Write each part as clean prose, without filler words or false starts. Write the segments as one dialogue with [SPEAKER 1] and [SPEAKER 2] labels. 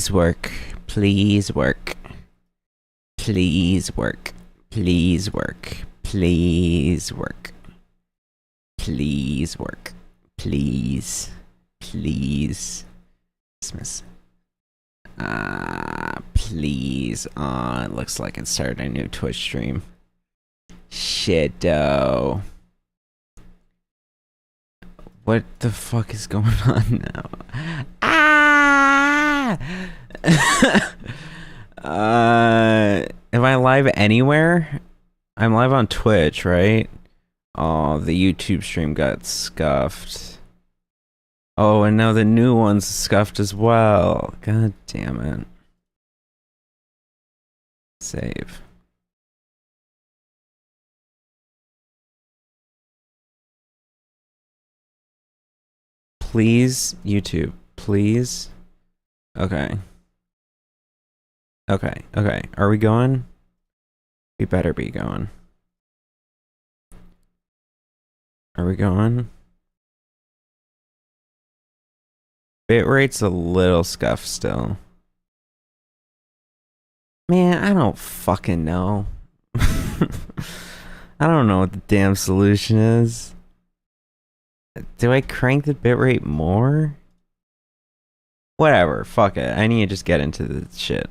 [SPEAKER 1] Please work. Please work. Please work. Please work. Please work. Please work. Please. Please. Christmas. Please. It looks like it started a new Twitch stream. Shitto. What the fuck is going on now? Am I live anywhere? I'm live on Twitch, right? Oh, the YouTube stream got scuffed. Oh, and now the new one's scuffed as well. God damn it. Save. Please, YouTube. Please. Okay. Okay. Okay. Are we going? We better be going. Are we going? Bitrate's a little scuffed still. Man, I don't fucking know. I don't know what the damn solution is. Do I crank the bitrate more? Whatever, fuck it. I need to just get into the shit.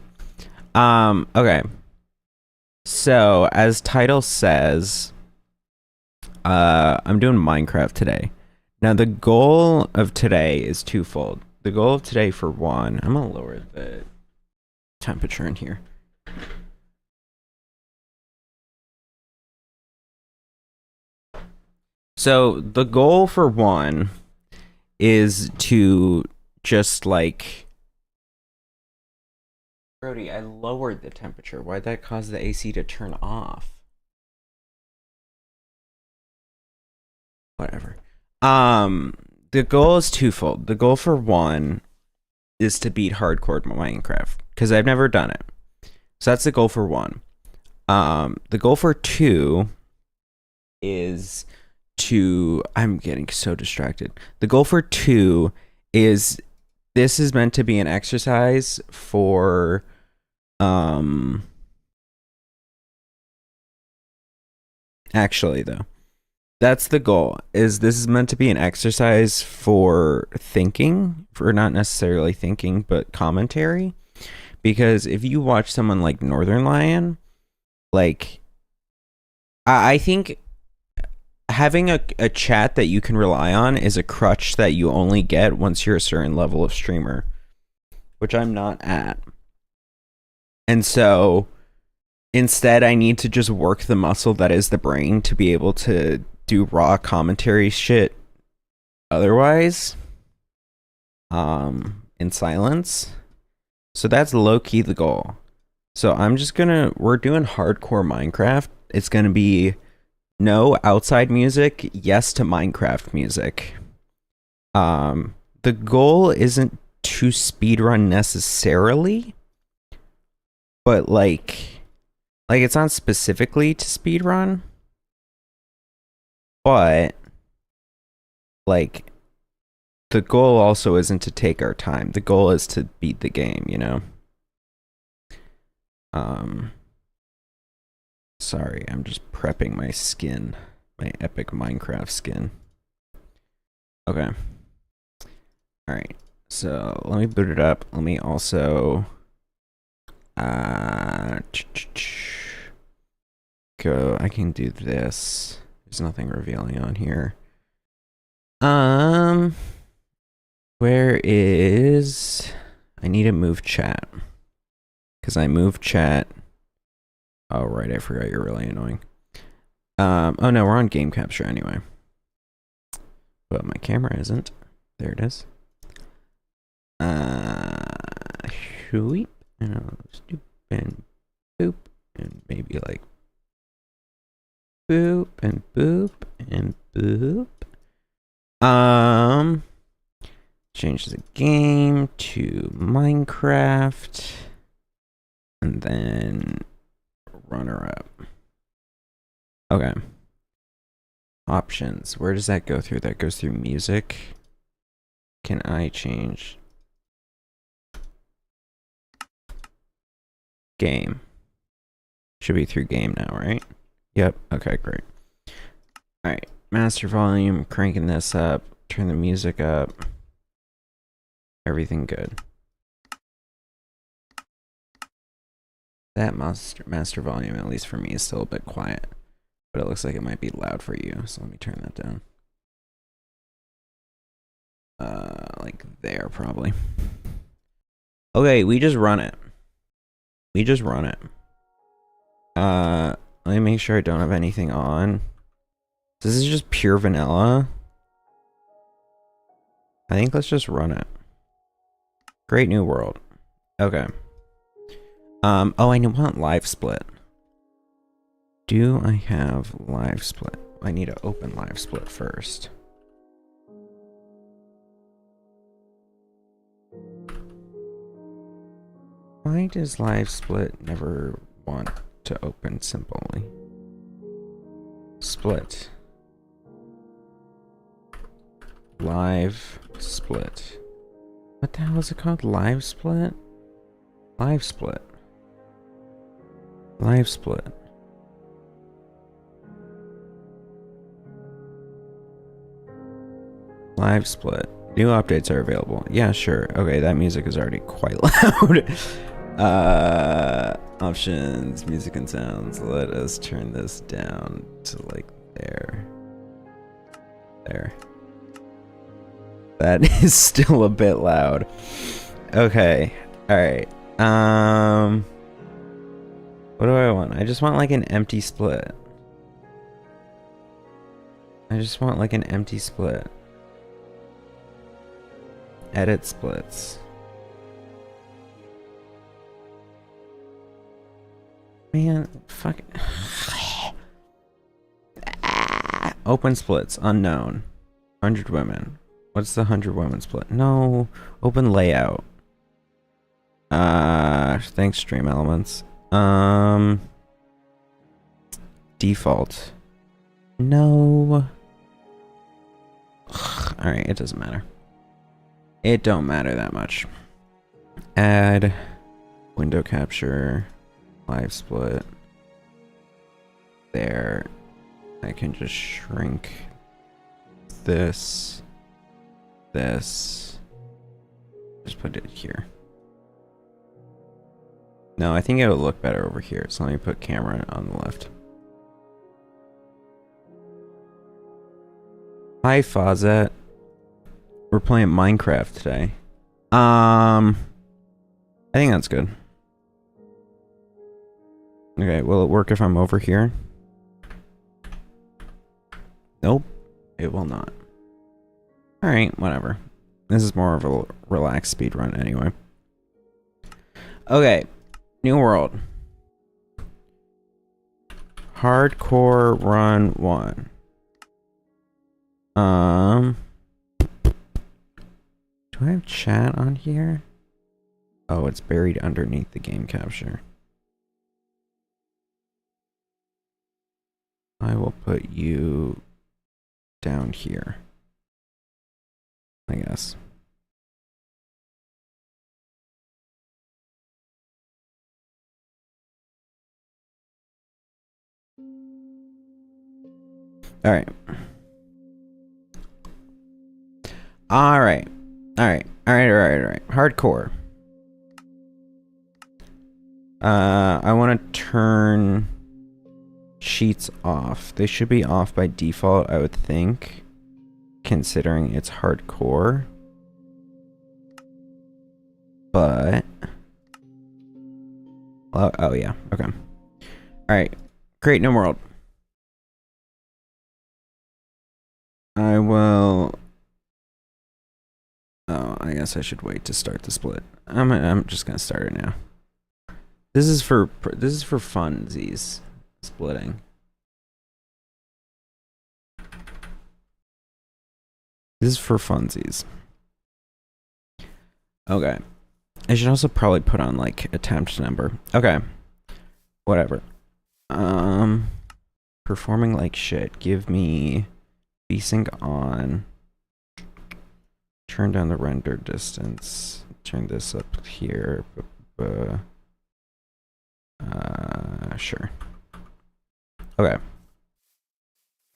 [SPEAKER 1] Okay. So, as title says, I'm doing Minecraft today. Now, the goal of today is twofold. The goal of today, for one, I'm gonna lower the temperature in here. So, the goal for one is to just like... Brody, I lowered the temperature. Why'd that cause the AC to turn off? Whatever. The goal is twofold. The goal for one is to beat hardcore Minecraft, because I've never done it. So that's the goal for one. The goal for two is to... I'm getting so distracted. The goal for two is... This is meant to be an exercise for... Actually, though. That's the goal. This is meant to be an exercise for thinking, for not necessarily thinking, but commentary. Because if you watch someone like Northern Lion, like, I think having a chat that you can rely on is a crutch that you only get once you're a certain level of streamer, which I'm not at. And so instead, I need to just work the muscle that is the brain to be able to do raw commentary shit otherwise, in silence. So that's low-key the goal. So I'm just we're doing hardcore Minecraft. It's gonna be no outside music, yes to Minecraft music. The goal isn't to speedrun necessarily, but like it's not specifically to speedrun. But, like, the goal also isn't to take our time. The goal is to beat the game, you know? Sorry, I'm just prepping my skin. My epic Minecraft skin. Okay. Alright, so let me boot it up. Let me also... go, I can do this. There's nothing revealing on here. Where is... I need to move chat. Because I moved chat. Oh, right, I forgot you're really annoying. Oh no, we're on game capture anyway. But my camera isn't. There it is. Sweep. And boop. And maybe like boop and boop and boop. Change the game to Minecraft. And then runner up. Okay. Options. Where does that go through? That goes through music. Can I change? Game. Should be through game now, right? Yep. Okay, great. Alright. Master volume, cranking this up, turn the music up. Everything good. That master volume, at least for me, is still a bit quiet. But it looks like it might be loud for you, so let me turn that down. Like there, probably. Okay, we just run it. We just run it. Let me make sure I don't have anything on. This is just pure vanilla. I think let's just run it. Great New World. Okay. Oh, I want live split. Do I have live split? I need to open live split first. Why does live split never want to open simply? Split. Live split. What the hell is it called? Live split? Live split. Live split. Live split. New updates are available. Yeah, sure. Okay, that music is already quite loud. Options, music and sounds. Let us turn this down to like there. There. That is still a bit loud. Okay. Alright. What do I want? I just want like an empty split. I just want like an empty split. Edit splits. Man, fuck. Open splits, unknown. 100 women. What's the 100 women split? No. Open layout. Thanks, Stream Elements. Default. No. Alright, it doesn't matter. It don't matter that much. Add. Window capture. Live split. There. I can just shrink this. This. Just put it here. No, I think it'll look better over here. So let me put camera on the left. Hi, Fawzet. We're playing Minecraft today. I think that's good. Okay, will it work if I'm over here? Nope, it will not. Alright, whatever. This is more of a relaxed speedrun anyway. Okay, New World. Hardcore Run 1. Do I have chat on here? Oh, it's buried underneath the game capture. I will put you down here, I guess. All right. All right. All right. All right. All right. All right. Hardcore. I want to turn sheets off. They should be off by default, I would think, considering it's hardcore. But oh yeah, okay. All right, Great New World. I will. Oh, I guess I should wait to start the split. I'm just gonna start it now. This is for funsies. Splitting. This is for funsies. Okay. I should also probably put on like attempt number. Okay. Whatever. Performing like shit. Give me VSync on. Turn down the render distance. Turn this up here. Sure. Okay.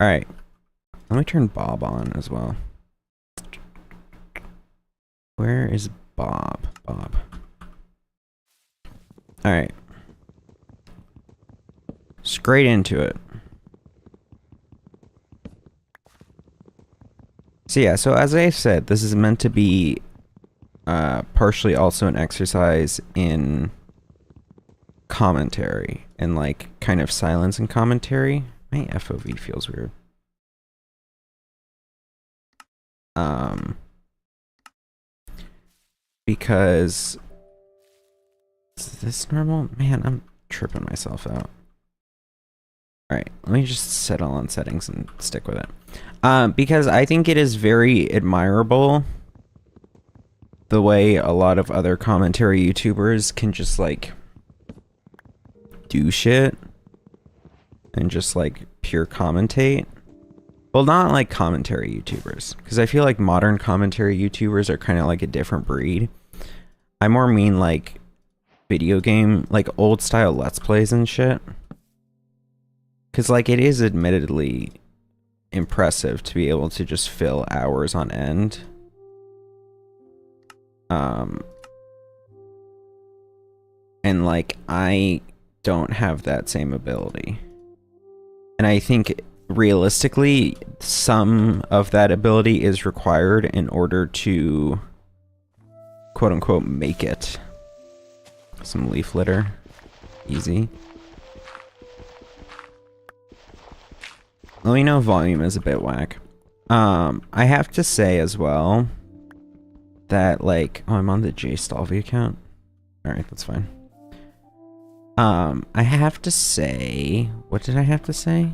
[SPEAKER 1] Alright. Let me turn Bob on as well. Where is Bob? Bob. Alright. Straight into it. So yeah, so as I said, this is meant to be partially also an exercise in commentary and like kind of silence and commentary. My FOV feels weird. Because is this normal? Man, I'm tripping myself out. Alright, let me just settle on settings and stick with it. Because I think it is very admirable the way a lot of other commentary YouTubers can just like do shit and just like pure commentate. Well, not like commentary YouTubers, because I feel like modern commentary YouTubers are kind of like a different breed. I more mean like video game, like old style Let's Plays and shit. Because like it is admittedly impressive to be able to just fill hours on end. And like I don't have that same ability. And I think realistically some of that ability is required in order to quote unquote make it. Some leaf litter. Easy. Let me know volume is a bit whack. I have to say as well that like, oh, I'm on the JStalvey account. Alright, that's fine. I have to say, what did I have to say?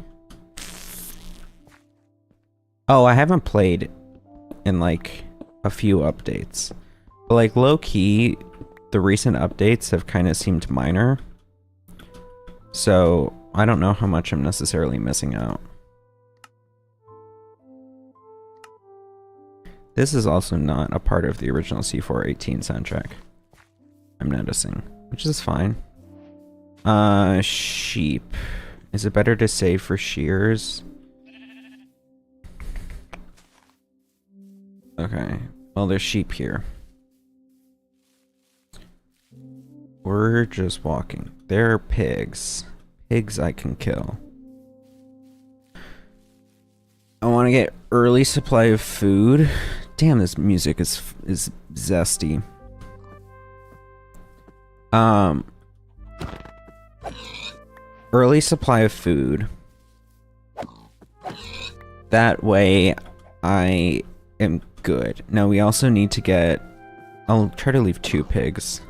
[SPEAKER 1] Oh, I haven't played in like a few updates. But like low key, the recent updates have kind of seemed minor. So I don't know how much I'm necessarily missing out. This is also not a part of the original C418 soundtrack, I'm noticing, which is fine. Sheep. Is it better to save for shears? Okay, well there's sheep here. We're just walking. There are pigs. Pigs I can kill. I want to get early supply of food. Damn, this music is zesty. Early supply of food. That way I am good. Now we also need to get... I'll try to leave 2 pigs.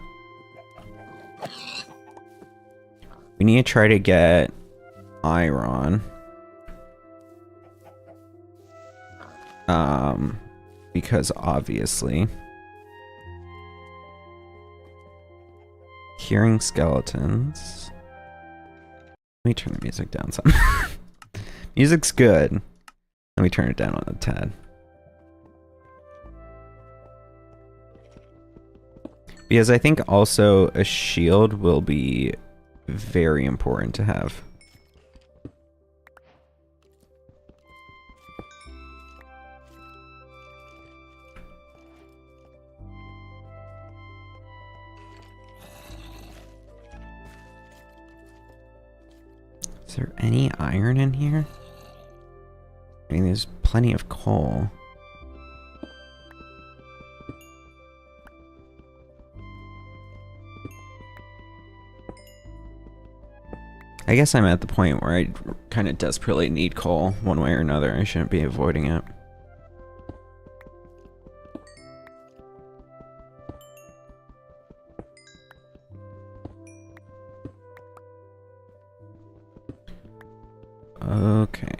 [SPEAKER 1] We need to try to get iron. Because obviously hearing skeletons. Let me turn the music down some. Music's good. Let me turn it down on a tad. Because I think also a shield will be very important to have. Is there any iron in here? I mean, there's plenty of coal. I guess I'm at the point where I kind of desperately need coal one way or another. I shouldn't be avoiding it. Okay.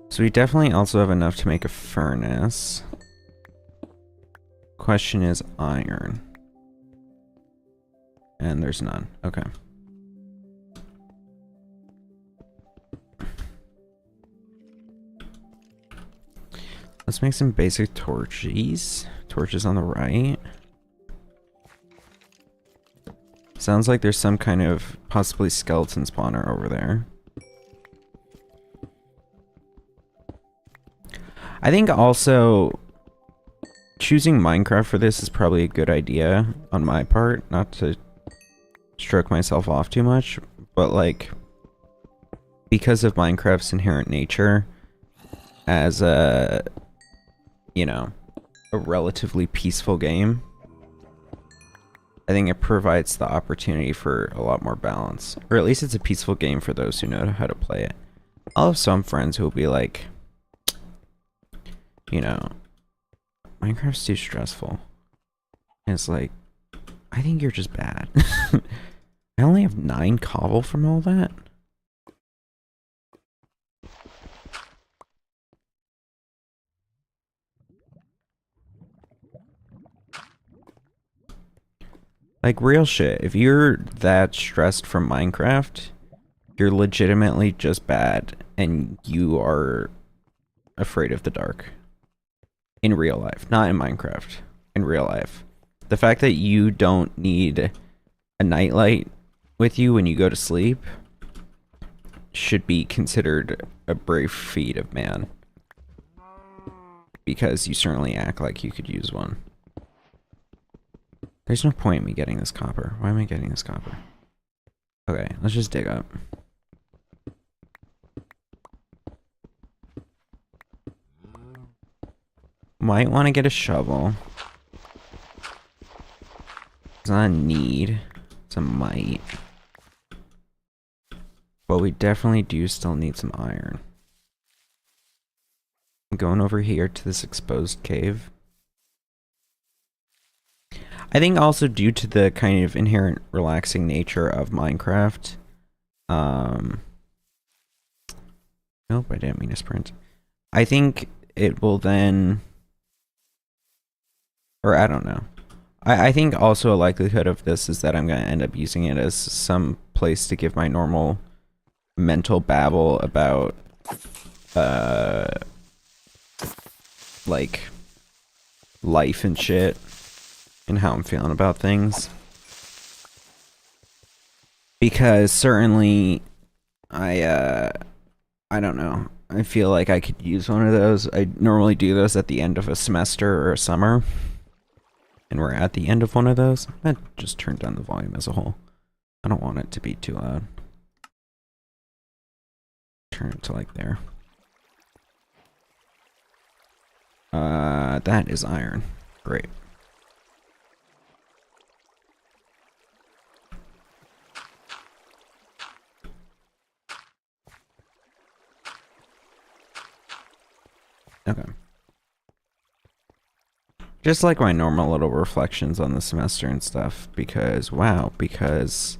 [SPEAKER 1] So we definitely also have enough to make a furnace. Question is iron. And there's none. Okay. Let's make some basic torches. Torches on the right. Sounds like there's some kind of possibly skeleton spawner over there. I think also choosing Minecraft for this is probably a good idea on my part, not to stroke myself off too much, but like because of Minecraft's inherent nature as a, you know, a relatively peaceful game, I think it provides the opportunity for a lot more balance. Or at least it's a peaceful game for those who know how to play it. I'll have some friends who will be like, you know, Minecraft's too stressful. And it's like, I think you're just bad. I only have 9 cobble from all that. Like, real shit, if you're that stressed from Minecraft, you're legitimately just bad, and you are afraid of the dark. In real life, not in Minecraft. In real life. The fact that you don't need a nightlight with you when you go to sleep should be considered a brave feat of man. Because you certainly act like you could use one. There's no point in me getting this copper. Why am I getting this copper? Okay, let's just dig up. Might want to get a shovel. It's not a need. It's a might. But we definitely do still need some iron. I'm going over here to this exposed cave. I think also due to the kind of inherent relaxing nature of Minecraft. Nope, I didn't mean to sprint. I think it will then... Or I don't know. I think also a likelihood of this is that I'm going to end up using it as some place to give my normal mental babble about, like, life and shit, and how I'm feeling about things. Because certainly, I don't know. I feel like I could use one of those. I normally do those at the end of a semester or a summer. And we're at the end of one of those. I just turned down the volume as a whole. I don't want it to be too loud. Turn it to like there. That is iron. Great. Okay. Just like my normal little reflections on the semester and stuff, because, wow, because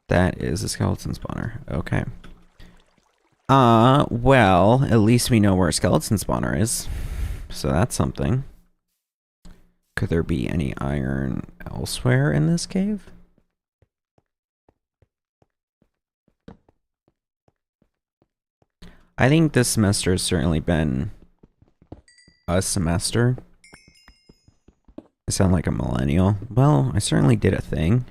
[SPEAKER 1] that is a skeleton spawner. Okay. Well, at least we know where a skeleton spawner is. So that's something. Could there be any iron elsewhere in this cave? I think this semester has certainly been a semester. I sound like a millennial. Well, I certainly did a thing.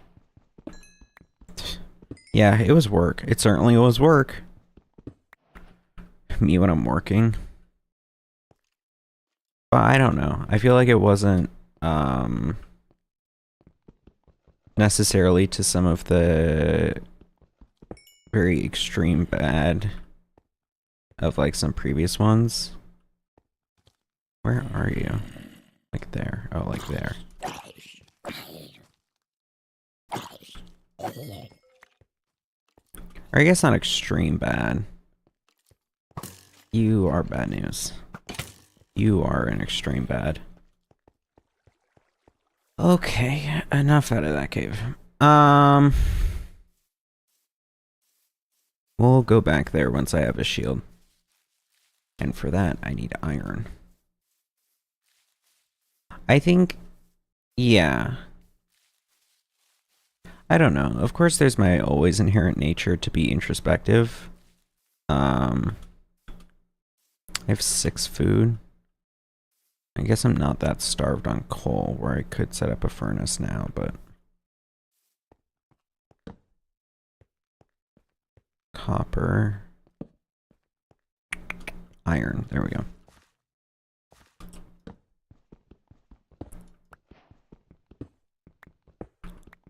[SPEAKER 1] Yeah, it was work. It certainly was work. Me when I'm working. But I don't know. I feel like it wasn't necessarily to some of the very extreme bad of like some previous ones. Where are you? Like there. Oh, like there. Or I guess not extreme bad. You are bad news. You are an extreme bad. Okay, enough out of that cave. We'll go back there once I have a shield. And for that, I need iron. I think, yeah. I don't know. Of course, there's my always inherent nature to be introspective. I have 6 food. I guess I'm not that starved on coal where I could set up a furnace now, but... copper, iron. There we go.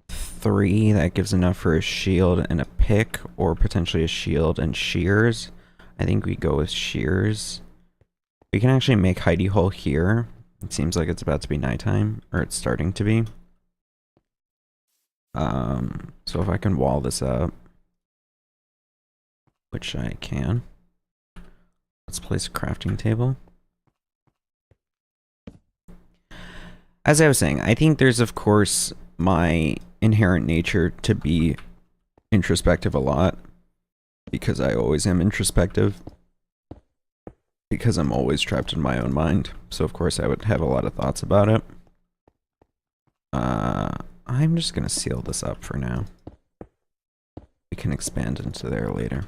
[SPEAKER 1] 3, that gives enough for a shield and a pick, or potentially a shield and shears. I think we go with shears. We can actually make hidey hole here. It seems like it's about to be nighttime, or it's starting to be. So if I can wall this up, which I can, let's place a crafting table. As I was saying, I think there's, of course, my inherent nature to be introspective a lot, because I always am introspective, because I'm always trapped in my own mind. So of course I would have a lot of thoughts about it. I'm just gonna seal this up for now. We can expand into there later.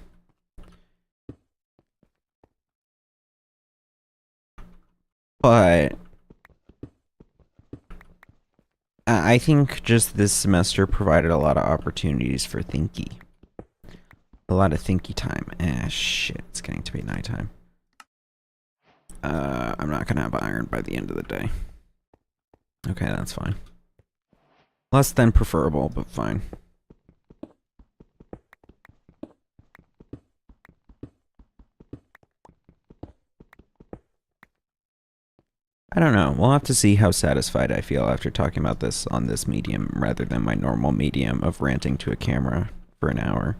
[SPEAKER 1] But I think just this semester provided a lot of opportunities for thinky. A lot of thinky time. Shit, it's getting to be nighttime. I'm not gonna have iron by the end of the day. Okay, that's fine. Less than preferable, but fine. I don't know. We'll have to see how satisfied I feel after talking about this on this medium rather than my normal medium of ranting to a camera for an hour.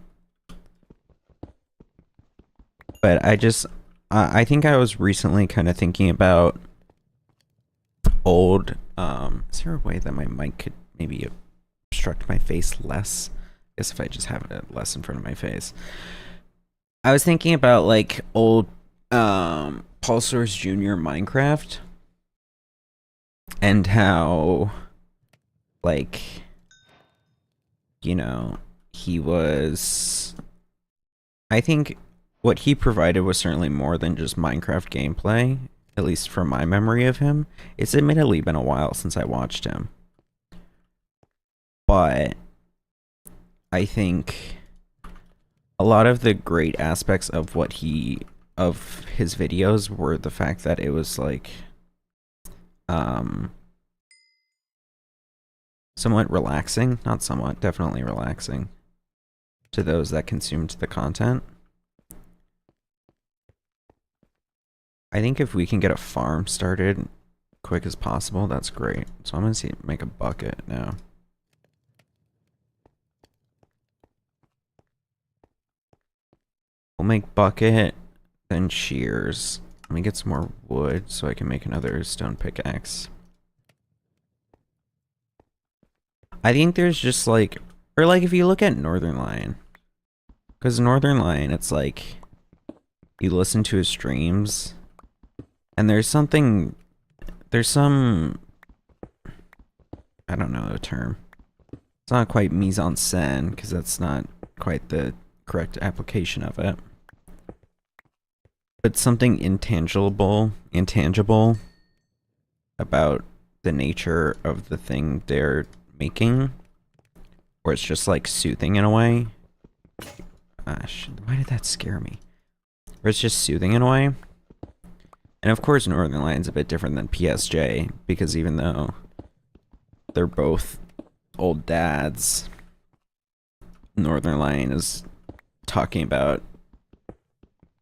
[SPEAKER 1] But I think I was recently kind of thinking about old, is there a way that my mic could maybe obstruct my face less? I guess if I just have it less in front of my face. I was thinking about like old, Paul Source Jr. Minecraft. And how, like, you know, he was, I think what he provided was certainly more than just Minecraft gameplay, at least from my memory of him. It's admittedly been a while since I watched him. But I think a lot of the great aspects of of his videos were the fact that it was like, somewhat relaxing, not somewhat, definitely relaxing to those that consumed the content. I think if we can get a farm started quick as possible, that's great. So I'm gonna make a bucket now. We'll make bucket, then shears. Let me get some more wood so I can make another stone pickaxe. I think there's just like, or like if you look at Northern Lion, because Northern Lion, it's like, you listen to his streams, and there's some, I don't know the term. It's not quite mise en scène, because that's not quite the correct application of it. But something intangible about the nature of the thing they're making, or it's just like soothing in a way. Why did that scare me? Or it's just soothing in a way. And of course Northern Lion's a bit different than PSJ, because even though they're both old dads, Northern Lion is talking about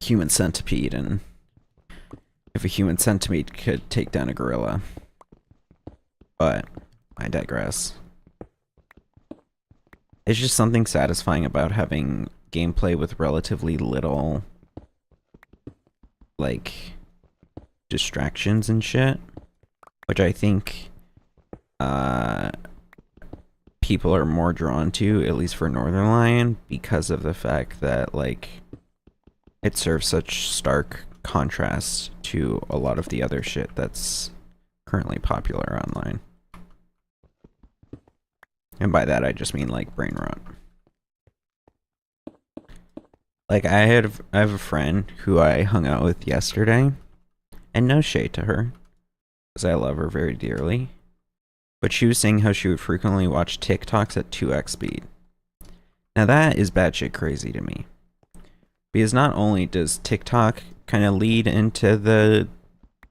[SPEAKER 1] human centipede, and if a human centipede could take down a gorilla. But I digress. It's just something satisfying about having gameplay with relatively little, like, distractions and shit, which I think people are more drawn to, at least for Northern Lion, because of the fact that, like, it serves such stark contrast to a lot of the other shit that's currently popular online. And by that I just mean like brain rot. Like I have a friend who I hung out with yesterday, and no shade to her, because I love her very dearly, but she was saying how she would frequently watch TikToks at 2x speed. Now that is batshit crazy to me. Because not only does TikTok kind of lead into the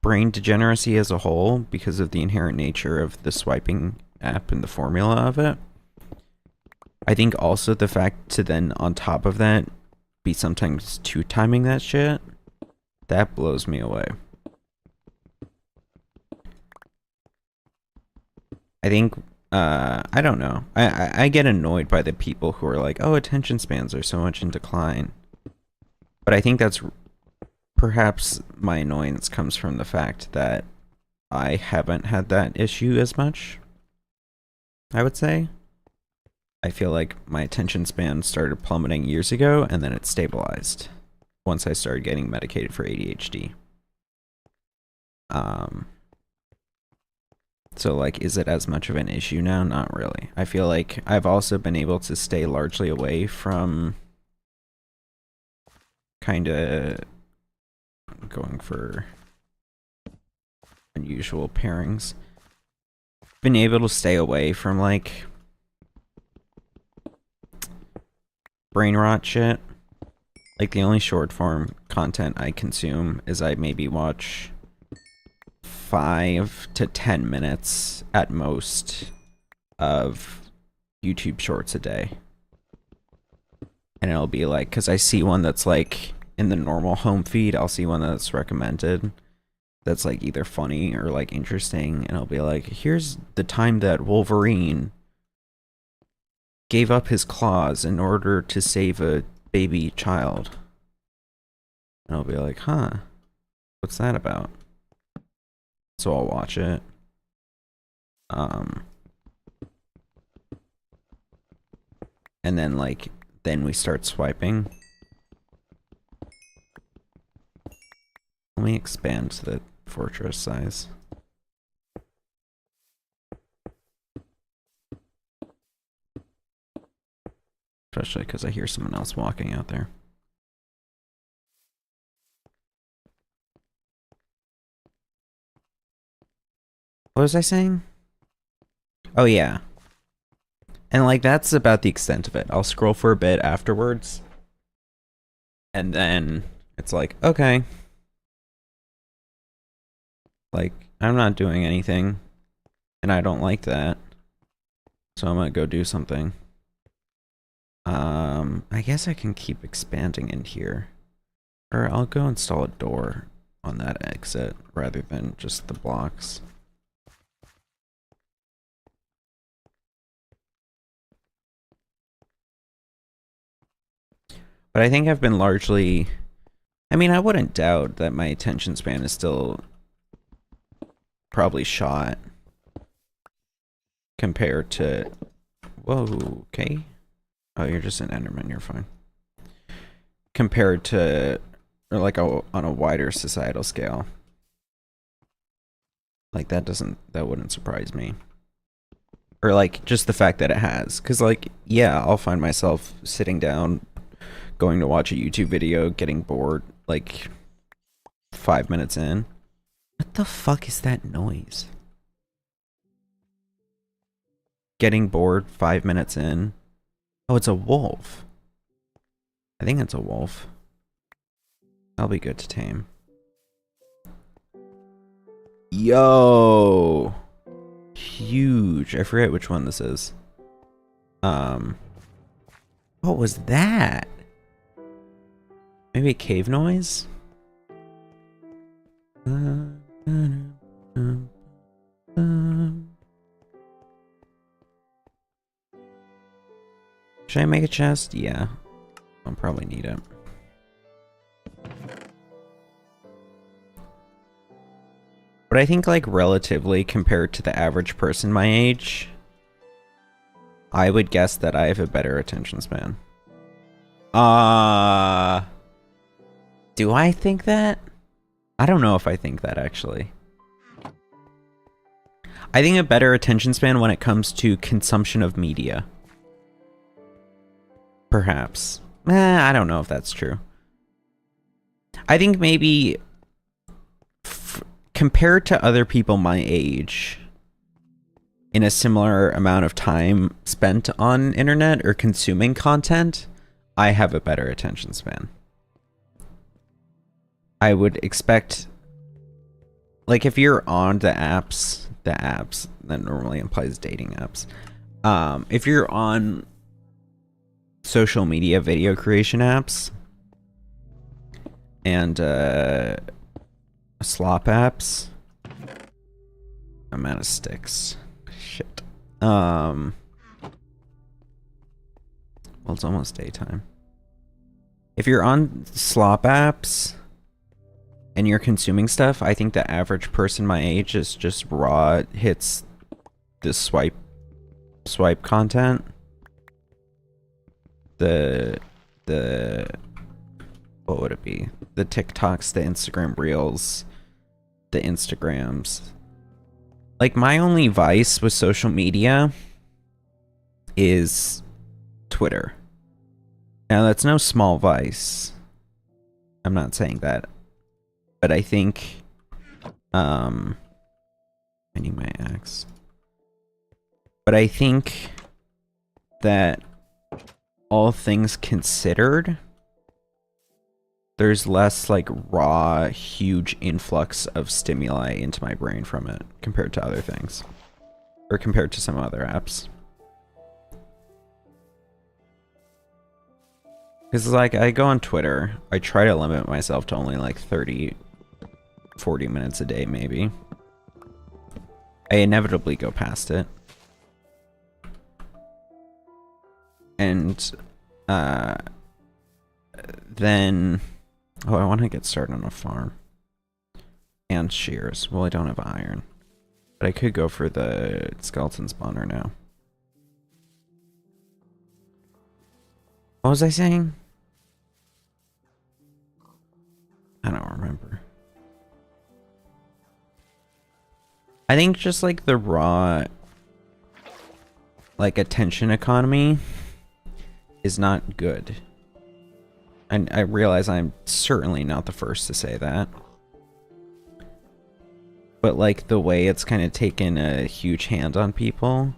[SPEAKER 1] brain degeneracy as a whole because of the inherent nature of the swiping app and the formula of it, I think also the fact to then on top of that be sometimes two timing that shit, that blows me away. I think I don't know. I get annoyed by the people who are like, oh, attention spans are so much in decline. But I think that's perhaps my annoyance comes from the fact that I haven't had that issue as much, I would say. I feel like my attention span started plummeting years ago, and then it stabilized once I started getting medicated for ADHD. So, like, is it as much of an issue now? Not really. I feel like I've also been able to stay largely away from kind of going for unusual pairings. Been able to stay away from, like, brain rot shit. Like, the only short form content I consume is I maybe watch 5 to 10 minutes at most of YouTube shorts a day. And it'll be like, because I see one that's like in the normal home feed, I'll see one that's recommended that's like either funny or like interesting, and it'll be like, here's the time that Wolverine gave up his claws in order to save a baby child. And I'll be like, huh, what's that about? So I'll watch it. And then like, then we start swiping. Let me expand the fortress size. Especially because I hear someone else walking out there. What was I saying? Oh yeah. And like, that's about the extent of it. I'll scroll for a bit afterwards. And then it's like, okay. Like, I'm not doing anything. And I don't like that. So I'm gonna go do something. I guess I can keep expanding in here. Or I'll go install a door on that exit rather than just the blocks. But I think I've been largely... I mean, I wouldn't doubt that my attention span is still probably shot compared to... Whoa, okay. Oh, you're just an Enderman, you're fine. Compared to, or like on a wider societal scale. Like that wouldn't surprise me. Or like just the fact that it has. Cause like, yeah, I'll find myself sitting down, going to watch a YouTube video, getting bored, like 5 minutes in. What the fuck is that noise? Getting bored 5 minutes in. Oh, it's a wolf. I think it's a wolf. That'll be good to tame. Yo! Huge. I forget which one this is. What was that? Maybe a cave noise? Should I make a chest? Yeah. I'll probably need it. But I think, like, relatively compared to the average person my age, I would guess that I have a better attention span. Do I think that? I don't know if I think that, actually. I think a better attention span when it comes to consumption of media. Perhaps. I don't know if that's true. I think maybe compared to other people my age in a similar amount of time spent on internet or consuming content, I have a better attention span. I would expect, like, if you're on the apps that normally implies dating apps. If you're on social media video creation apps and slop apps, I'm out of sticks. Shit. Well, it's almost daytime. If you're on slop apps and you're consuming stuff, I think the average person my age is just raw hits the swipe content. The what would it be? The TikToks, the Instagram Reels, the Instagrams. Like, my only vice with social media is Twitter. Now, that's no small vice. I'm not saying that. But I think, I need my axe. But I think that all things considered, there's less, like, raw, huge influx of stimuli into my brain from it compared to other things. Or compared to some other apps. Because, like, I go on Twitter, I try to limit myself to only, like, 30, 40 minutes a day, maybe. I inevitably go past it. And, then... Oh, I want to get started on a farm. And shears. Well, I don't have iron. But I could go for the skeleton spawner now. What was I saying? I don't remember. I think just, like, the raw, like, attention economy is not good. And I realize I'm certainly not the first to say that. But, like, the way it's kind of taken a huge hand on people.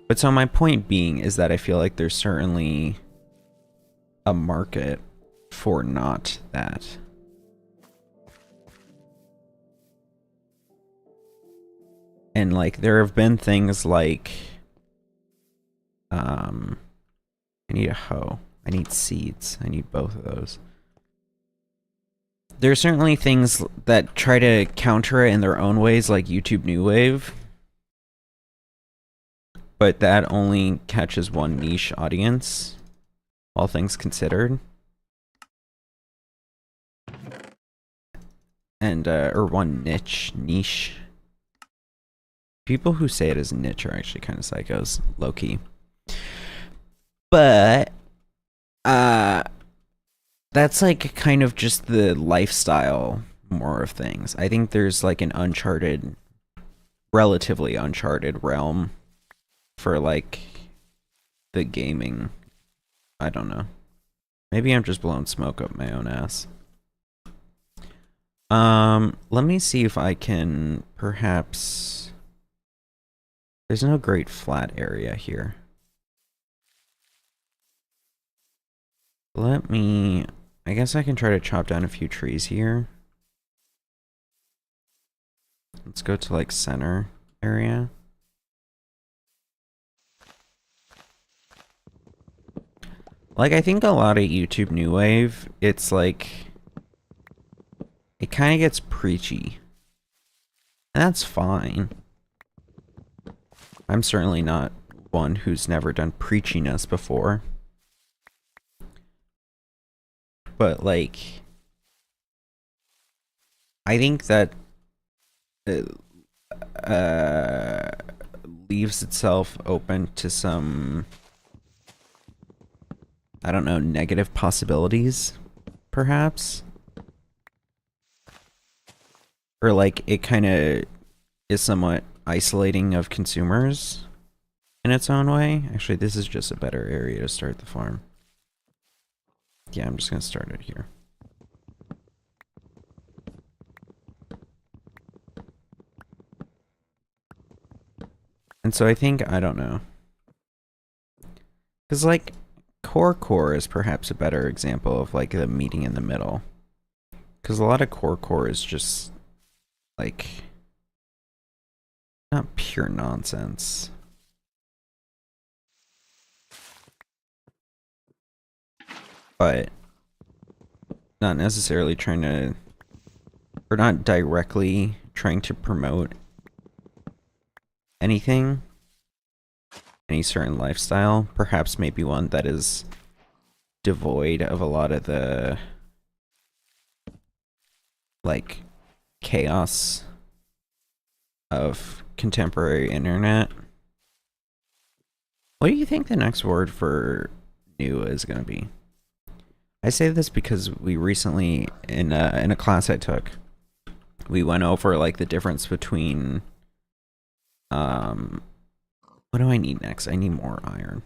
[SPEAKER 1] But so my point being is that I feel like there's certainly a market for not that. And, like, there have been things like, I need a hoe. I need seeds. I need both of those. There are certainly things that try to counter it in their own ways, like YouTube New Wave. But that only catches one niche audience, all things considered. And, or one niche. People who say it as niche are actually kind of psychos, low-key. But, that's, like, kind of just the lifestyle more of things. I think there's, like, an uncharted, relatively uncharted realm for, like, the gaming. I don't know. Maybe I'm just blowing smoke up my own ass. Let me see if I can perhaps... There's no great flat area here. Let me... I guess I can try to chop down a few trees here. Let's go to, like, center area. Like, I think a lot of YouTube New Wave, it's like... It kind of gets preachy. And that's fine. I'm certainly not one who's never done preachiness before. But, like, I think that it leaves itself open to some, I don't know, negative possibilities, perhaps? Or, like, it kind of is somewhat isolating of consumers in its own way. Actually, this is just a better area to start the farm. Yeah, I'm just gonna start it here. And so I think, I don't know. Because, like, core is perhaps a better example of, like, the meeting in the middle. Because a lot of core is just, like, not pure nonsense. But not necessarily trying to, or not directly trying to promote anything, any certain lifestyle. Perhaps maybe one that is devoid of a lot of the, like, chaos of contemporary internet. What do you think the next word for new is going to be? I say this because we recently, in a class I took, we went over, like, the difference between, what do I need next? I need more iron.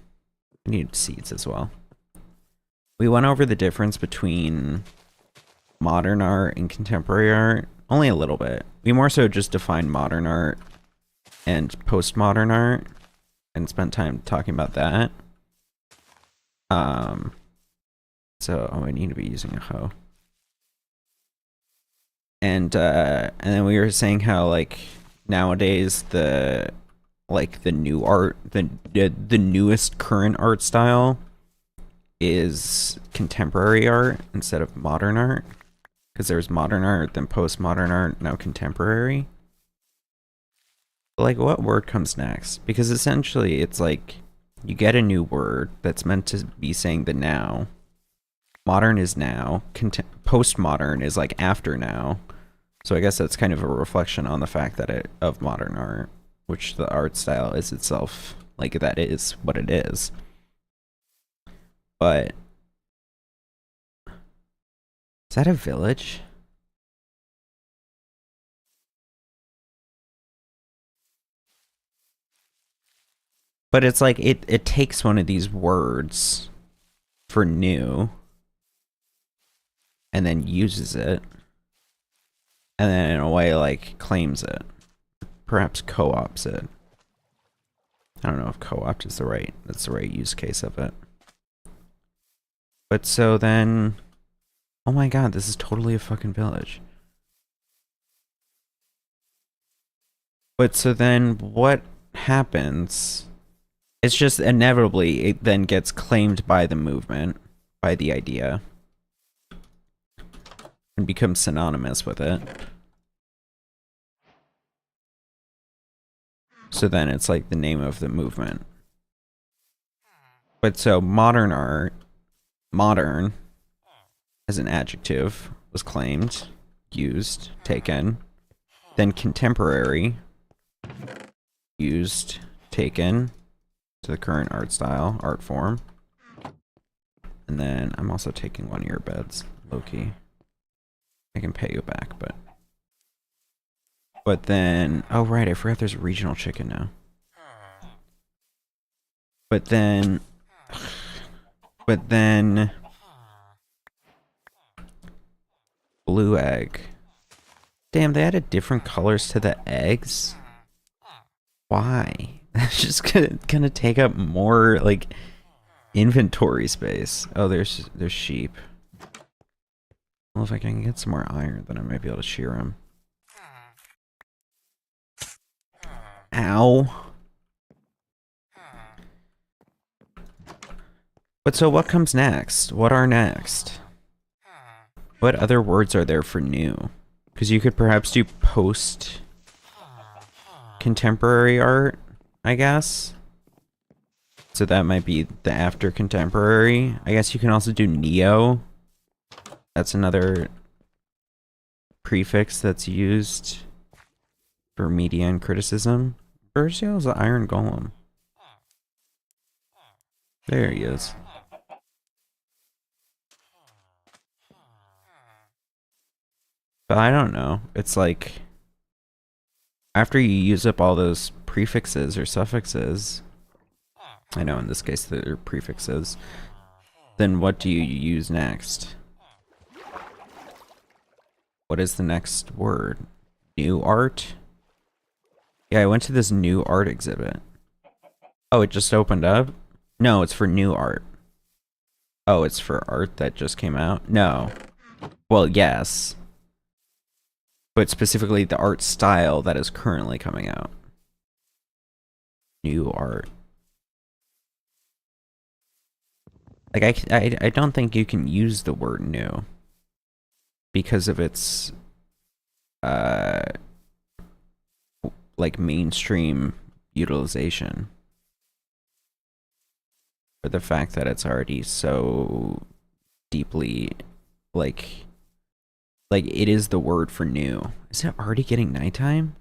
[SPEAKER 1] I need seeds as well. We went over the difference between modern art and contemporary art, only a little bit. We more so just defined modern art and postmodern art and spent time talking about that. So I need to be using a hoe. And then we were saying how, like, nowadays the new art, the newest current art style is contemporary art instead of modern art, because there's modern art, then postmodern art, now contemporary. But, like, what word comes next? Because essentially it's like you get a new word that's meant to be saying the now. Modern is now, postmodern is like after now. So I guess that's kind of a reflection on the fact that of modern art, which the art style is itself, like, that is what it is. But is that a village? But it's like it takes one of these words for new and then uses it, and then in a way, like, claims it. Perhaps co-ops it. I don't know if co-opt is that's the right use case of it. But so then, oh my god, this is totally a fucking village. But so then what happens? It's just inevitably it then gets claimed by the movement, by the idea, and becomes synonymous with it. So then it's like the name of the movement. But so modern art, modern as an adjective, was claimed, used, taken. Then contemporary, used, taken to the current art style, art form. And then I'm also taking one of your beds, Loki. I can pay you back, but then, oh right, I forgot there's regional chicken now. But then blue egg. Damn, they added different colors to the eggs. Why? That's just gonna take up more, like, inventory space. Oh, there's sheep. Well, if I can get some more iron, then I might be able to shear them. Ow. But so what comes next? What are next? What other words are there for new? Because you could perhaps do post contemporary art, I guess. So that might be the after contemporary. I guess you can also do neo. That's another prefix that's used for media and criticism. Versio is the Iron Golem. There he is. But I don't know. It's like, after you use up all those prefixes or suffixes, I know in this case they're prefixes, then what do you use next? What is the next word? New art? Yeah, I went to this new art exhibit. Oh, it just opened up? No, it's for new art. Oh, it's for art that just came out? No. Well, yes. but specifically the art style that is currently coming out. New art. Like I don't think you can use the word new because of its like mainstream utilization, for the fact that it's already so deeply like it is the word for new. Is it already getting nighttime?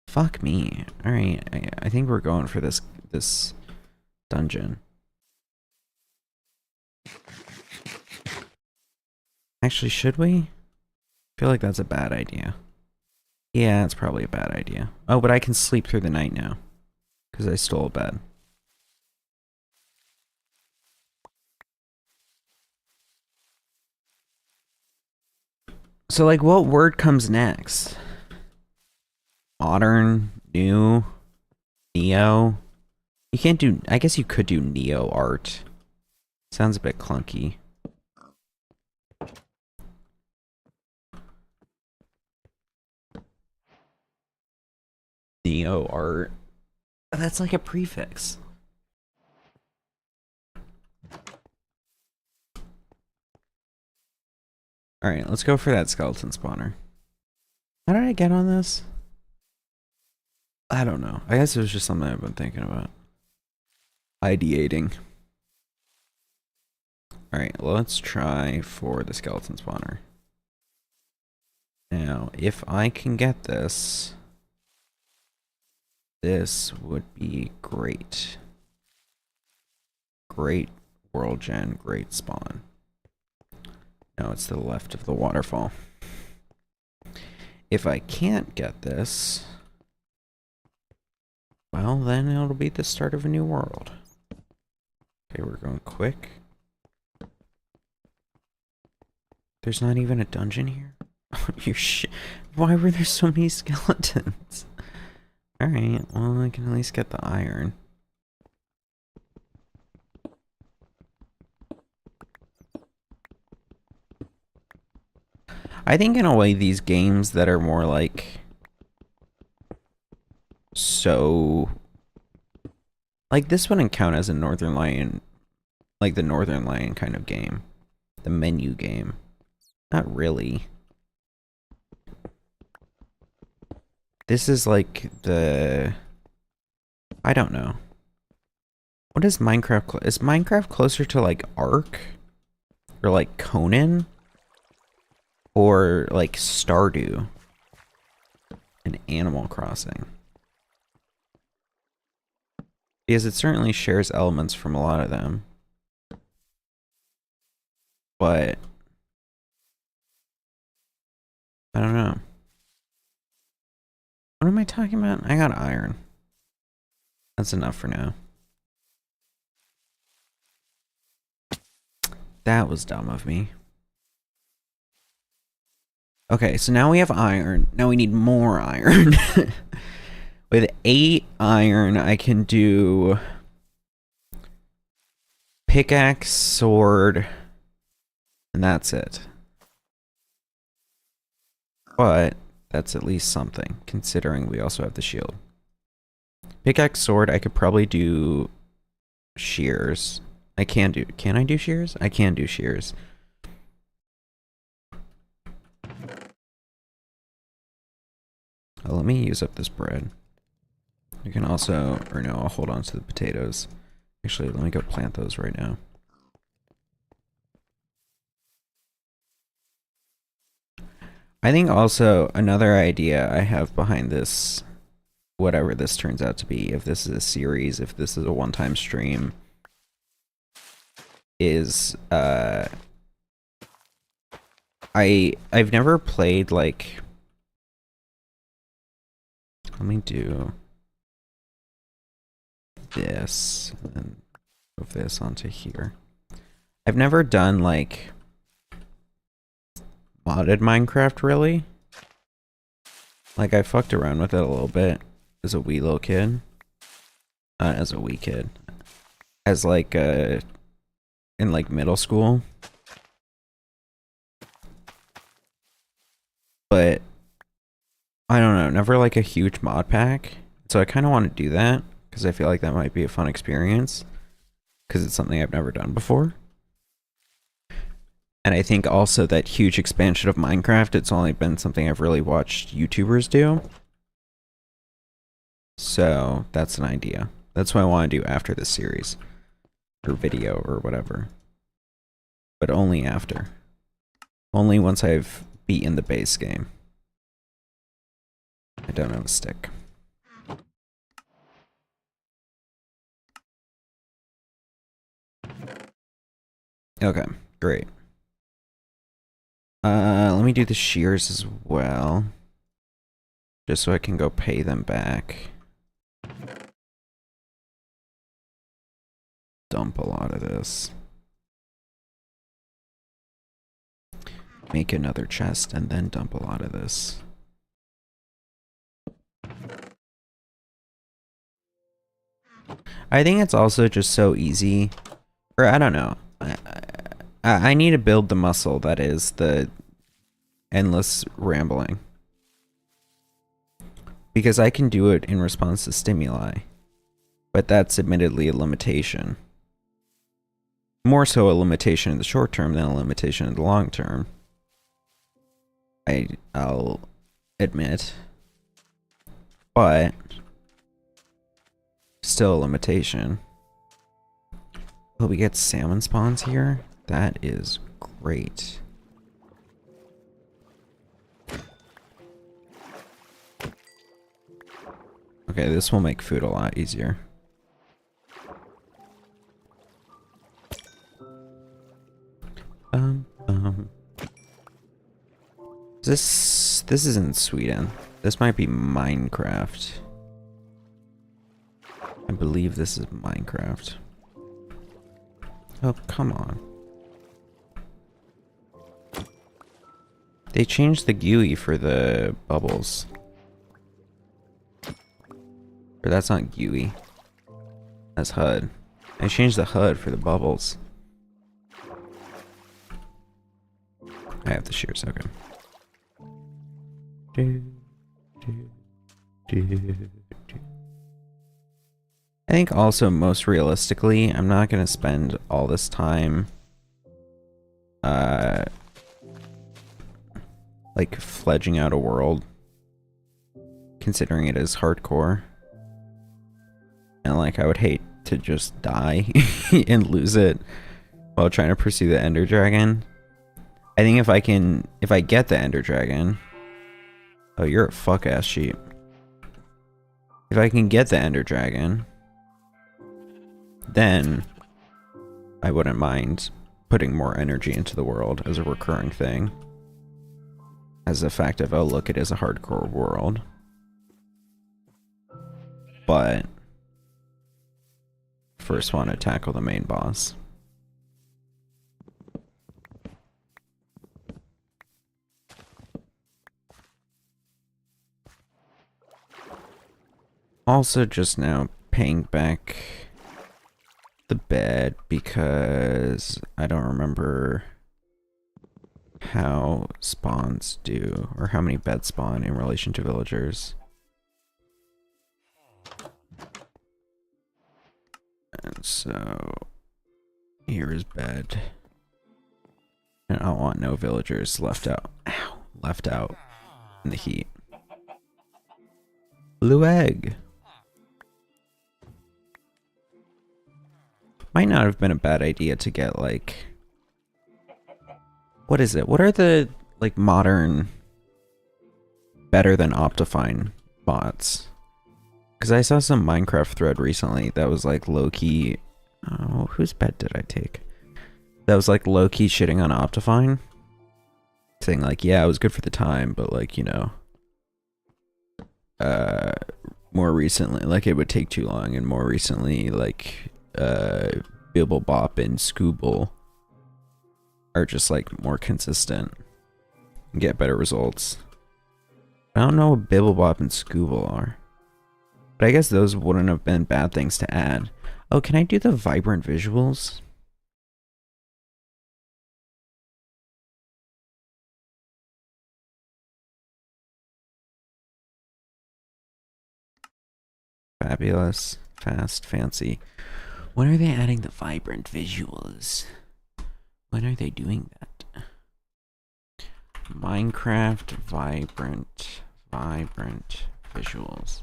[SPEAKER 1] Fuck me. All right, I think we're going for this dungeon. Actually, should we? I feel like that's a bad idea. Yeah, it's probably a bad idea. Oh, but I can sleep through the night now because I stole a bed. So, like, what word comes next? Modern, new, neo. You can't do. I guess you could do neo art. Sounds a bit clunky. Neo art. That's like a prefix. Alright, let's go for that skeleton spawner. How did I get on this? I don't know. I guess it was just something I've been thinking about. Ideating. Alright, let's try for the skeleton spawner. Now, if I can get this, this would be great. Great world gen, great spawn. Now it's to the left of the waterfall. If I can't get this, well, then it'll be the start of a new world. Okay, we're going quick. There's not even a dungeon here? You're Why were there so many skeletons? Alright, well, I can at least get the iron. I think in a way these games that are more like so like this wouldn't count as a Northern Lion, like the Northern Lion kind of game. The menu game. Not really. This is like the I don't know. What is Minecraft? Is Minecraft closer to like Ark? Or like Conan? Or like Stardew and Animal Crossing. Because it certainly shares elements from a lot of them. But I don't know. What am I talking about? I got iron. That's enough for now. That was dumb of me. Okay, so now we have iron. Now we need more iron. With 8 iron, I can do pickaxe, sword, and that's it. But that's at least something, considering we also have the shield. Pickaxe, sword, I could probably do shears. Can I do shears? I can do shears. Let me use up this bread. You can also, or no, I'll hold on to the potatoes. Actually, let me go plant those right now. I think also another idea I have behind this, whatever this turns out to be, if this is a series, if this is a one-time stream, is I've never played like, let me do this and then move this onto here. I've never done like modded Minecraft really. Like I fucked around with it a little bit as a wee little kid. Not as a wee kid. As like in like middle school. But I don't know, never like a huge mod pack. So I kind of want to do that because I feel like that might be a fun experience because it's something I've never done before. And I think also that huge expansion of Minecraft, it's only been something I've really watched YouTubers do. So that's an idea. That's what I want to do after this series. Or video or whatever. But only after. Only once I've beaten the base game. I don't have a stick. Okay, great. Let me do the shears as well. Just so I can go pay them back. Dump a lot of this. Make another chest and then dump a lot of this. I think it's also just so easy. Or I don't know. I need to build the muscle that is the endless rambling. Because I can do it in response to stimuli. But that's admittedly a limitation. More so a limitation in the short term than a limitation in the long term. I'll admit. But still a limitation. Will we get salmon spawns here? That is great. Okay, this will make food a lot easier. This isn't Sweden. This might be Minecraft. I believe this is Minecraft. Oh, come on. They changed the GUI for the bubbles. Or that's not GUI. That's HUD. They changed the HUD for the bubbles. I have the shears, okay. I think also most realistically, I'm not gonna spend all this time like fledging out a world, considering it is hardcore. And like I would hate to just die and lose it while trying to pursue the Ender Dragon. I think if I get the Ender Dragon. Oh, you're a fuck ass sheep. If I can get the Ender Dragon, then I wouldn't mind putting more energy into the world as a recurring thing. As the fact of, oh look, it is a hardcore world. But first want to tackle the main boss. Also just now paying back the bed because I don't remember how spawns do or how many beds spawn in relation to villagers. And so here is bed. And I don't want no villagers left out. Ow, left out in the heat. Blue egg. Might not have been a bad idea to get like, what is it? What are the like modern better than Optifine mods? Because I saw some Minecraft thread recently that was like low-key, oh, whose bed did I take? That was like low-key shitting on Optifine. Saying like, yeah, it was good for the time, but like, you know, more recently, like it would take too long, and more recently, like, Bibblebop and Scooble are just like more consistent and get better results. I don't know what Bibblebop and Scooble are, but I guess those wouldn't have been bad things to add. Oh, can I do the vibrant visuals? fabulous, fast, fancy. When are they adding the vibrant visuals? When are they doing that? Minecraft vibrant visuals.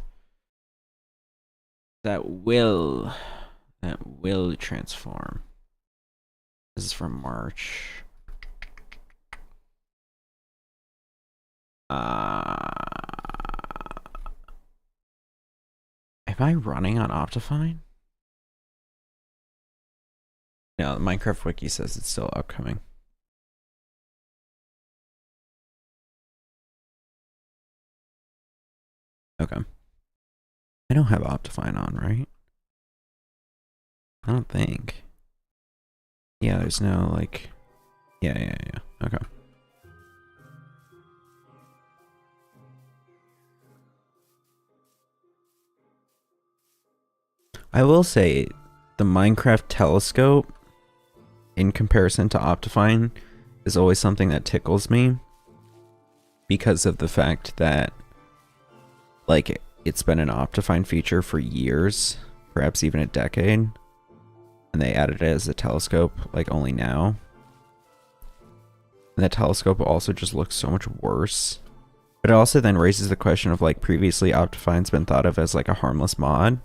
[SPEAKER 1] That will transform. This is from March. Am I running on Optifine? No, the Minecraft wiki says it's still upcoming. Okay. I don't have Optifine on, right? I don't think. Yeah, there's no, like... Yeah. Okay. I will say, the Minecraft telescope, in comparison to Optifine, is always something that tickles me. Because of the fact that, like, it's been an Optifine feature for years, perhaps even a decade. And they added it as a telescope, like, only now. And the telescope also just looks so much worse. But it also then raises the question of, like, previously Optifine's been thought of as, like, a harmless mod.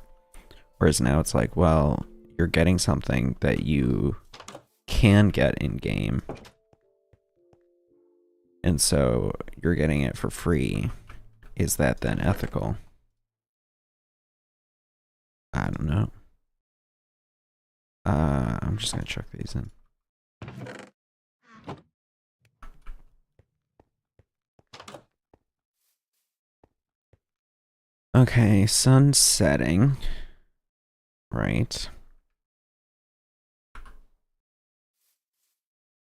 [SPEAKER 1] Whereas now it's like, well, you're getting something that you can get in-game. And so you're getting it for free. Is that then ethical? I don't know. I'm just gonna chuck these in. Okay, sun setting. Right.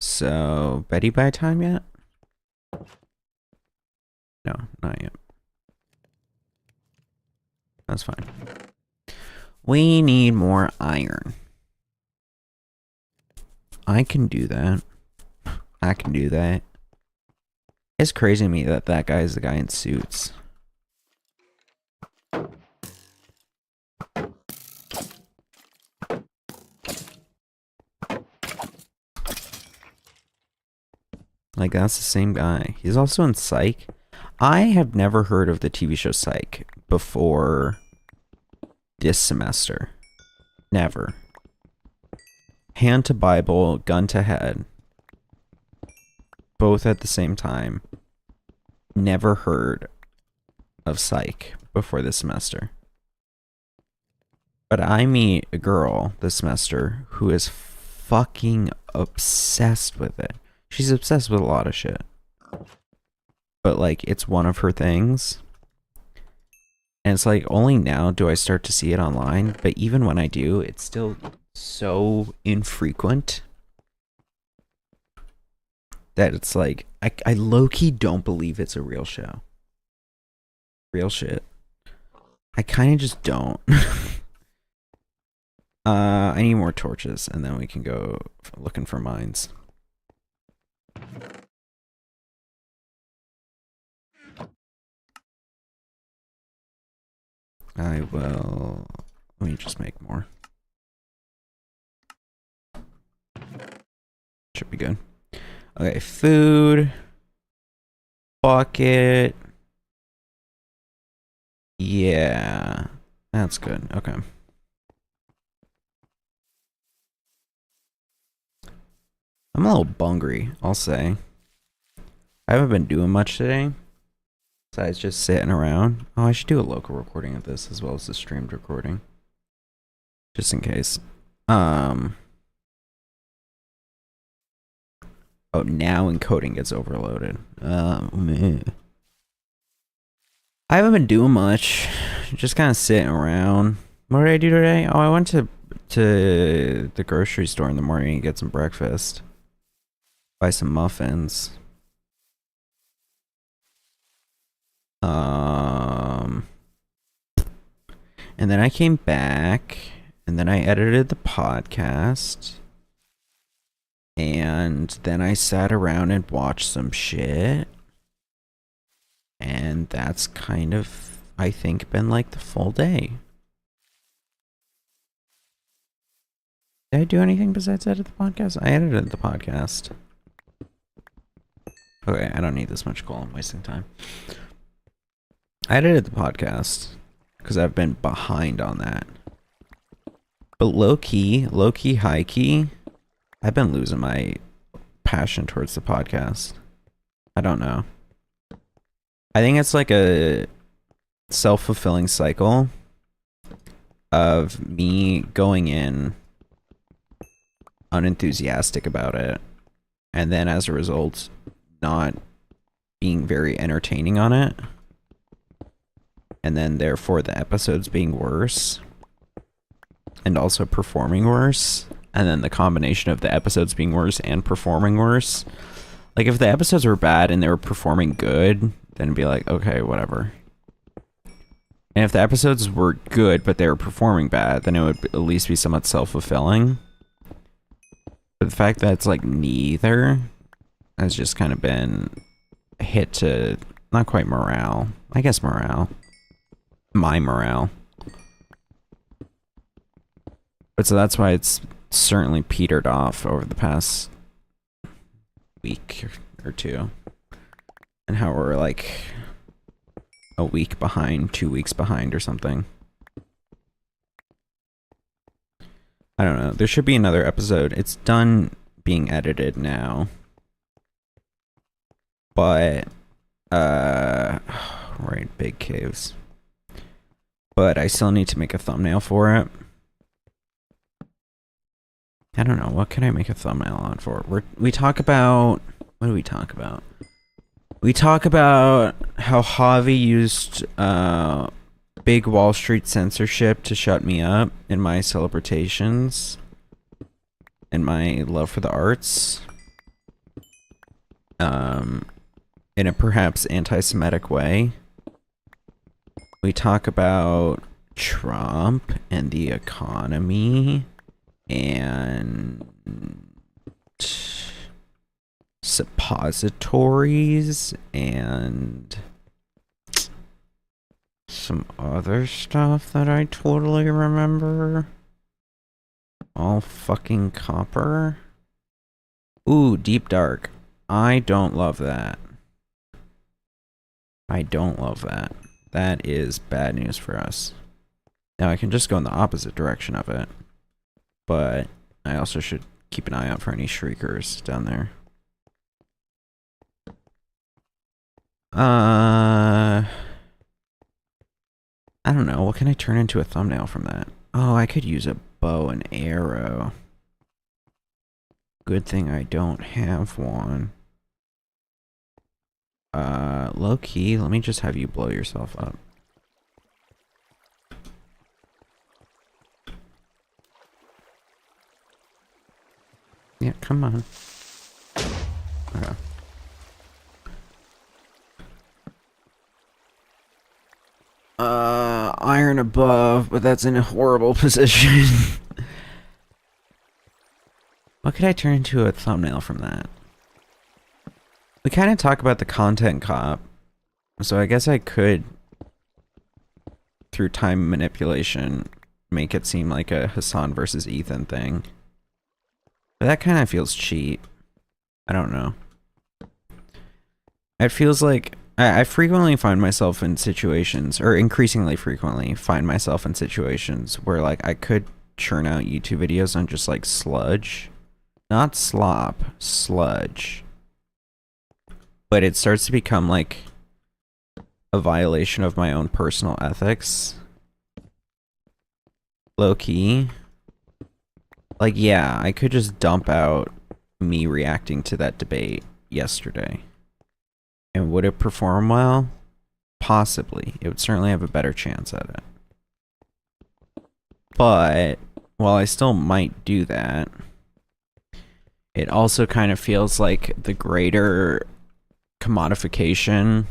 [SPEAKER 1] So, Betty by time yet? No, not yet. That's fine. We need more iron. I can do that. I can do that. It's crazy to me that that guy is the guy in suits. Like, that's the same guy. He's also in Psych. I have never heard of the TV show Psych before this semester. Never. Hand to Bible, gun to head. Both at the same time. Never heard of Psych before this semester. But I meet a girl this semester who is fucking obsessed with it. She's obsessed with a lot of shit. But, like, it's one of her things. And it's like, only now do I start to see it online. But even when I do, it's still so infrequent that it's like, I low-key don't believe it's a real show. Real shit. I kind of just don't. I need more torches, and then we can go looking for mines. I will... Let me just make more. Should be good. Okay, food. Bucket. Yeah. That's good. Okay. I'm a little bungry, I'll say. I haven't been doing much today. Besides just sitting around. Oh, I should do a local recording of this as well as the streamed recording. Just in case. Oh, now encoding gets overloaded. Man. I haven't been doing much. Just kind of sitting around. What did I do today? Oh, I went to the grocery store in the morning and get some breakfast. Buy some muffins. And then I came back, and then I edited the podcast, and then I sat around and watched some shit, and that's kind of, I think, been like the full day. Did I do anything besides edit the podcast? I edited the podcast. Okay, I don't need this much coal. I'm wasting time. I edited the podcast because I've been behind on that. But low key, high key, I've been losing my passion towards the podcast. I don't know. I think it's like a self-fulfilling cycle of me going in unenthusiastic about it, and then as a result not being very entertaining on it, and then therefore the episodes being worse and also performing worse, and then the combination of the episodes being worse and performing worse. Like if the episodes were bad and they were performing good, then it'd be like, okay, whatever. And if the episodes were good but they were performing bad, then it would at least be somewhat self-fulfilling. But the fact that it's like neither has just kind of been a hit to not quite morale. I guess morale. My morale. But so that's why it's certainly petered off over the past week or two. And how we're like a week behind, 2 weeks behind or something. I don't know. There should be another episode. It's done being edited now. But, we're in big caves. But I still need to make a thumbnail for it. I don't know. What can I make a thumbnail on for? We talk about... What do we talk about? We talk about how Javi used big Wall Street censorship to shut me up in my celebrations and my love for the arts. In a perhaps anti-Semitic way. We talk about Trump and the economy and suppositories and some other stuff that I totally remember. All fucking copper. Ooh, Deep Dark. I don't love that. I don't love that. That is bad news for us. Now I can just go in the opposite direction of it. But I also should keep an eye out for any shriekers down there. I don't know. What can I turn into a thumbnail from that? Oh, I could use a bow and arrow. Good thing I don't have one. Low key, let me just have you blow yourself up. Yeah, come on. Okay. Iron above, but that's in a horrible position. What could I turn into a thumbnail from that? We kind of talk about the content cop, so I guess I could, through time manipulation, make it seem like a Hassan versus Ethan thing. But that kind of feels cheap. I don't know. It feels like I frequently find myself in situations, or increasingly frequently find myself in situations where like I could churn out YouTube videos on just like sludge. Not slop, sludge. But it starts to become like a violation of my own personal ethics. Low key. Like, yeah, I could just dump out me reacting to that debate yesterday. And would it perform well? Possibly. It would certainly have a better chance at it. But, while I still might do that, it also kind of feels like the greater commoditization,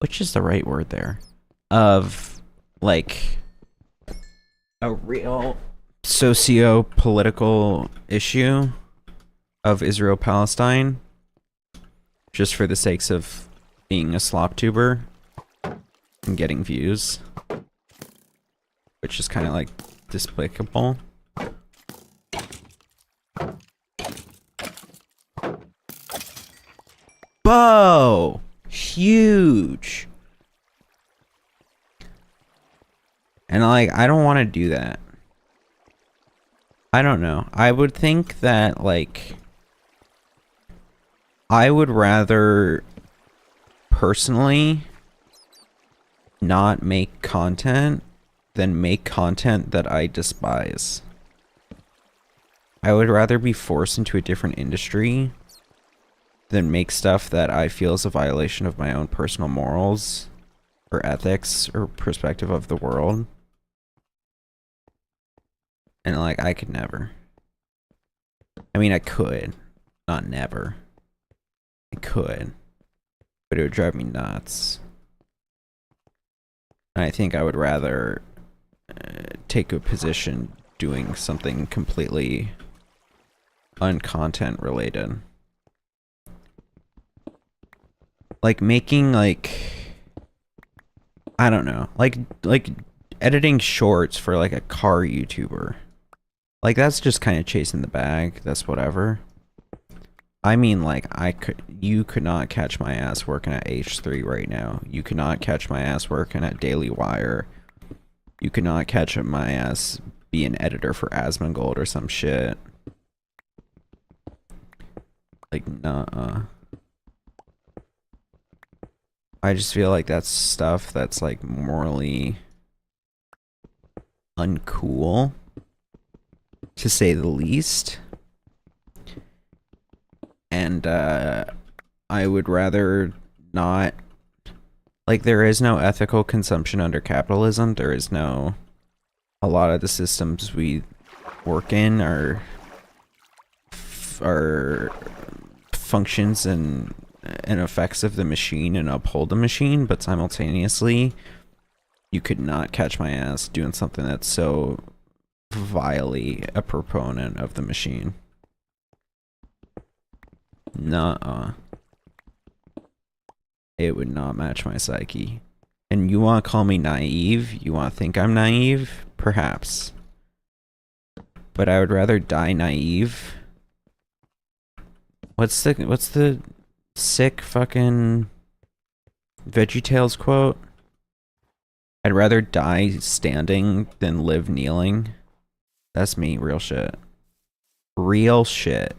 [SPEAKER 1] which is the right word there, of, like, a real socio-political issue of Israel-Palestine, just for the sakes of being a slop tuber and getting views, which is kind of like despicable. Bow! Huge! And like, I don't want to do that. I don't know. I would think that, like, I would rather personally not make content than make content that I despise. I would rather be forced into a different industry than make stuff that I feel is a violation of my own personal morals or ethics or perspective of the world. And like, I could never. I mean, I could, not never. I could, but it would drive me nuts. And I think I would rather take a position doing something completely uncontent related. Like making, like, I don't know, like editing shorts for like a car YouTuber. Like, that's just kind of chasing the bag. That's whatever. I mean, like, you could not catch my ass working at H3 right now. You could not catch my ass working at Daily Wire. You could not catch my ass be an editor for Asmongold or some shit. Like, nuh-uh. I just feel like that's stuff that's, like, morally uncool, to say the least. And I would rather not, like, there is no ethical consumption under capitalism. There is no, a lot of the systems we work in are functions and effects of the machine and uphold the machine, but simultaneously you could not catch my ass doing something that's so vilely a proponent of the machine. Nuh-uh. It would not match my psyche. And you want to call me naive? You want to think I'm naive? Perhaps. But I would rather die naive. What's the sick fucking VeggieTales quote? I'd rather die standing than live kneeling. That's me, real shit. Real shit.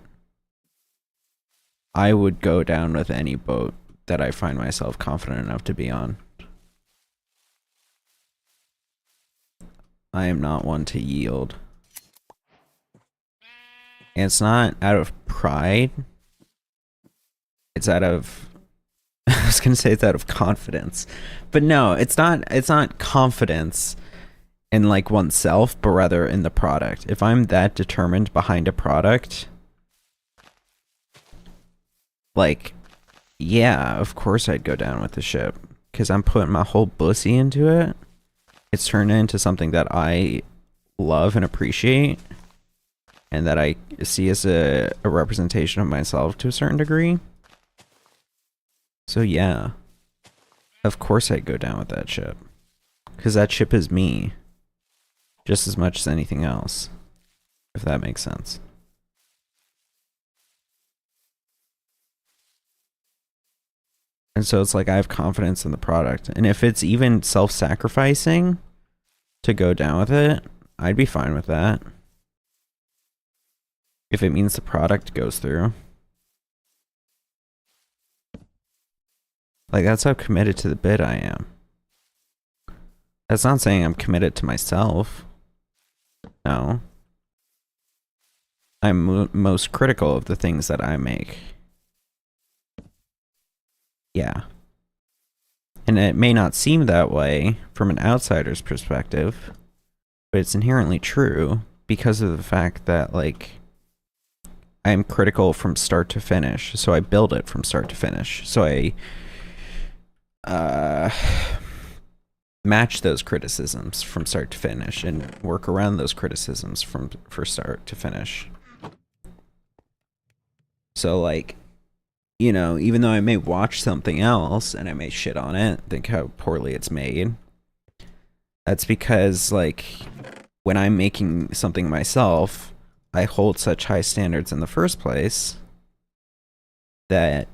[SPEAKER 1] I would go down with any boat that I find myself confident enough to be on. I am not one to yield. And it's not out of pride. It's out of, I was gonna say it's out of confidence. But no, it's not confidence in like oneself, but rather in the product. If I'm that determined behind a product, like, yeah, of course I'd go down with the ship. Because I'm putting my whole bussy into it. It's turned into something that I love and appreciate. And that I see as a representation of myself to a certain degree. So yeah. Of course I'd go down with that ship. Because that ship is me. Just as much as anything else. If that makes sense. And so it's like I have confidence in the product. And if it's even self-sacrificing to go down with it, I'd be fine with that. If it means the product goes through. Like, that's how committed to the bid I am. That's not saying I'm committed to myself. No. I'm most critical of the things that I make. Yeah. And it may not seem that way from an outsider's perspective, but it's inherently true because of the fact that, like, I am critical from start to finish. So I build it from start to finish. So I match those criticisms from start to finish and work around those criticisms from start to finish. So, like, you know, even though I may watch something else and I may shit on it, think how poorly it's made, that's because, like, when I'm making something myself, I hold such high standards in the first place that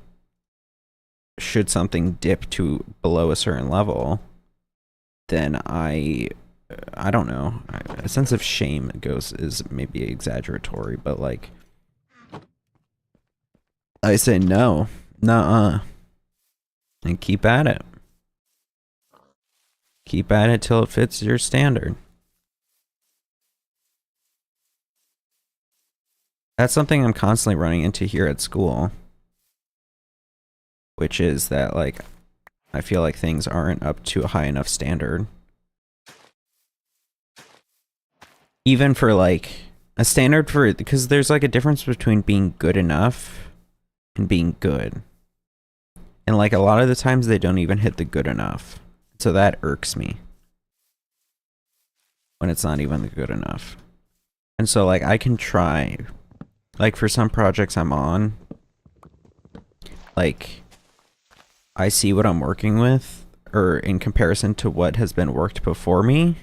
[SPEAKER 1] should something dip to below a certain level, then I don't know. A sense of shame is maybe exaggeratory, but like I say no, nuh-uh, and keep at it. Keep at it till it fits your standard. That's something I'm constantly running into here at school, which is that like I feel like things aren't up to a high enough standard. Even for like a standard for, because there's like a difference between being good enough and being good. And like a lot of the times they don't even hit the good enough. So that irks me when it's not even the good enough. And so like I can try, like for some projects I'm on, like I see what I'm working with, or in comparison to what has been worked before me,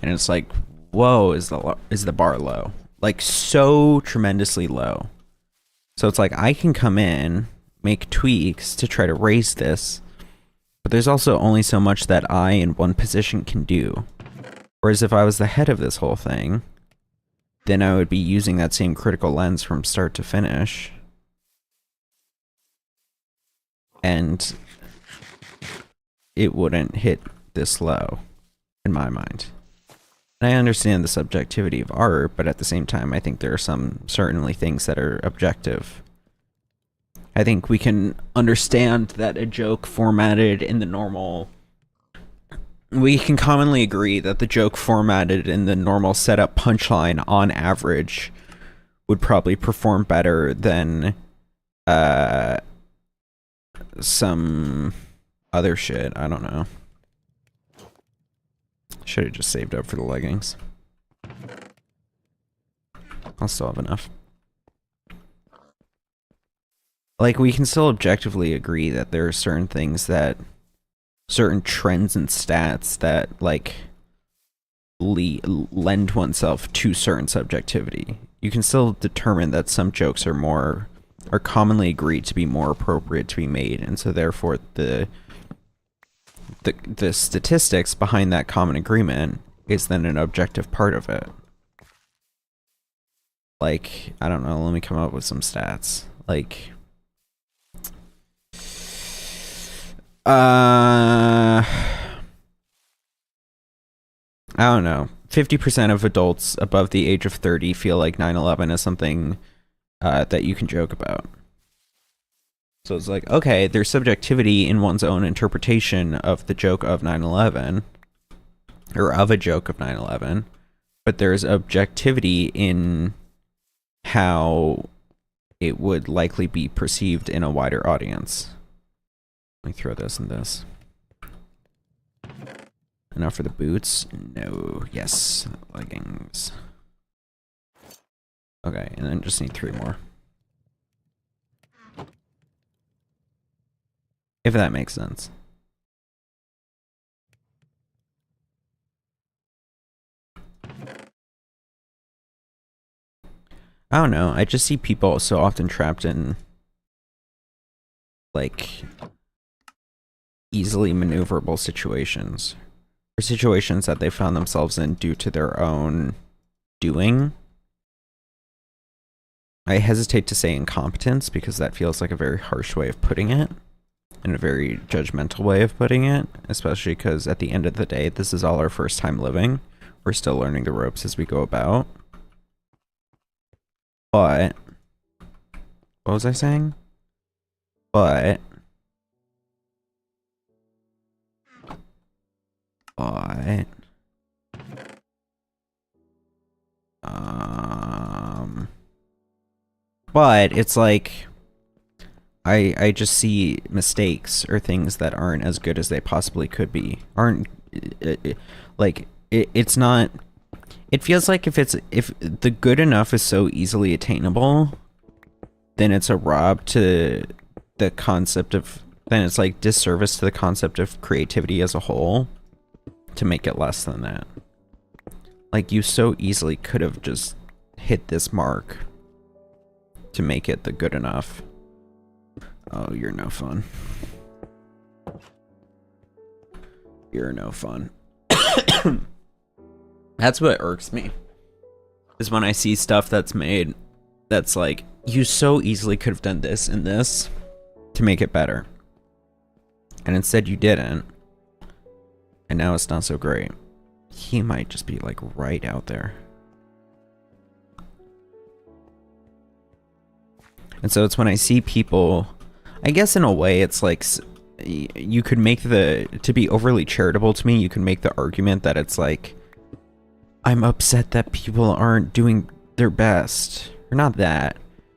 [SPEAKER 1] and it's like, whoa, is the bar low? Like so tremendously low. So it's like I can come in, make tweaks to try to raise this, but there's also only so much that I in one position can do. Whereas if I was the head of this whole thing, then I would be using that same critical lens from start to finish. And it wouldn't hit this low, in my mind. And I understand the subjectivity of art, but at the same time, I think there are certainly things that are objective. I think we can understand that a joke formatted in the normal... We can commonly agree that the joke formatted in the normal setup punchline, on average, would probably perform better than some other shit. I don't know. Should have just saved up for the leggings. I'll still have enough. Like, we can still objectively agree that there are certain things that... certain trends and stats that, like, lend oneself to certain subjectivity. You can still determine that some jokes are commonly agreed to be more appropriate to be made, and so therefore the statistics behind that common agreement is then an objective part of it. Like, I don't know, let me come up with some stats. Like, I don't know. 50% of adults above the age of 30 feel like 9/11 is something that you can joke about. So it's like, okay, there's subjectivity in one's own interpretation of the joke of 9/11, or of a joke of 9/11, but there's objectivity in how it would likely be perceived in a wider audience. Let me throw this and this. And now for the boots. No. Yes. Leggings. Okay, and then just need 3 more. If that makes sense. I don't know. I just see people so often trapped in, like, easily maneuverable situations. Or situations that they found themselves in due to their own doing. I hesitate to say incompetence because that feels like a very harsh way of putting it. And a very judgmental way of putting it. Especially because at the end of the day, this is all our first time living. We're still learning the ropes as we go about. But... what was I saying? But... but it's like I just see mistakes or things that aren't as good as they possibly could be. It's not. It feels like if the good enough is so easily attainable, then it's a rob to the concept of. Then it's like disservice to the concept of creativity as a whole to make it less than that. Like, you so easily could have just hit this mark to make it the good enough. Oh, you're no fun. You're no fun. That's what irks me. Is when I see stuff that's made that's like, you so easily could have done this and this to make it better. And instead you didn't. And now it's not so great. He might just be like right out there. And so it's when I see people, I guess in a way it's like, you could make to be overly charitable to me, you can make the argument that it's like, I'm upset that people aren't doing their best. Or not that.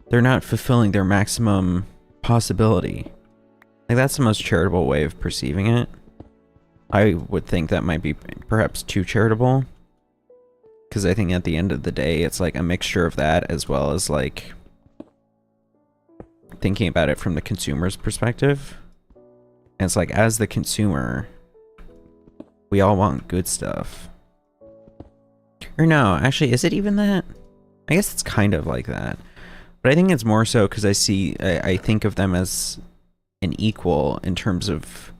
[SPEAKER 1] They're not fulfilling their maximum possibility. Like, that's the most charitable way of perceiving it. I would think that might be perhaps too charitable. Because I think at the end of the day, it's like a mixture of that as well as like thinking about it from the consumer's perspective. And it's like, as the consumer, we all want good stuff. Or no, actually, is it even that? I guess it's kind of like that. But I think it's more so because I think of them as an equal in terms of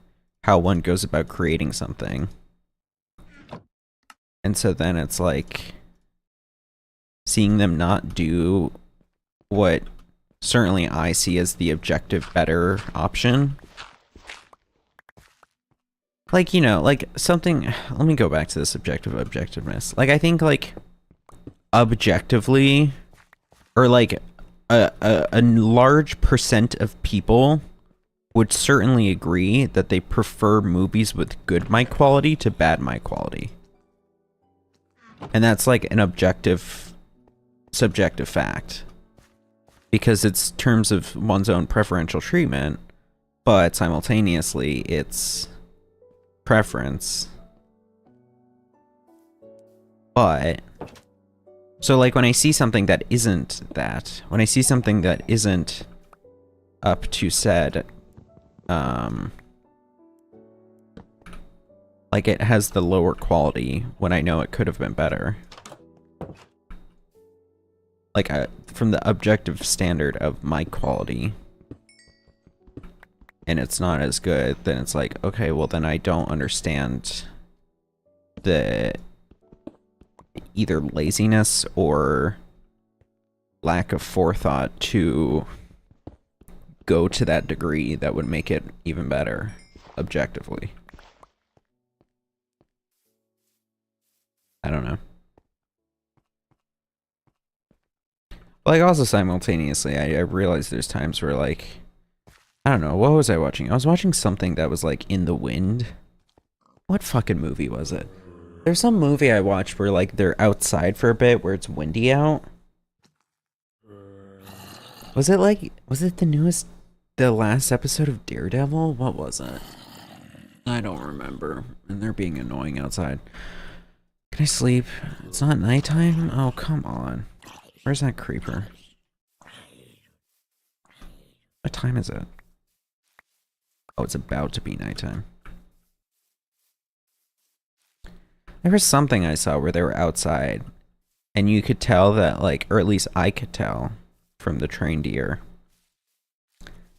[SPEAKER 1] how one goes about creating something. And so then it's like seeing them not do what certainly I see as the objective better option. Like, you know, like something, let me go back to this objectiveness. Like, I think like objectively, or like a large percent of people would certainly agree that they prefer movies with good mic quality to bad mic quality. And that's like an objective, subjective fact. Because it's terms of one's own preferential treatment, but simultaneously it's preference. But so like when I see something that isn't that, when I see something that isn't up to said, like it has the lower quality when I know it could have been better. Like from the objective standard of my quality, and it's not as good, then it's like, okay, well then I don't understand the either laziness or lack of forethought to go to that degree that would make it even better objectively. I don't know. Like, also simultaneously, I realize there's times where, like, I don't know, what was I watching? I was watching something that was, like, in the wind. What fucking movie was it? There's some movie I watched where, like, they're outside for a bit, where it's windy out. Was it, like, was it the last episode of Daredevil? What was it? I don't remember. And they're being annoying outside. Can I sleep? It's not nighttime? Oh, come on. Where's that creeper? What time is it? Oh, it's about to be nighttime. There was something I saw where they were outside, and you could tell that, like, or at least I could tell from the trained ear,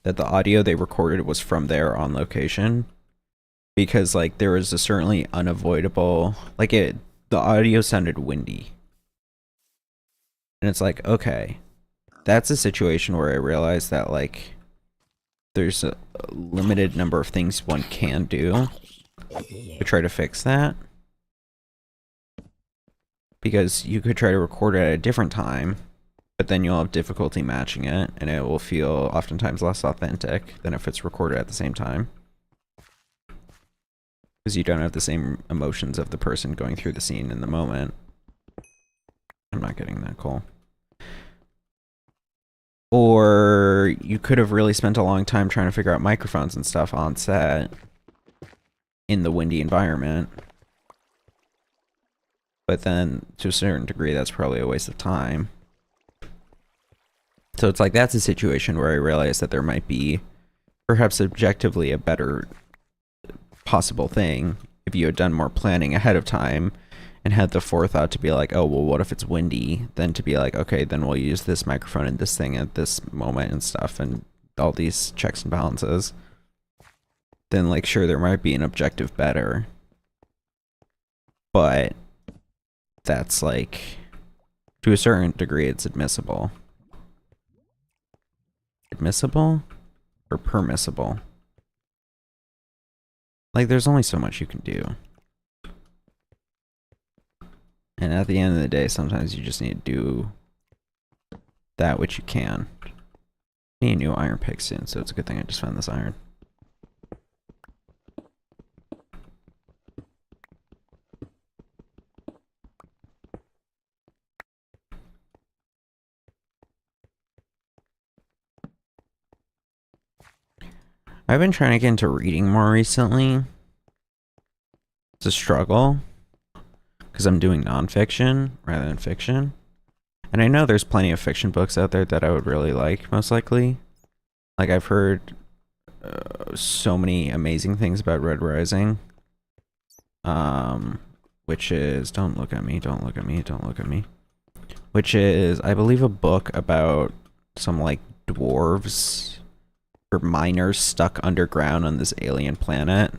[SPEAKER 1] that the audio they recorded was from there on location, because, like, there was a certainly unavoidable, like, the audio sounded windy. And it's like, okay, that's a situation where I realized that, like, there's a limited number of things one can do to try to fix that. Because you could try to record it at a different time, but then you'll have difficulty matching it, and it will feel oftentimes less authentic than if it's recorded at the same time. Because you don't have the same emotions of the person going through the scene in the moment. I'm not getting that call. Or you could have really spent a long time trying to figure out microphones and stuff on set in the windy environment. But then, to a certain degree, that's probably a waste of time. So it's like, that's a situation where I realized that there might be perhaps objectively a better possible thing if you had done more planning ahead of time and had the forethought to be like, oh, well, what if it's windy? Then to be like, okay, then we'll use this microphone and this thing at this moment and stuff, and all these checks and balances. Then, like, sure, there might be an objective better, but that's, like, to a certain degree, it's admissible. Admissible or permissible? Like, there's only so much you can do. And at the end of the day, sometimes you just need to do that which you can. I need a new iron pick soon, so it's a good thing I just found this iron. I've been trying to get into reading more recently. It's a struggle, because I'm doing nonfiction rather than fiction. And I know there's plenty of fiction books out there that I would really like, most likely. Like, I've heard so many amazing things about Red Rising. Which is, don't look at me, don't look at me, don't look at me. Which is, I believe, a book about some, like, dwarves or miners stuck underground on this alien planet.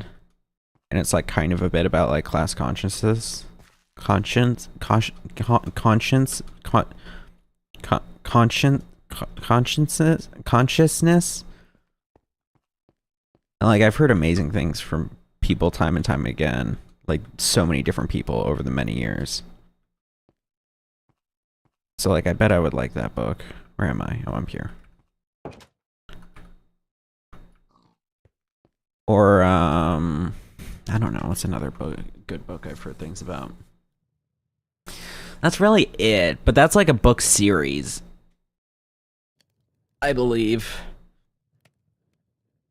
[SPEAKER 1] And it's, like, kind of a bit about, like, class consciousness. Consciousness. And, like, I've heard amazing things from people time and time again. Like, so many different people over the many years. So, like, I bet I would like that book. Where am I? Oh, I'm here. Or, I don't know. What's another book, good book I've heard things about? That's really it. But that's like a book series, I believe.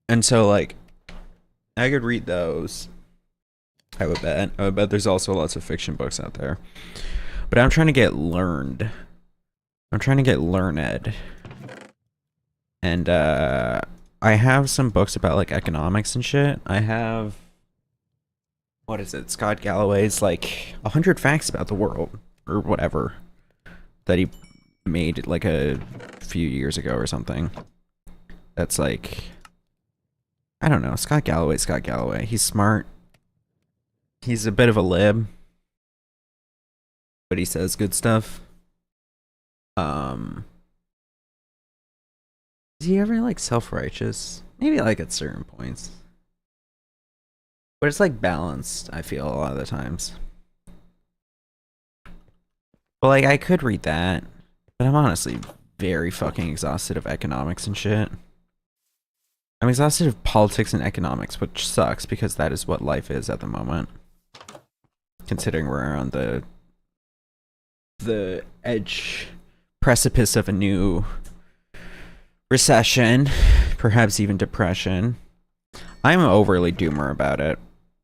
[SPEAKER 1] And so, like, I could read those. I would bet. I would bet there's also lots of fiction books out there. But I'm trying to get learned. I'm trying to get learned. And, I have some books about, like, economics and shit. I have, what is it? Scott Galloway's, like, 100 Facts About the World, or whatever, that he made, like, a few years ago or something. That's, like, I don't know. Scott Galloway's Scott Galloway. He's smart. He's a bit of a lib, but he says good stuff. Is he ever, like, self-righteous? Maybe, like, at certain points. But it's, like, balanced, I feel, a lot of the times. But, like, I could read that. But I'm honestly very fucking exhausted of economics and shit. I'm exhausted of politics and economics, which sucks, because that is what life is at the moment. Considering we're on the edge, precipice of a new recession, perhaps even depression. I'm overly doomer about it.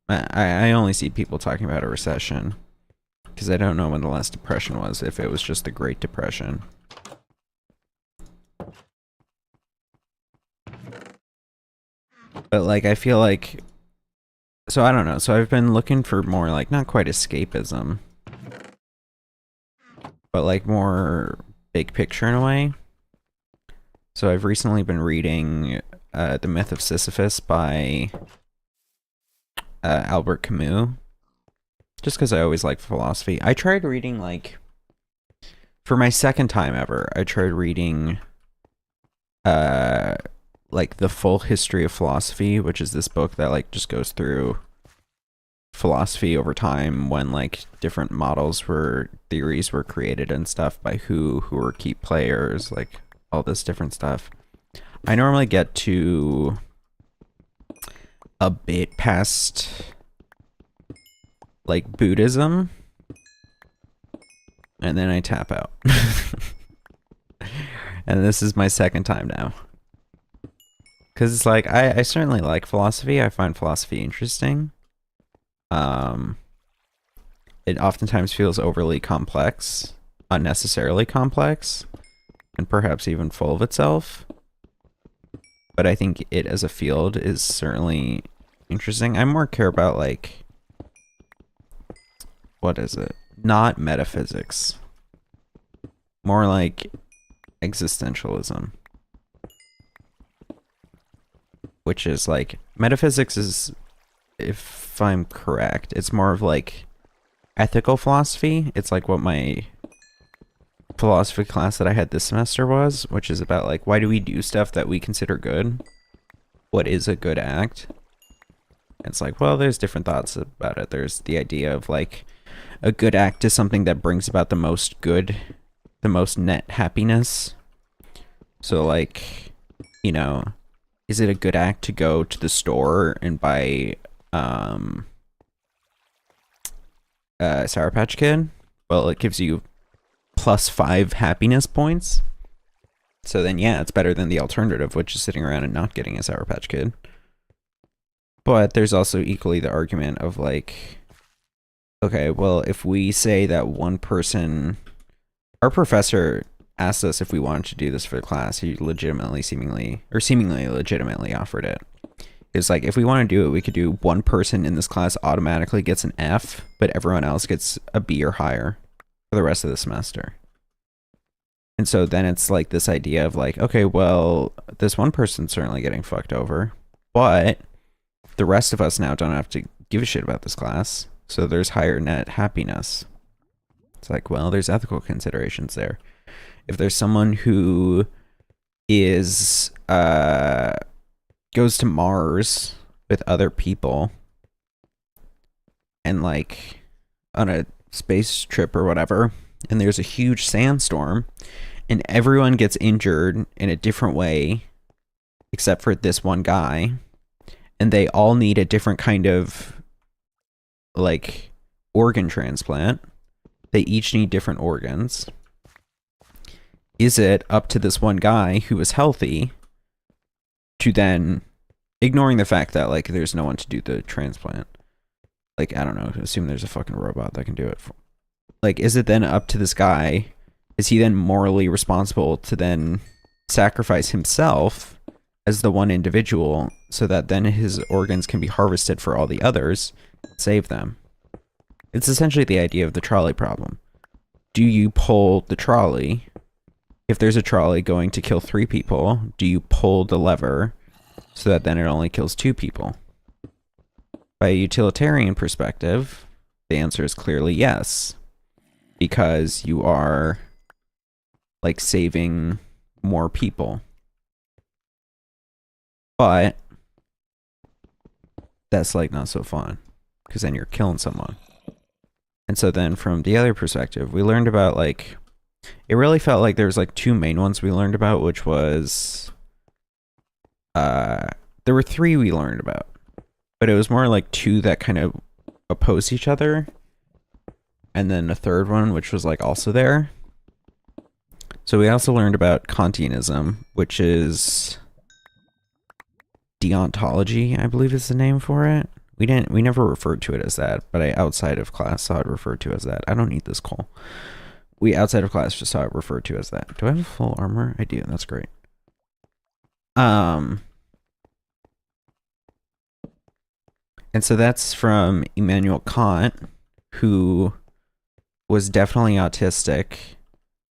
[SPEAKER 1] I only see people talking about a recession because I don't know when the last depression was, if it was just the Great Depression. But, like, I feel like, so I don't know. So I've been looking for more, like, not quite escapism, but, like, more big picture in a way. So I've recently been reading The Myth of Sisyphus by Albert Camus, just because I always like philosophy. I tried reading, like, for my second time ever, I tried reading like, The Full History of Philosophy, which is this book that, like, just goes through philosophy over time, when, like, different theories were created and stuff by who were key players, like, all this different stuff. I normally get to a bit past, like, Buddhism, and then I tap out. And this is my second time now. Because it's like, I certainly like philosophy. I find philosophy interesting. It oftentimes feels overly complex, unnecessarily complex, and perhaps even full of itself. But I think it as a field is certainly interesting. I more care about, like, what is it? not metaphysics. More like existentialism. Which is like, metaphysics is, if I'm correct, it's more of like ethical philosophy. It's like what my philosophy class that I had this semester was, which is about like, why do we do stuff that we consider good? What is a good act? It's like, well, there's different thoughts about it. There's the idea of like, a good act is something that brings about the most good, the most net happiness. So like, you know, is it a good act to go to the store and buy Sour Patch Kid? Well, it gives you +5 happiness points. So then, yeah, it's better than the alternative, which is sitting around and not getting a Sour Patch Kid. But there's also equally the argument of like, okay, well, if we say that one person, our professor asked us if we wanted to do this for the class, he legitimately, seemingly legitimately offered it. It's like, if we want to do it, we could do one person in this class automatically gets an F, but everyone else gets a B or higher for the rest of the semester. And so then it's like this idea of like, okay, well, this one person's certainly getting fucked over, but the rest of us now don't have to give a shit about this class. So there's higher net happiness. It's like, well, there's ethical considerations there. If there's someone who is goes to Mars with other people and like on a space trip or whatever, and there's a huge sandstorm and everyone gets injured in a different way except for this one guy, and they all need a different kind of like organ transplant. They each need different organs. Is it up to this one guy who is healthy to then, ignoring the fact that like there's no one to do the transplant, like, I don't know, assume there's a fucking robot that can do it for, like, is it then up to this guy, is he then morally responsible to then sacrifice himself as the one individual so that then his organs can be harvested for all the others, save them? It's essentially the idea of the trolley problem. Do you pull the trolley? If there's a trolley going to kill 3 people, do you pull the lever so that then it only kills 2 people? By a utilitarian perspective, the answer is clearly yes, because you are like saving more people. But that's like not so fun, because then you're killing someone. And so then from the other perspective, we learned about like, it really felt like there was like 2 main ones we learned about, which was, there were 3 we learned about, but it was more like 2 that kind of oppose each other. And then a third one, which was like also there. So we also learned about Kantianism, which is deontology, I believe is the name for it. We never referred to it as that, but I outside of class saw it referred to as that. I don't need this coal. We outside of class just saw it referred to as that. Do I have full armor? I do. That's great. And so that's from Immanuel Kant, who was definitely autistic,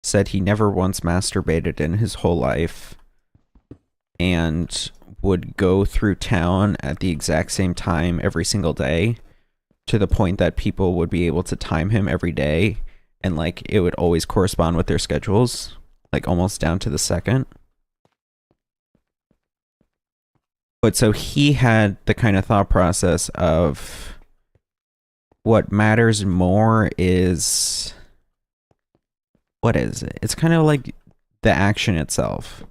[SPEAKER 1] said he never once masturbated in his whole life, and would go through town at the exact same time every single day, to the point that people would be able to time him every day, and like it would always correspond with their schedules, like almost down to the second. But so he had the kind of thought process of what matters more is, what is it? It's kind of like the action itself.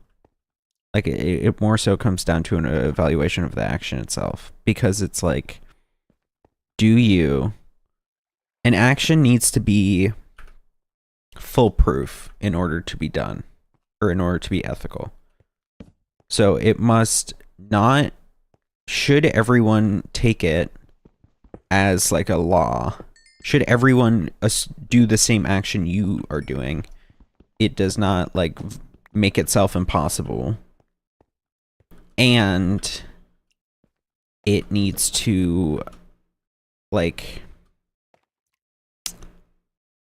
[SPEAKER 1] Like it more so comes down to an evaluation of the action itself, because it's like, an action needs to be foolproof in order to be done, or in order to be ethical. So it must not, should everyone take it as like a law, should everyone do the same action you are doing, it does not like make itself impossible, and it needs to like,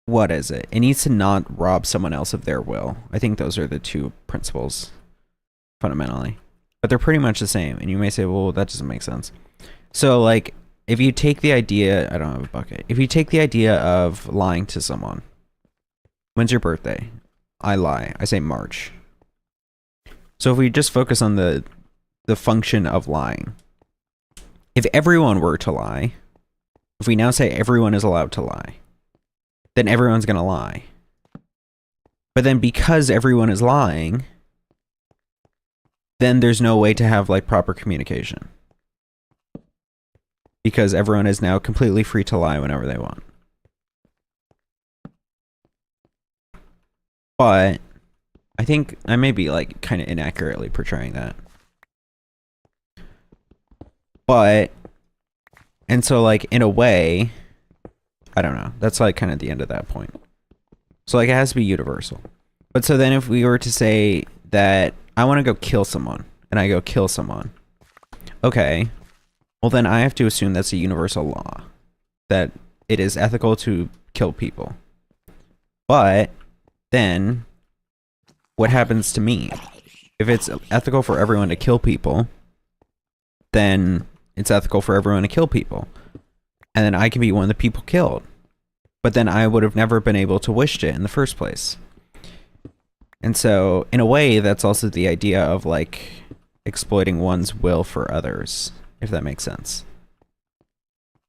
[SPEAKER 1] what is it? It needs to not rob someone else of their will. I think those are the two principles, fundamentally. But they're pretty much the same. And you may say, well, that doesn't make sense. So, like, if you take the idea... I don't have a bucket. If you take the idea of lying to someone. When's your birthday? I lie. I say March. So if we just focus on the function of lying. If everyone were to lie... If we now say everyone is allowed to lie, then everyone's going to lie. But then because everyone is lying, then there's no way to have like proper communication. Because everyone is now completely free to lie whenever they want. But I think I may be like kind of inaccurately portraying that. But... And so, like, in a way, I don't know. That's, like, kind of the end of that point. So, like, it has to be universal. But so then if we were to say that I want to go kill someone, and I go kill someone, okay, well, then I have to assume that's a universal law. That it is ethical to kill people. But then, what happens to me? If it's ethical for everyone to kill people, then... It's ethical for everyone to kill people. And then I can be one of the people killed. But then I would have never been able to wish it in the first place. And so, in a way, that's also the idea of, like, exploiting one's will for others, if that makes sense.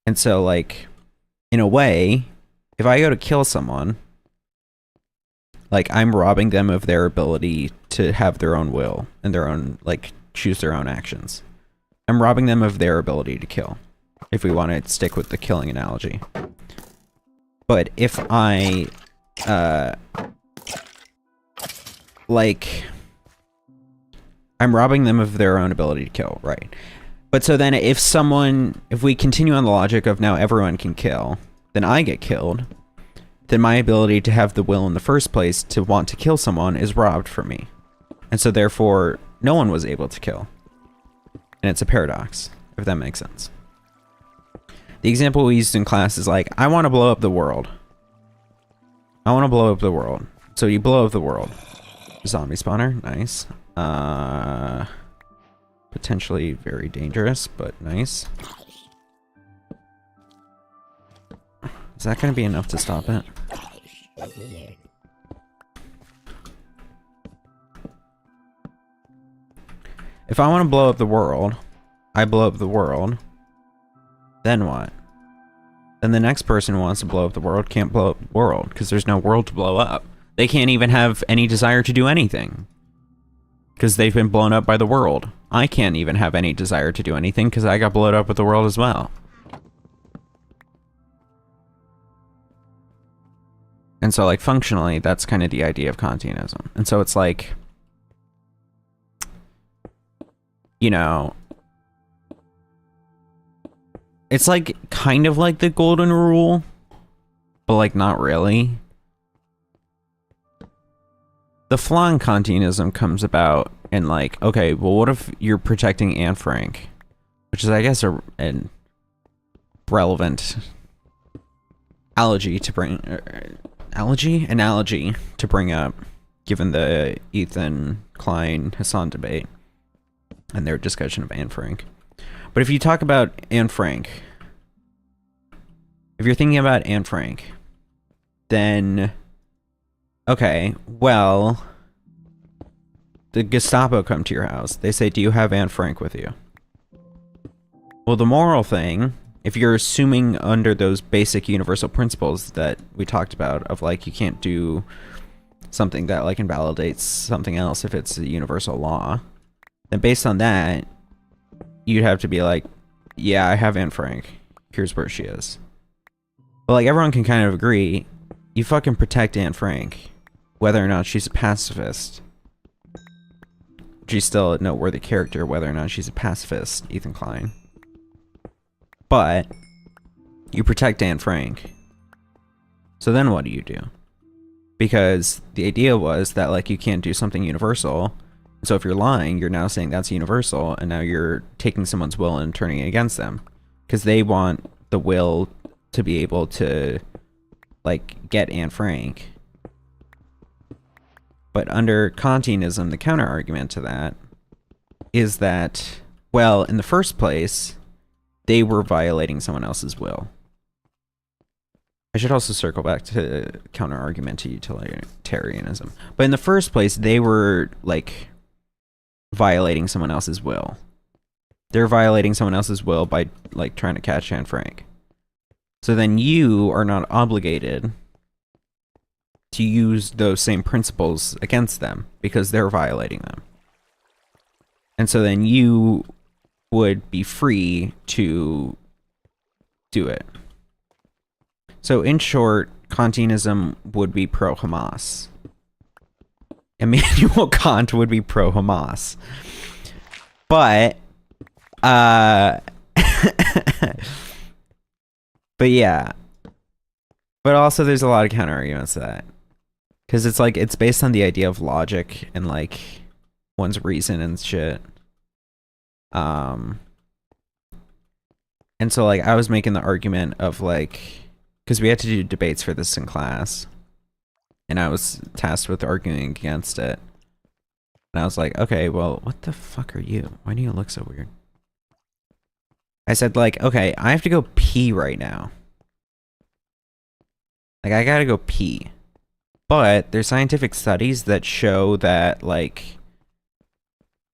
[SPEAKER 1] And so, like, in a way, if I go to kill someone, like, I'm robbing them of their ability to have their own will and their own, like, choose their own actions. I'm robbing them of their ability to kill, if we want to stick with the killing analogy. But if I, like, I'm robbing them of their own ability to kill, right? But so then if we continue on the logic of now everyone can kill, then I get killed, then my ability to have the will in the first place to want to kill someone is robbed from me. And so therefore, no one was able to kill. And it's a paradox, if that makes sense. The example we used in class is like, I want to blow up the world. I want to blow up the world. So you blow up the world. Zombie spawner, nice. Potentially very dangerous, but nice. Is that going to be enough to stop it? If I want to blow up the world, I blow up the world, then what? Then the next person who wants to blow up the world can't blow up the world, because there's no world to blow up. They can't even have any desire to do anything, because they've been blown up by the world. I can't even have any desire to do anything, because I got blown up with the world as well. And so, like, functionally, that's kind of the idea of Kantianism. And so it's like... You know, it's like kind of like the golden rule, but like not really. The flaw in Kantianism comes about in like, okay, well, what if you're protecting Anne Frank, which is, I guess, an relevant analogy to bring up, given the Ethan Klein Hassan debate. And their discussion of Anne Frank. But if you talk about Anne Frank, if you're thinking about Anne Frank, then, okay, well, the Gestapo come to your house. They say, do you have Anne Frank with you? Well, the moral thing, if you're assuming under those basic universal principles that we talked about, of like, you can't do something that like invalidates something else if it's a universal law, then based on that, you'd have to be like, yeah, I have Anne Frank. Here's where she is. But like, everyone can kind of agree, you fucking protect Anne Frank, whether or not she's a pacifist. She's still a noteworthy character, whether or not she's a pacifist, Ethan Klein. But you protect Anne Frank. So then what do you do? Because the idea was that like you can't do something universal. So if you're lying, you're now saying that's universal, and now you're taking someone's will and turning it against them. Because they want the will to be able to like, get Anne Frank. But under Kantianism, the counter-argument to that is that, well, in the first place, they were violating someone else's will. I should also circle back to counter-argument to utilitarianism. But in the first place, they were, like, violating someone else's will. They're violating someone else's will by, like, trying to catch Anne Frank. So then you are not obligated to use those same principles against them because they're violating them. And so then you would be free to do it. So in short, Kantianism would be pro-Hamas. Immanuel Kant would be pro-Hamas. But, but yeah. But also there's a lot of counter-arguments to that. Because it's like, it's based on the idea of logic and like one's reason and shit. And so like I was making the argument of like, because we had to do debates for this in class, and I was tasked with arguing against it. And I was like, okay, well, what the fuck are you? Why do you look so weird? I said like, okay, I have to go pee right now. Like I gotta go pee. But there's scientific studies that show that like,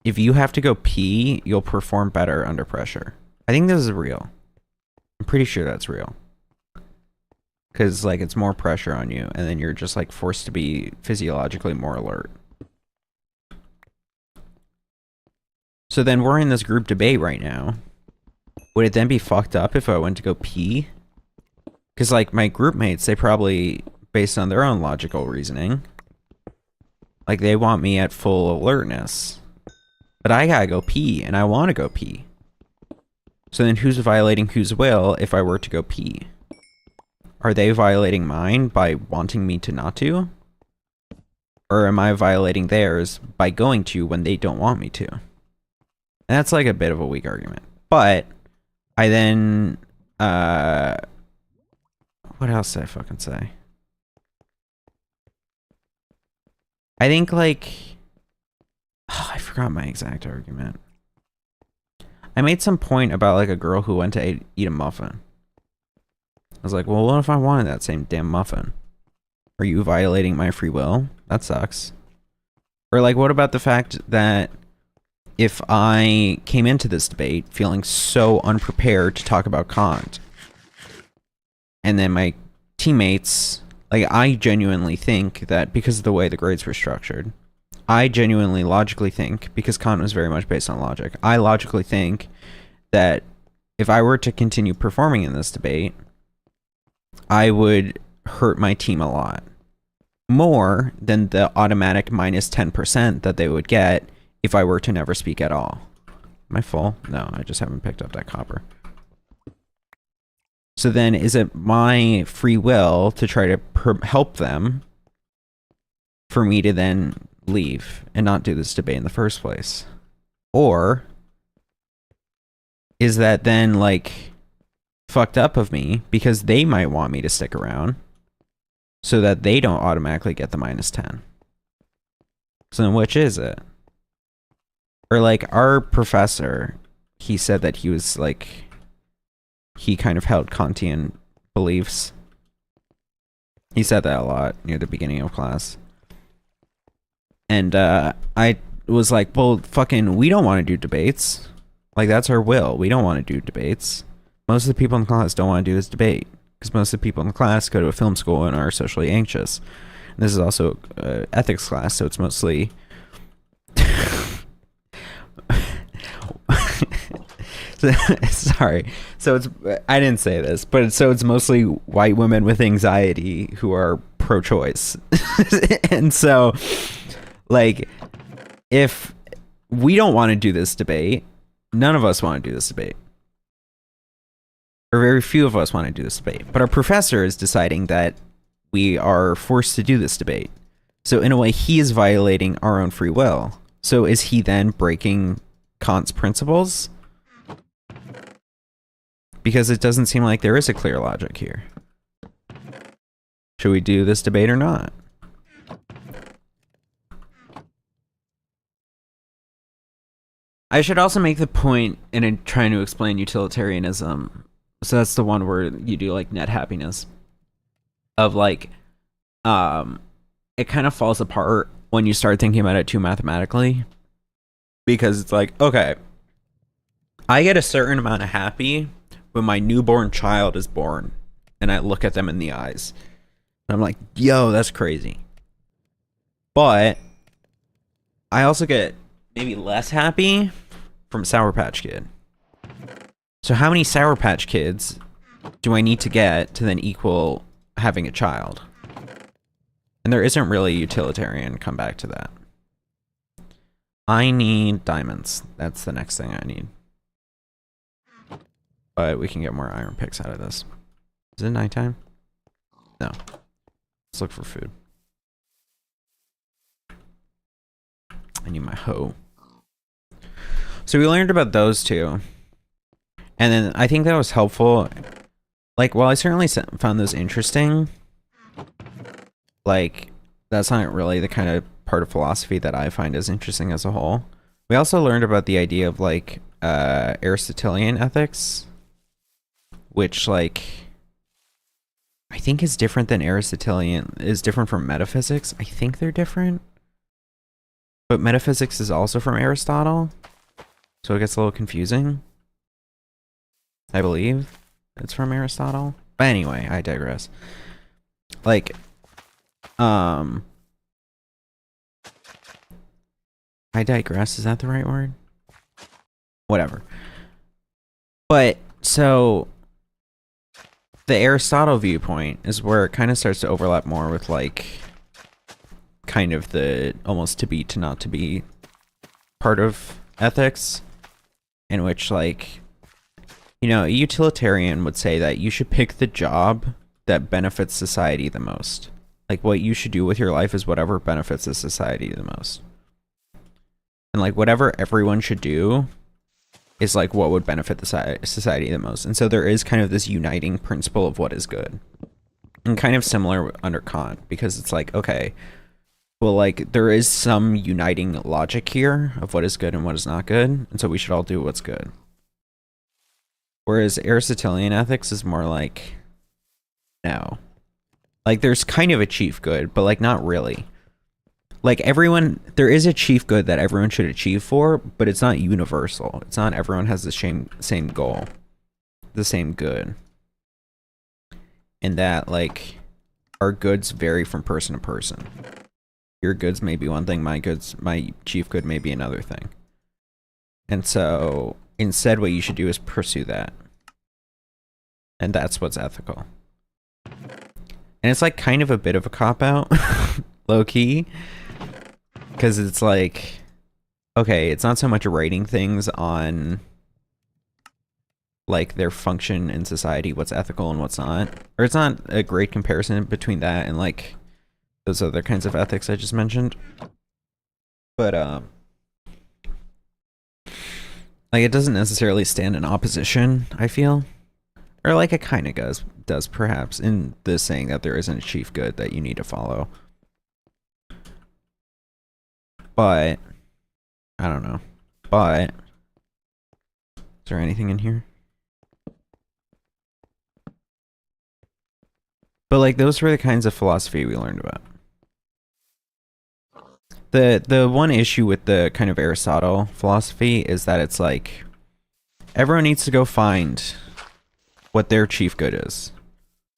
[SPEAKER 1] if you have to go pee, you'll perform better under pressure. I think this is real. I'm pretty sure that's real. Because, like, it's more pressure on you, and then you're just, like, forced to be physiologically more alert. So then we're in this group debate right now. Would it then be fucked up if I went to go pee? Because, like, my group mates, they probably, based on their own logical reasoning, like, they want me at full alertness. But I gotta go pee, and I want to go pee. So then who's violating whose will if I were to go pee? Are they violating mine by wanting me to not to? Or am I violating theirs by going to when they don't want me to? And that's like a bit of a weak argument. But I then... what else did I fucking say? I think like... Oh, I forgot my exact argument. I made some point about like a girl who went to eat a muffin. I was like, well, what if I wanted that same damn muffin? Are you violating my free will? That sucks. Or like, what about the fact that if I came into this debate feeling so unprepared to talk about Kant, and then my teammates, like, I genuinely think that because of the way the grades were structured, I genuinely logically think, because Kant was very much based on logic, I logically think that if I were to continue performing in this debate, I would hurt my team a lot. More than the automatic minus 10% that they would get if I were to never speak at all. Am I full? No, I just haven't picked up that copper. So then, is it my free will to try to help them for me to then leave and not do this debate in the first place? Or is that then, like, fucked up of me because they might want me to stick around so that they don't automatically get the minus 10? So then which is it? Or like our professor, he said that he was like, he kind of held Kantian beliefs. He said that a lot near the beginning of class. And I was like, well, fucking, we don't want to do debates. Like, that's our will. We don't want to do debates. Most of the people in the class don't want to do this debate because most of the people in the class go to a film school and are socially anxious. And this is also ethics class, so it's mostly... Sorry. So it's... I didn't say this, but it's mostly white women with anxiety who are pro-choice. And so, like, if we don't want to do this debate, none of us want to do this debate. Or very few of us want to do this debate. But our professor is deciding that we are forced to do this debate. So in a way, he is violating our own free will. So is he then breaking Kant's principles? Because it doesn't seem like there is a clear logic here. Should we do this debate or not? I should also make the point in trying to explain utilitarianism. So that's the one where you do like net happiness. Of like, it kind of falls apart when you start thinking about it too mathematically. Because it's like, okay, I get a certain amount of happy when my newborn child is born and I look at them in the eyes. And I'm like, yo, that's crazy. But I also get maybe less happy from Sour Patch Kid. So how many Sour Patch Kids do I need to get to then equal having a child? And there isn't really a utilitarian come back to that. I need diamonds. That's the next thing I need. But we can get more iron picks out of this. Is it nighttime? No. Let's look for food. I need my hoe. So we learned about those two. And then I think that was helpful. Like, while I certainly found those interesting, like, that's not really the kind of part of philosophy that I find as interesting as a whole. We also learned about the idea of, like, Aristotelian ethics, which, like, I think is different than is different from metaphysics. I think they're different. But metaphysics is also from Aristotle, so it gets a little confusing. I believe it's from Aristotle. But anyway, I digress. Like, I digress, is that the right word? Whatever. But, so, the Aristotle viewpoint is where it kind of starts to overlap more with, like, kind of the almost to be to not to be part of ethics, in which, like, you know, a utilitarian would say that you should pick the job that benefits society the most. Like, what you should do with your life is whatever benefits the society the most. And, like, whatever everyone should do is, like, what would benefit the society the most. And so there is kind of this uniting principle of what is good. And kind of similar under Kant, because it's like, okay, well, like, there is some uniting logic here of what is good and what is not good, and so we should all do what's good. Whereas Aristotelian ethics is more like, no. Like, there's kind of a chief good, but, like, not really. Like, there is a chief good that everyone should achieve for, but it's not universal. It's not everyone has the same goal, the same good. And that, like, our goods vary from person to person. Your goods may be one thing, my chief good may be another thing. And so, instead, what you should do is pursue that. And that's what's ethical. And it's, like, kind of a bit of a cop-out, low-key. Because it's like, okay, it's not so much rating things on, like, their function in society, what's ethical and what's not. Or it's not a great comparison between that and, like, those other kinds of ethics I just mentioned. But, like, it doesn't necessarily stand in opposition, I feel. Or, like, it kind of does, perhaps, in the saying that there isn't a chief good that you need to follow. But, I don't know. But, is there anything in here? But, like, those were the kinds of philosophy we learned about. The one issue with the kind of Aristotle philosophy is that it's like, everyone needs to go find what their chief good is,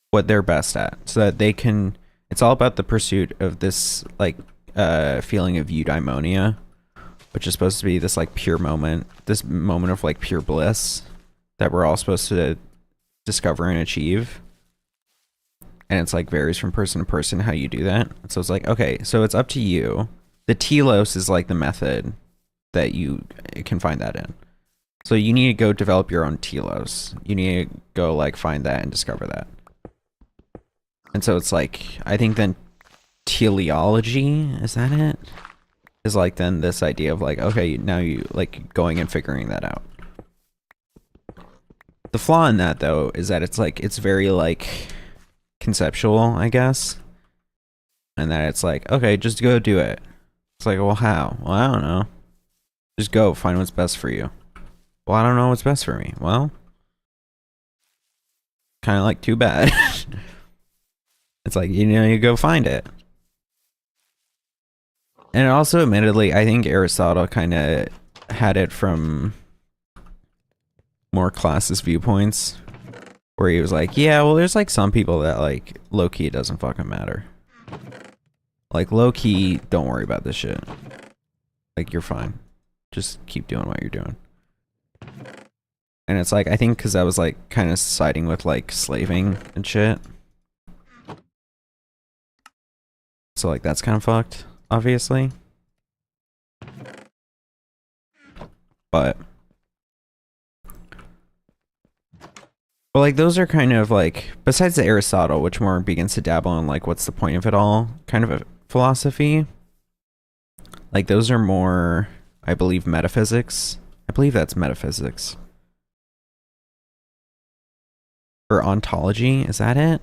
[SPEAKER 1] what they're best at, so that they can, it's all about the pursuit of this, like, feeling of eudaimonia, which is supposed to be this, like, pure moment, this moment of, like, pure bliss that we're all supposed to discover and achieve. And it's, like, varies from person to person how you do that. So it's like, okay, so it's up to you. The telos is, like, the method that you can find that in. So you need to go develop your own telos. You need to go, like, find that and discover that. And so it's like, I think then teleology, is that it? Is, like, then this idea of, like, okay, now you, like, going and figuring that out. The flaw in that, though, is that it's, like, it's very, like, conceptual, I guess. And that it's like, okay, just go do it. It's like, well, how? Well, I don't know. Just go, find what's best for you. Well, I don't know what's best for me. Well, kind of like too bad. It's like, you know, you go find it. And also, admittedly, I think Aristotle kind of had it from more classist viewpoints, where he was like, yeah, well, there's like some people that like low-key it doesn't fucking matter. Like, low-key, don't worry about this shit. Like, you're fine. Just keep doing what you're doing. And it's like, I think because I was like kind of siding with like slaving and shit. So like that's kind of fucked, obviously. But like those are kind of like, besides the Aristotle, which more begins to dabble in like what's the point of it all kind of a philosophy. Like those are more, I believe, metaphysics. I believe that's metaphysics. Or ontology, is that it?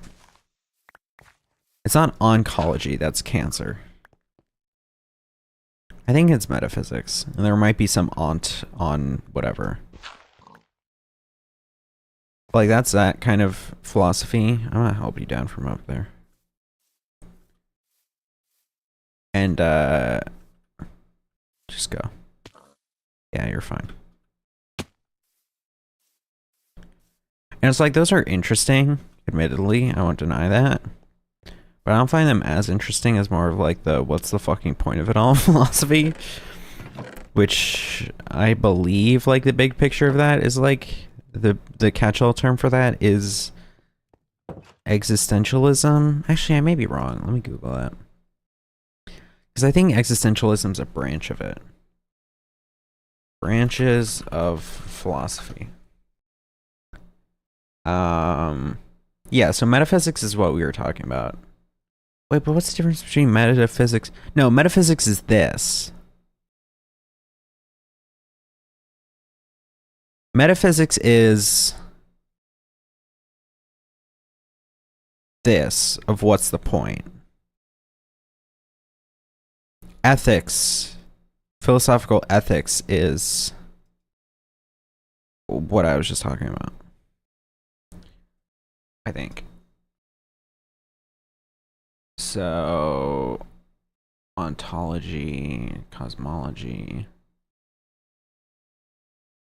[SPEAKER 1] It's not oncology, that's cancer. I think it's metaphysics. And there might be some on whatever. Like that's that kind of philosophy. I'm gonna help you down from up there. And just go. Yeah, you're fine. And it's like those are interesting, admittedly, I won't deny that. But I don't find them as interesting as more of like the what's the fucking point of it all philosophy. Which I believe like the big picture of that is like the catch-all term for that is existentialism. Actually, I may be wrong. Let me Google that. Because I think existentialism's a branch of it. Branches of philosophy. Yeah, so metaphysics is what we were talking about. Wait, but what's the difference between metaphysics? No, metaphysics is this. Metaphysics is this, of what's the point. Ethics, philosophical ethics is what I was just talking about. I think. So, ontology, cosmology.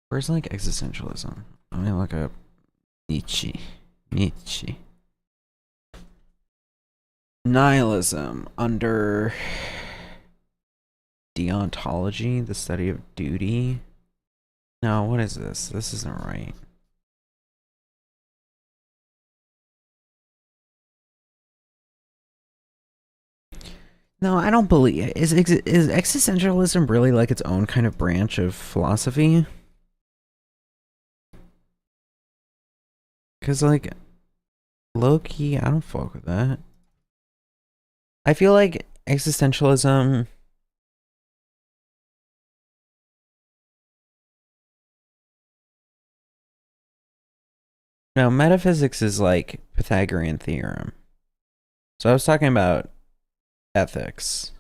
[SPEAKER 1] Where's like existentialism? Let me look up Nietzsche. Nihilism under deontology, the study of duty. No, what is this? This isn't right. No, I don't believe. Is existentialism really like its own kind of branch of philosophy? Because, like, low-key, I don't fuck with that. I feel like existentialism... No, metaphysics is like Pythagorean theorem. So I was talking about ethics.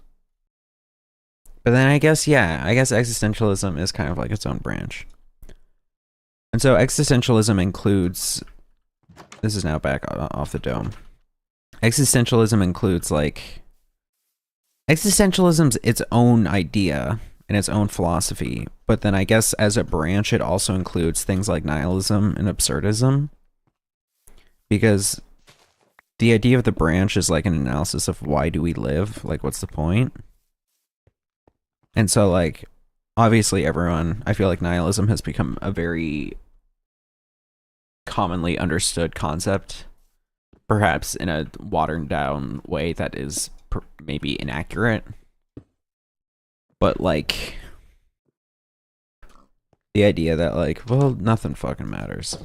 [SPEAKER 1] But then I guess, yeah, I guess existentialism is kind of like its own branch. And so existentialism includes... This is now back off the dome. Existentialism includes, like... Existentialism's its own idea and its own philosophy. But then I guess as a branch, it also includes things like nihilism and absurdism. Because the idea of the branch is like an analysis of why do we live? Like, what's the point? And so, like, obviously everyone... I feel like nihilism has become a very... commonly understood concept, perhaps in a watered down way that is maybe inaccurate, but like the idea that like, well, nothing fucking matters.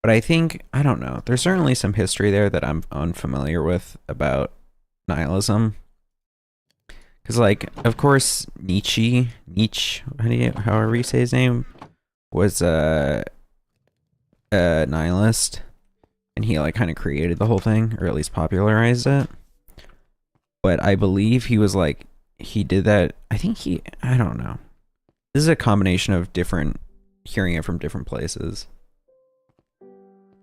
[SPEAKER 1] But I think, I don't know, there's certainly some history there that I'm unfamiliar with about nihilism, because like, of course, Nietzsche, however you say his name, was a nihilist. and he like kind of created the whole thing, or at least popularized it. But I believe he was like, he did that. I don't know. This is a combination of hearing it from different places.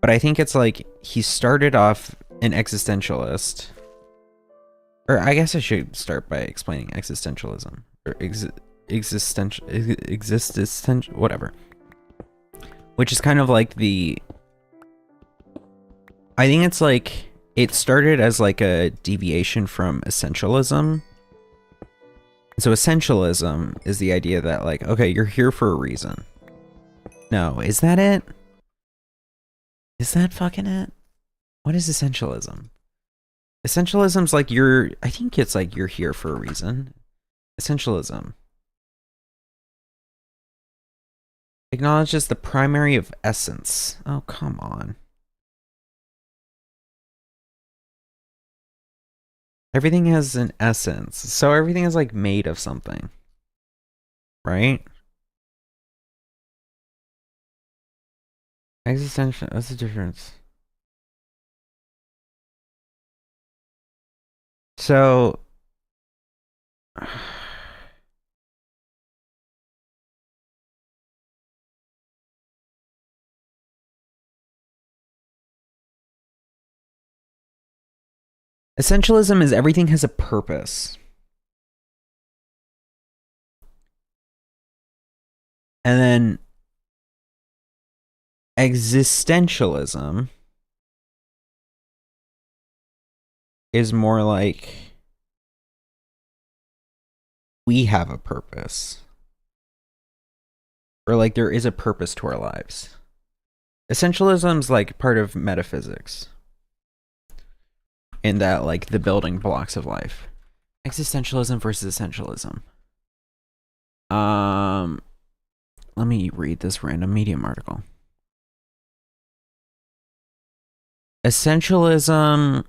[SPEAKER 1] But I think it's like he started off an existentialist. Or I guess I should start by explaining existentialism. Or existential, whatever. Which is kind of like I think it's like, it started as like a deviation from essentialism. So essentialism is the idea that like, okay, you're here for a reason. No, is that it? Is that fucking it? What is essentialism? Essentialism's like I think it's like you're here for a reason. Essentialism acknowledges the primary of essence. Oh, come on. Everything has an essence. So everything is like made of something. Right? Existential, what's the difference? So essentialism is everything has a purpose. And then existentialism is more like we have a purpose. Or like there is a purpose to our lives. Essentialism's like part of metaphysics. In that like the building blocks of life. Existentialism versus essentialism. Let me read this random Medium article. Essentialism.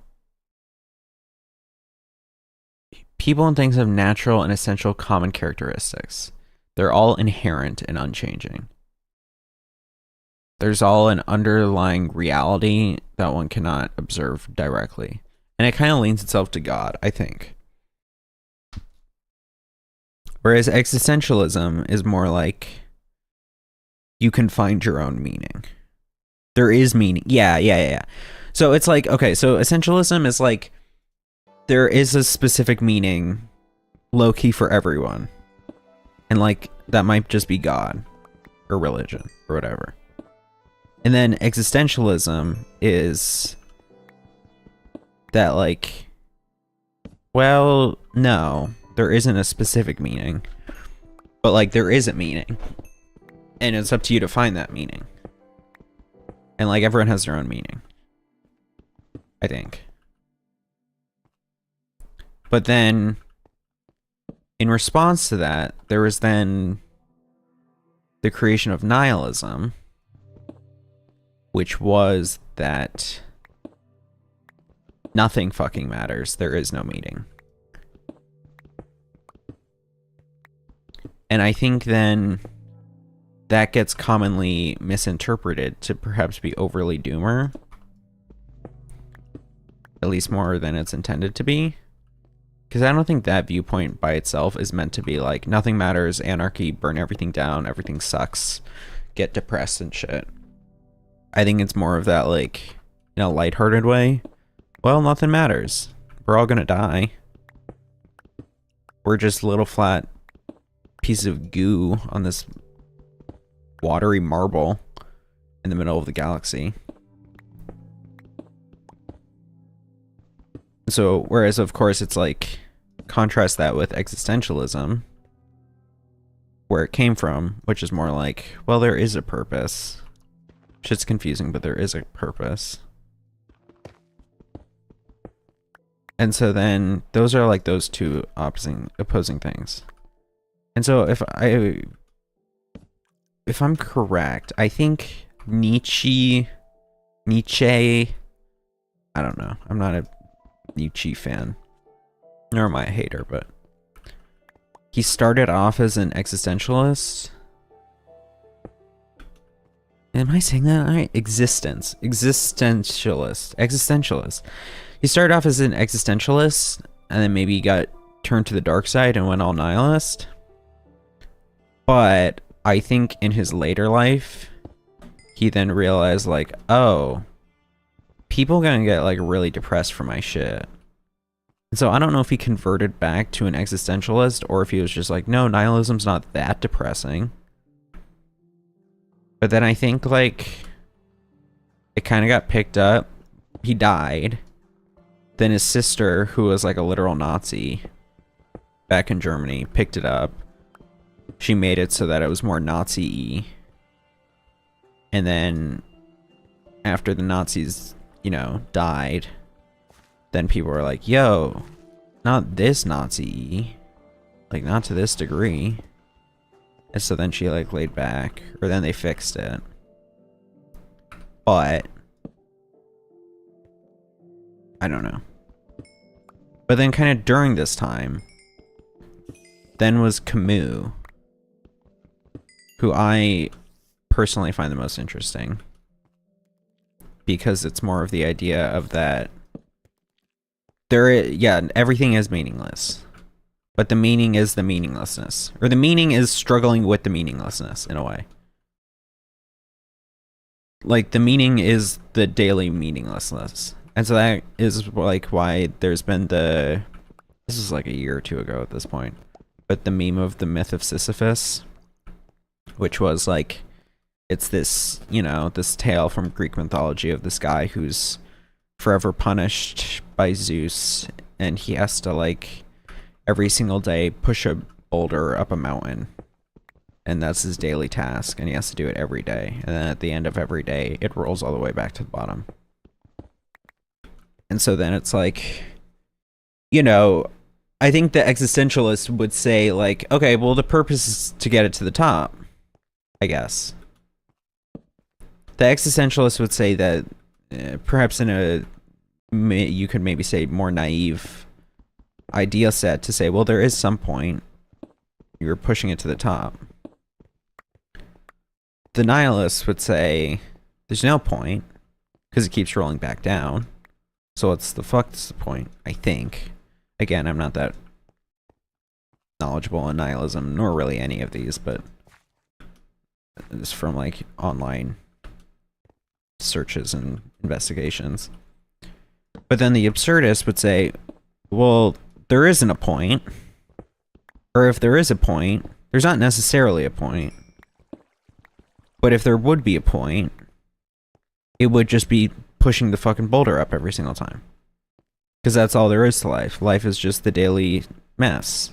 [SPEAKER 1] People and things have natural and essential common characteristics. They're all inherent and unchanging. There's all an underlying reality that one cannot observe directly. And it kind of leans itself to God, I think. Whereas existentialism is more like you can find your own meaning. There is meaning. Yeah. So it's like, okay, so essentialism is like there is a specific meaning low-key for everyone. And like that might just be God or religion or whatever. And then existentialism is that like, well, no, there isn't a specific meaning, but like there is a meaning, and it's up to you to find that meaning. And like everyone has their own meaning, I think. But then in response to that, there was then the creation of nihilism, which was that nothing fucking matters. There is no meaning. And I think then that gets commonly misinterpreted to perhaps be overly doomer. At least more than it's intended to be. Because I don't think that viewpoint by itself is meant to be like, nothing matters, anarchy, burn everything down, everything sucks, get depressed and shit. I think it's more of that, like, in a lighthearted way. Well, nothing matters. We're all gonna die. We're just little flat pieces of goo on this watery marble in the middle of the galaxy. So, whereas of course it's like, contrast that with existentialism, where it came from, which is more like, well, there is a purpose. Shit's confusing, but there is a purpose. And so then, those are like those two opposing things. And so if I'm correct, I think Nietzsche, I don't know, I'm not a Nietzsche fan, nor am I a hater, but he started off as an existentialist, Am I saying that right? Existentialist. He started off as an existentialist, and then maybe he got turned to the dark side and went all nihilist. But I think in his later life, he then realized, like, oh, people gonna get, like, really depressed for my shit. And so I don't know if he converted back to an existentialist, or if he was just like, no, nihilism's not that depressing. But then I think, like, it kind of got picked up. He died. Then his sister, who was like a literal Nazi back in Germany, picked it up. She made it so that it was more Nazi-y. And then after the Nazis, you know, died, then people were like, yo, not this Nazi-y. Like, not to this degree. And so then she, like, laid back. Or then they fixed it. But I don't know. But then kind of during this time, then was Camus, who I personally find the most interesting. Because it's more of the idea of that everything is meaningless. But the meaning is the meaninglessness. Or the meaning is struggling with the meaninglessness, in a way. Like, the meaning is the daily meaninglessness. And so that is, like, why there's been the... This is like a year or two ago at this point. But the meme of the myth of Sisyphus. Which was, like... It's this, you know, this tale from Greek mythology of this guy who's forever punished by Zeus. And he has to, like... every single day push a boulder up a mountain, and that's his daily task, and he has to do it every day, and then at the end of every day it rolls all the way back to the bottom. And so then it's like, you know, I think the existentialist would say, like, okay, well, the purpose is to get it to the top, I guess. The existentialist would say that perhaps in a, you could maybe say, more naive idea set, to say, well, there is some point. You're pushing it to the top. The nihilist would say, there's no point, because it keeps rolling back down. So what's the point, I think. Again, I'm not that knowledgeable in nihilism, nor really any of these, but it's from, like, online searches and investigations. But then the absurdist would say, well, there isn't a point. Or if there is a point, there's not necessarily a point. But if there would be a point, it would just be pushing the fucking boulder up every single time. Because that's all there is to life. Life is just the daily mess.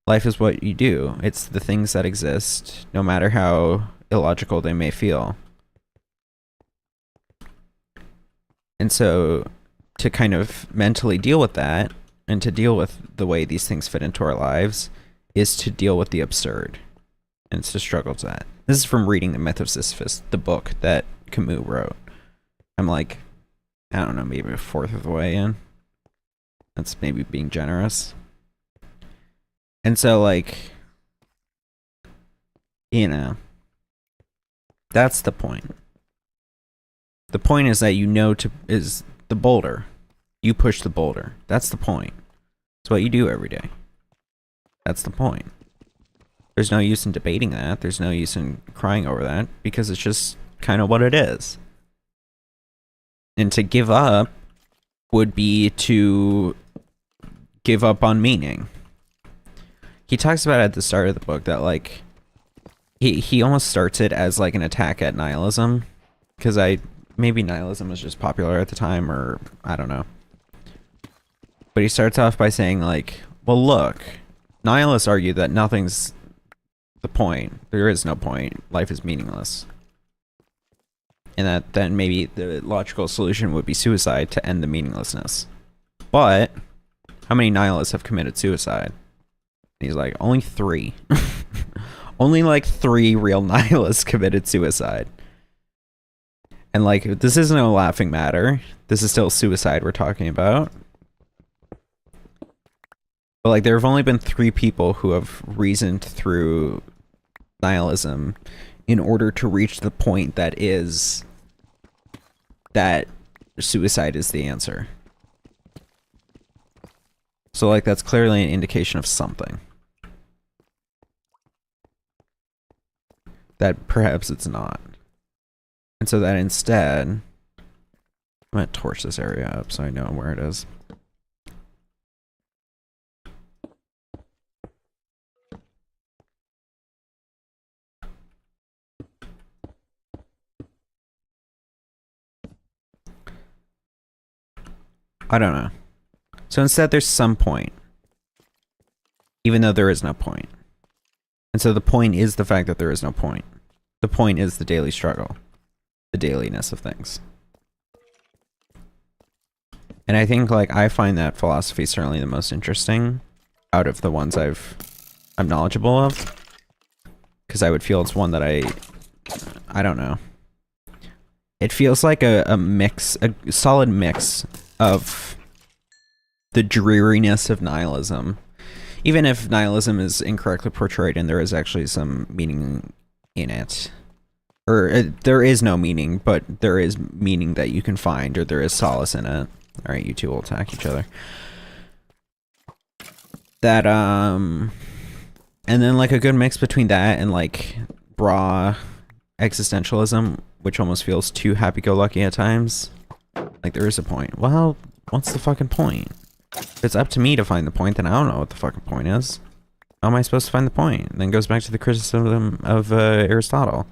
[SPEAKER 1] Life is what you do. It's the things that exist, no matter how illogical they may feel. And so, to kind of mentally deal with that, and to deal with the way these things fit into our lives, is to deal with the absurd. And it's to struggle to that. This is from reading The Myth of Sisyphus, the book that Camus wrote. I'm like, I don't know, maybe a fourth of the way in. That's maybe being generous. And so, like, you know, that's the point. The point is that you know is the boulder. You push the boulder. That's the point. It's what you do every day. That's the point. There's no use in debating that. There's no use in crying over that, because it's just kind of what it is. And to give up would be to give up on meaning. He talks about at the start of the book that, like, he almost starts it as, like, an attack at nihilism, because maybe nihilism was just popular at the time, or I don't know. But he starts off by saying, like, well, look, nihilists argue that nothing's the point. There is no point. Life is meaningless. And that then maybe the logical solution would be suicide to end the meaninglessness. But how many nihilists have committed suicide? And he's like, only 3. Only, like, 3 real nihilists committed suicide. And, like, this isn't a laughing matter. This is still suicide we're talking about. But, like, there have only been 3 people who have reasoned through nihilism in order to reach the point that is that suicide is the answer. So, like, that's clearly an indication of something. That perhaps it's not. And so that instead, I'm gonna torch this area up so I know where it is. I don't know. So instead there's some point. Even though there is no point. And so the point is the fact that there is no point. The point is the daily struggle. The dailiness of things. And I think, like, I find that philosophy certainly the most interesting out of the ones I'm knowledgeable of. Because I would feel it's one that I don't know. It feels like a mix, a solid mix of the dreariness of nihilism. Even if nihilism is incorrectly portrayed and there is actually some meaning in it. Or there is no meaning, but there is meaning that you can find, or there is solace in it. Alright, you two will attack each other. That, and then, like, a good mix between that and, like, raw existentialism, which almost feels too happy-go-lucky at times. Like, there is a point. Well, what's the fucking point? If it's up to me to find the point, then I don't know what the fucking point is. How am I supposed to find the point? And then goes back to the criticism of Aristotle.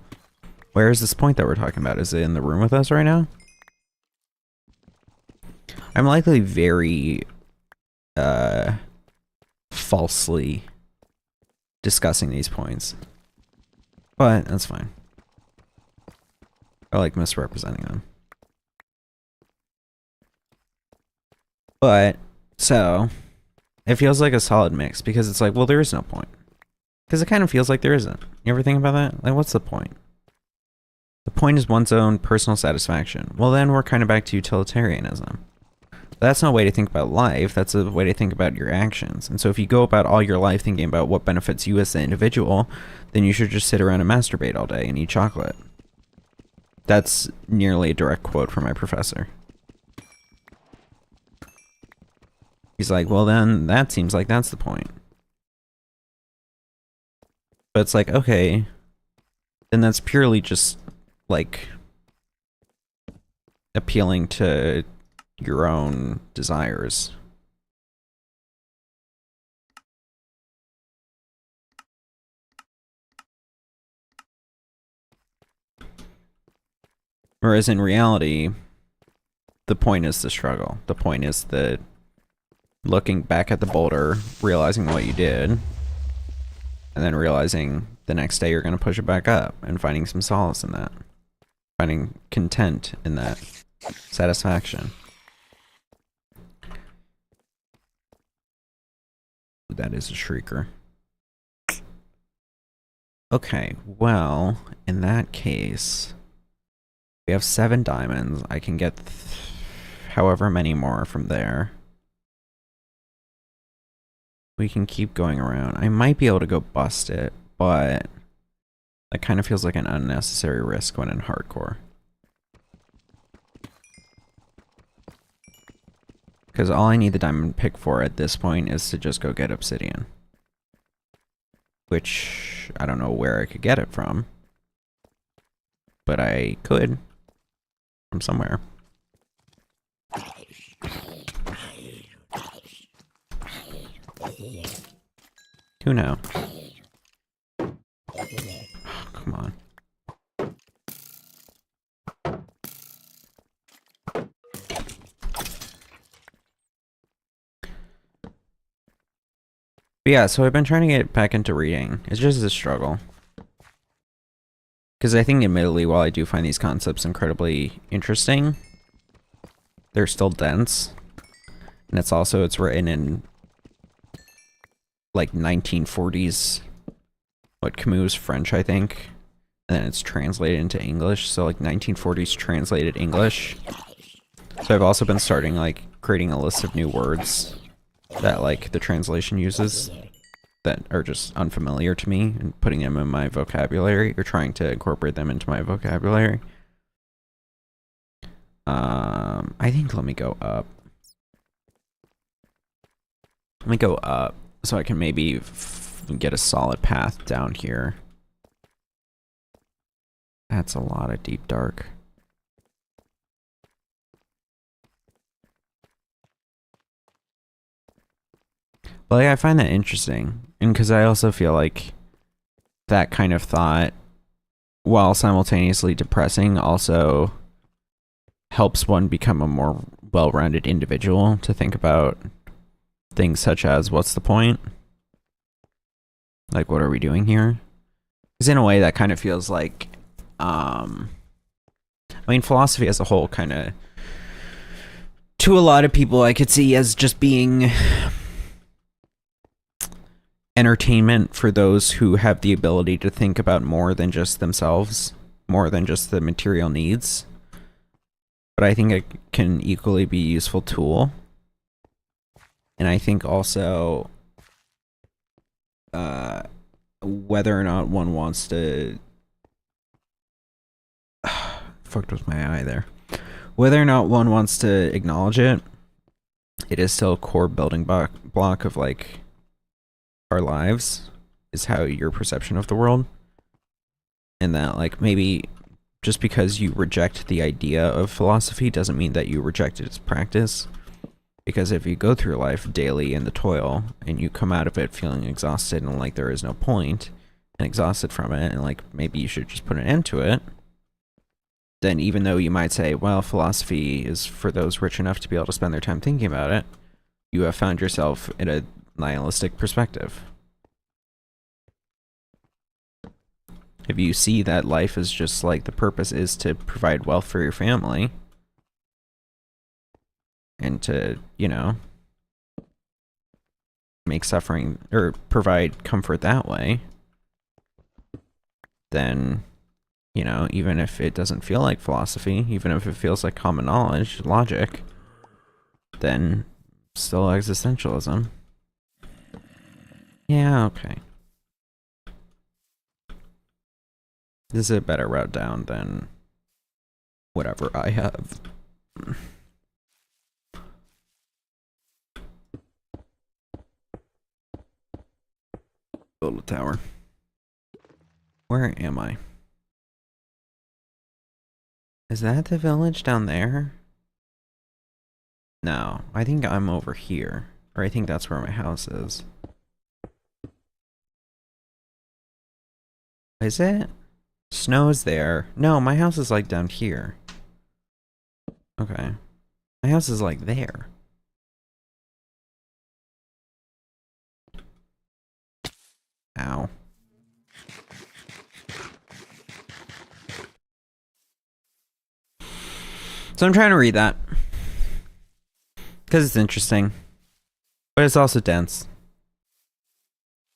[SPEAKER 1] Where is this point that we're talking about? Is it in the room with us right now? I'm likely very falsely discussing these points. But that's fine. I like misrepresenting them. But, so, it feels like a solid mix because it's like, well, there is no point. Because it kind of feels like there isn't. You ever think about that? Like, what's the point? The point is one's own personal satisfaction. Well, then we're kind of back to utilitarianism. That's not a way to think about life, that's a way to think about your actions. And so if you go about all your life thinking about what benefits you as the individual, then you should just sit around and masturbate all day and eat chocolate. That's nearly a direct quote from my professor. He's like, well then, that seems like that's the point. But it's like, okay, then that's purely just, like, appealing to your own desires. Whereas in reality, the point is the struggle. The point is the looking back at the boulder, realizing what you did, and then realizing the next day you're going to push it back up and finding some solace in that. Finding content in that. Satisfaction. That is a shrieker. Okay, well, in that case, we have 7 diamonds. I can get however many more from there. We can keep going around. I might be able to go bust it, but that kind of feels like an unnecessary risk when in hardcore. Because all I need the diamond pick for at this point is to just go get obsidian. Which, I don't know where I could get it from. But I could. From somewhere. Who knows? Oh, come on. But yeah, so I've been trying to get back into reading. It's just a struggle. Because I think, admittedly, while I do find these concepts incredibly interesting, they're still dense. And it's written in, like, 1940s, what, Camus' French, I think. And then it's translated into English, so, like, 1940s translated English. So I've also been starting, like, creating a list of new words that, like, the translation uses that are just unfamiliar to me and putting them in my vocabulary or trying to incorporate them into my vocabulary. I think let me go up. Let me go up so I can maybe get a solid path down here. That's a lot of deep dark. Well, I find that interesting, and because I also feel like that kind of thought, while simultaneously depressing, also helps one become a more well-rounded individual to think about things such as, what's the point? Like, what are we doing here? Because in a way, that kind of feels like, I mean, philosophy as a whole kind of, to a lot of people, I could see as just being entertainment for those who have the ability to think about more than just themselves, more than just the material needs. But I think it can equally be a useful tool. And I think also whether or not one wants to fucked with my eye there. Whether or not one wants to acknowledge it, it is still a core building block of like our lives, is how your perception of the world. And that like maybe just because you reject the idea of philosophy doesn't mean that you reject its practice. Because if you go through life daily in the toil and you come out of it feeling exhausted and like there is no point and exhausted from it and like maybe you should just put an end to it, then even though you might say, well, philosophy is for those rich enough to be able to spend their time thinking about it, you have found yourself in a nihilistic perspective. If you see that life is just like the purpose is to provide wealth for your family and to, you know, make suffering or provide comfort that way, then, you know, even if it doesn't feel like philosophy, even if it feels like common knowledge, logic, then still existentialism. Yeah, okay. This is a better route down than whatever I have. Build a tower. Where am I? Is that the village down there? No, I think I'm over here. Or I think that's where my house is. Is it? Snow's there. No, my house is like down here. Okay. My house is like there. Ow. So I'm trying to read that. Because it's interesting. But it's also dense.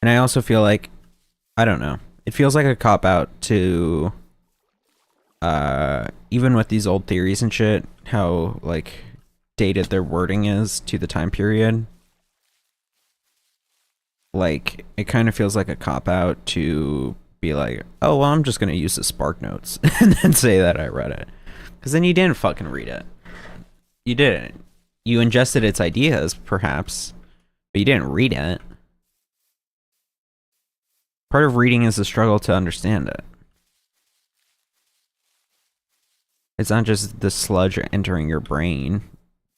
[SPEAKER 1] And I also feel like, I don't know. It feels like a cop-out to, even with these old theories and shit, how, like, dated their wording is to the time period. Like, it kind of feels like a cop-out to be like, oh, well, I'm just going to use the Spark Notes and then say that I read it. Because then you didn't fucking read it. You didn't. You ingested its ideas, perhaps, but you didn't read it. Part of reading is the struggle to understand it. It's not just the sludge entering your brain,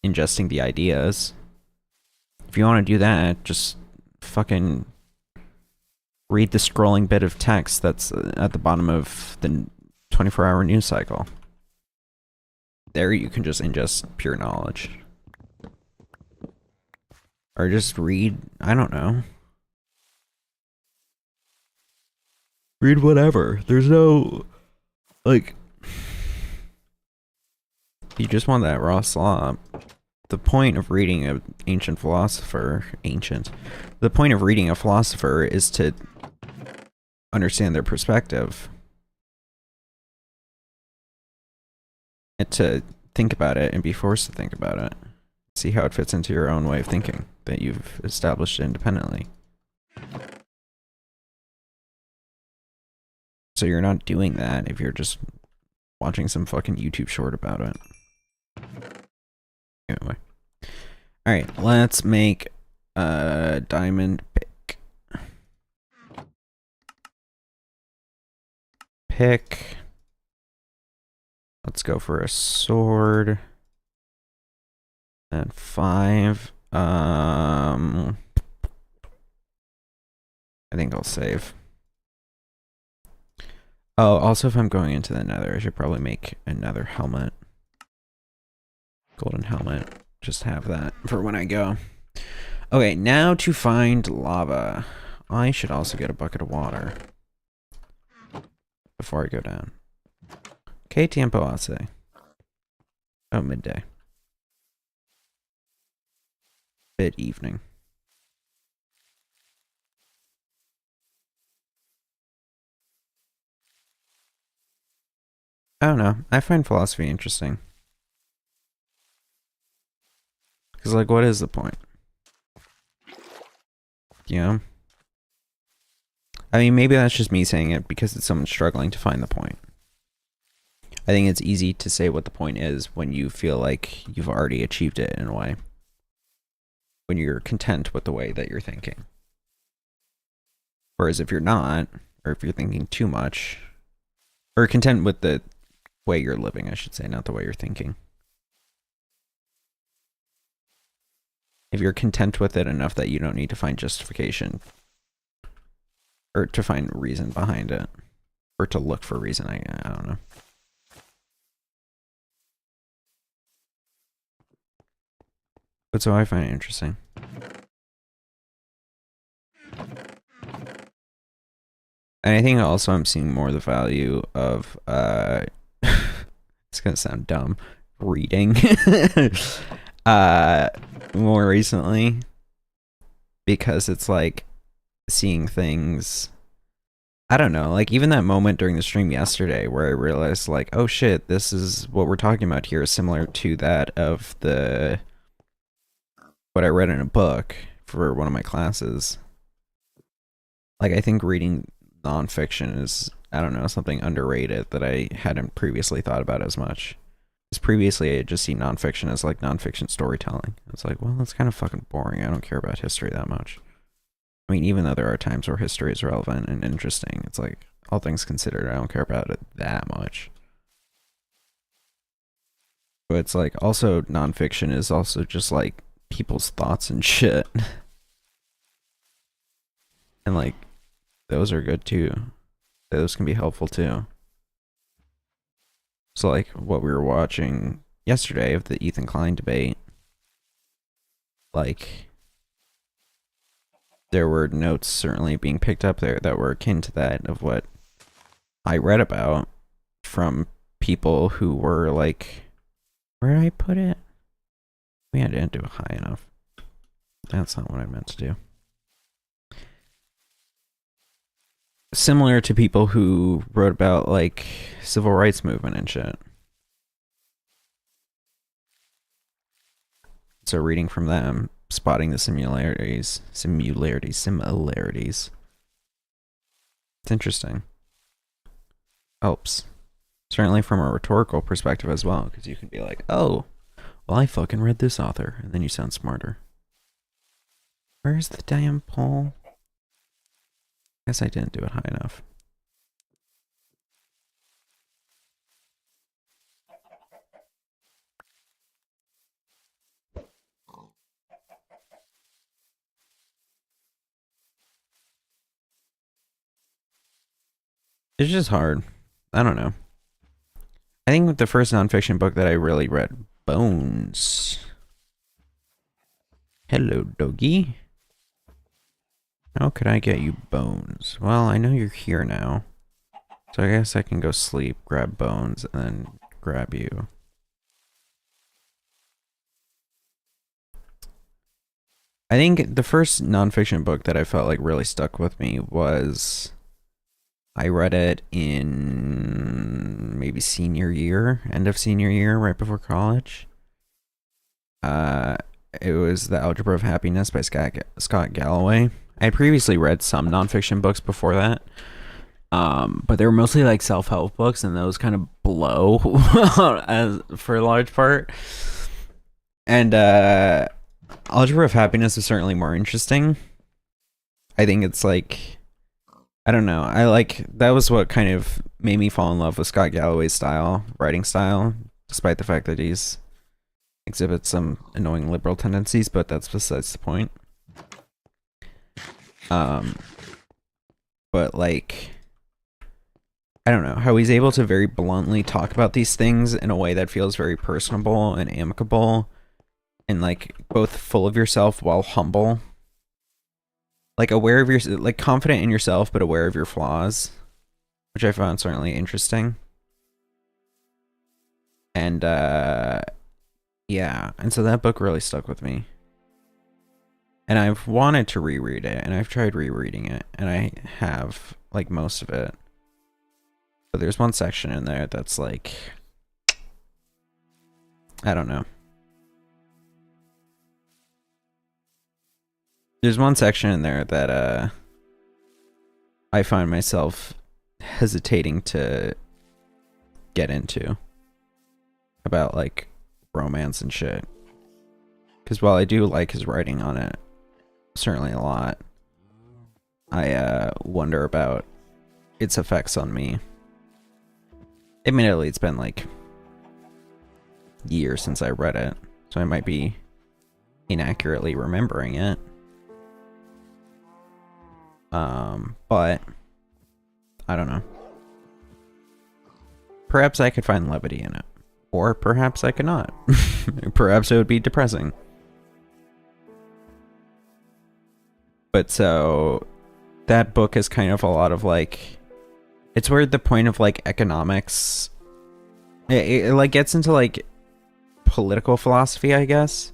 [SPEAKER 1] ingesting the ideas. If you want to do that, just fucking read the scrolling bit of text that's at the bottom of the 24-hour news cycle. There you can just ingest pure knowledge. Or just read, I don't know. Read whatever. There's no, like, you just want that raw slop. The point of reading an ancient philosopher, the point of reading a philosopher is to understand their perspective. And to think about it and be forced to think about it. See how it fits into your own way of thinking that you've established independently. So you're not doing that if you're just watching some fucking YouTube short about it. Anyway. Alright, let's make a diamond pick. Pick. Let's go for a sword. And 5. I think I'll save. Oh, also if I'm going into the nether, I should probably make another helmet. Golden helmet. Just have that for when I go. Okay, now to find lava. I should also get a bucket of water before I go down. Que tiempo hace? Oh, midday. Mid evening. I don't know. I find philosophy interesting. Because, like, what is the point? You know? I mean, maybe that's just me saying it because it's someone struggling to find the point. I think it's easy to say what the point is when you feel like you've already achieved it in a way. When you're content with the way that you're thinking. Whereas if you're not, or if you're thinking too much, or content with the way you're living, I should say, not the way you're thinking. If you're content with it enough that you don't need to find justification, or to find reason behind it, or to look for reason, I don't know. But so I find it interesting. And I think also I'm seeing more the value of, it's gonna sound dumb, reading, more recently. Because it's like, seeing things, I don't know, like even that moment during the stream yesterday where I realized like, oh shit, this is what we're talking about here is similar to that of what I read in a book for one of my classes. Like I think reading nonfiction is, I don't know, something underrated that I hadn't previously thought about as much. Because previously I had just seen nonfiction as like nonfiction storytelling. It's like, well, that's kind of fucking boring. I don't care about history that much. I mean, even though there are times where history is relevant and interesting, it's like, all things considered, I don't care about it that much. But it's like, also, nonfiction is also just like people's thoughts and shit. And like, those are good too. Those can be helpful too. So like, what we were watching yesterday of the Ethan Klein debate, like, there were notes certainly being picked up there that were akin to that of what I read about from people who were like, where did I put it? Maybe I didn't do it high enough. That's not what I meant to do. Similar to people who wrote about like civil rights movement and shit. So reading from them, spotting the similarities. It's interesting. Helps. Certainly from a rhetorical perspective as well, because you can be like, oh, well, I fucking read this author, and then you sound smarter. Where's the damn poll? Guess I didn't do it high enough. It's just hard. I don't know. I think the first nonfiction book that I really read, Bones. Hello, doggy. How could I get you bones? Well, I know you're here now. So I guess I can go sleep, grab bones, and then grab you. I think the first nonfiction book that I felt like really stuck with me was, I read it in maybe senior year, end of senior year, right before college. It was The Algebra of Happiness by Scott Galloway. I had previously read some nonfiction books before that. But they were mostly like self-help books, and those kind of blow as for a large part. And Algebra of Happiness is certainly more interesting. I think it's like, I don't know. I like, that was what kind of made me fall in love with Scott Galloway's style, writing style, despite the fact that he's exhibits some annoying liberal tendencies, but that's besides the point. But like, I don't know, how he's able to very bluntly talk about these things in a way that feels very personable and amicable, and like both full of yourself while humble. Like aware of your, like confident in yourself, but aware of your flaws, which I found certainly interesting. And yeah, and so that book really stuck with me. And I've wanted to reread it, and I've tried rereading it, and I have, like, most of it. But there's one section in there that's like, I don't know. There's one section in there that I find myself hesitating to get into about like romance and shit. Because while I do like his writing on it certainly a lot, I wonder about its effects on me. Admittedly, it's been like years since I read it, so I might be inaccurately remembering it. But I don't know. Perhaps I could find levity in it. Or perhaps I could not. Perhaps it would be depressing. But so that book is kind of a lot of like, it's where the point of like economics, it like gets into like political philosophy, I guess.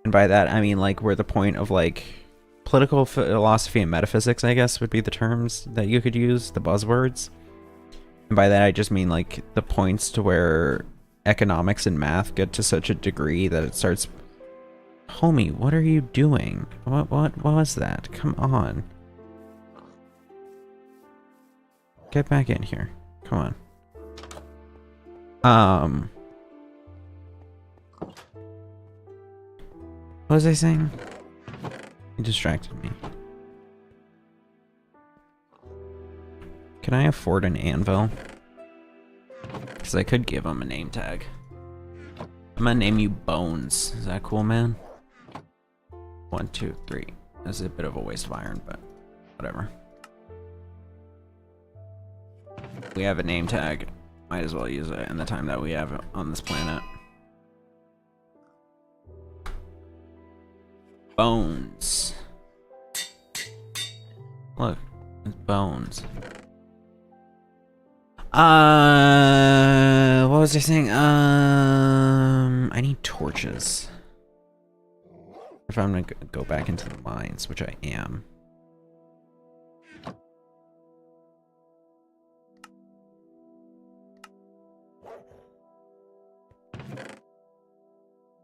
[SPEAKER 1] And by that I mean like where the point of like political philosophy and metaphysics, I guess, would be the terms that you could use, the buzzwords. And by that I just mean like the points to where economics and math get to such a degree that it starts. Homie, what are you doing? What was that? Come on. Get back in here. Come on. What was I saying? He distracted me. Can I afford an anvil? Because I could give him a name tag. I'm gonna name you Bones. Is that cool, man? 1, 2, 3. That's a bit of a waste of iron, but whatever. We have a name tag. Might as well use it in the time that we have on this planet. Bones. Look, it's Bones. What was I saying? I need torches. If I'm gonna go back into the mines, which I am.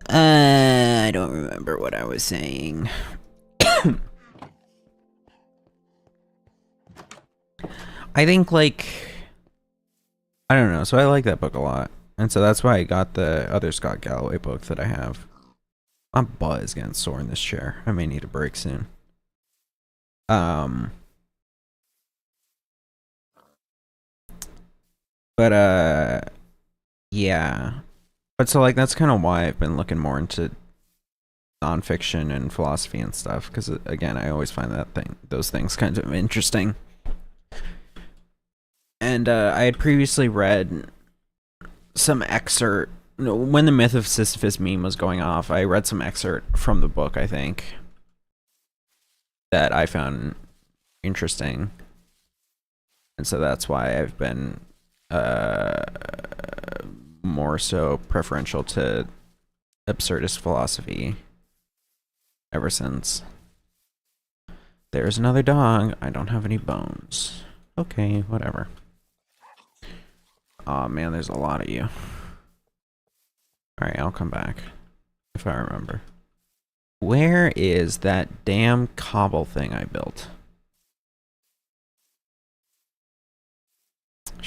[SPEAKER 1] I don't remember what I was saying. I think, like, I don't know. So I like that book a lot. And so that's why I got the other Scott Galloway book that I have. My butt is getting sore in this chair. I may need a break soon. But, yeah. But so, like, that's kind of why I've been looking more into nonfiction and philosophy and stuff. Because, again, I always find those things kind of interesting. And I had previously read some excerpt. When the myth of Sisyphus meme was going off, I read some excerpt from the book, I think, that I found interesting. And so that's why I've been more so preferential to absurdist philosophy ever since. There's another dog. I don't have any bones. Okay, whatever. Aw, man, there's a lot of you. Alright, I'll come back. If I remember. Where is that damn cobble thing I built?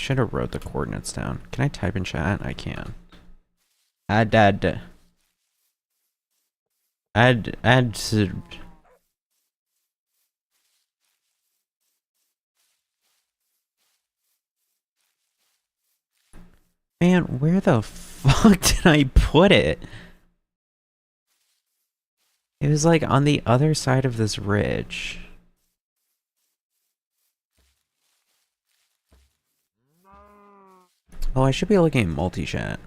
[SPEAKER 1] should have wrote the coordinates down. Can I type in chat? I can. Add. Man, where the fuck did I put it? It was like on the other side of this ridge. Oh, I should be looking at multi-chat.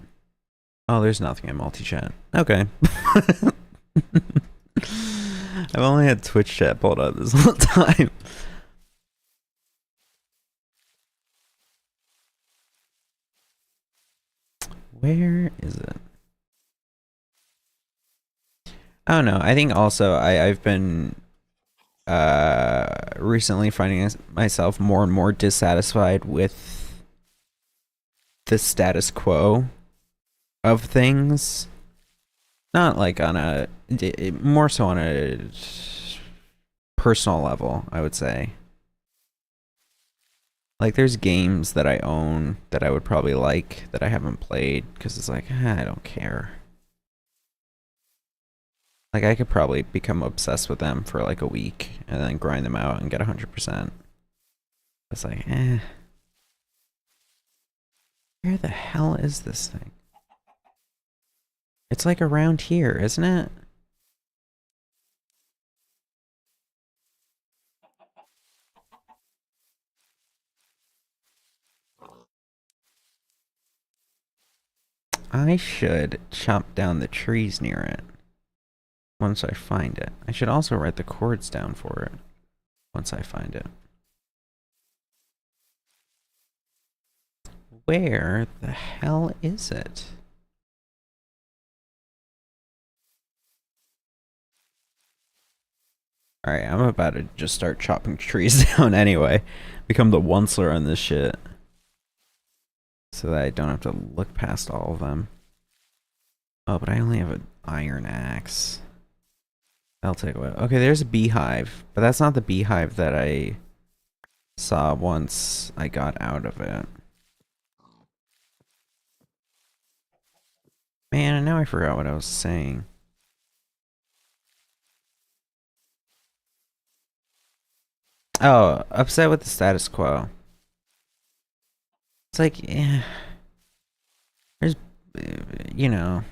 [SPEAKER 1] Oh, there's nothing in multi-chat. Okay. I've only had Twitch chat pulled up this whole time. Where is it? I don't know. I think also I've been recently finding myself more and more dissatisfied with the status quo of things. Not like on a more so on a personal level, I would say. Like there's games that I own that I would probably like that I haven't played because it's like, I don't care. Like I could probably become obsessed with them for like a week and then grind them out and get 100%. It's like, Where the hell is this thing? It's like around here, isn't it? I should chop down the trees near it once I find it. I should also write the chords down for it once I find it. Where the hell is it? Alright, I'm about to just start chopping trees down anyway. Become the onceler on this shit. So that I don't have to look past all of them. Oh, but I only have an iron axe. That'll take a while. Okay, there's a beehive. But that's not the beehive that I saw once I got out of it. Man, and now I forgot what I was saying. Oh, upset with the status quo. It's like, there's, you know,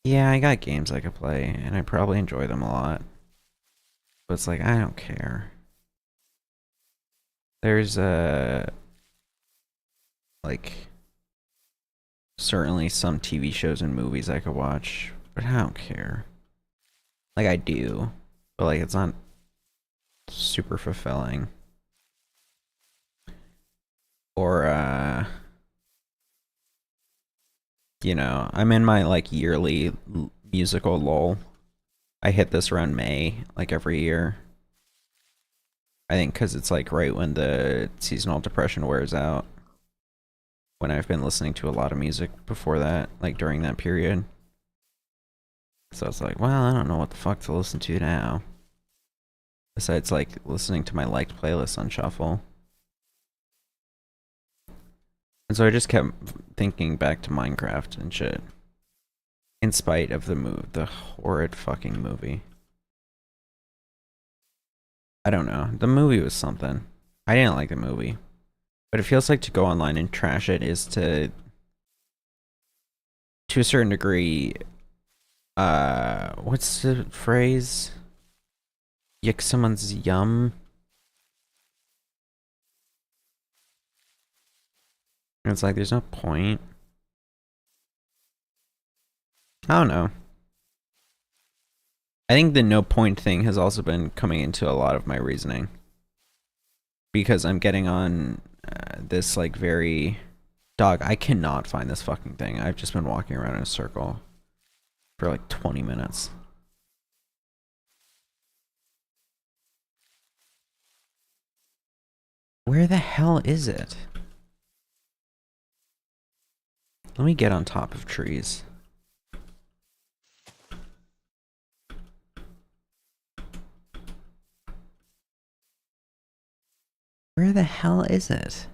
[SPEAKER 1] yeah, I got games I could play, and I probably enjoy them a lot. But it's like, I don't care. There's, like, certainly some TV shows and movies I could watch, but I don't care. Like, I do, but, like, it's not super fulfilling. Or, you know, I'm in my, like, yearly musical lull. I hit this around May, like, every year. I think because it's, like, right when the seasonal depression wears out. When I've been listening to a lot of music before that, like, during that period. So it's like, well, I don't know what the fuck to listen to now. Besides, like, listening to my liked playlist on shuffle. And so I just kept thinking back to Minecraft and shit. In spite of the horrid fucking movie. I don't know. The movie was something. I didn't like the movie. But it feels like to go online and trash it is to a certain degree, what's the phrase? Yick someone's yum. And it's like, there's no point. I don't know. I think the no point thing has also been coming into a lot of my reasoning. Because I'm getting on this, like, very... Dog, I cannot find this fucking thing. I've just been walking around in a circle for, like, 20 minutes. Where the hell is it? Let me get on top of trees. Where the hell is it?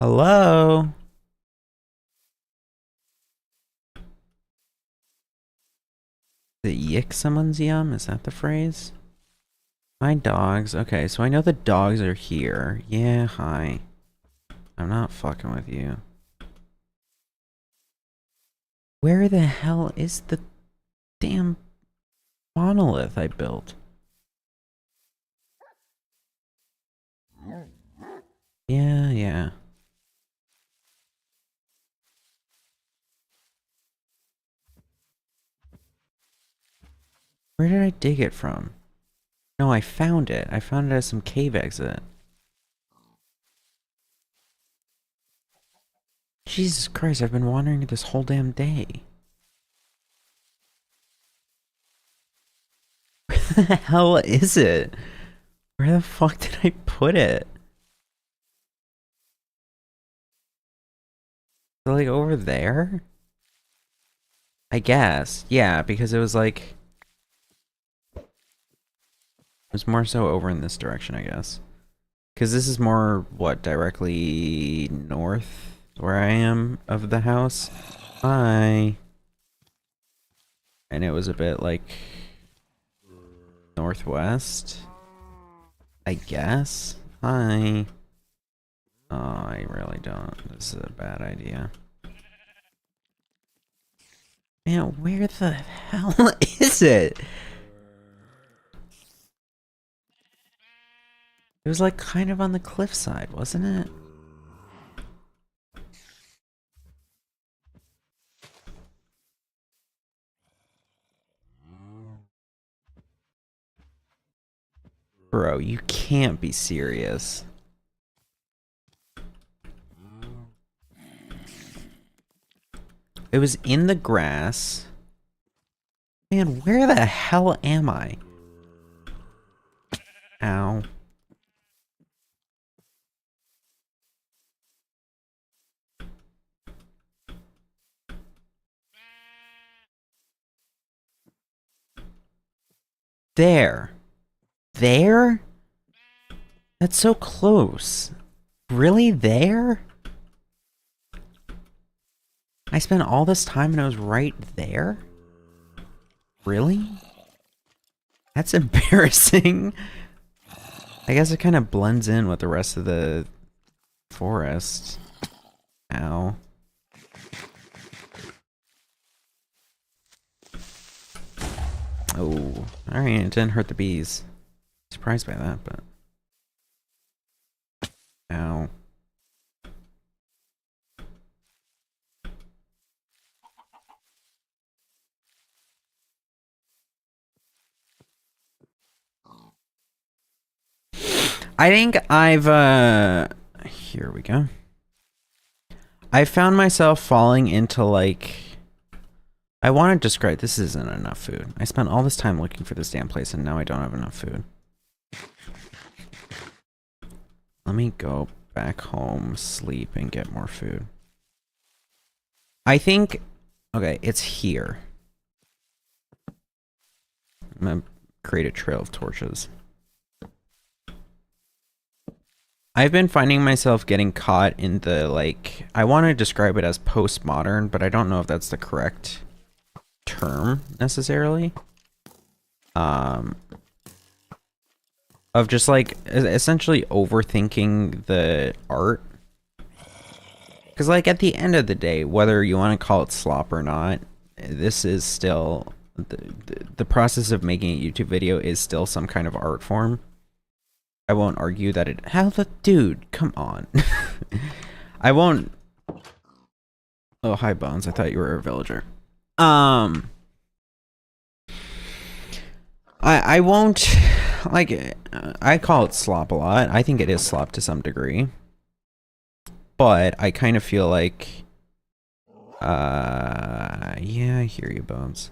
[SPEAKER 1] Hello? The yick someone's yum? Is that the phrase? My dogs. Okay, so I know the dogs are here. Yeah, hi. I'm not fucking with you. Where the hell is the damn monolith I built? Yeah. Where did I dig it from? No, I found it. I found it as some cave exit. Jesus Christ, I've been wandering this whole damn day. Where the hell is it? Where the fuck did I put it? Like over there? I guess. Yeah, because it was like... It was more so over in this direction, I guess. Because this is more, what, directly north where I am of the house? Hi. And it was a bit like... northwest? I guess? Hi. Oh, I really don't. This is a bad idea. Man, where the hell is it? It was like kind of on the cliffside, wasn't it? Bro, you can't be serious. It was in the grass. Man, where the hell am I? Ow. There. There? That's so close. Really? There? I spent all this time and I was right there? Really? That's embarrassing. I guess it kind of blends in with the rest of the forest. Ow. Oh, alright, it didn't hurt the bees. Surprised by that, but... Ow. I think I've, here we go. I found myself falling into, like... I want to describe... This isn't enough food. I spent all this time looking for this damn place, and now I don't have enough food. Let me go back home, sleep, and get more food. I think... Okay, it's here. I'm gonna create a trail of torches. I've been finding myself getting caught in the, like... I want to describe it as postmodern, but I don't know if that's the correct term, necessarily. Of just, like, essentially overthinking the art. Because, like, at the end of the day, whether you want to call it slop or not, this is still... The process of making a YouTube video is still some kind of art form. I won't argue that it... How the... Dude, come on. I won't... Oh, hi, Bones. I thought you were a villager. I won't... Like, I call it slop a lot. I think it is slop to some degree. But I kind of feel like... yeah, I hear you, Bones.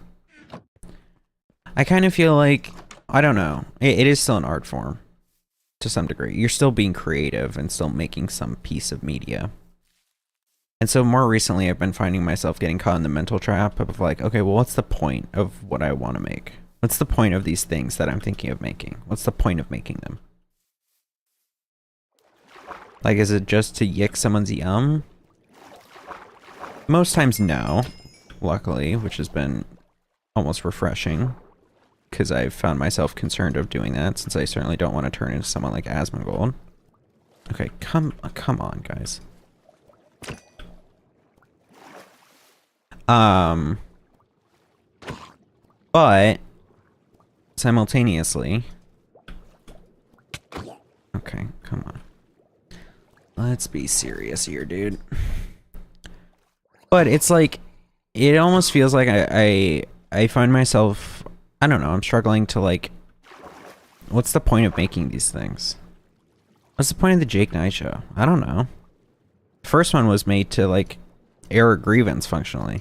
[SPEAKER 1] I kind of feel like... I don't know. It is still an art form. To some degree. You're still being creative and still making some piece of media. And so more recently, I've been finding myself getting caught in the mental trap of like, okay, well, what's the point of what I want to make? What's the point of these things that I'm thinking of making? What's the point of making them? Like, is it just to yick someone's yum? Most times, no. Luckily, which has been almost refreshing. Because I've found myself concerned of doing that, since I certainly don't want to turn into someone like Asmongold. Okay, come on, guys. But simultaneously, okay, come on. Let's be serious here, dude. But it's like, it almost feels like I find myself, I don't know, I'm struggling to like, what's the point of making these things? What's the point of the Jake Knight show? I don't know. The first one was made to like air a grievance functionally.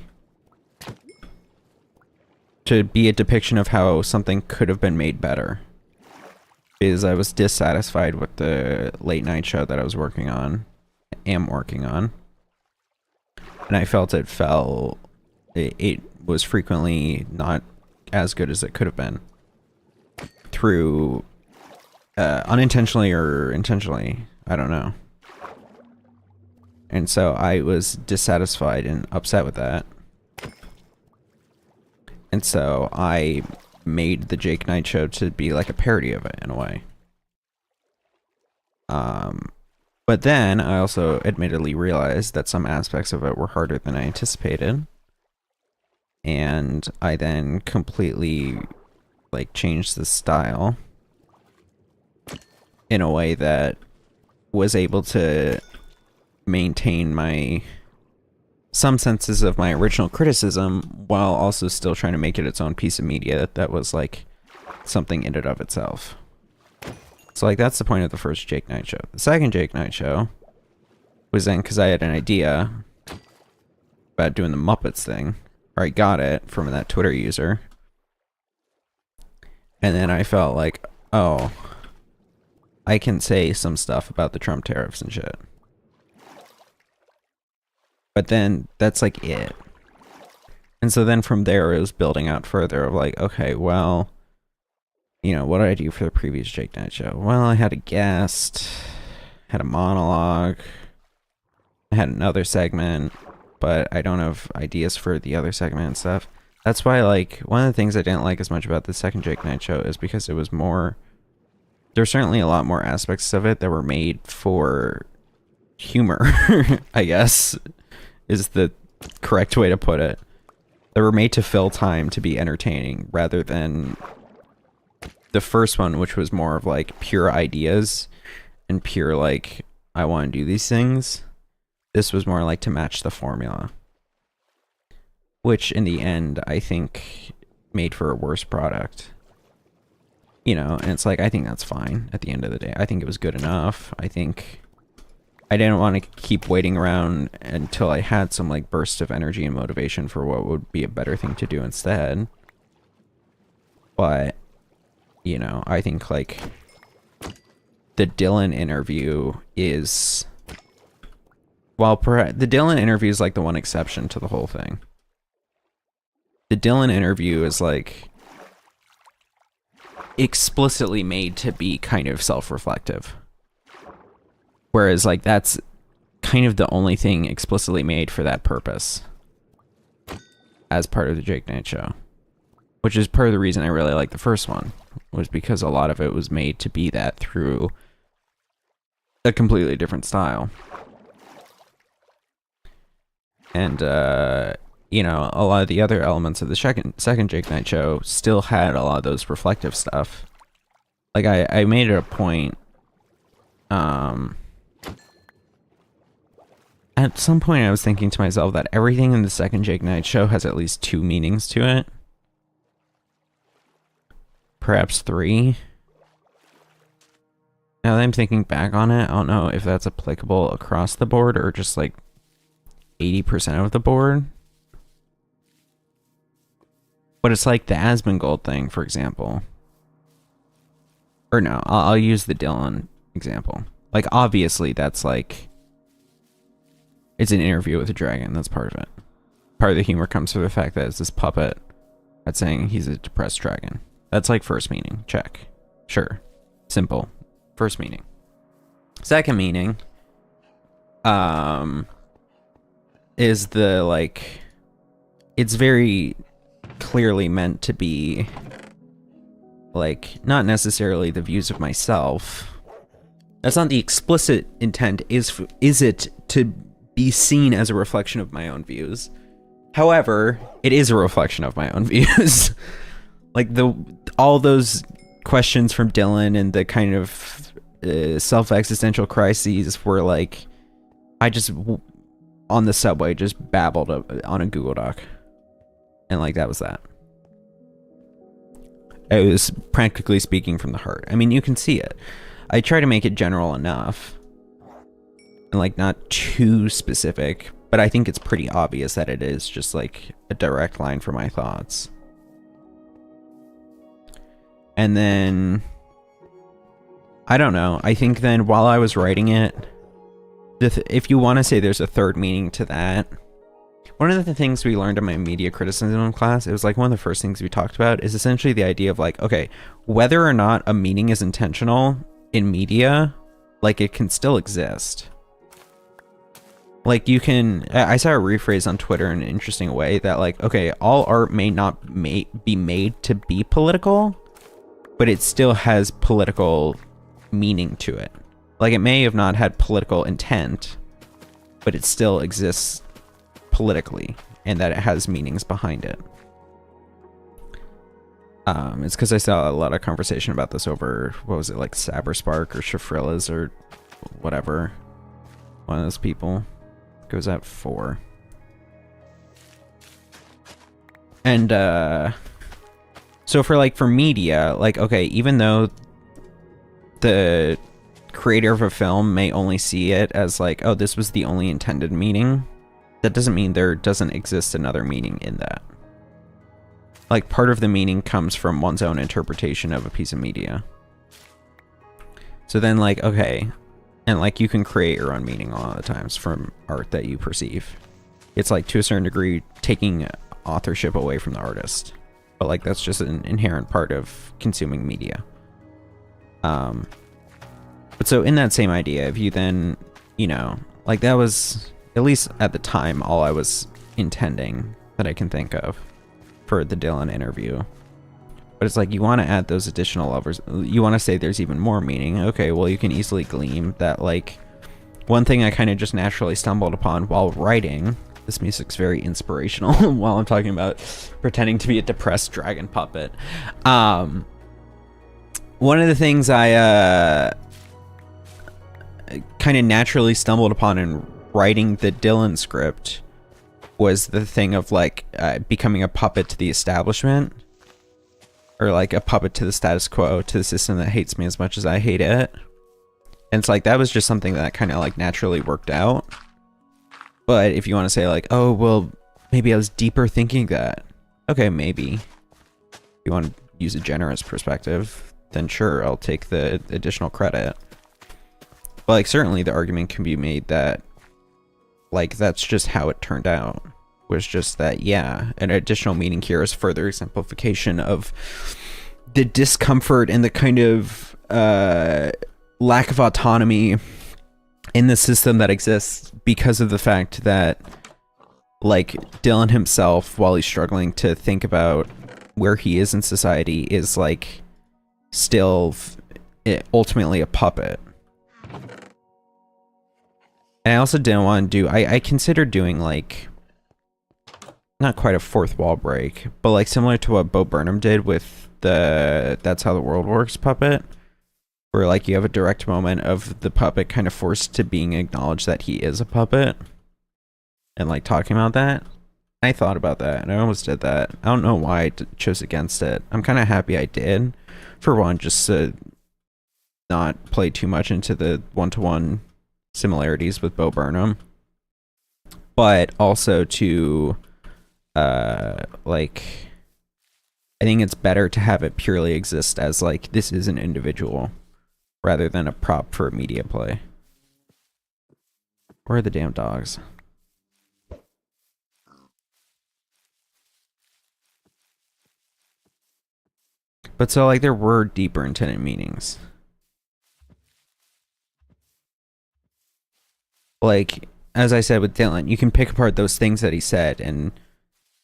[SPEAKER 1] To be a depiction of how something could have been made better. Because I was dissatisfied with the late night show that I was working on. Am working on. And I felt it was frequently not as good as it could have been. Through unintentionally or intentionally. I don't know. And so I was dissatisfied and upset with that. And so I made the Jake Knight show to be like a parody of it in a way. But then I also admittedly realized that some aspects of it were harder than I anticipated. And I then completely like changed the style in a way that was able to maintain some senses of my original criticism while also still trying to make it its own piece of media that was like something in and of itself. So like that's the point of the first Jake Knight show. The second Jake Knight show was then because I had an idea about doing the Muppets thing, or I got it from that Twitter user. And then I felt like, oh, I can say some stuff about the Trump tariffs and shit. But then that's like it. And so then from there it was building out further of like, okay, well, you know, what did I do for the previous Jake Knight show? Well, I had a guest, had a monologue, I had another segment, but I don't have ideas for the other segment and stuff. That's why, like, one of the things I didn't like as much about the second Jake Knight show is because it was more, there's certainly a lot more aspects of it that were made for humor, I guess, is the correct way to put it. They were made to fill time to be entertaining rather than the first one, which was more of like pure ideas and pure like, I want to do these things. This was more like to match the formula, which in the end I think made for a worse product. You know, and it's like, I think that's fine at the end of the day. I think it was good enough. I think I didn't want to keep waiting around until I had some like burst of energy and motivation for what would be a better thing to do instead. But, you know, I think like the Dylan interview is, well, the Dylan interview is like the one exception to the whole thing. The Dylan interview is like explicitly made to be kind of self-reflective. Whereas, like, that's kind of the only thing explicitly made for that purpose as part of the Jake Knight show. Which is part of the reason I really like the first one, was because a lot of it was made to be that through a completely different style. And, you know, a lot of the other elements of the second Jake Knight show still had a lot of those reflective stuff. Like, I made it a point, at some point I was thinking to myself that everything in the second Jake Knight show has at least 2 meanings to it. Perhaps 3. Now that I'm thinking back on it, I don't know if that's applicable across the board or just like 80% of the board. But it's like the Asmongold thing, for example. Or no, I'll use the Dylan example. Like, obviously, that's like, it's an interview with a dragon. That's part of it. Part of the humor comes from the fact that it's this puppet that's saying he's a depressed dragon. That's like first meaning. Check. Sure. Simple. First meaning. Second meaning um is the like it's very clearly meant to be like not necessarily the views of myself. That's not the explicit intent. Is it to be seen as a reflection of my own views? However, it is a reflection of my own views. Like all those questions from Dylan and the kind of self-existential crises were like, I just on the subway just babbled on a Google Doc, and like that was that. It was practically speaking from the heart. I mean, you can see it. I try to make it general enough and like not too specific, but I think it's pretty obvious that it is just like a direct line for my thoughts. And then I don't know. I think then while I was writing it, if you want to say there's a third meaning to that, one of the things we learned in my media criticism class, it was like one of the first things we talked about, is essentially the idea of like, okay, whether or not a meaning is intentional in media, like it can still exist. Like you can, I saw a rephrase on Twitter in an interesting way that like, okay, all art may not be made to be political, but it still has political meaning to it. Like it may have not had political intent, but it still exists politically, and that it has meanings behind it. It's because I saw a lot of conversation about this over, what was it, like Saberspark or Shafrillas or whatever. One of those people goes at 4. And so for media, like, okay, even though the creator of a film may only see it as like, oh, this was the only intended meaning, that doesn't mean there doesn't exist another meaning in that. Like, part of the meaning comes from one's own interpretation of a piece of media. So then, like, okay, and like you can create your own meaning a lot of the times from art that you perceive. It's like, to a certain degree, taking authorship away from the artist. But like, that's just an inherent part of consuming media. But so in that same idea, if you then, you know, like that was, at least at the time, all I was intending that I can think of for the Dylan interview. But it's like, you want to add those additional levels. You want to say there's even more meaning. Okay, well, you can easily glean that, like, one thing I kind of just naturally stumbled upon while writing, this music's very inspirational while I'm talking about pretending to be a depressed dragon puppet. One of the things I kind of naturally stumbled upon in writing the Dylan script was the thing of like becoming a puppet to the establishment, or like a puppet to the status quo, to the system that hates me as much as I hate it. And it's like, that was just something that kind of like naturally worked out. But if you want to say like, oh, well, maybe I was deeper thinking that, okay, maybe. If you want to use a generous perspective, then sure, I'll take the additional credit. But like, certainly the argument can be made that like, that's just how it turned out. Was just that, yeah, an additional meaning here is further exemplification of the discomfort and the kind of lack of autonomy in the system that exists because of the fact that, like, Dylan himself, while he's struggling to think about where he is in society, is like still ultimately a puppet. And I also didn't want to do, I considered doing like, not quite a fourth wall break, but like similar to what Bo Burnham did with the That's How the World Works puppet, where like you have a direct moment of the puppet kind of forced to being acknowledged that he is a puppet, and like talking about that. I thought about that and I almost did that. I don't know why I chose against it. I'm kind of happy I did. For one, just to not play too much into the one-to-one similarities with Bo Burnham, but also to like, I think it's better to have it purely exist as like, this is an individual rather than a prop for a media play. Where are the damn dogs? But so like, there were deeper intended meanings. Like, as I said with Dylan, you can pick apart those things that he said and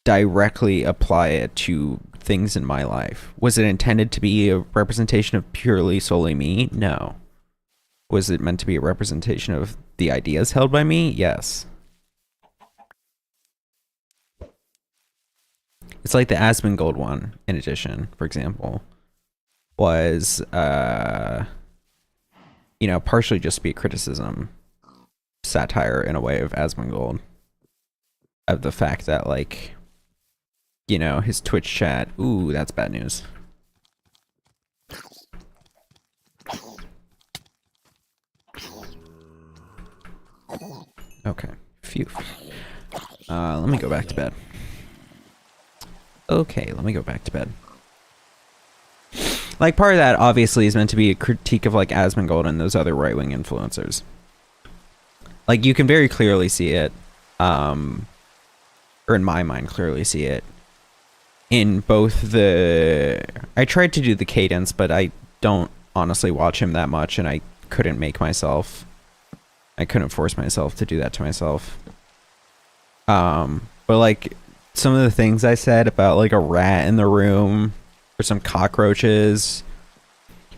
[SPEAKER 1] directly apply it to things in my life. Was it intended to be a representation of purely solely me? No. Was it meant to be a representation of the ideas held by me? Yes. It's like the Asmongold one, in addition, for example, was, partially just be a criticism, satire in a way of Asmongold. Of the fact that, like, his Twitch chat, ooh, that's bad news. Okay, phew. Let me go back to bed. Okay, let me go back to bed. Like, part of that obviously is meant to be a critique of, like, Asmongold and those other right-wing influencers. Like, you can very clearly see it, or in my mind clearly see it, in both the... I tried to do the cadence, but I don't honestly watch him that much, and I couldn't force myself to do that to myself. But, like, some of the things I said about, like, a rat in the room, or some cockroaches,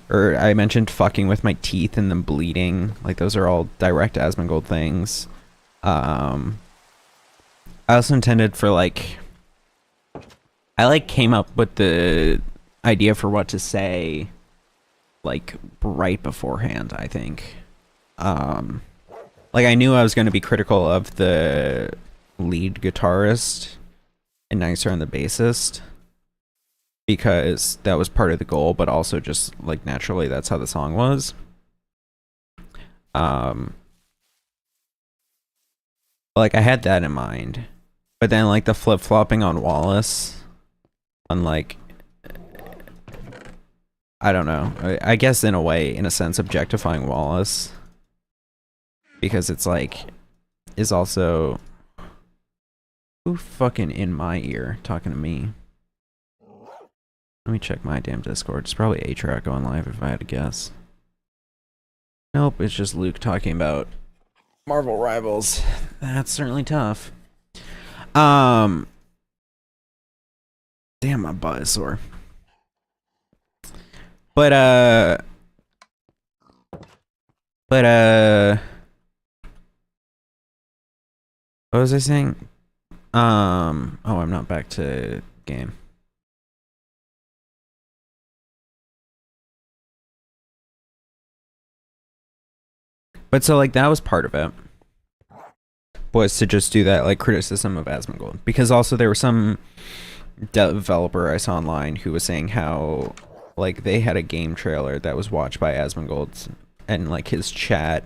[SPEAKER 1] or I mentioned fucking with my teeth and them bleeding, like, those are all direct Asmongold things. I also intended for, like, I, like, came up with the idea for what to say, like, right beforehand, I think. Like, I knew I was going to be critical of the lead guitarist and nicer on the bassist, because that was part of the goal, but also just, like, naturally that's how the song was. Like, I had that in mind, but then, like, the flip-flopping on Wallace, on, like, I don't know, I guess in a way, in a sense, objectifying Wallace, because it's, like, is also... Who fucking in my ear talking to me? Let me check my damn Discord. It's probably A-Track going live if I had to guess. Nope, it's just Luke talking about Marvel Rivals. That's certainly tough. Damn, my butt is sore. But what was I saying? Oh, I'm not back to game. But so, like, that was part of it, was to just do that, like, criticism of Asmongold. Because also there was some developer I saw online who was saying how, like, they had a game trailer that was watched by Asmongold, and, like, his chat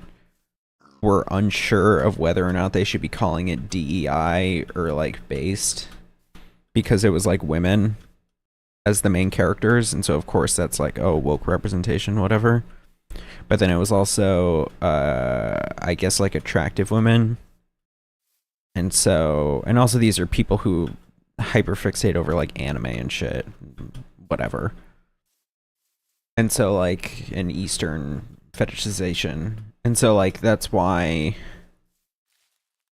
[SPEAKER 1] were unsure of whether or not they should be calling it DEI or, like, based, because it was, like, women as the main characters, and so of course that's like, oh, woke representation, whatever. But then it was also, I guess, like, attractive women. And so, and also these are people who hyperfixate over, like, anime and shit, whatever. And so, like, an Eastern fetishization. And so, like, that's why,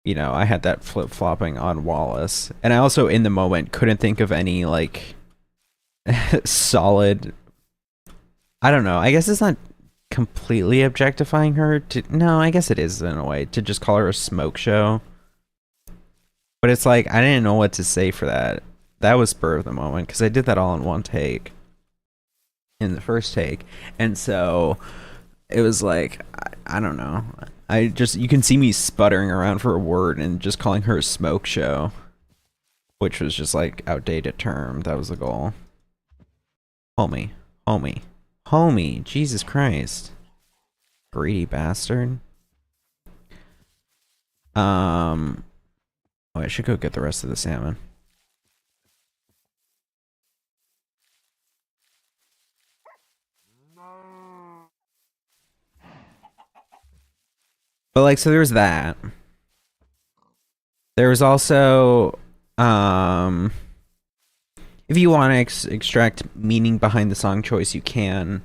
[SPEAKER 1] I had that flip-flopping on Wallace. And I also, in the moment, couldn't think of any, like, solid... I don't know, I guess it's not completely objectifying her. No, I guess it is in a way, to just call her a smoke show. But it's like, I didn't know what to say for that. That was spur of the moment, because I did that all in one take. In the first take. And so, it was like, I don't know. You can see me sputtering around for a word and just calling her a smoke show. Which was just, like, outdated term. That was the goal. Homie. Jesus Christ. Greedy bastard. Oh, I should go get the rest of the salmon. But, like, so there was that. There was also, if you want to extract meaning behind the song choice, you can.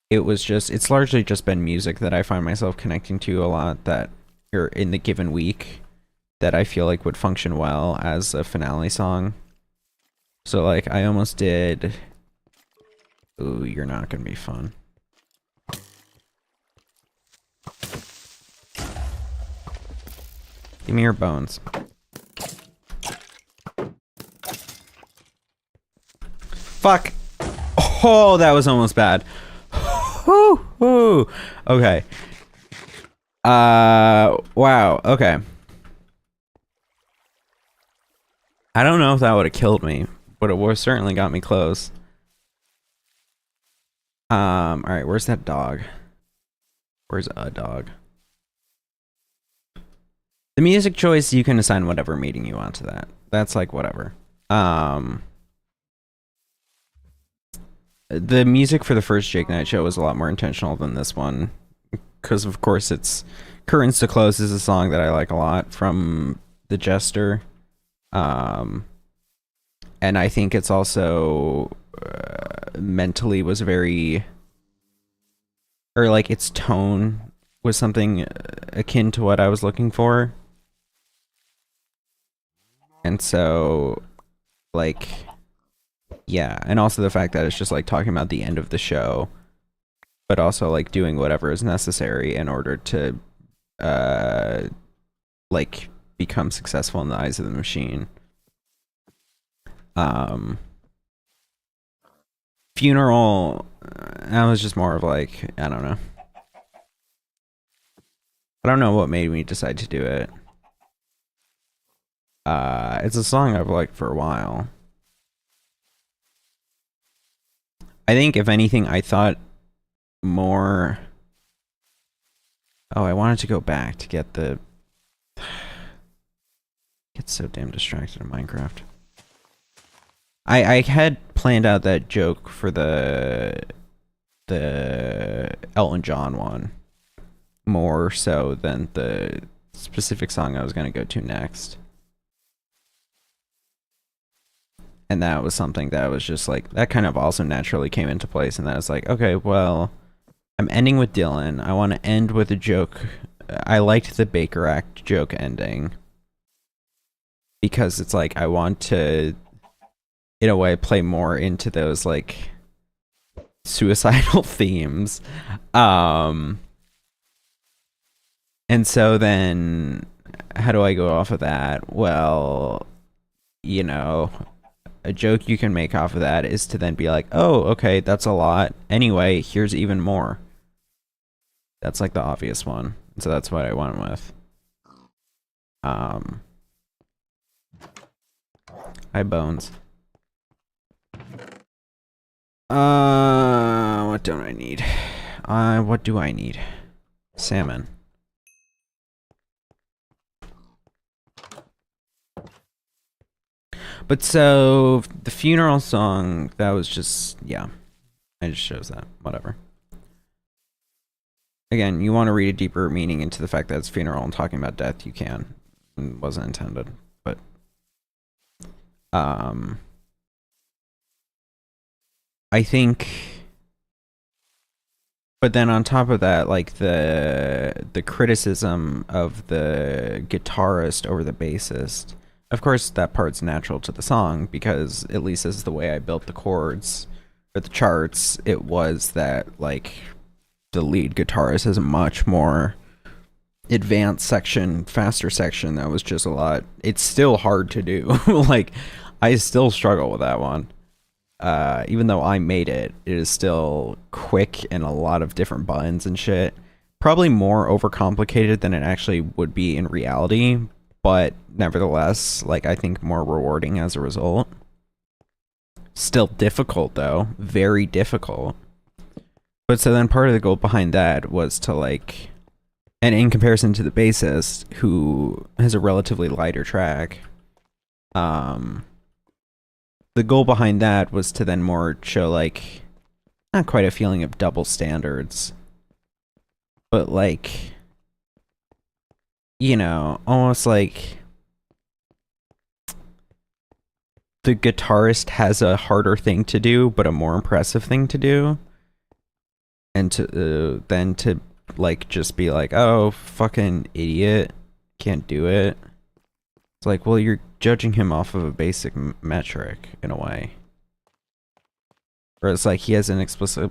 [SPEAKER 1] It's largely just been music that I find myself connecting to a lot that or in the given week that I feel like would function well as a finale song. So like I almost did. Ooh, you're not gonna be fun. Give me your bones. Fuck. Oh, that was almost bad. Okay. Wow. Okay. I don't know if that would have killed me, but it would certainly got me close. All right, where's that dog? Where's a dog? The music choice, you can assign whatever meaning you want to that. That's like whatever. The music for the first Jake Knight show was a lot more intentional than this one, because of course it's Curtains to Close is a song that I like a lot from The Jester. And I think it's also mentally was very, or like its tone was something akin to what I was looking for. And so, like, yeah, and also the fact that it's just like talking about the end of the show, but also like doing whatever is necessary in order to, like, become successful in the eyes of the machine. Funeral, that was just more of like, I don't know. I don't know what made me decide to do it. It's a song I've liked for a while. I think, if anything, I thought more... Oh, I wanted to go back to get the... Get so damn distracted in Minecraft. I had planned out that joke for the Elton John one more so than the specific song I was going to go to next. And that was something that was just like, that kind of also naturally came into place. And that was like, okay, well, I'm ending with Dylan. I want to end with a joke. I liked the Baker Act joke ending, because it's like, I want to, in a way, play more into those like suicidal themes. And so then how do I go off of that? Well, you know, a joke you can make off of that is to then be like, oh, okay, that's a lot. Anyway, here's even more. That's like the obvious one. So that's what I went with. Hi, Bones. What don't I need? What do I need? Salmon. But so, the funeral song, that was just, yeah. It just shows that. Whatever. Again, you want to read a deeper meaning into the fact that it's funeral and talking about death, you can. It wasn't intended. But, I think... But then on top of that, like the criticism of the guitarist over the bassist, of course that part's natural to the song, because at least as the way I built the chords or the charts, it was that like the lead guitarist has a much more advanced section, faster section that was just a lot. It's still hard to do. Like I still struggle with that one. Even though I made it, it is still quick and a lot of different buttons and shit. Probably more overcomplicated than it actually would be in reality, but nevertheless, like, I think more rewarding as a result. Still difficult, though. Very difficult. But so then part of the goal behind that was to, like... And in comparison to the bassist, who has a relatively lighter track, the goal behind that was to then more show, like, not quite a feeling of double standards, but like, you know, almost like the guitarist has a harder thing to do, but a more impressive thing to do, and to then to like just be like, oh, fucking idiot, can't do it. It's like, well, you're judging him off of a basic metric in a way. Or it's like he has an explicitly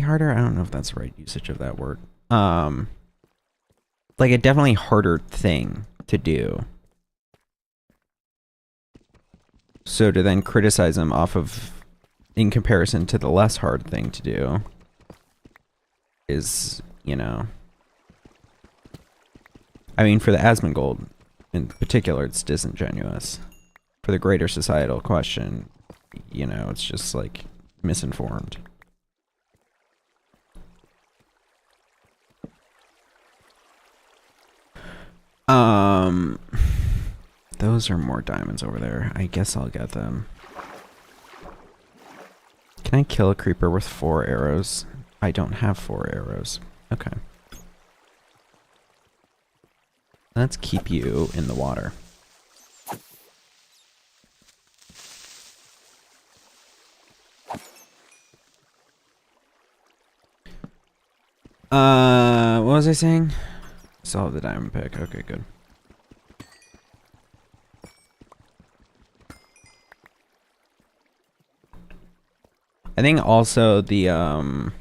[SPEAKER 1] harder. I don't know if that's the right usage of that word. Like a definitely harder thing to do. So to then criticize him off of, in comparison to the less hard thing to do, is, you know. I mean, for the Asmongold in particular, it's disingenuous. For the greater societal question, you know, it's just like misinformed. Those are more diamonds over there. I guess I'll get them. Can I kill a creeper with 4 arrows? I don't have 4 arrows. Okay. Let's keep you in the water. What was I saying? Still have the diamond pick. Okay, good. I think also the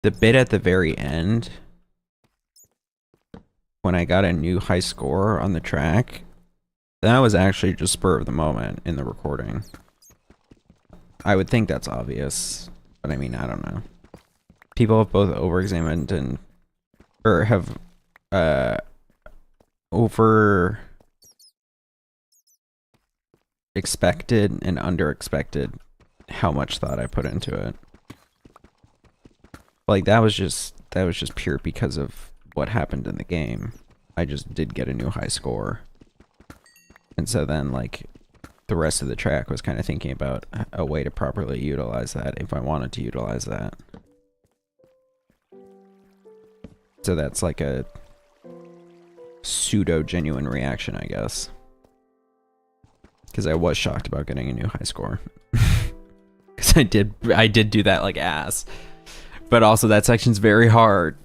[SPEAKER 1] bit at the very end when I got a new high score on the track, that was actually just spur of the moment in the recording. I would think that's obvious, but I mean, I don't know. People have both over-examined and, or have, over-expected and under-expected how much thought I put into it. Like, that was just pure because of what happened in the game. I just did get a new high score. And so then, like, the rest of the track was kind of thinking about a way to properly utilize that if I wanted to utilize that. So that's like a pseudo-genuine reaction, I guess. Because I was shocked about getting a new high score. Because I did do that like ass. But also that section's very hard.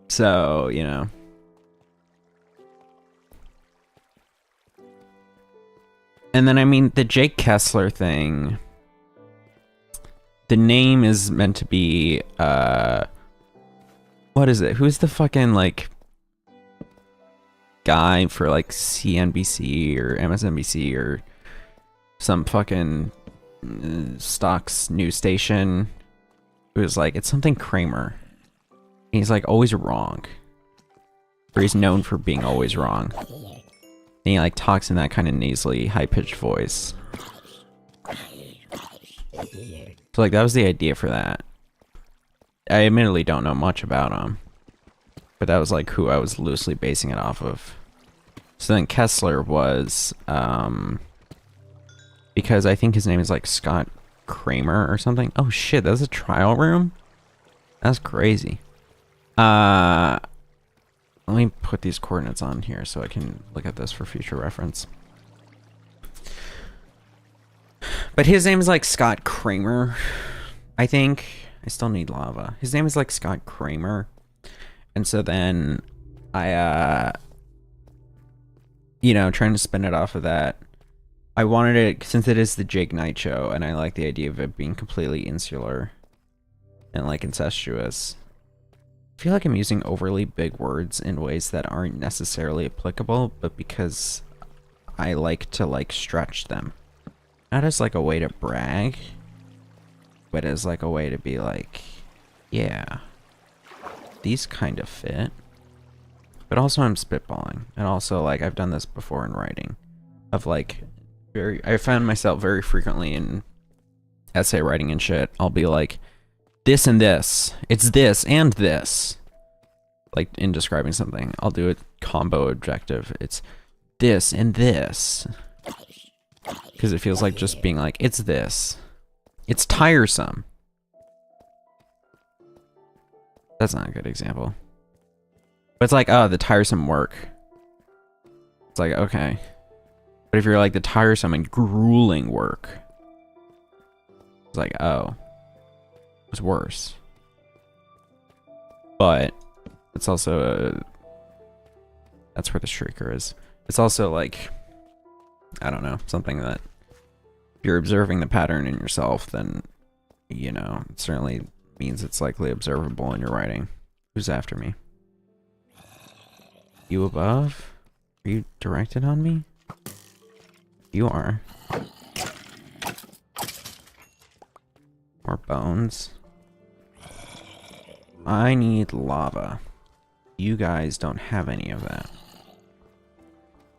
[SPEAKER 1] So, you know. And then, I mean, the Jake Kessler thing. The name is meant to be, what is it? Who's the fucking, like, guy for, like, CNBC or MSNBC or some fucking stocks news station? Who's like, it's something Kramer. He's, like, always wrong. Or he's known for being always wrong. And he, like, talks in that kind of nasally, high-pitched voice. So, like, that was the idea for that. I admittedly don't know much about him. But that was, like, who I was loosely basing it off of. So then Kessler was, because I think his name is, like, Scott Kramer or something. Oh, shit, that's a trial room? That's crazy. Let me put these coordinates on here so I can look at this for future reference. But his name is like Scott Kramer, I think. I still need lava. His name is like Scott Kramer. And so then I, you know, trying to spin it off of that. I wanted it, since it is the Jake Knight show, and I like the idea of it being completely insular and like incestuous. I feel like I'm using overly big words in ways that aren't necessarily applicable, but because I like to like stretch them. Not as like a way to brag, but as like a way to be like, yeah, these kind of fit. But also I'm spitballing. And also like I've done this before in writing. Of like, I found myself very frequently in essay writing and shit. I'll be like, this and this. It's this and this. Like, in describing something, I'll do a combo objective. It's this and this. Because it feels like just being like, it's this. It's tiresome. That's not a good example. But it's like, oh, the tiresome work. It's like, okay. But if you're like the tiresome and grueling work, it's like, oh. was worse. But it's also that's where the shrieker is. It's also like, I don't know, something that if you're observing the pattern in yourself, then, you know, it certainly means it's likely observable in your writing. Who's after me? You above? Are you directed on me? You are. More bones. I need lava. You guys don't have any of that.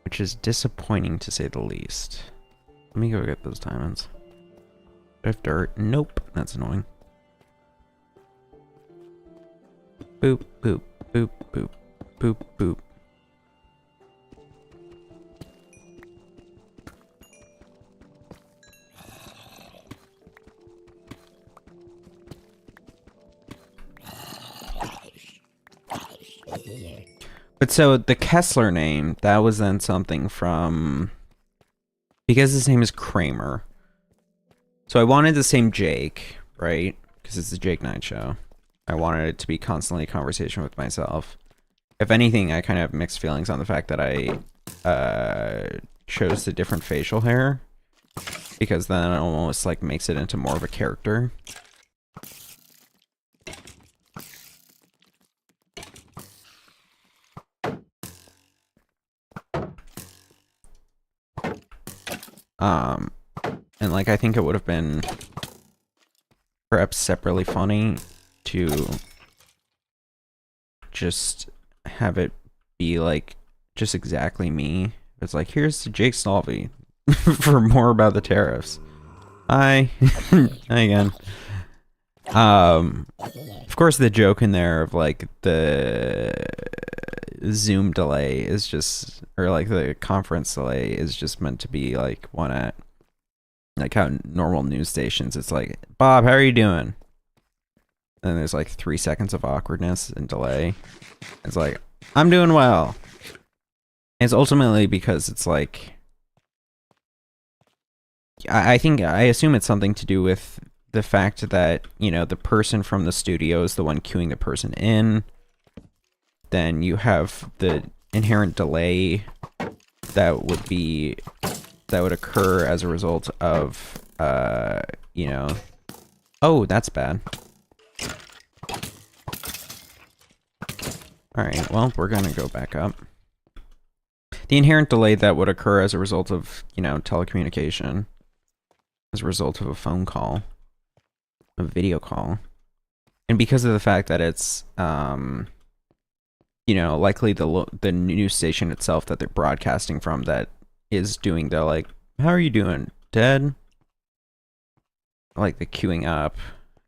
[SPEAKER 1] Which is disappointing to say the least. Let me go get those diamonds. Do I have dirt? Nope. That's annoying. Boop, boop, boop, boop, boop, boop. But so the Kessler name, that was then something from, because his name is Kramer. So I wanted the same Jake, right? Because it's the Jake Knight show. I wanted it to be constantly a conversation with myself. If anything, I kind of have mixed feelings on the fact that I chose the different facial hair, because then it almost like makes it into more of a character. And like I think it would have been perhaps separately funny to just have it be like just exactly me. It's like, here's Jake Stalvey for more about the tariffs. Hi. Hi again. Of course the joke in there of like the Zoom delay is just, or like the conference delay is just meant to be like one at like how normal news stations, it's like, Bob, how are you doing? And there's like 3 seconds of awkwardness and delay. It's like, I'm doing well. And it's ultimately because it's like, I assume it's something to do with the fact that, you know, the person from the studio is the one queuing the person in. Then you have the inherent delay that would occur as a result of, you know, oh, that's bad. Alright, well, we're gonna go back up. The inherent delay that would occur as a result of, you know, telecommunication, as a result of a phone call, a video call, and because of the fact that it's, you know, likely the news station itself that they're broadcasting from that is doing the, like, how are you doing, Ted? Like, the queuing up,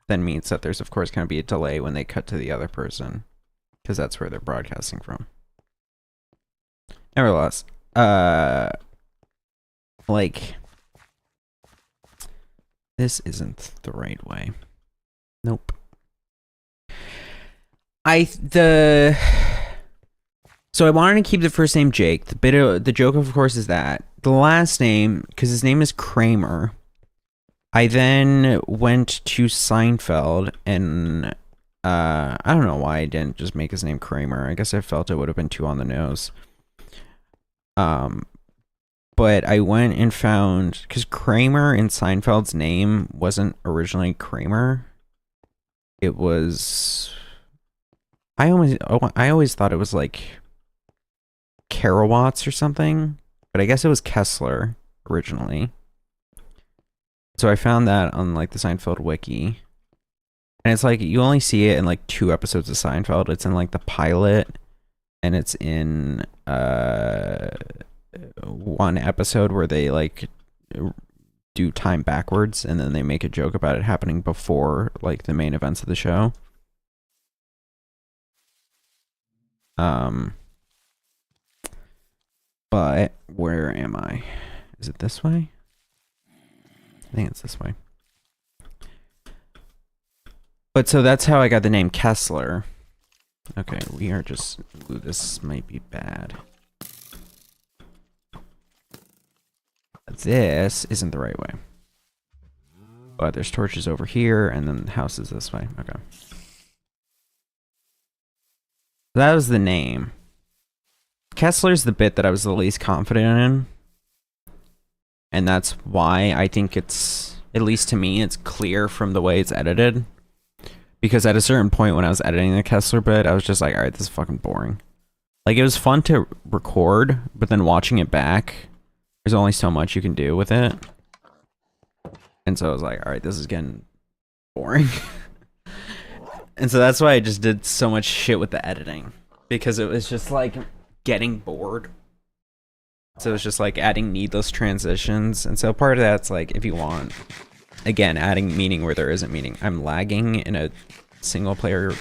[SPEAKER 1] then means that there's, of course, going to be a delay when they cut to the other person, because that's where they're broadcasting from. Nevertheless, like, this isn't the right way. Nope. So I wanted to keep the first name Jake. The joke, of course, is that the last name, because his name is Kramer. I then went to Seinfeld, and I don't know why I didn't just make his name Kramer. I guess I felt it would have been too on the nose. But I went and found, because Kramer in Seinfeld's name wasn't originally Kramer. It was, I always thought it was like Karawatts or something, but I guess it was Kessler originally. So I found that on like the Seinfeld wiki, and it's like you only see it in like 2 episodes of Seinfeld. It's in like the pilot, and it's in one episode where they like do time backwards, and then they make a joke about it happening before like the main events of the show. But where am I? Is it this way? I think it's this way. But so that's how I got the name Kessler. Okay, we are just, ooh, this might be bad. This isn't the right way. But there's torches over here, and then the house is this way. Okay. That was the name. Kessler's the bit that I was the least confident in. And that's why I think it's, at least to me, it's clear from the way it's edited. Because at a certain point when I was editing the Kessler bit, I was just like, alright, this is fucking boring. Like, it was fun to record, but then watching it back, there's only so much you can do with it. And so I was like, alright, this is getting boring. And so that's why I just did so much shit with the editing. Because it was just like getting bored. So it's just like adding needless transitions. And so part of that's like, if you want, again, adding meaning where there isn't meaning. I'm lagging in a single player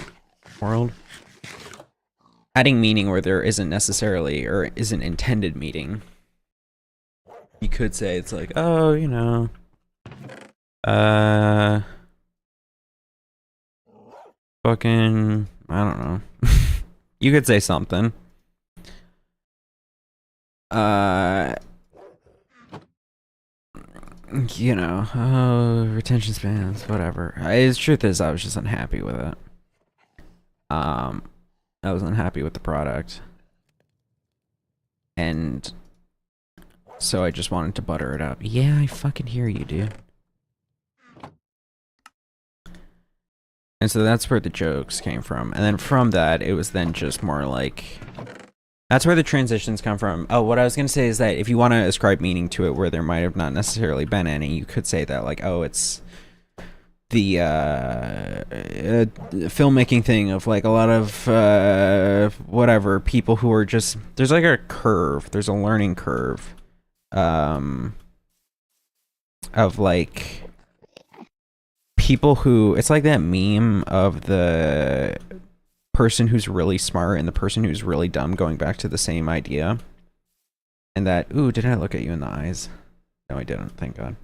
[SPEAKER 1] world. Adding meaning where there isn't necessarily or isn't intended meaning. You could say it's like, oh, you know, fucking, I don't know. You could say something. You know, retention spans, whatever. The truth is, I was just unhappy with it. I was unhappy with the product. And so I just wanted to butter it up. Yeah, I fucking hear you, dude. And so that's where the jokes came from. And then from that, it was then just more like... That's where the transitions come from. Oh, what I was going to say is that if you want to ascribe meaning to it where there might have not necessarily been any, you could say that, like, oh, it's the filmmaking thing of, like, a lot of, whatever, people who are just... There's, like, a curve. There's a learning curve. Of, like... People who... It's like that meme of the... person who's really smart and the person who's really dumb going back to the same idea. And that, ooh, did I look at you in the eyes? No, I didn't, thank God.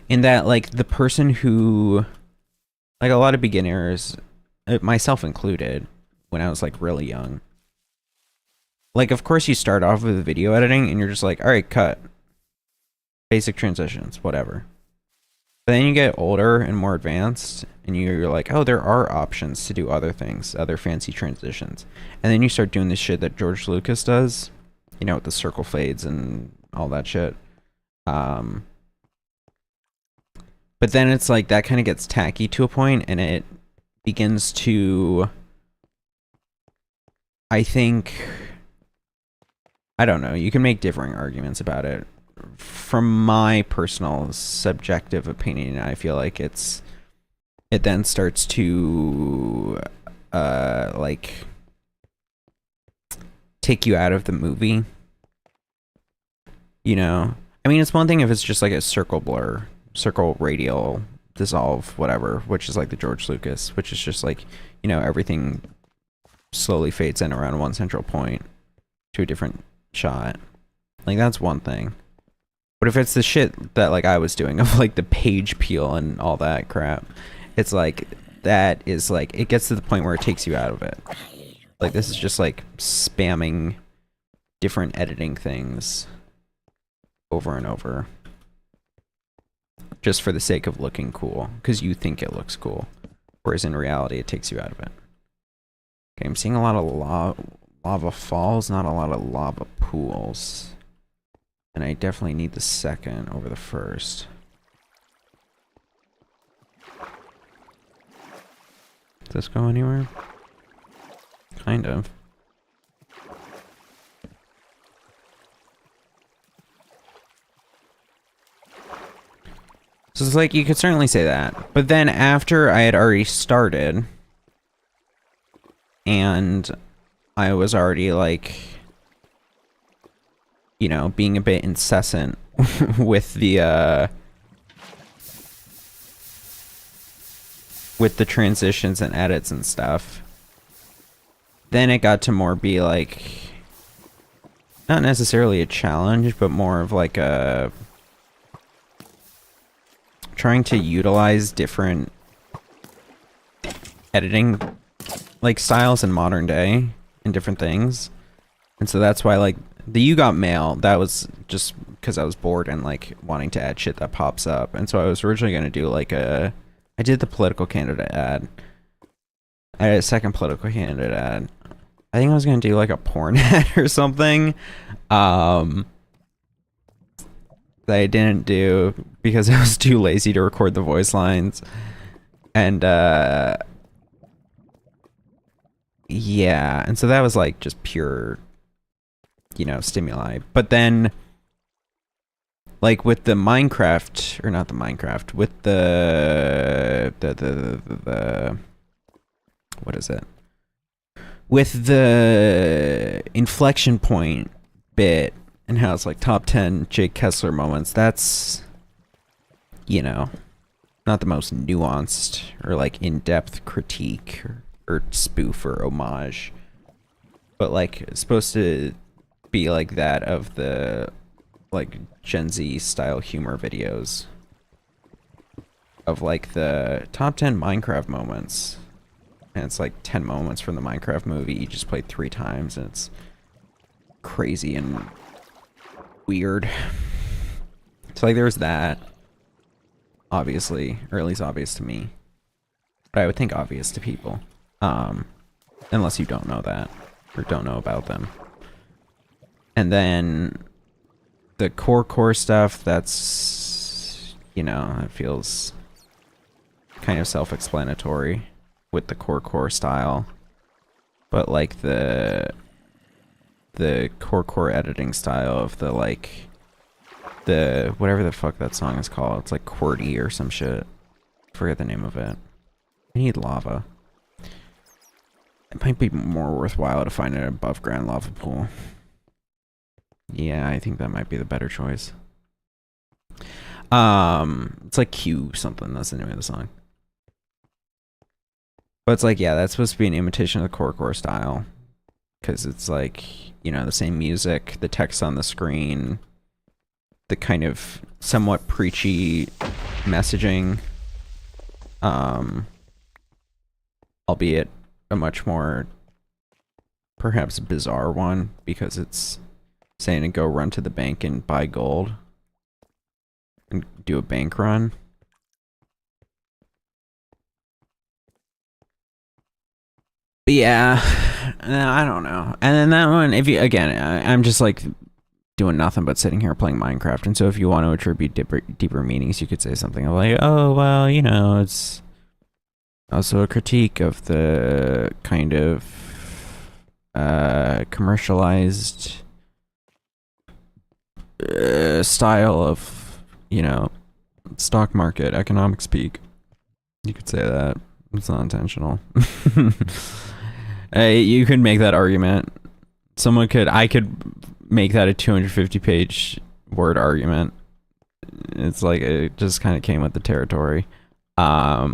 [SPEAKER 1] In that, like, the person who, like, a lot of beginners, myself included, when I was, like, really young. Like, of course you start off with video editing and you're just like, alright, cut. Basic transitions, whatever. But then you get older and more advanced, and you're like, oh, there are options to do other things, other fancy transitions. And then you start doing this shit that George Lucas does, you know, with the circle fades and all that shit. But then it's like, that kind of gets tacky to a point, and it begins to, I think, I don't know, you can make differing arguments about it. From my personal subjective opinion, I feel like it then starts to like take you out of the movie. You know? I mean, it's one thing if it's just like a circle blur, circle radial dissolve, whatever, which is like the George Lucas, which is just like, you know, everything slowly fades in around one central point to a different shot. Like, that's one thing. But if it's the shit that, like, I was doing of, like, the page peel and all that crap, it's like, that is, like, it gets to the point where it takes you out of it. Like, this is just, like, spamming different editing things over and over. Just for the sake of looking cool. Because you think it looks cool. Whereas in reality, it takes you out of it. Okay, I'm seeing a lot of lava falls, not a lot of lava pools. And I definitely need the second over the first. Does this go anywhere? Kind of. So it's like, you could certainly say that. But then after I had already started, and I was already like, you know, being a bit incessant with the transitions and edits and stuff. Then it got to more be like, not necessarily a challenge, but more of like a trying to utilize different editing like styles in modern day and different things. And so that's why, like, The You Got Mail, that was just because I was bored and like wanting to add shit that pops up. And so I was originally going to do like I did the political candidate ad. I had a second political candidate ad. I think I was going to do like a porn ad or something. That I didn't do because I was too lazy to record the voice lines. And yeah, and so that was like just pure, you know, stimuli. But then like with the Minecraft, or not the Minecraft, with the what is it? With the inflection point bit and how it's like top 10 Jake Kessler moments, that's, you know, not the most nuanced or like in-depth critique or spoof or homage, but like it's supposed to be like that of the like Gen Z style humor videos of like the top 10 Minecraft moments, and it's like 10 moments from the Minecraft movie you just played 3 times, and it's crazy and weird. So like there was that, obviously, or at least obvious to me, but I would think obvious to people, unless you don't know that or don't know about them. And then the core stuff, that's, you know, it feels kind of self-explanatory with the core style, but like the core editing style of the like the whatever the fuck that song is called, it's like QWERTY or some shit, forget the name of it. I need lava. It might be more worthwhile to find an above ground lava pool. Yeah, I think that might be the better choice. It's like Q something, that's the name of the song. But it's like, yeah, that's supposed to be an imitation of the core style, because it's like, you know, the same music, the text on the screen, the kind of somewhat preachy messaging, albeit a much more perhaps bizarre one, because it's saying to go run to the bank and buy gold and do a bank run. But yeah, I don't know. And then that one, if you, again, I'm just like doing nothing but sitting here playing Minecraft, and so if you want to attribute deeper meanings, you could say something like, oh, well, you know, it's also a critique of the kind of commercialized style of, you know, stock market economic speak. You could say that. It's not intentional. You could make that argument. I could make that a 250 page word argument. It's like it just kind of came with the territory. I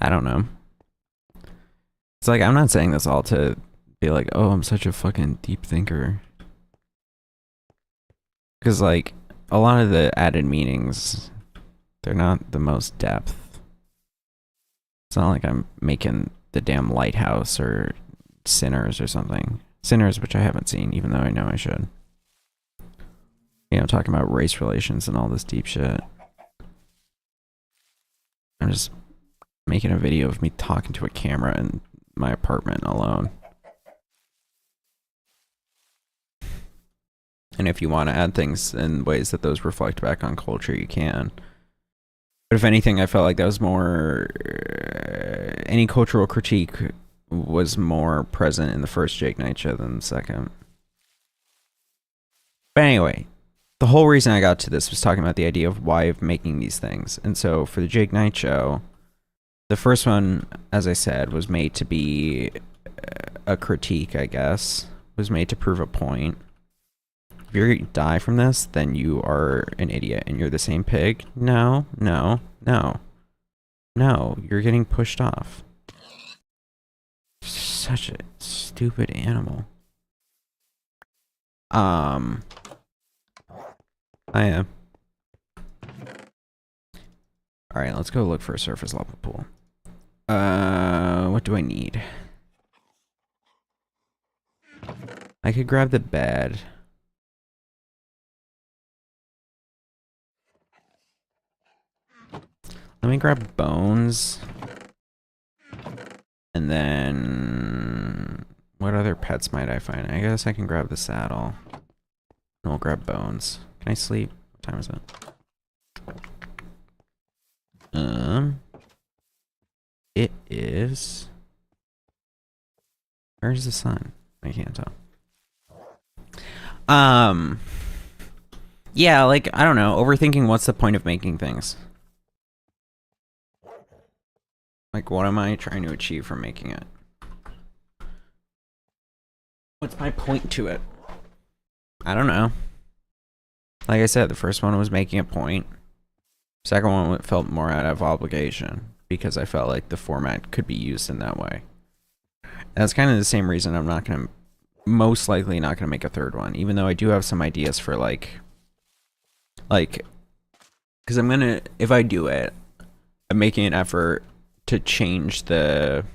[SPEAKER 1] don't know. It's like, I'm not saying this all to be like, oh, I'm such a fucking deep thinker. Because like a lot of the added meanings, they're not the most depth. It's not like I'm making the damn Lighthouse or Sinners or something. Sinners, which I haven't seen, even though I know I should. You know, talking about race relations and all this deep shit. I'm just making a video of me talking to a camera in my apartment alone. And if you want to add things in ways that those reflect back on culture, you can. But if anything, I felt like that was more... any cultural critique was more present in the first Jake Knight show than the second. But anyway, the whole reason I got to this was talking about the idea of why of making these things. And so for the Jake Knight show, the first one, as I said, was made to be a critique, I guess. Was made to prove a point. If you're gonna die from this, then you are an idiot and you're the same pig. No, no, no. No, you're getting pushed off. Such a stupid animal. I am. Alright, let's go look for a surface lava pool. What do I need? could grab the bed. Let me grab bones. And then... what other pets might I find? I guess I can grab the saddle. And we'll grab bones. Can I sleep? What time is it? It is... where's the sun? I can't tell. Yeah, like, I don't know. Overthinking what's the point of making things? Like, what am I trying to achieve from making it? What's my point to it? I don't know. Like I said, the first one was making a point. Second one felt more out of obligation because I felt like the format could be used in that way. That's kind of the same reason I'm not going to, most likely not going to make a third one, even though I do have some ideas for like, because I'm going to, if I do it, I'm making an effort to change the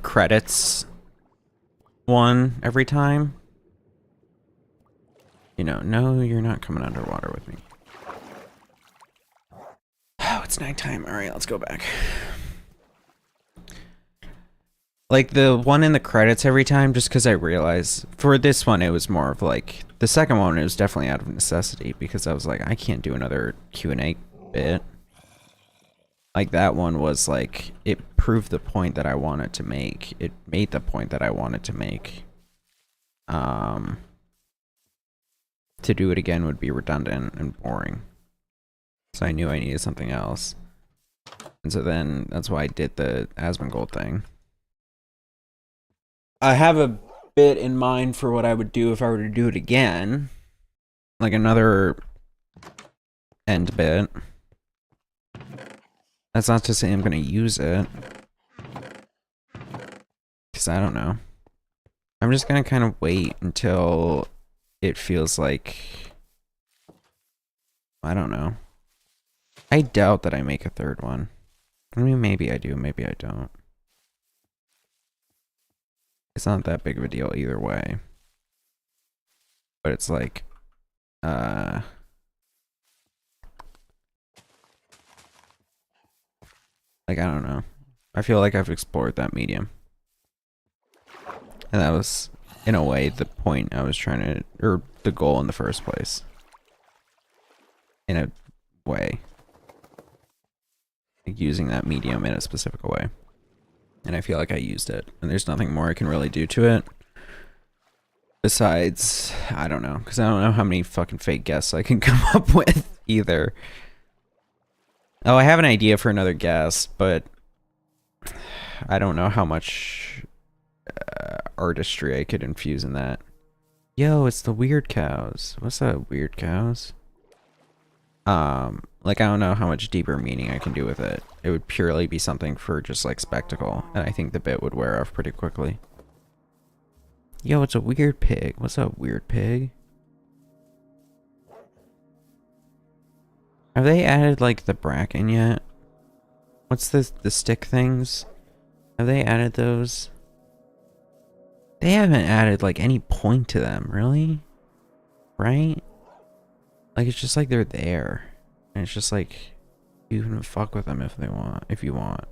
[SPEAKER 1] credits one every time. You know, no, you're not coming underwater with me. Oh, it's nighttime. All right, let's go back. Like the one in the credits every time, just because I realized for this one, it was more of like, the second one, it was definitely out of necessity because I was like, I can't do another Q&A bit. Like that one was like, it proved the point that I wanted to make. It made the point that I wanted to make. To do it again would be redundant and boring. So I knew I needed something else. And so then that's why I did the Asmongold thing. I have a bit in mind for what I would do if I were to do it again. Like another end bit. That's not to say I'm going to use it. Because I don't know. I'm just going to kind of wait until it feels like... I don't know. I doubt that I make a third one. I mean, maybe I do, maybe I don't. It's not that big of a deal either way. But it's like... like, I don't know. I feel like I've explored that medium. And that was, in a way, the point I was trying to... or the goal in the first place. In a way. Like using that medium in a specific way. And I feel like I used it. And there's nothing more I can really do to it. Besides, I don't know. Because I don't know how many fucking fake guests I can come up with either. Oh, I have an idea for another guest, but I don't know how much artistry I could infuse in that. Yo, it's the weird cows. What's that, weird cows? Like, I don't know how much deeper meaning I can do with it. It would purely be something for just, like, spectacle, and I think the bit would wear off pretty quickly. Yo, it's a weird pig. What's up, weird pig? Have they added, like, the bracken yet? What's the stick things? Have they added those? They haven't added, like, any point to them, really? Right? Like, it's just like they're there. And it's just like, you can fuck with them if they want, if you want.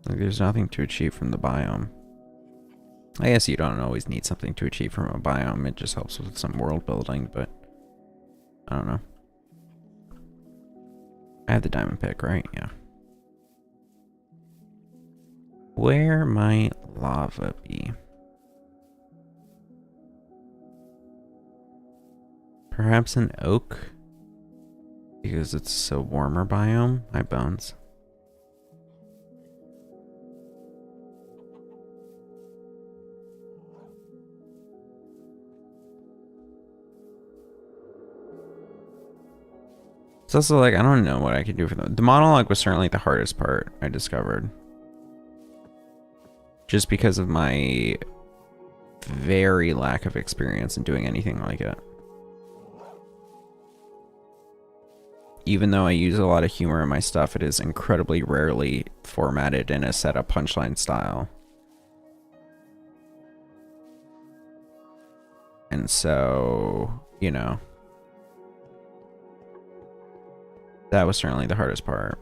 [SPEAKER 1] Like, there's nothing to achieve from the biome. I guess you don't always need something to achieve from a biome. It just helps with some world building, but I don't know. I have the diamond pick, right? Yeah. Where might lava be? Perhaps an oak? Because it's a warmer biome? My bones. It's also like, I don't know what I can do for them. The monologue was certainly the hardest part, I discovered. Just because of my very lack of experience in doing anything like it. Even though I use a lot of humor in my stuff, it is incredibly rarely formatted in a setup punchline style. And so, you know, that was certainly the hardest part.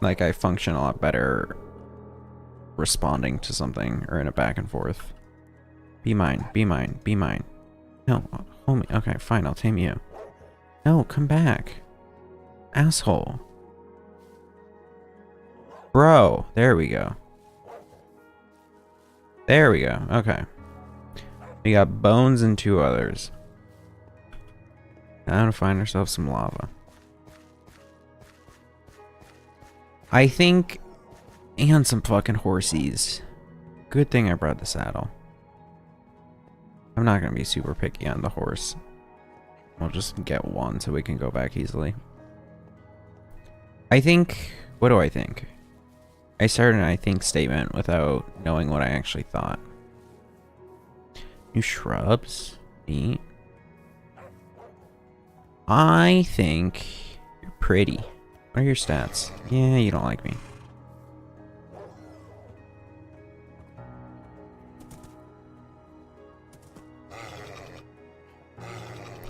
[SPEAKER 1] Like, I function a lot better responding to something or in a back and forth. Be mine, be mine, be mine. No, homie. Okay, fine, I'll tame you. No, come back. Asshole. Bro, there we go. There we go, okay. We got Bones and 2 others. Now to find ourselves some lava. I think... And some fucking horsies. Good thing I brought the saddle. I'm not gonna be super picky on the horse. We'll just get one so we can go back easily. I think... What do I think? I started an I think statement without knowing what I actually thought. New shrubs? Neat. I think you're pretty. What are your stats? Yeah, you don't like me.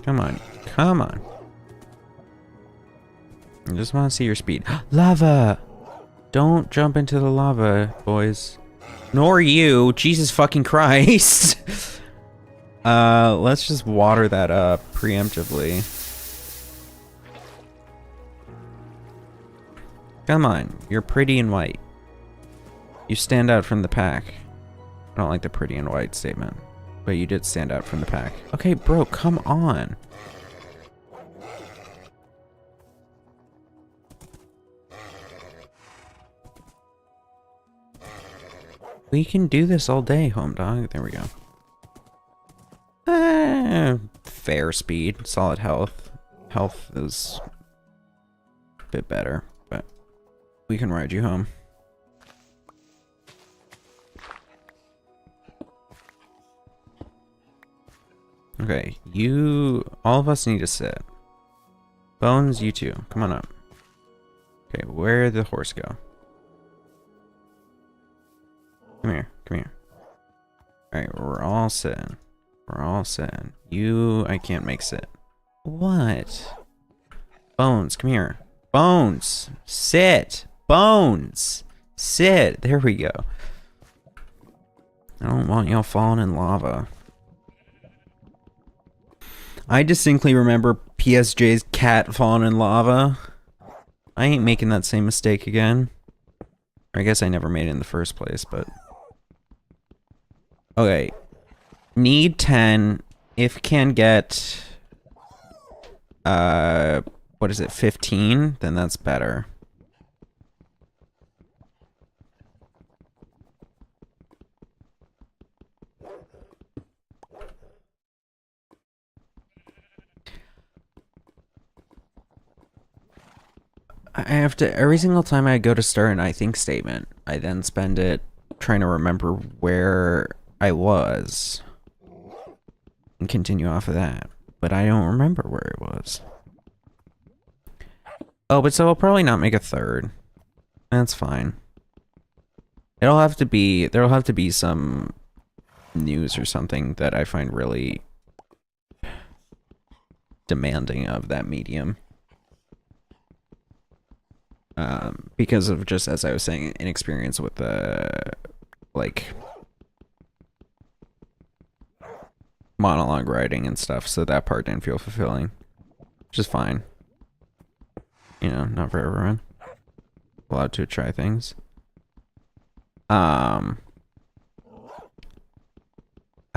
[SPEAKER 1] Come on. Come on. I just want to see your speed. Lava! Don't jump into the lava, boys. Nor you. Jesus fucking Christ. Let's just water that up preemptively. Come on. You're pretty and white. You stand out from the pack. I don't like the pretty and white statement. But you did stand out from the pack. Okay, bro, come on. We can do this all day, home dog. There we go. Fair speed, solid health. Health is a bit better, but we can ride you home. Okay, all of us need to sit. Bones, you too. Come on up. Okay, where'd the horse go? Come here, come here. Alright, we're all sitting. We're all sitting. I can't make sit. What? Bones, come here. Bones! Sit! Bones! Sit! There we go. I don't want y'all falling in lava. I distinctly remember PSJ's cat falling in lava. I ain't making that same mistake again. Or I guess I never made it in the first place, but... Okay. Need 10. If can get... what is it, 15? Then that's better. I have to, every single time I go to start an I think statement, I then spend it trying to remember where I was and continue off of that. But I don't remember where it was. Oh, but so I'll probably not make a third. That's fine. There'll have to be some news or something that I find really demanding of that medium. Because of just, as I was saying, inexperience with like monologue writing and stuff, so that part didn't feel fulfilling. Which is fine. You know, not for everyone. Allowed to try things. I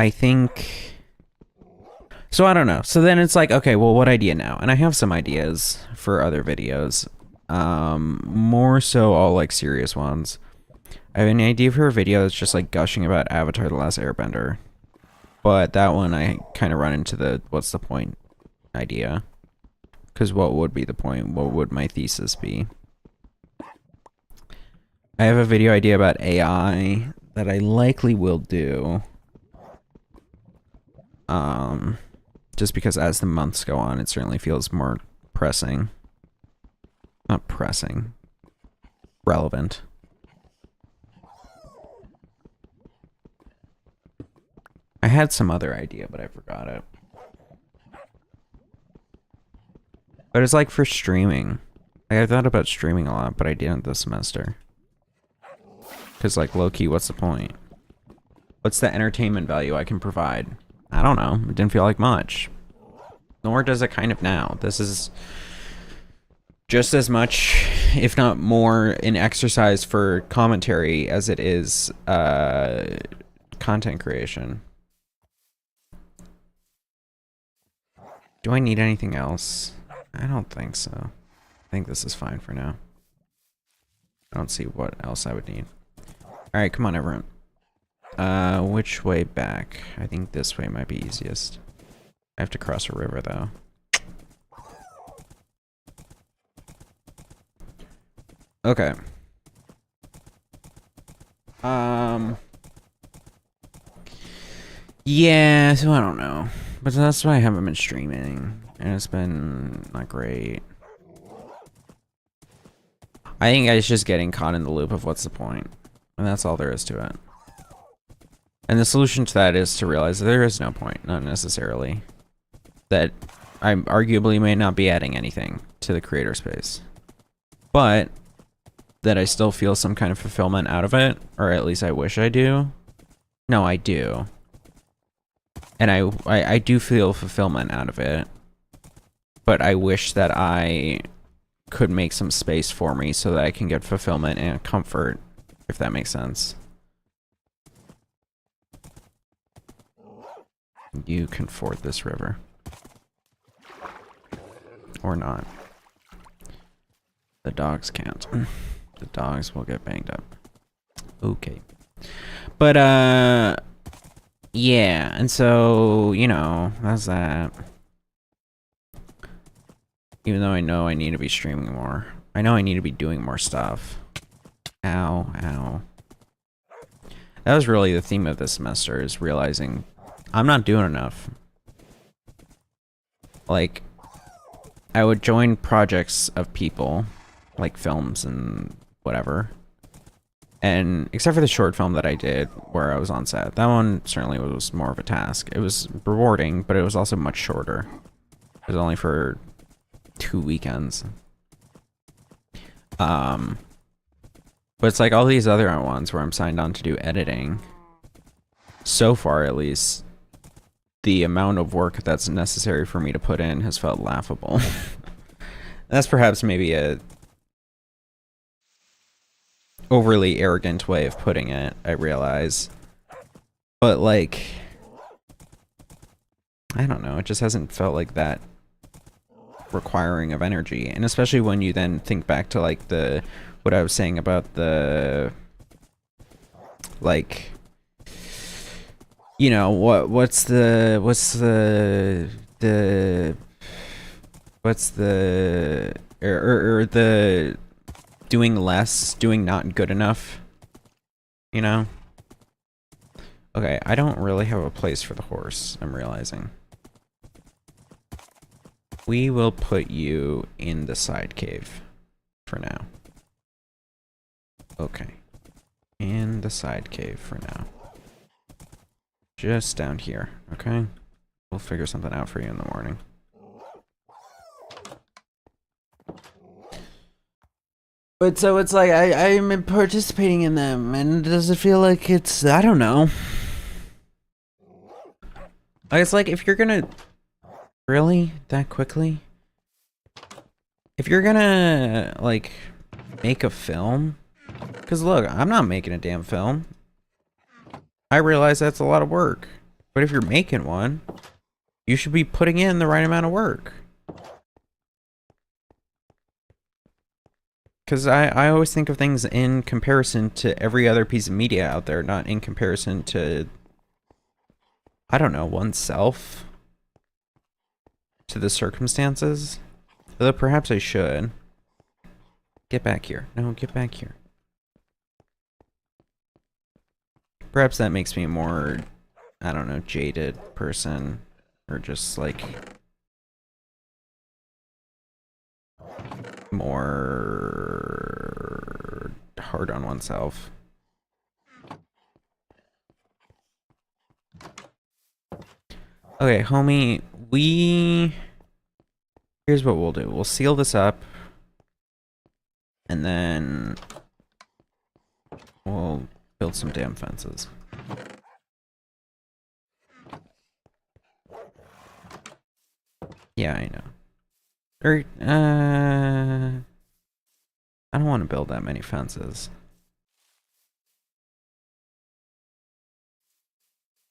[SPEAKER 1] think... So I don't know. So then it's like, okay, well, what idea now? And I have some ideas for other videos. More so all like serious ones. I have an idea for a video that's just like gushing about Avatar: The Last Airbender. But that one I kind of run into the what's the point idea. Because what would be the point? What would my thesis be? I have a video idea about AI that I likely will do. Just because as the months go on, it certainly feels more pressing. Not pressing. Relevant. I had some other idea, but I forgot it. But it's like for streaming. Like, I thought about streaming a lot, but I didn't this semester. Because, like, low-key, what's the point? What's the entertainment value I can provide? I don't know. It didn't feel like much. Nor does it kind of now. This is just as much, if not more, an exercise for commentary as it is content creation. Do I need anything else? I don't think so. I think this is fine for now. I don't see what else I would need. Alright, come on everyone. Which way back? I think this way might be easiest. I have to cross a river though. Okay. Yeah, so I don't know. But that's why I haven't been streaming. And it's been not great. I think it's just getting caught in the loop of what's the point. And that's all there is to it. And the solution to that is to realize that there is no point, not necessarily. That I arguably may not be adding anything to the creator space. But that I still feel some kind of fulfillment out of it, or at least I wish I do. No, I do. And I do feel fulfillment out of it. But I wish that I could make some space for me so that I can get fulfillment and comfort, if that makes sense. You can ford this river. Or not. The dogs can't. The dogs will get banged up. Okay. But, yeah, and so, you know, that's that. Even though I know I need to be streaming more. I know I need to be doing more stuff. Ow, ow. That was really the theme of this semester, is realizing I'm not doing enough. Like, I would join projects of people, like films and whatever. And except for the short film that I did where I was on set, that one certainly was more of a task. It was rewarding, but it was also much shorter. It was only for 2 weekends. But it's like all these other ones where I'm signed on to do editing. So far, at least, the amount of work that's necessary for me to put in has felt laughable. That's perhaps maybe a overly arrogant way of putting it, I realize. But like, I don't know, it just hasn't felt like that requiring of energy. And especially when you then think back to like what I was saying about the, like, you know, what's the doing less, doing not good enough, you know? Okay, I don't really have a place for the horse, I'm realizing. We will put you in the side cave for now. Okay. In the side cave for now. Just down here, okay? We'll figure something out for you in the morning. But so it's like, I'm participating in them, and does it feel like it's, I don't know. It's like, if you're gonna, really, that quickly? If you're gonna, like, make a film, because look, I'm not making a damn film. I realize that's a lot of work, but if you're making one, you should be putting in the right amount of work. Because I always think of things in comparison to every other piece of media out there, not in comparison to, I don't know, oneself, to the circumstances. Although perhaps I should. Get back here. No, get back here. Perhaps that makes me a more, I don't know, jaded person. Or just like... more hard on oneself. Okay, homie, here's what we'll do. We'll seal this up, and then we'll build some damn fences. Yeah, I know. Or, I don't want to build that many fences.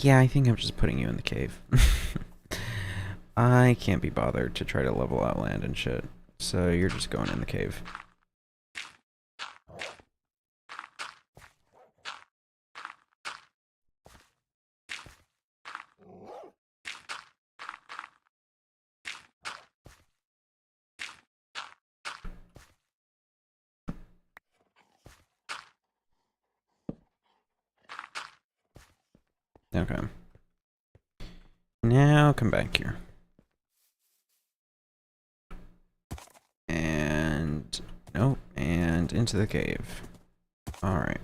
[SPEAKER 1] Yeah, I think I'm just putting you in the cave. I can't be bothered to try to level out land and shit. So you're just going in the cave. Okay. Now come back here. And nope, and into the cave. Alright.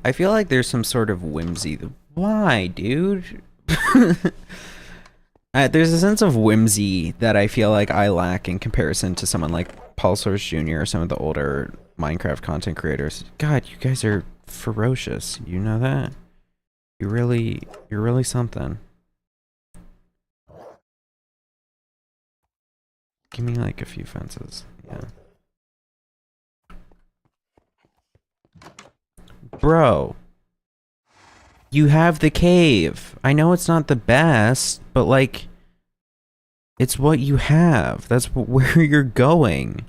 [SPEAKER 1] I feel like there's some sort of whimsy. Why, dude? There's a sense of whimsy that I feel like I lack in comparison to someone like Paul Source Jr. or some of the older Minecraft content creators. God, you guys are ferocious. You know that? You're really something. Give me like a few fences. Yeah. Bro. You have the cave. I know it's not the best, but like, it's what you have. That's where you're going.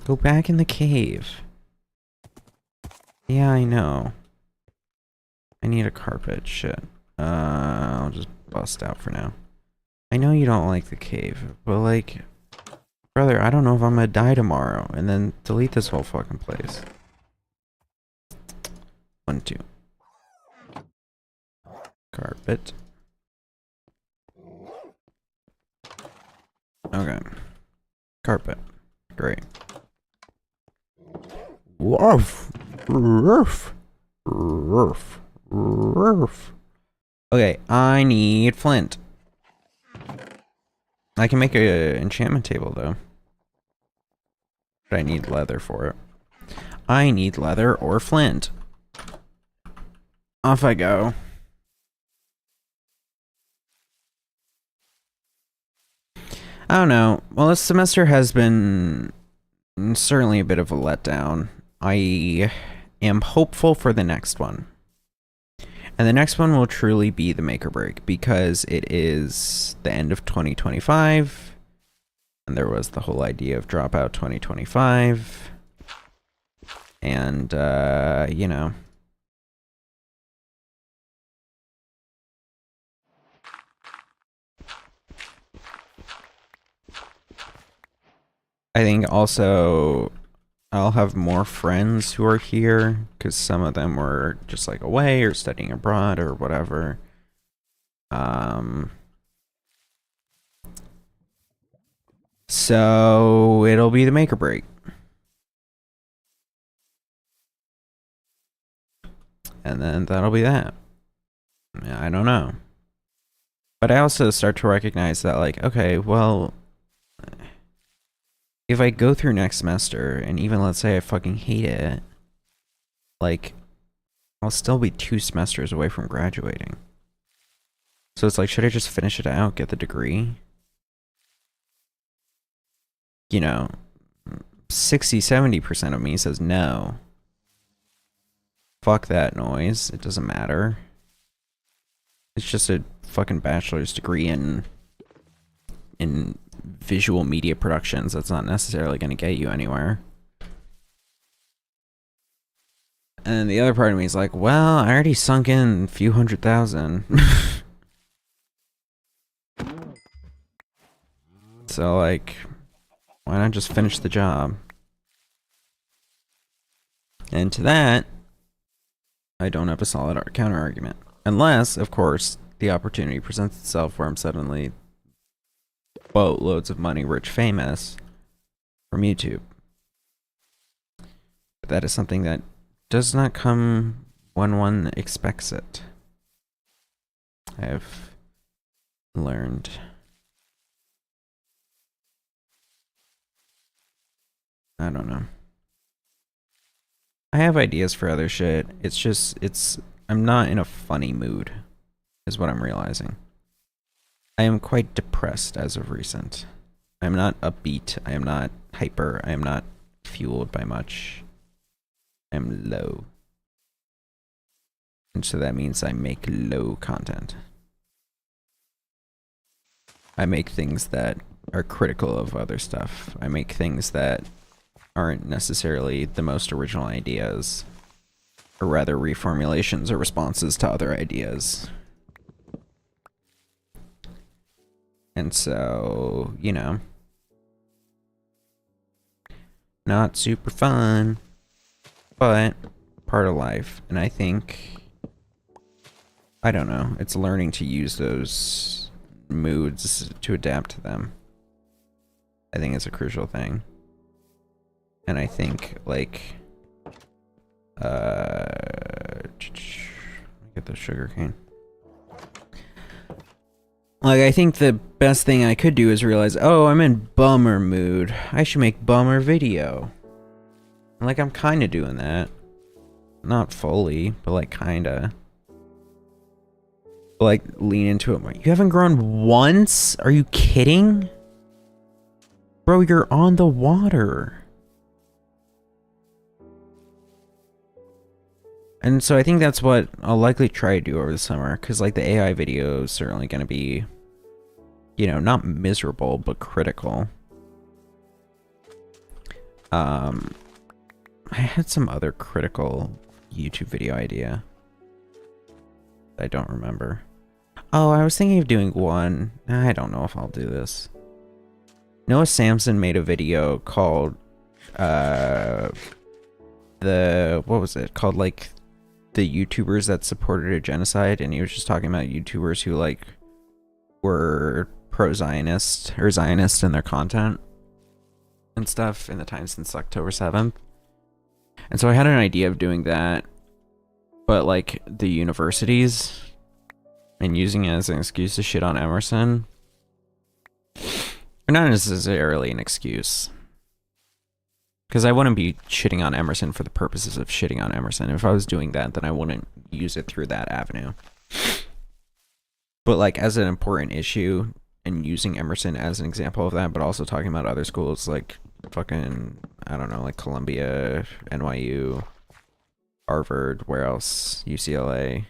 [SPEAKER 1] Go back in the cave. Yeah, I know. I need a carpet. Shit. I'll just bust out for now. I know you don't like the cave, but like, brother, I don't know if I'm gonna die tomorrow, and then delete this whole fucking place. 1, 2. Carpet. Okay. Carpet. Great. Woof. Roof. Roof. Roof. Okay, I need flint. I can make a enchantment table though. But I need leather for it. I need leather or flint. Off I go. I don't know. Well, this semester has been certainly a bit of a letdown. I am hopeful for the next one. And the next one will truly be the make or break because it is the end of 2025. And there was the whole idea of dropout 2025. And, you know. I think also I'll have more friends who are here because some of them were just like away or studying abroad or whatever. So it'll be the make or break. And then that'll be that. I don't know. But I also start to recognize that like, okay, well, if I go through next semester and even let's say I fucking hate it, like, I'll still be 2 semesters away from graduating. So it's like, should I just finish it out, get the degree? You know, 60-70% of me says no. Fuck that noise. It doesn't matter. It's just a fucking bachelor's degree in visual media productions. That's not necessarily going to get you anywhere. And the other part of me is like, well, I already sunk in a few $100,000. So like, why not just finish the job? And to that, I don't have a solid counter argument. Unless, of course, the opportunity presents itself where I'm suddenly boatloads of money, rich, famous from YouTube. But that is something that does not come when one expects it. I have learned. I don't know. I have ideas for other shit. It's just, I'm not in a funny mood, is what I'm realizing. I am quite depressed as of recent. I'm not upbeat. I am not hyper. I am not fueled by much. I'm low. And so that means I make low content. I make things that are critical of other stuff. I make things that aren't necessarily the most original ideas, or rather reformulations or responses to other ideas. And so, you know, not super fun, but part of life. And I think, I don't know, it's learning to use those moods to adapt to them. I think it's a crucial thing. And I think, like, get the sugar cane. Like, I think the best thing I could do is realize, oh, I'm in bummer mood. I should make bummer video. Like, I'm kind of doing that. Not fully, but like, kind of. Like, lean into it more. You haven't grown once? Are you kidding? Bro, you're on the water. And so I think that's what I'll likely try to do over the summer, because like the AI video is certainly going to be, you know, not miserable, but critical. I had some other critical YouTube video idea. I don't remember. Oh, I was thinking of doing one. I don't know if I'll do this. Noah Samson made a video called, what was it? Called like, the YouTubers that supported a genocide, and he was just talking about YouTubers who like were pro-Zionist or Zionist in their content and stuff in the time since October 7th. And so I had an idea of doing that, but like the universities, and using it as an excuse to shit on Emerson. Or not necessarily an excuse. Because I wouldn't be shitting on Emerson for the purposes of shitting on Emerson. If I was doing that, then I wouldn't use it through that avenue. But like as an important issue, and using Emerson as an example of that, but also talking about other schools like fucking, I don't know, like Columbia, NYU, Harvard, where else? UCLA,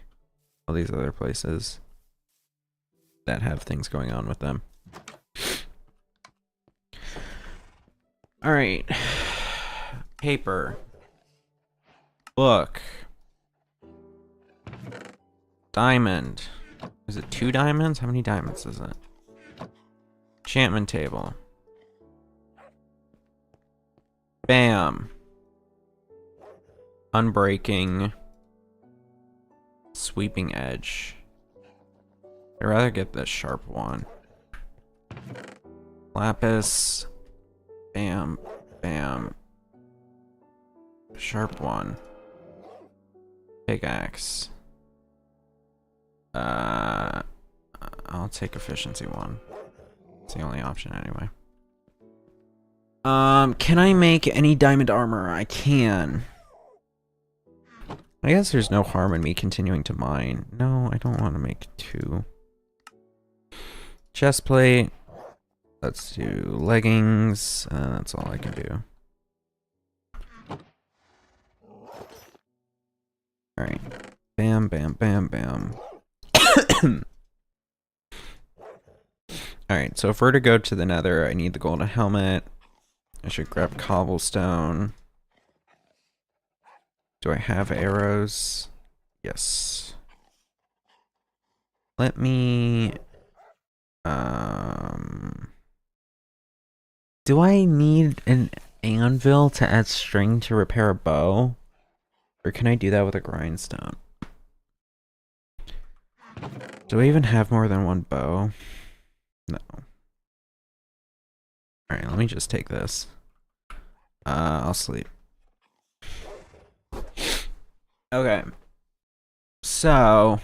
[SPEAKER 1] all these other places that have things going on with them. All right. Paper. Book. Diamond. Is it 2 diamonds? How many diamonds is it? Enchantment table. Bam. Unbreaking. Sweeping edge. I'd rather get the sharp one. Lapis. Bam. Bam. Sharp one. Pickaxe. I'll take efficiency 1. It's the only option anyway. Can I make any diamond armor? I can. I guess there's no harm in me continuing to mine. No, I don't want to make 2. Chestplate. Let's do leggings. That's all I can do. Alright. Bam, bam, bam, bam. Alright, so if we're to go to the nether, I need the golden helmet. I should grab cobblestone. Do I have arrows? Yes. Let me... Do I need an anvil to add string to repair a bow? Or can I do that with a grindstone? Do I even have more than one bow? No. Alright, let me just take this. I'll sleep. Okay. So,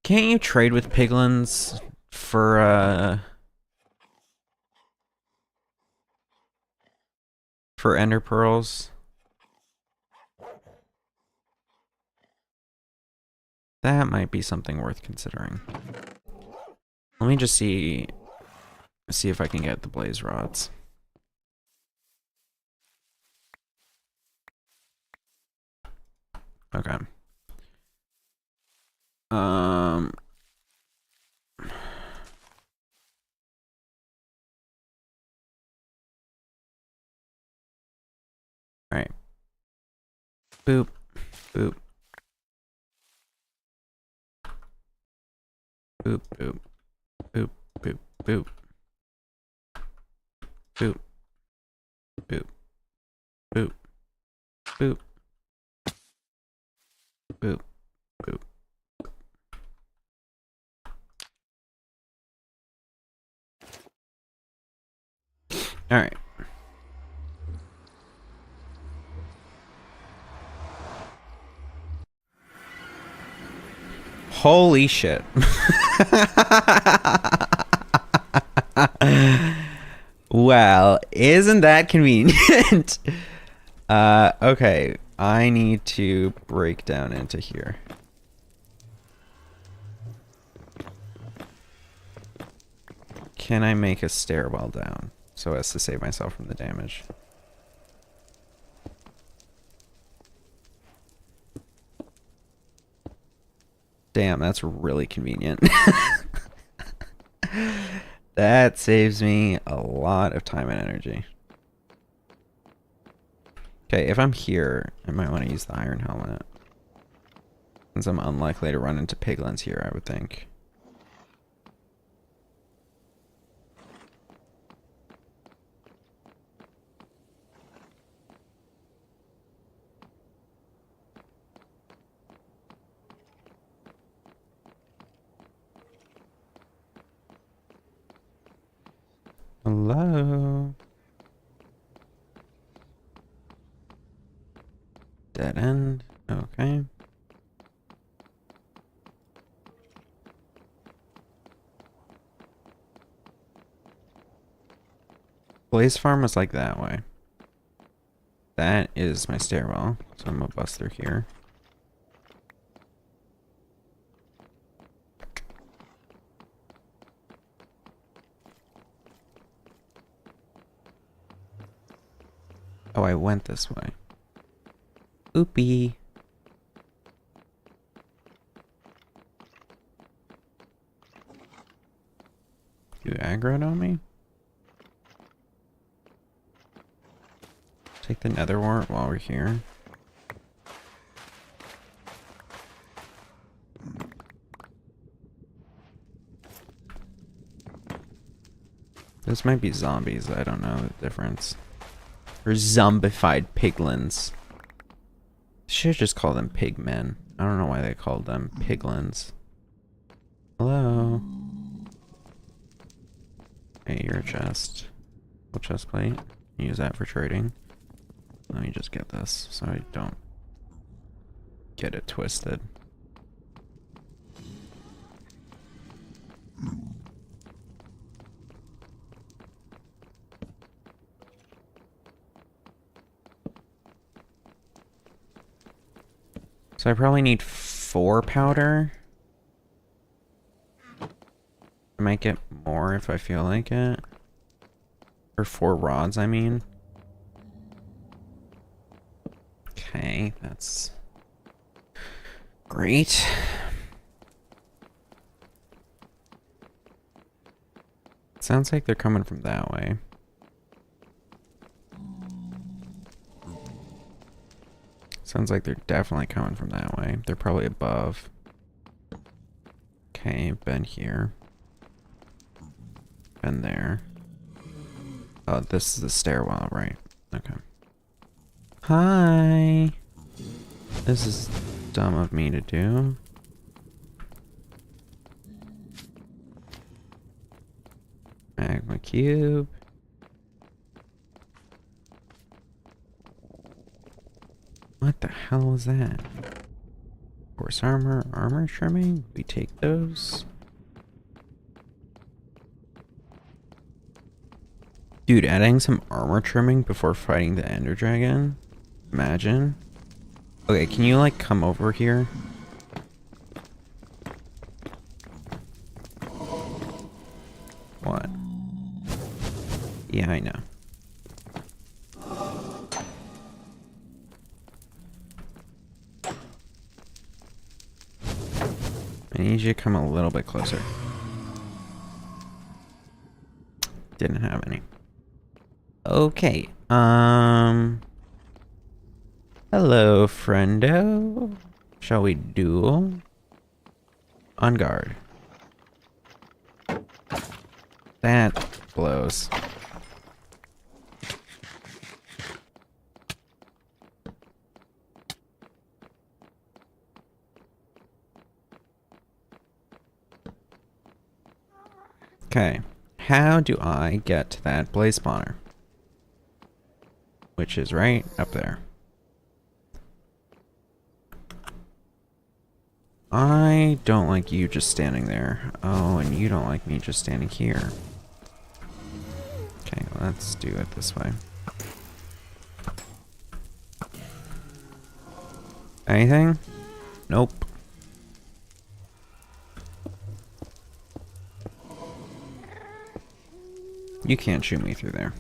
[SPEAKER 1] can't you trade with piglins for ender pearls? That might be something worth considering. Let me just see if I can get the blaze rods. Okay. All right. Boop, boop. Boop, boop, boop, boop, boop. Boop, boop, boop, boop, boop, boop. All right. Holy shit. Well, isn't that convenient? Okay. I need to break down into here. Can I make a stairwell down so as to save myself from the damage? Damn, that's really convenient. That saves me a lot of time and energy. Okay, if I'm here, I might want to use the iron helmet. Since I'm unlikely to run into piglins here, I would think. Hello? Dead end. Okay. Blaze farm was like that way. That is my stairwell, so I'm gonna bust through here. Oh, I went this way. Oopie. You aggroed on me? Take the nether wart while we're here. Those might be zombies, I don't know the difference. Or zombified piglins. Should just call them pigmen. I don't know why they called them piglins. Hello? Hey, your chest. Full chest plate. Use that for trading. Let me just get this so I don't get it twisted. So I probably need 4 powder. I might get more if I feel like it. Or 4 rods, I mean. Okay, that's great. Sounds like they're coming from that way. Sounds like they're definitely coming from that way. They're probably above. Okay, been here. Been there. Oh, this is the stairwell, right? Okay. Hi. This is dumb of me to do. Magma cube. What the hell was that? Horse armor trimming? We take those. Dude, adding some armor trimming before fighting the Ender Dragon? Imagine. Okay, can you like come over here? What? Yeah, I know. I need you to come a little bit closer. Didn't have any. Okay. Hello, friendo. Shall we duel? On guard. That blows. Okay. How do I get to that blaze spawner? Which is right up there. I don't like you just standing there. Oh, and you don't like me just standing here. Okay, let's do it this way. Anything? Nope. You can't shoot me through there.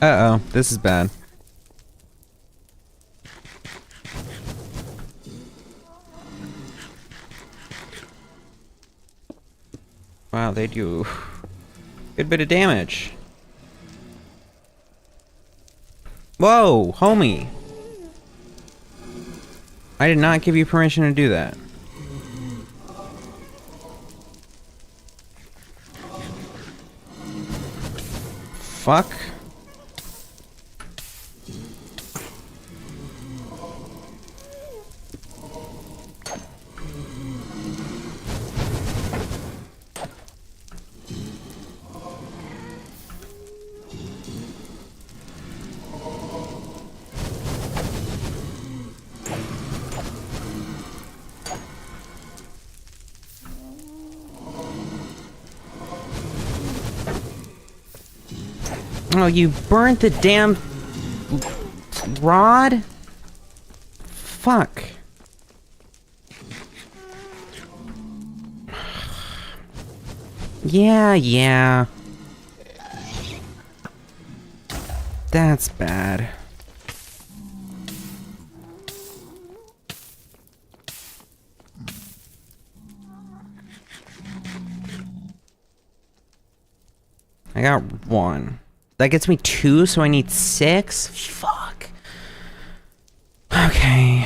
[SPEAKER 1] Uh-oh, this is bad. Wow, they do a good bit of damage. Whoa, homie. I did not give you permission to do that. Fuck. Oh, you burnt the damn rod? Fuck. Yeah. That's bad. I got one. That gets me 2, so I need 6? Fuck. Okay.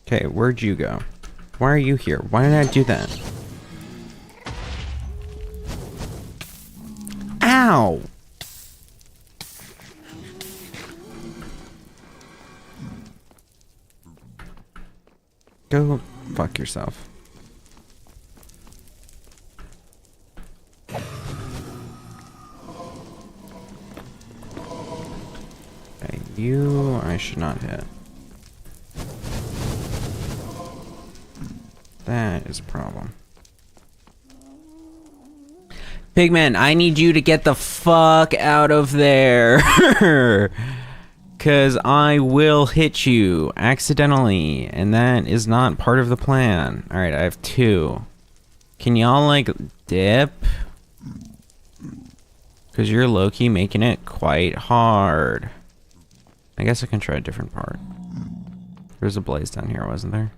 [SPEAKER 1] Okay, where'd you go? Why are you here? Why did I do that? Ow! Go fuck yourself. Okay, you I should not hit. That is a problem. Pigman, I need you to get the fuck out of there. Cause I will hit you accidentally, and that is not part of the plan. Alright, I have 2. Can y'all like dip? Cause you're low-key making it quite hard. I guess I can try a different part. There's a blaze down here, wasn't there?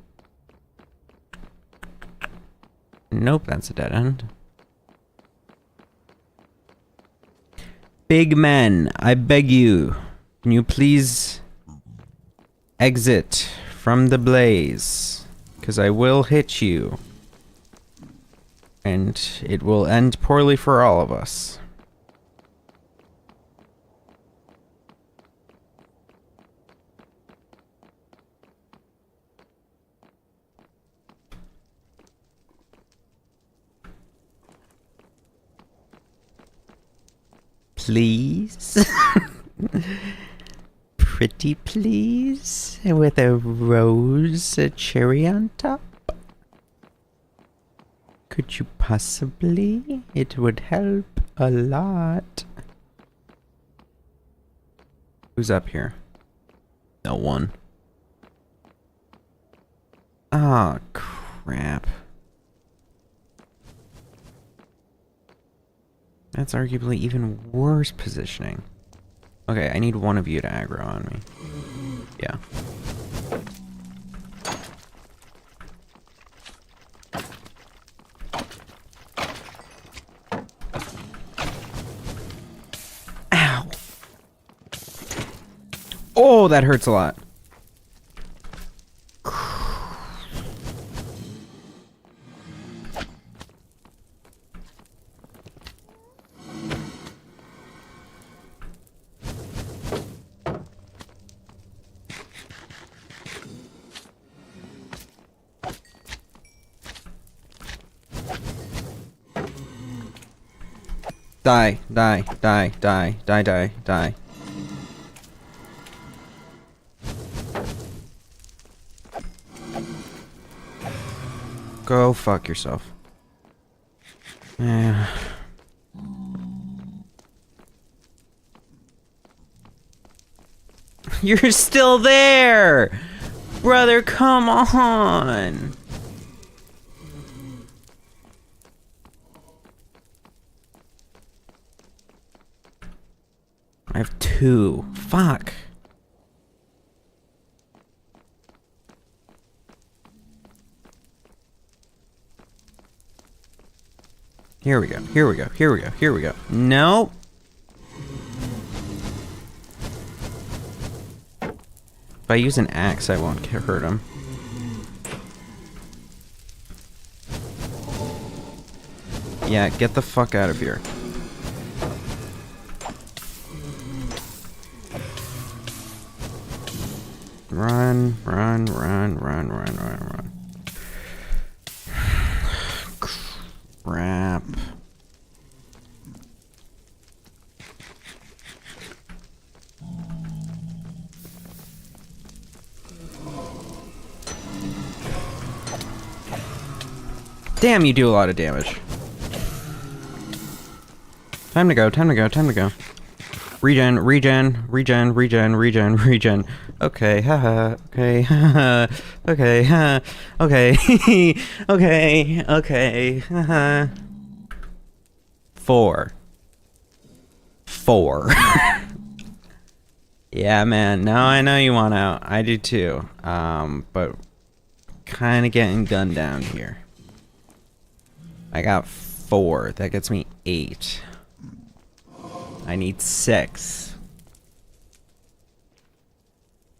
[SPEAKER 1] Nope, that's a dead end. Big men, I beg you, can you please exit from the blaze? Because I will hit you. And it will end poorly for all of us. Please? Pretty please? With a rose, a cherry on top? Could you possibly? It would help a lot. Who's up here? No one. Ah, crap. That's arguably even worse positioning. Okay, I need one of you to aggro on me. Yeah. Ow! Oh, that hurts a lot. Die, die, die, die, die, die, die. Go fuck yourself. Yeah. You're still there! Brother, come on! I have 2. Fuck. Here we go. Here we go. Here we go. Here we go. Nope. If I use an axe, I won't hurt him. Yeah, get the fuck out of here. Run, run, run, run, run, run, run. Crap. Damn, you do a lot of damage. Time to go, time to go, time to go. Regen, regen, regen, regen, regen, regen. Okay, haha, okay, haha, okay, ha, okay, okay, okay, haha. 4. Yeah, man, now I know you want out. I do too. But kind of getting gunned down here. I got 4. That gets me 8. I need 6.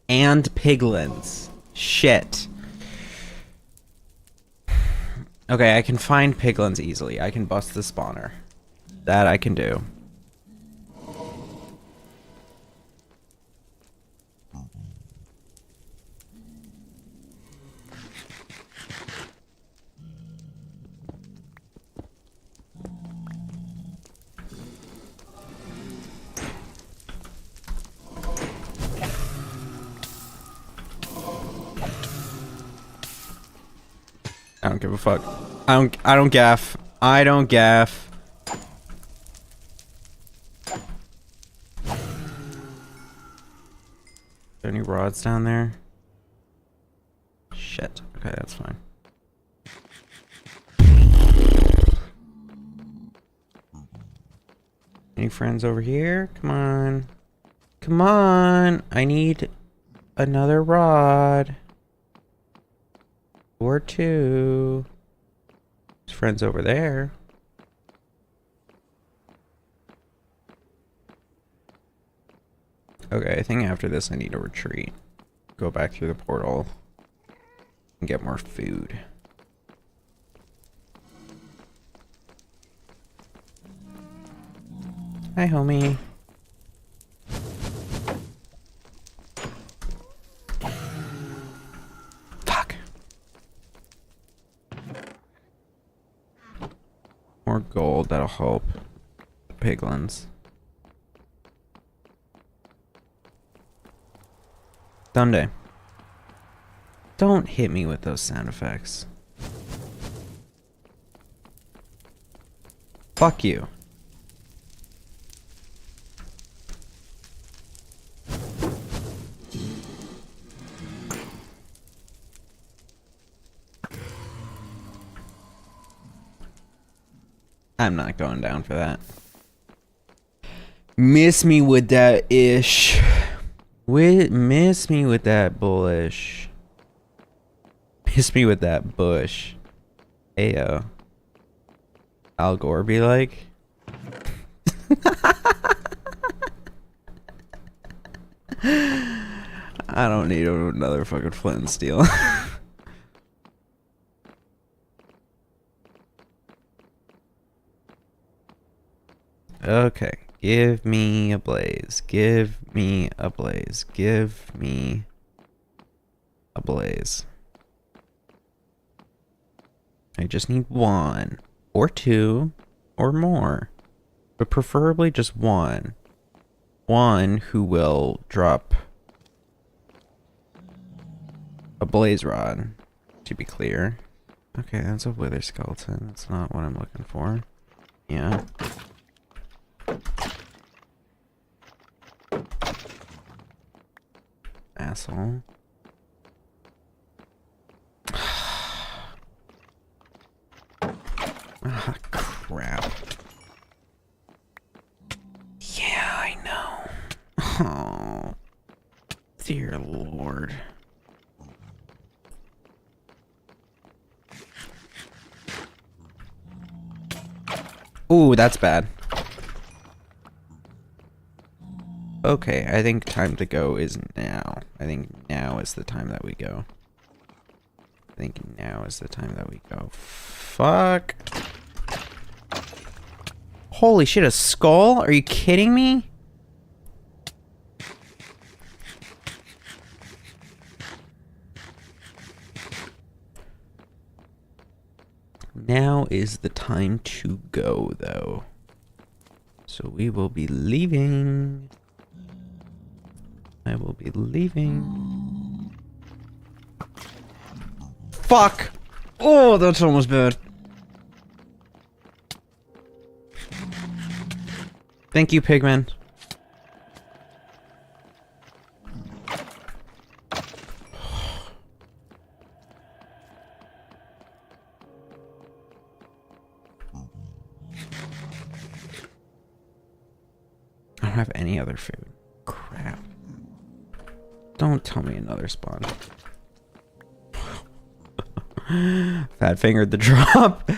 [SPEAKER 1] And piglins. Shit. Okay, I can find piglins easily. I can bust the spawner. That I can do. I don't give a fuck. I don't gaff. I don't gaff. Are there any rods down there? Shit. Okay, that's fine. Any friends over here? Come on. Come on. I need another rod. Or two. His friend's over there. Okay, I think after this I need to retreat. Go back through the portal and get more food. Hi, homie. Fuck. More gold, that'll help the piglins. Someday. Don't hit me with those sound effects. Fuck you. I'm not going down for that. Miss me with that ish. Miss me with that bullish. Miss me with that bush. Ayo. Al Gore be like. I don't need another fucking flint and steel. Okay. Give me a blaze. Give me a blaze. Give me a blaze. I just need one. Or two. Or more. But preferably just one. One who will drop a blaze rod. To be clear. Okay, that's a wither skeleton. That's not what I'm looking for. Yeah. Asshole. Ah, crap. Yeah, I know. Oh, dear Lord. Ooh, that's bad. Okay, I think time to go is now. I think now is the time that we go. I think now is the time that we go. Fuck. Holy shit, a skull? Are you kidding me? Now is the time to go, though. So we will be leaving. I will be leaving. Fuck! Oh, that's almost bad. Thank you, Pigman. I don't have any other food. Crap. Don't tell me another spawn. Fat fingered the drop.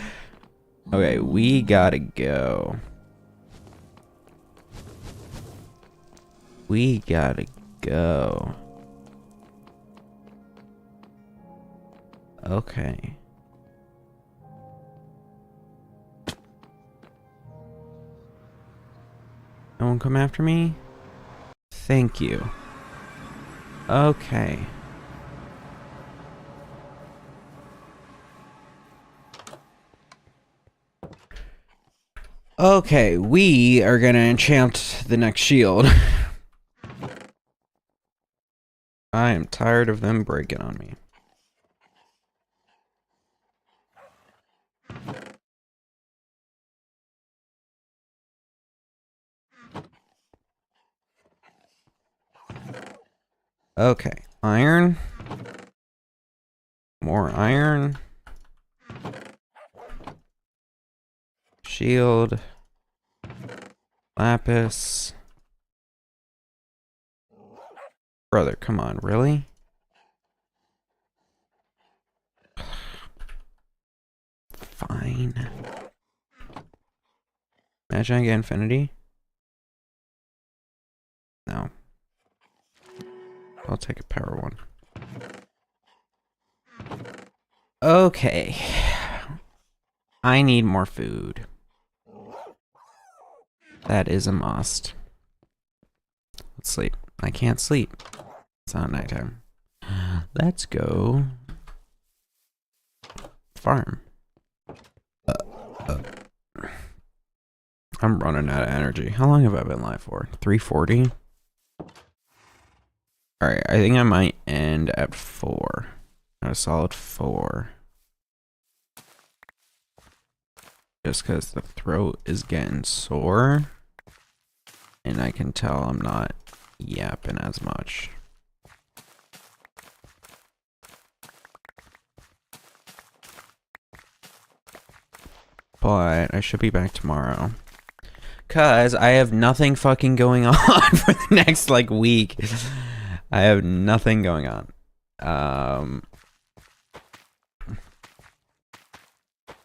[SPEAKER 1] Okay, we gotta go. We gotta go. Okay. No one come after me? Thank you. Okay. Okay, we are gonna enchant the next shield. I am tired of them breaking on me. Okay, iron. More iron. Shield. Lapis. Brother, come on, really? Fine. Imagine I get infinity. No. I'll take a power one. Okay. I need more food. That is a must. Let's sleep. I can't sleep. It's not nighttime. Let's go farm. I'm running out of energy. How long have I been live for? 3:40? Alright, I think I might end at 4. At a solid 4. Just because the throat is getting sore. And I can tell I'm not yapping as much. But I should be back tomorrow. Cause I have nothing fucking going on for the next like week. I have nothing going on.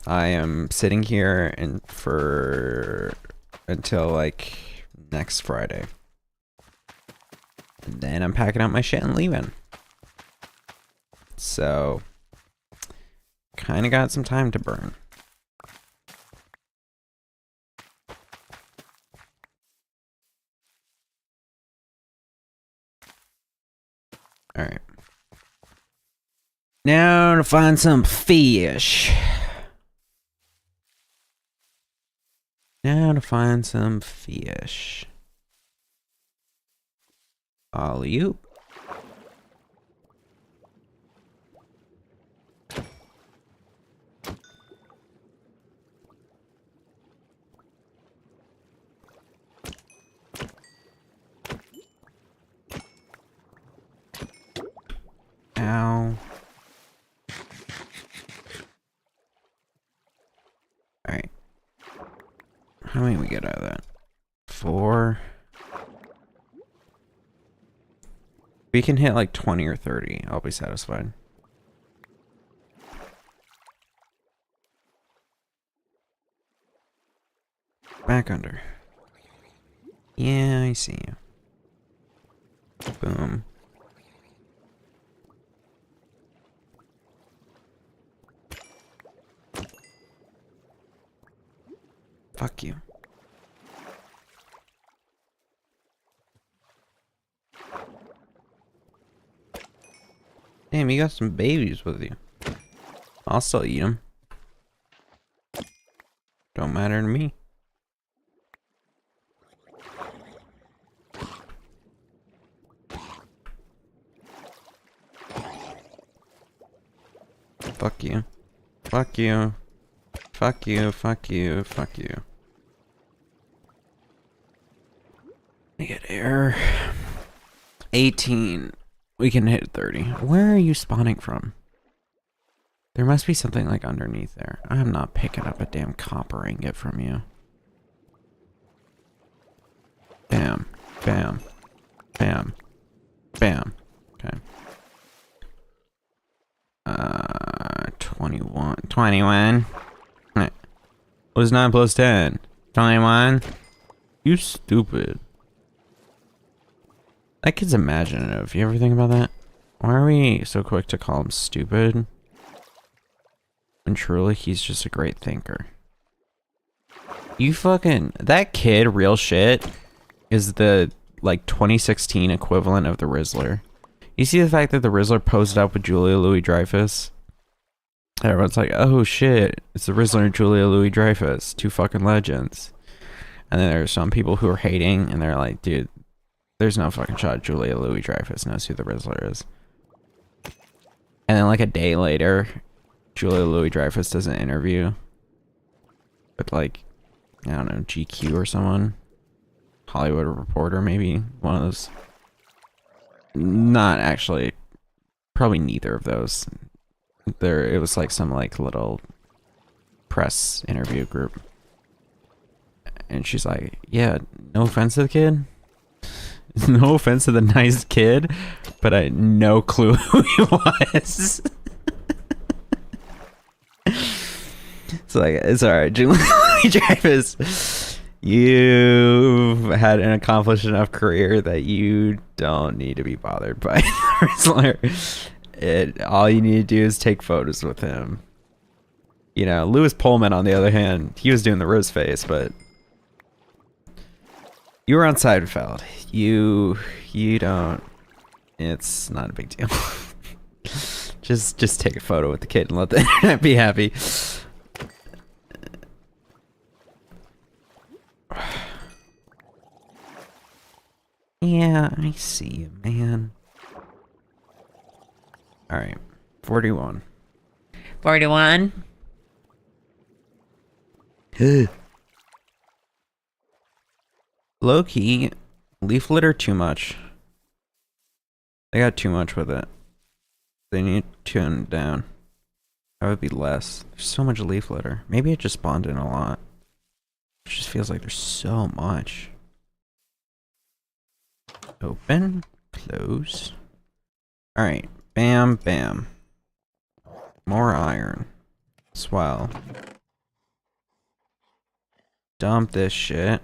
[SPEAKER 1] I am sitting here and until like next Friday. And then I'm packing up my shit and leaving. So kinda got some time to burn. Alright. Now to find some fish. Now to find some fish. Alley-oop. Ow. Alright. How many we get out of that? 4. We can hit like 20 or 30. I'll be satisfied. Back under. Yeah, I see you. Boom. Fuck you. Damn, you got some babies with you. I'll still eat them. Don't matter to me. Fuck you. Fuck you. Fuck you, fuck you, fuck you. I get air. 18. We can hit 30. Where are you spawning from? There must be something like underneath there. I'm not picking up a damn copper ingot from you. Bam. Bam. Bam. Bam. Okay. 21. 21. What was 9 plus 10? 21? You stupid. That kid's imaginative. You ever think about that? Why are we so quick to call him stupid? When truly he's just a great thinker. You fucking... That kid, real shit, is the, like, 2016 equivalent of the Rizzler. You see the fact that the Rizzler posed up with Julia Louis-Dreyfus? Everyone's like, oh shit, it's the Rizzler and Julia Louis-Dreyfus. 2 fucking legends. And then there's some people who are hating, and they're like, dude, there's no fucking shot Julia Louis-Dreyfus knows who the Rizzler is. And then like a day later, Julia Louis-Dreyfus does an interview with like, I don't know, GQ or someone. Hollywood Reporter, maybe. One of those. Not actually. Probably neither of those. It was like some like little press interview group. And she's like, yeah, no offense to the kid. No offense to the nice kid, but I had no clue who he was. It's like, it's alright, Julie Dreyfus. You've had an accomplished enough career that you don't need to be bothered by the wrestler. All you need to do is take photos with him. You know, Lewis Pullman, on the other hand, he was doing the rose face, but you were on Seinfeld. You don't. It's not a big deal. just take a photo with the kid and let the internet be happy. Yeah, I see you, man. All right, 41. 41. Low key, leaf litter too much. They got too much with it. They need to tune it down. That would be less. There's so much leaf litter. Maybe it just spawned in a lot. It just feels like there's so much. Open, close. Alright, bam, bam. More iron. Swell. Dump this shit.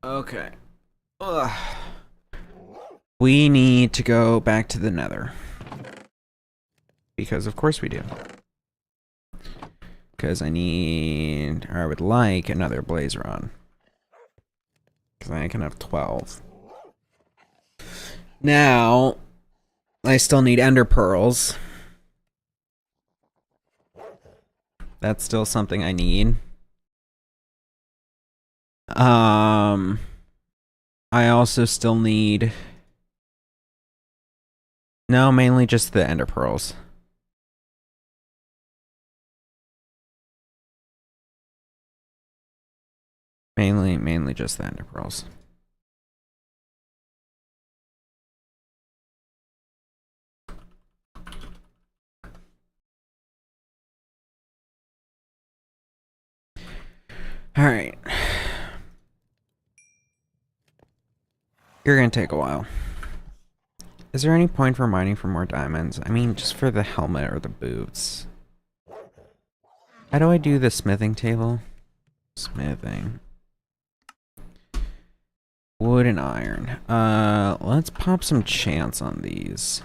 [SPEAKER 1] Okay. Ugh. We need to go back to the nether. Because of course we do. Because I would like another blaze rod. Because I can have 12. Now, I still need ender pearls. That's still something I need. I also still need... No, mainly just the ender pearls. Mainly just the ender pearls. All right. You're gonna take a while. Is there any point for mining for more diamonds? I mean, just for the helmet or the boots. How do I do the smithing table? Smithing. Wood and iron. Let's pop some chance on these.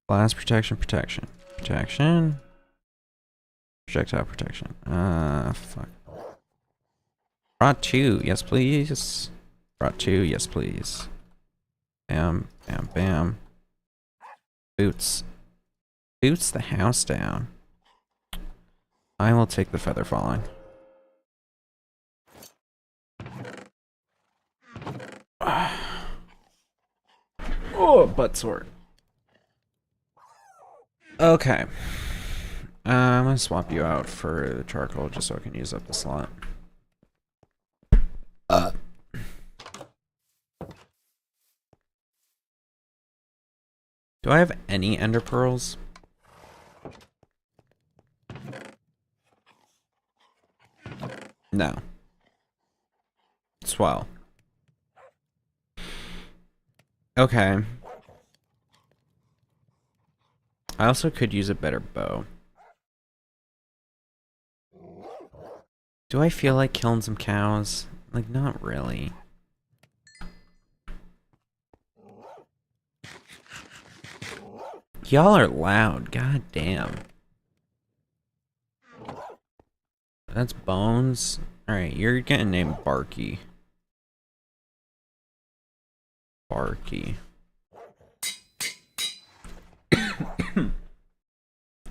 [SPEAKER 1] Blast protection, protection. Protection. Projectile protection. Fuck. Brought 2, yes please. Brought 2, yes please. Bam, bam, bam. Boots. Boots the house down. I will take the feather falling. Oh, butt sore. Okay. I'm gonna swap you out for the charcoal just so I can use up the slot. Do I have any ender pearls? No. Swell. Okay. I also could use a better bow. Do I feel like killing some cows? Like, not really. Y'all are loud, god damn. That's Bones. Alright, you're getting named Barky. Barky. And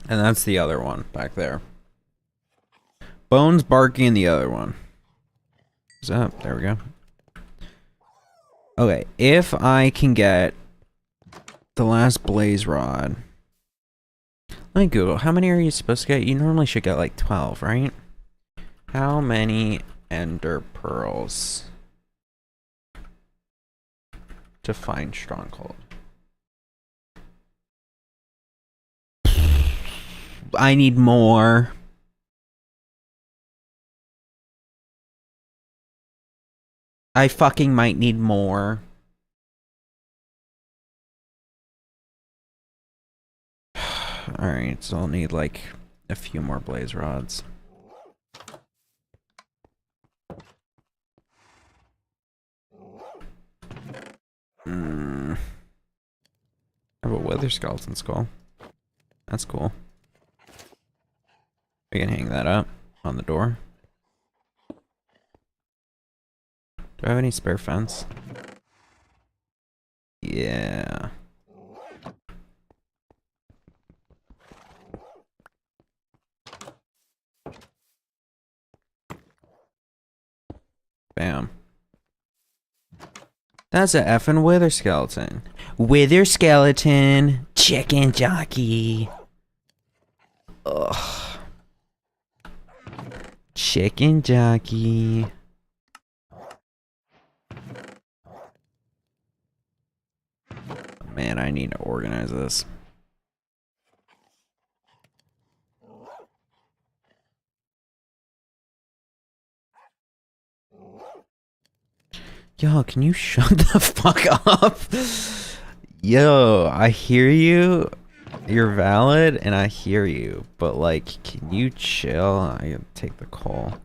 [SPEAKER 1] that's the other one back there. Bones, Barky, and the other one. What's up? There we go. Okay, if I can get the last blaze rod. Let me Google. How many are you supposed to get? You normally should get like 12, right? How many ender pearls to find stronghold? I need more. I fucking might need more. Alright, so I'll need like a few more blaze rods. I have a wither skeleton skull. That's cool. We can hang that up on the door. Do I have any spare fence? Yeah. Bam. That's a effing wither skeleton. Wither skeleton. Chicken jockey. Ugh. Chicken jockey. Man, I need to organize this. Yo, can you shut the fuck up? Yo, I hear you. You're valid, and I hear you. But, like, can you chill? I gotta take the call.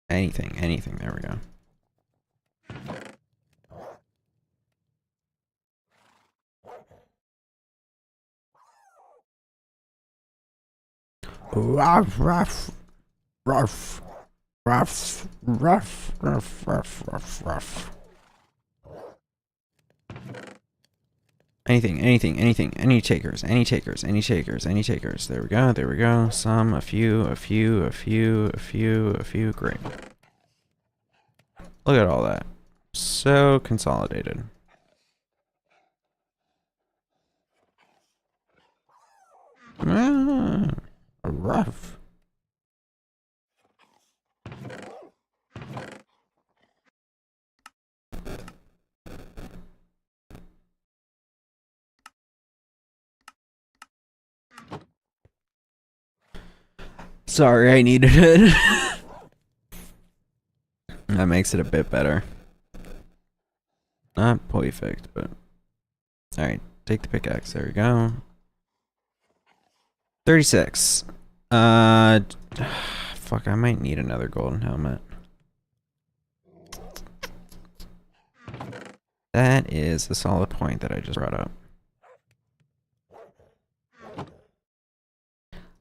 [SPEAKER 1] Anything. There we go. Ruff, ruff, ruff, ruff, ruff, ruff, ruff, ruff, ruff. Anything. Any takers. There we go. Some, a few. Great. Look at all that. So consolidated. Rough. Sorry, I needed it. That makes it a bit better. Not perfect, but... Alright, take the pickaxe. There we go. 36. Fuck, I might need another golden helmet. That is a solid point that I just brought up.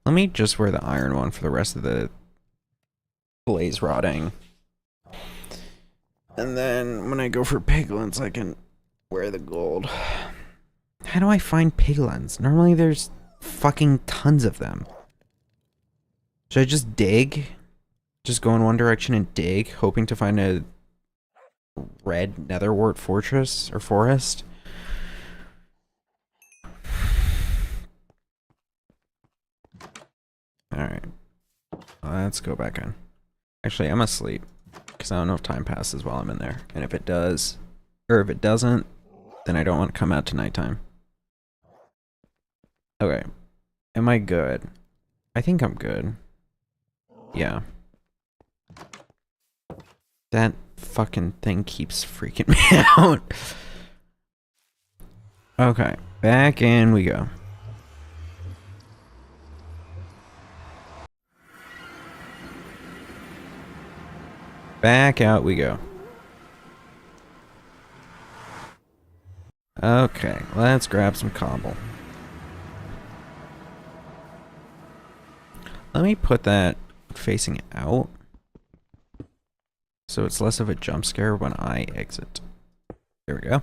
[SPEAKER 1] Let me just wear the iron one for the rest of the blaze rotting. And then when I go for piglins, I can wear the gold. How do I find piglins? Normally there's fucking tons of them. Should I just dig? Just go in one direction and dig, hoping to find a red netherwort fortress or forest? Alright. Let's go back in. Actually, I'm asleep. Because I don't know if time passes while I'm in there. And if it does, or if it doesn't, then I don't want to come out to nighttime. Okay. Am I good? I think I'm good. Yeah. That fucking thing keeps freaking me out. Okay. Back in we go. Back out we go. Okay, let's grab some cobble. Let me put that facing out so it's less of a jump scare when I exit. There we go.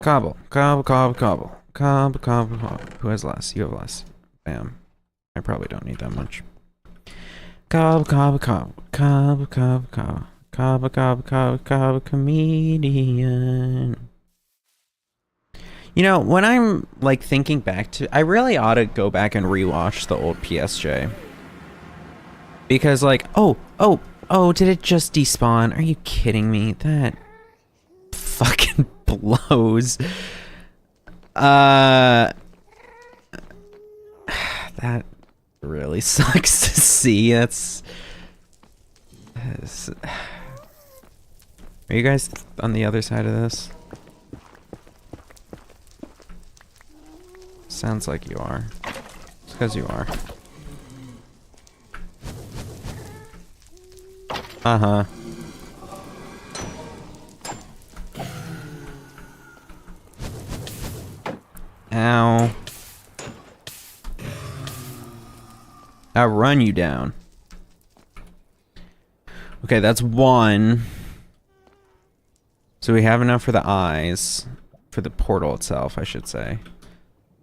[SPEAKER 1] Cobble. Who has less? You have less. Bam. I probably don't need that much. Cobble, comedian. You know, when I'm like thinking back to, I really ought to go back and rewatch the old PSJ. Because like, oh, Oh, did it just despawn? Are you kidding me? That fucking blows. That really sucks to see. That's are you guys on the other side of this? Sounds like you are. It's because you are. Uh-huh. Ow. I'll run you down. Okay, that's one. So we have enough for the eyes. For the portal itself, I should say.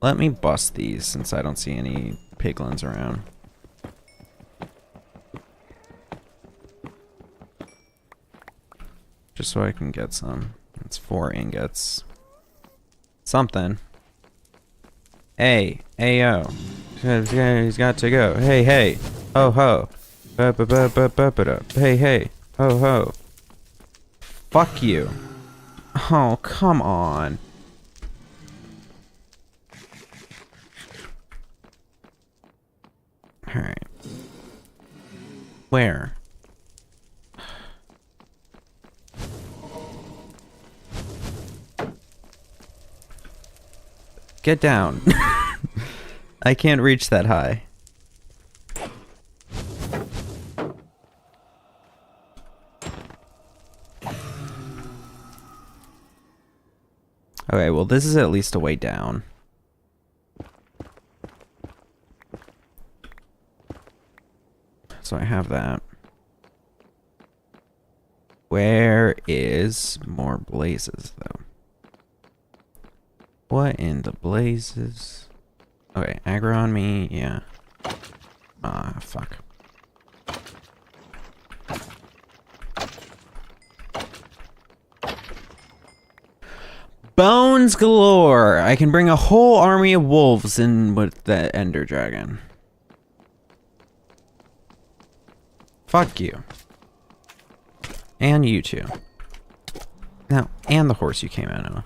[SPEAKER 1] Let me bust these since I don't see any piglins around. Just so I can get some. It's 4 ingots. Something. Hey, ayo. He's got to go. Hey, hey. Ho, ho. Hey, hey. Ho, ho. Fuck you. Oh, come on. Alright. Where? Get down. I can't reach that high. Okay, well this is at least a way down. So I have that. Where is more blazes though? What in the blazes? Okay, aggro on me, yeah. Ah, fuck. Bones galore! I can bring a whole army of wolves in with the Ender Dragon. Fuck you. And you too. Now, and the horse you came out of.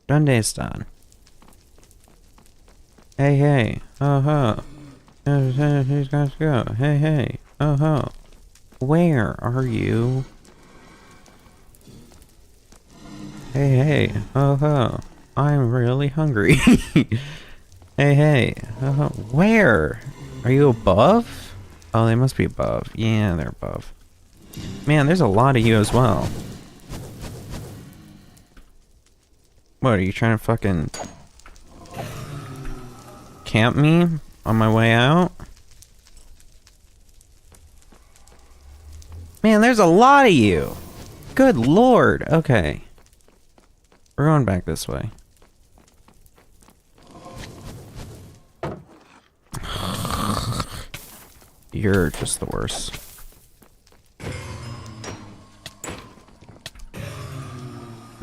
[SPEAKER 1] Donde están? Hey, hey. Oh, ho. He's got to go. Hey, hey. Oh, ho. Where are you? Hey, hey. Oh, ho. I'm really hungry. Hey, hey. Oh, ho. Where? Are you above? Oh, they must be above. Yeah, they're above. Man, there's a lot of you as well. What, are you trying to fucking camp me on my way out? Man, there's a lot of you. Good lord. Okay. We're going back this way. You're just the worst.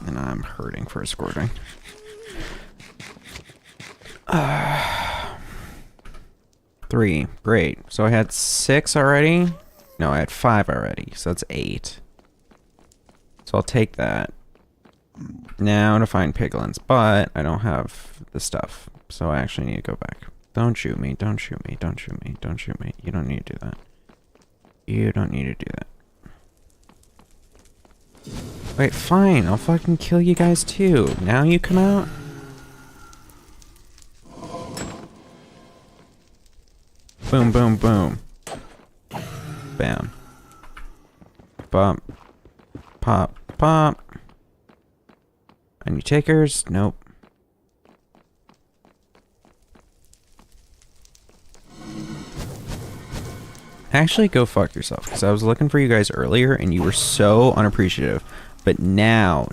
[SPEAKER 1] And I'm hurting for escorting. 3. Great. So I had 6 already. No, I had 5 already. So that's 8. So I'll take that. Now to find piglins. But I don't have the stuff. So I actually need to go back. Don't shoot me. Don't shoot me. Don't shoot me. Don't shoot me. You don't need to do that. You don't need to do that. Wait, fine. I'll fucking kill you guys too. Now you come out? Boom, boom, boom. Bam. Bump. Pop. Pop. Any takers? Nope. Actually, go fuck yourself, because I was looking for you guys earlier and you were so unappreciative. But now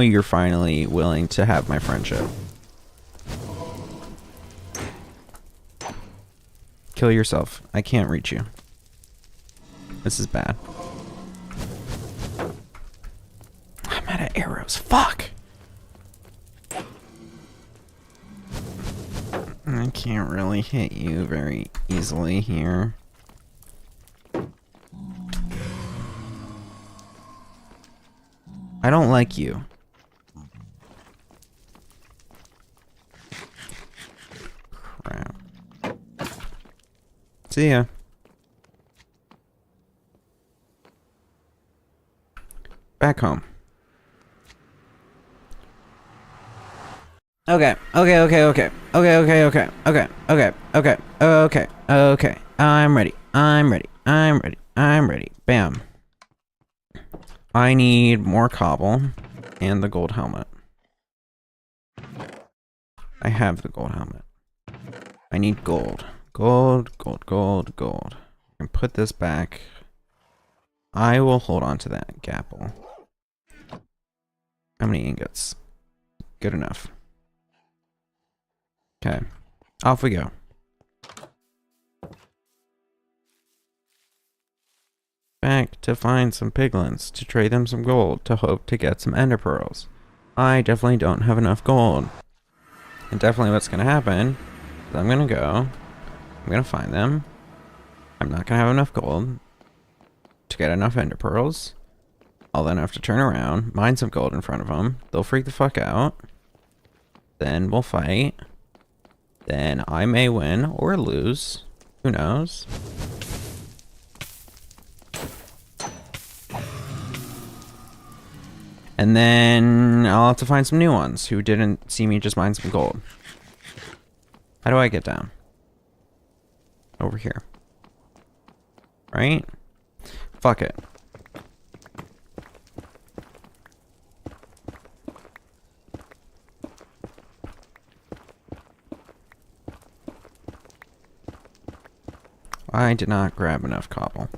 [SPEAKER 1] you're finally willing to have my friendship. Kill yourself. I can't reach you. This is bad. I'm out of arrows. Fuck! I can't really hit you very easily here. I don't like you. Crap. See ya. Back home. Okay. I'm ready. Bam. I need more cobble and the gold helmet. I have the gold helmet. I need gold. Gold. And put this back. I will hold on to that gapple. How many ingots? Good enough. Okay. Off we go. Back to find some piglins, to trade them some gold, to hope to get some ender pearls. I definitely don't have enough gold. And definitely what's gonna happen is I'm gonna go, I'm gonna find them. I'm not gonna have enough gold to get enough ender pearls. I'll then have to turn around, mine some gold in front of them. They'll freak the fuck out. Then we'll fight. Then I may win or lose. Who knows? And then I'll have to find some new ones who didn't see me just mine some gold. How do I get down? Over here. Right? Fuck it. I did not grab enough cobble.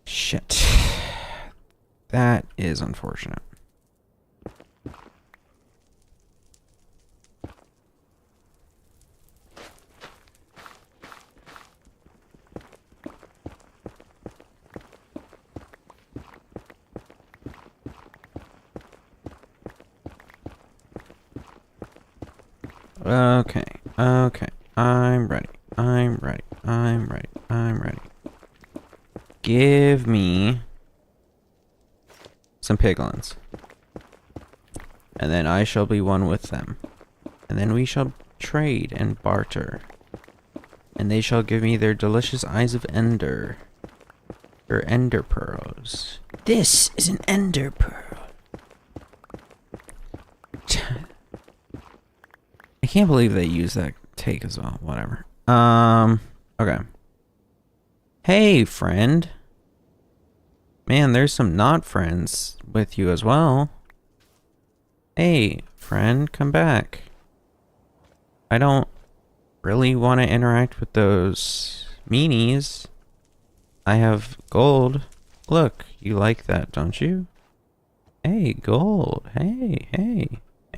[SPEAKER 1] Shit. That is unfortunate. Okay. I'm ready. Give me some piglins. And then I shall be one with them. And then we shall trade and barter. And they shall give me their delicious eyes of ender. Their ender pearls. This is an ender pearl. I can't believe they use that take as well. Whatever. Okay. Hey, friend. Man, there's some not friends with you as well. Hey, friend, come back. I don't really want to interact with those meanies. I have gold. Look, you like that, don't you? Hey, gold. Hey,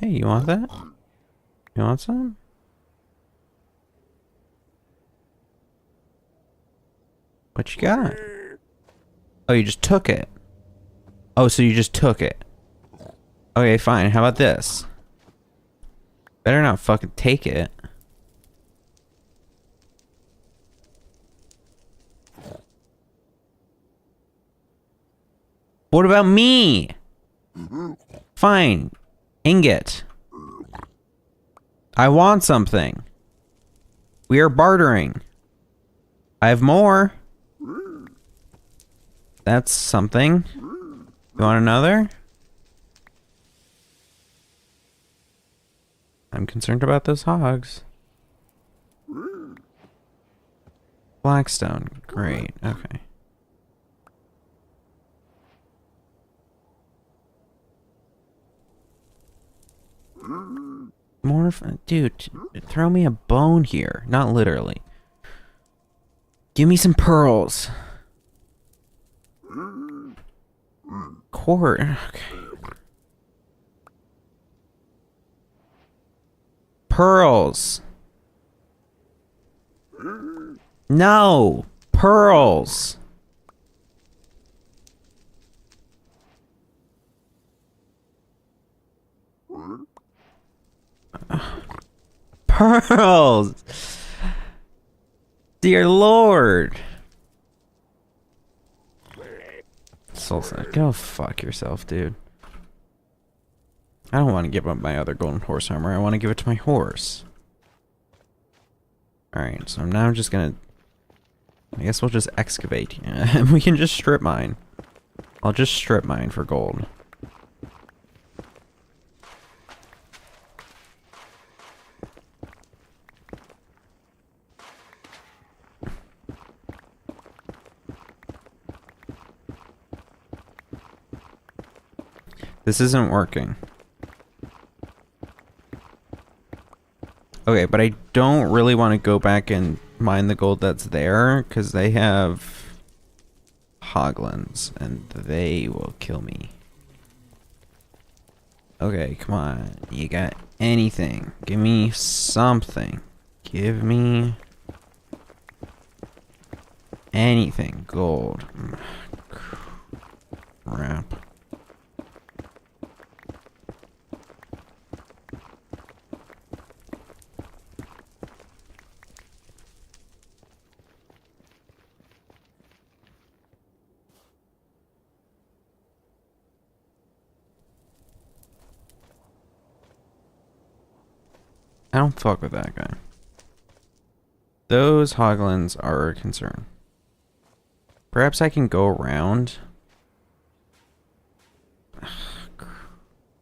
[SPEAKER 1] you want that? You want some? What you got? Oh, you just took it. Oh, so you just took it. Okay, fine. How about this? Better not fucking take it. What about me? Fine. Ingot. I want something. We are bartering. I have more. That's something. You want another? I'm concerned about those hogs. Blackstone. Great. Okay. More dude, throw me a bone here. Not literally. Give me some pearls. Quart. Okay. Pearls. No. Pearls. Pearls! Dear Lord! Soul Side, go fuck yourself, dude. I don't want to give up my other golden horse armor. I want to give it to my horse. Alright, so I'm now just gonna... I guess we'll just excavate. We can just strip mine. I'll just strip mine for gold. This isn't working. Okay, but I don't really want to go back and mine the gold that's there, because they have hoglins, and they will kill me. Okay, come on. You got anything? Give me something. Give me anything. Gold. Crap. I don't fuck with that guy. Those hoglins are a concern. Perhaps I can go around.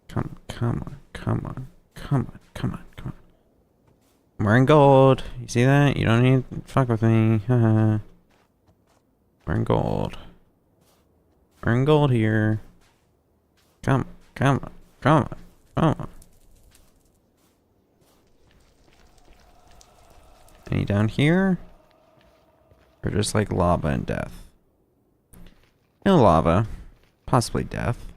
[SPEAKER 1] Come on. I'm wearing gold. You see that? You don't need to fuck with me. Wearing gold. Wearing gold here. Come on. Any down here? Or just like lava and death? No lava. Possibly death.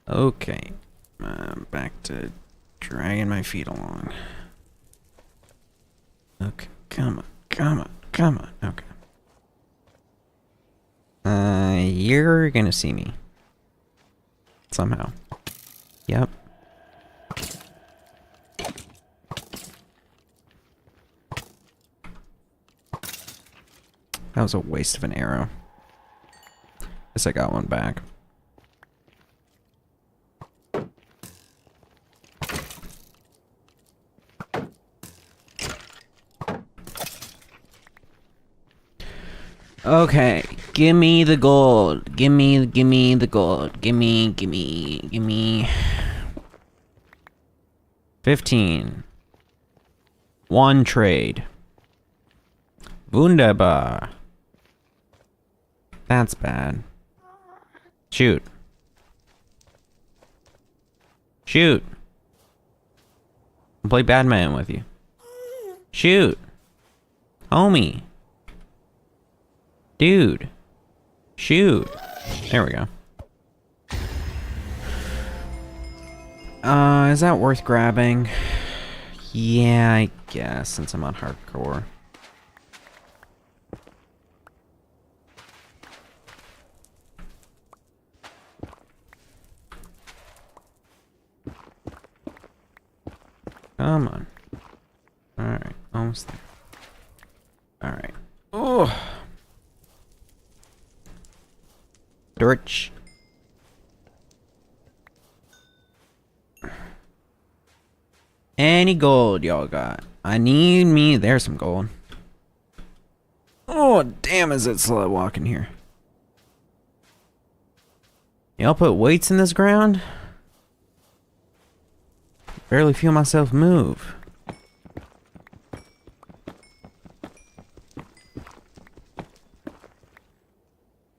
[SPEAKER 1] Okay. Back to dragging my feet along. Okay. Come on. Okay. You're gonna see me. Somehow. Yep. That was a waste of an arrow. Guess I got one back. Okay, give me the gold. Give me the gold. Give me. 15. One trade. Wunderbar. That's bad. Shoot. I'll play Batman with you. Shoot. Homie. Dude. Shoot. There we go. Is that worth grabbing? Yeah, I guess, since I'm on hardcore. Come on. Alright, almost there. Alright. Oh! Dorch. Any gold y'all got? I need me. There's some gold. Oh, damn, is it slow walking here? Y'all put weights in this ground? Barely feel myself move.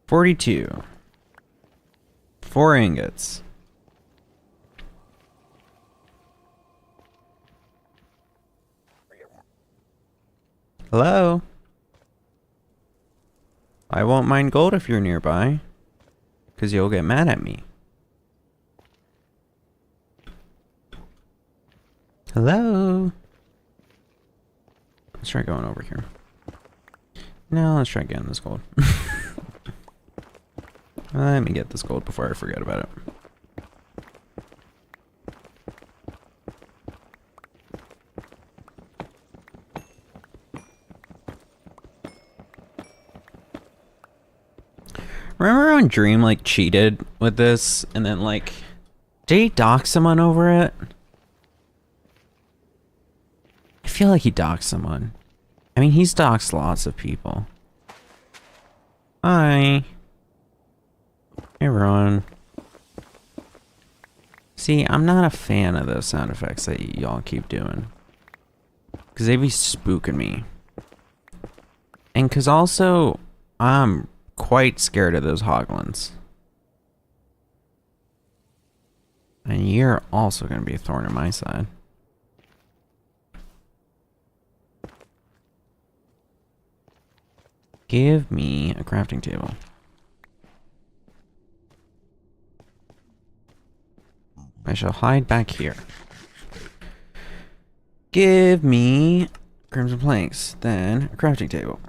[SPEAKER 1] $42. 4 ingots. Hello? I won't mind gold if you're nearby, 'cause you'll get mad at me. Hello? Let's try going over here. No, let's try getting this gold. Let me get this gold before I forget about it. Remember when Dream like cheated with this and then like did he dox someone over it? I feel like he doxed someone. I mean, he's doxed lots of people. Hi. Hey everyone. See, I'm not a fan of those sound effects that y'all keep doing. Because they be spooking me. And because also, I'm quite scared of those hoglins. And you're also going to be a thorn in my side. Give me a crafting table. I shall hide back here. Give me crimson planks, then a crafting table.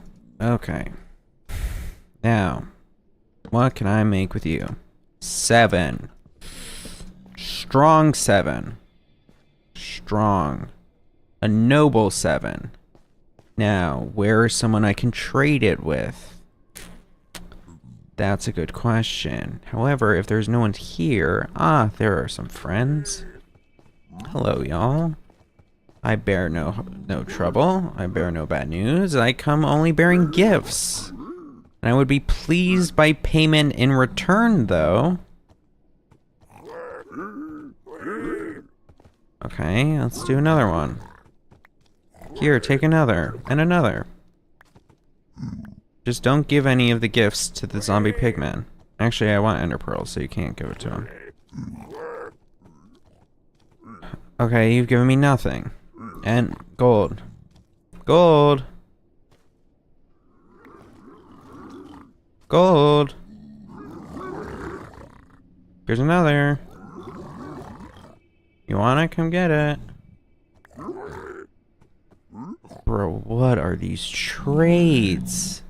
[SPEAKER 1] Okay. Now, what can I make with you? 7. Strong 7. Strong. A noble 7. Now, where is someone I can trade it with? That's a good question. However, if there's no one here... Ah, there are some friends. Hello, y'all. I bear no trouble. I bear no bad news. I come only bearing gifts. And I would be pleased by payment in return, though. Okay, let's do another one. Here, take another. And another. Just don't give any of the gifts to the zombie pigman. Actually, I want ender pearls, so you can't give it to him. Okay, you've given me nothing. And gold. Gold! Gold! Here's another. You want it? Come get it. Bro, what are these trades?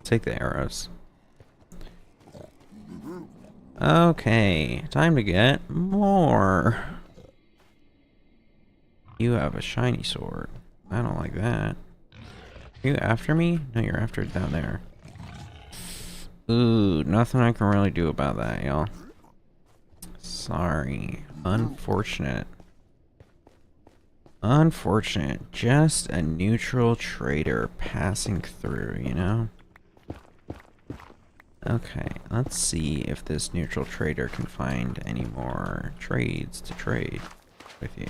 [SPEAKER 1] Take the arrows. Okay, time to get more. You have a shiny sword. I don't like that. Are you after me? No, you're after it down there. Ooh, nothing I can really do about that, y'all. Sorry. Unfortunate. Unfortunate. Just a neutral trader passing through, you know? Okay, let's see if this neutral trader can find any more trades to trade with you.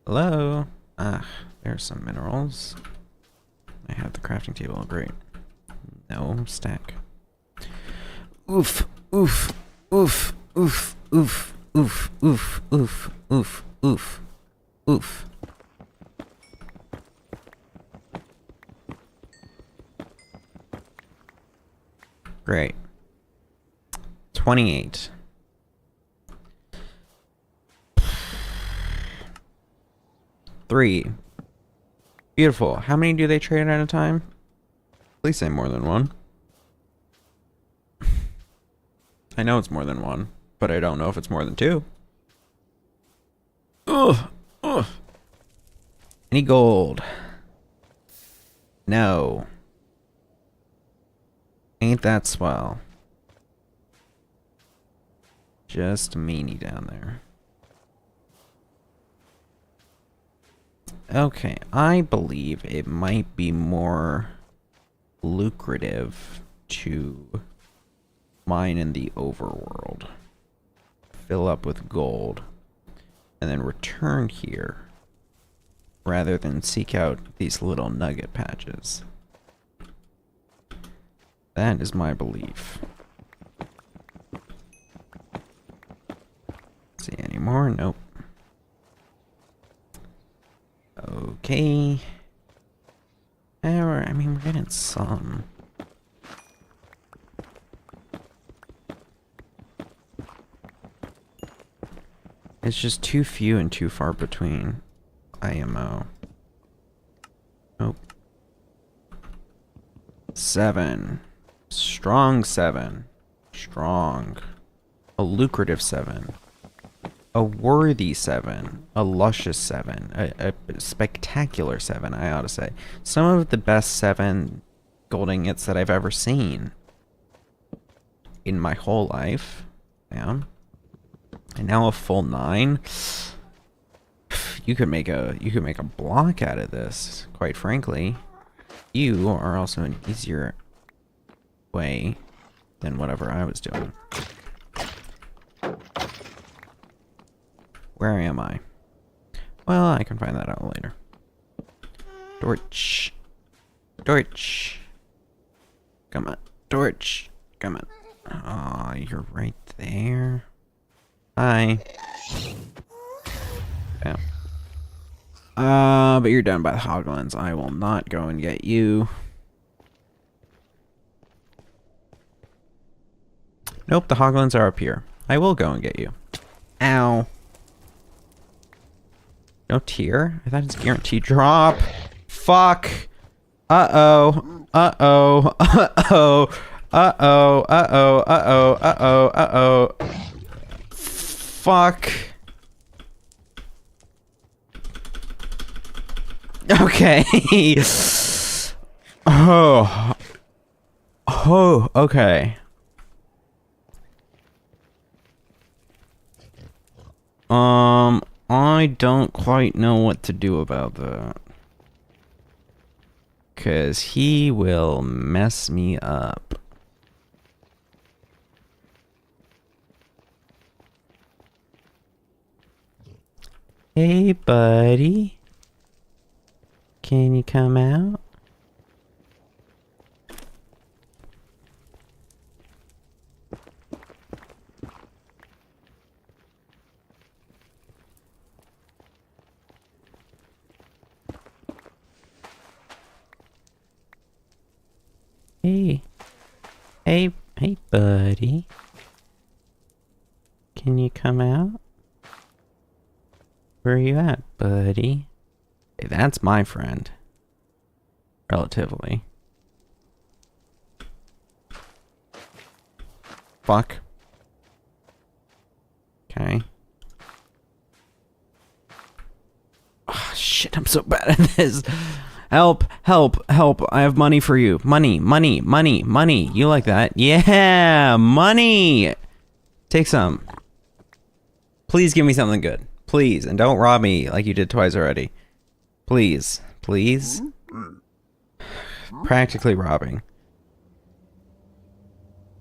[SPEAKER 1] Hello? Ah, there's some minerals. I have the crafting table, great. No stack. Oof, oof, oof, oof, oof, oof, oof, oof, oof, oof, oof. Great. 28. Three. Beautiful. How many do they trade at a time? Please say more than one. I know it's more than one, but I don't know if it's more than two. Ugh. Ugh. Any gold? No. Ain't that swell. Just meanie down there. Okay, I believe it might be more lucrative to mine in the overworld. Fill up with gold. And then return here. Rather than seek out these little nugget patches. That is my belief. See any more? Nope. Okay. I mean, we're getting some. It's just too few and too far between. IMO. Nope. 7. Strong 7. Strong. A lucrative 7. A worthy 7. A luscious 7. A spectacular 7, I ought to say. Some of the best 7 gold ingots that I've ever seen in my whole life. Yeah. And now a full 9. You could make a block out of this, quite frankly. You are also an easier way than whatever I was doing. Where am I? Well, I can find that out later. Torch. Torch. Come on. Torch. Come on. Oh, you're right there. Hi. Yeah. But you're done by the hoglins. I will not go and get you. Nope, the hoglins are up here. I will go and get you. Ow. No tier? I thought it's guaranteed drop. Fuck. Uh-oh. Uh-oh. Uh-oh. Uh-oh. Uh-oh. Uh-oh. Uh-oh. Uh-oh. Fuck. Okay. Oh. Oh, okay. I don't quite know what to do about that. 'Cause he will mess me up. Hey, buddy. Can you come out? Hey. Hey, buddy. Can you come out? Where are you at, buddy? Hey, that's my friend. Relatively. Fuck. Okay. Oh, shit, I'm so bad at this. Help, help, help. I have money for you. Money, money, money, money. You like that? Yeah, money. Take some. Please give me something good. Please, and don't rob me like you did twice already. Please, please. Practically robbing.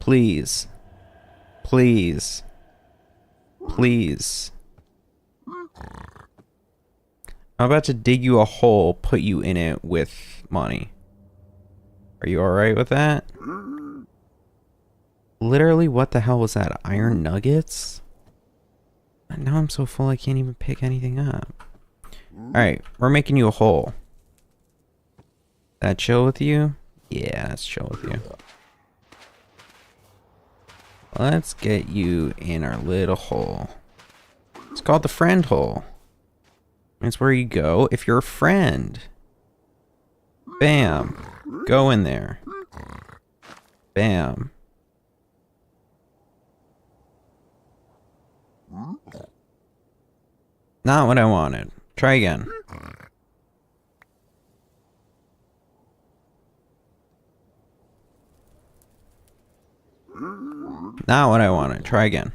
[SPEAKER 1] Please. Please. Please. I'm about to dig you a hole, put you in it with money. Are you alright with that? Literally, what the hell was that? Iron nuggets? Now I'm so full I can't even pick anything up. Alright, we're making you a hole. That chill with you? Yeah, that's chill with you. Let's get you in our little hole. It's called the friend hole. It's where you go if you're a friend. Bam. Go in there. Bam. Not what I wanted. Try again. Not what I wanted. Try again.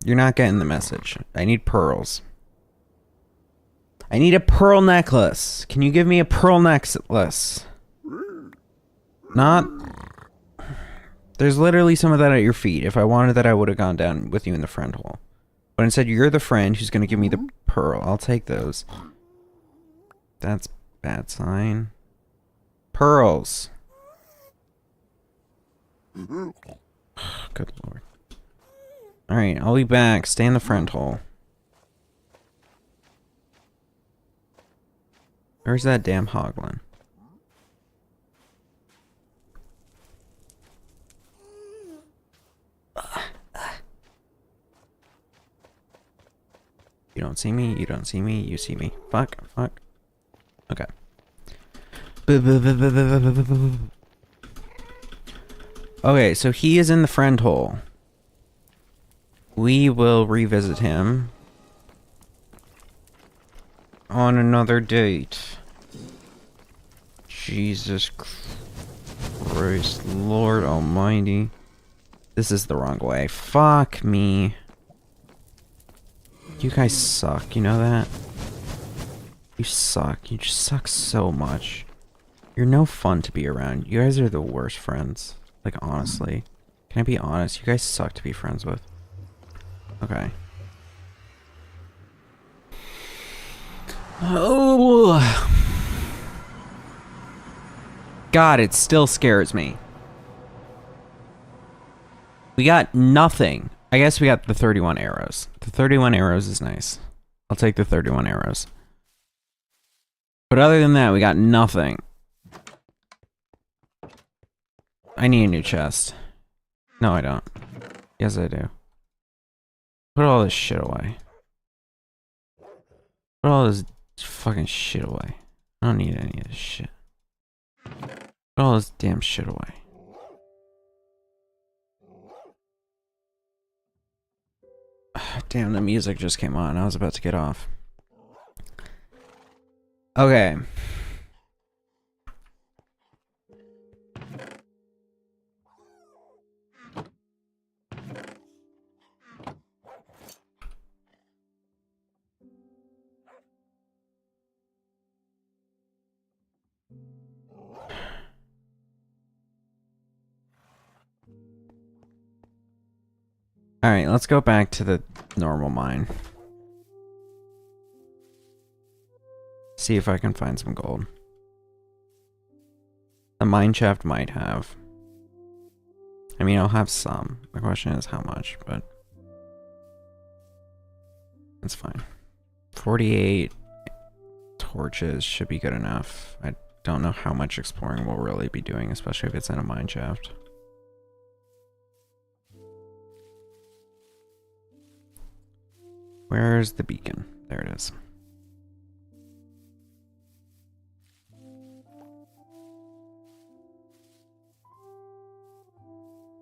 [SPEAKER 1] You're not getting the message. I need pearls. I need a pearl necklace. Can you give me a pearl necklace? Not... There's literally some of that at your feet. If I wanted that, I would have gone down with you in the friend hole. But instead, you're the friend who's going to give me the pearl. I'll take those. That's bad sign. Pearls. Good lord. Alright, I'll be back. Stay in the friend hole. Where's that damn hoglin? You don't see me, you don't see me, you see me. Fuck, fuck. Okay. Okay, so he is in the friend hole. We will revisit him on another date. Jesus Christ, Lord Almighty. This is the wrong way. Fuck me. You guys suck, you know that? You suck. You just suck so much. You're no fun to be around. You guys are the worst friends. Like, honestly. Can I be honest? You guys suck to be friends with. Okay. Oh. God, it still scares me. We got nothing. I guess we got the 31 arrows. The 31 arrows is nice. I'll take the 31 arrows. But other than that, we got nothing. I need a new chest. No, I don't. Yes, I do. Put all this shit away. Put all this fucking shit away. I don't need any of this shit. Put all this damn shit away. Damn, the music just came on. I was about to get off. Okay. Alright, let's go back to the normal mine. See if I can find some gold. The mine shaft might have. I mean, I'll have some. The question is how much, but it's fine. 48 torches should be good enough. I don't know how much exploring we'll really be doing, especially if it's in a mine shaft. Where's the beacon? There it is.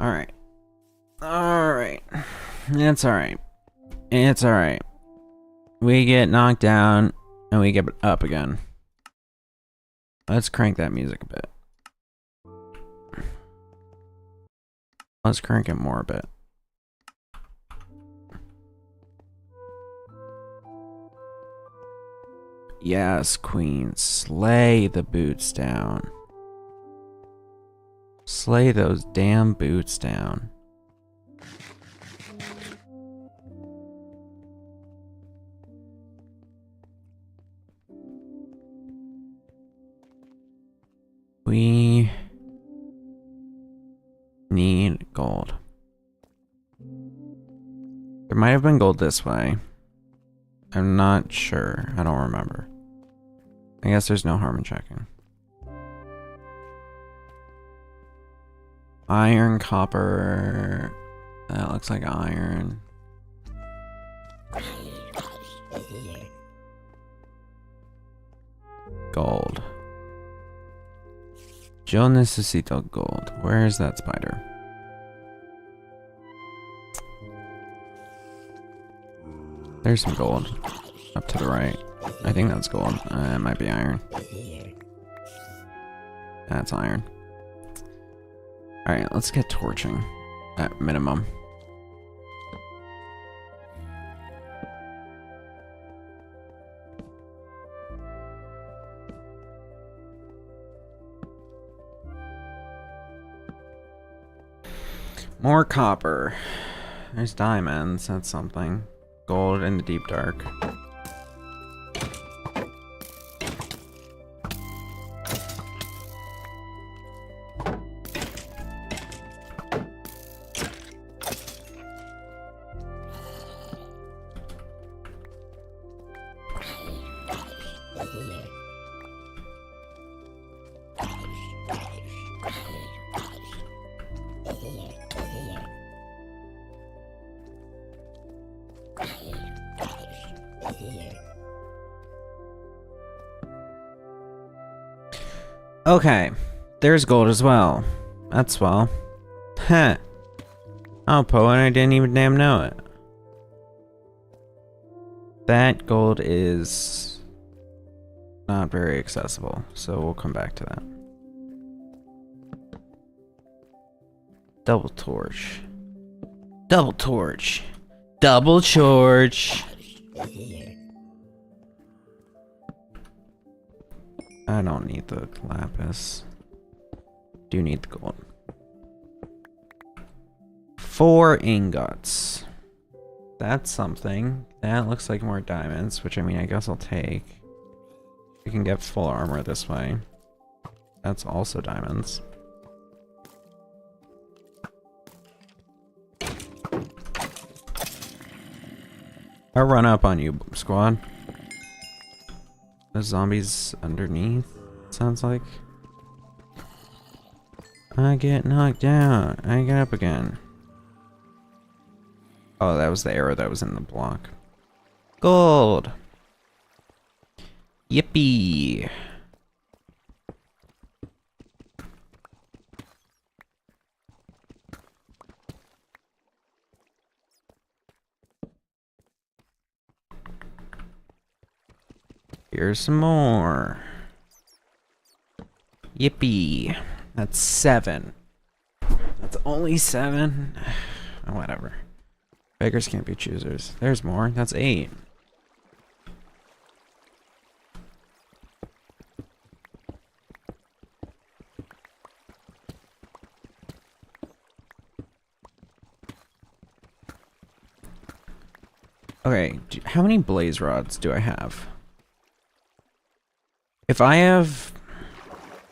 [SPEAKER 1] Alright. Alright. It's alright. It's alright. We get knocked down and we get up again. Let's crank that music a bit. Let's crank it more a bit. Yes, queen. Slay the boots down. Slay those damn boots down. We need gold. There might have been gold this way. I'm not sure. I don't remember. I guess there's no harm in checking. Iron, copper. That looks like iron. Gold. Yo necesito gold. Where is that spider? There's some gold. Up to the right. I think that's gold. It might be iron. That's iron. Alright, let's get torching. At minimum. More copper. There's diamonds. That's something. Gold in the deep dark. Okay, there's gold as well. That's swell. Heh. Oh, Poe, and I didn't even damn know it. That gold is not very accessible, so we'll come back to that. Double torch. Double torch. Double torch. I don't need the lapis. Do need the gold. 4 ingots. That's something. That looks like more diamonds, which I mean, I guess I'll take. We can get full armor this way. That's also diamonds. I'll run up on you, squad. There's zombies underneath, sounds like. I get knocked down. I get up again. Oh, that was the arrow that was in the block. Gold! Yippee! Here's some more. Yippee. That's 7. That's only 7. Oh, whatever. Beggars can't be choosers. There's more. That's 8. Okay, how many blaze rods do I have? If I have,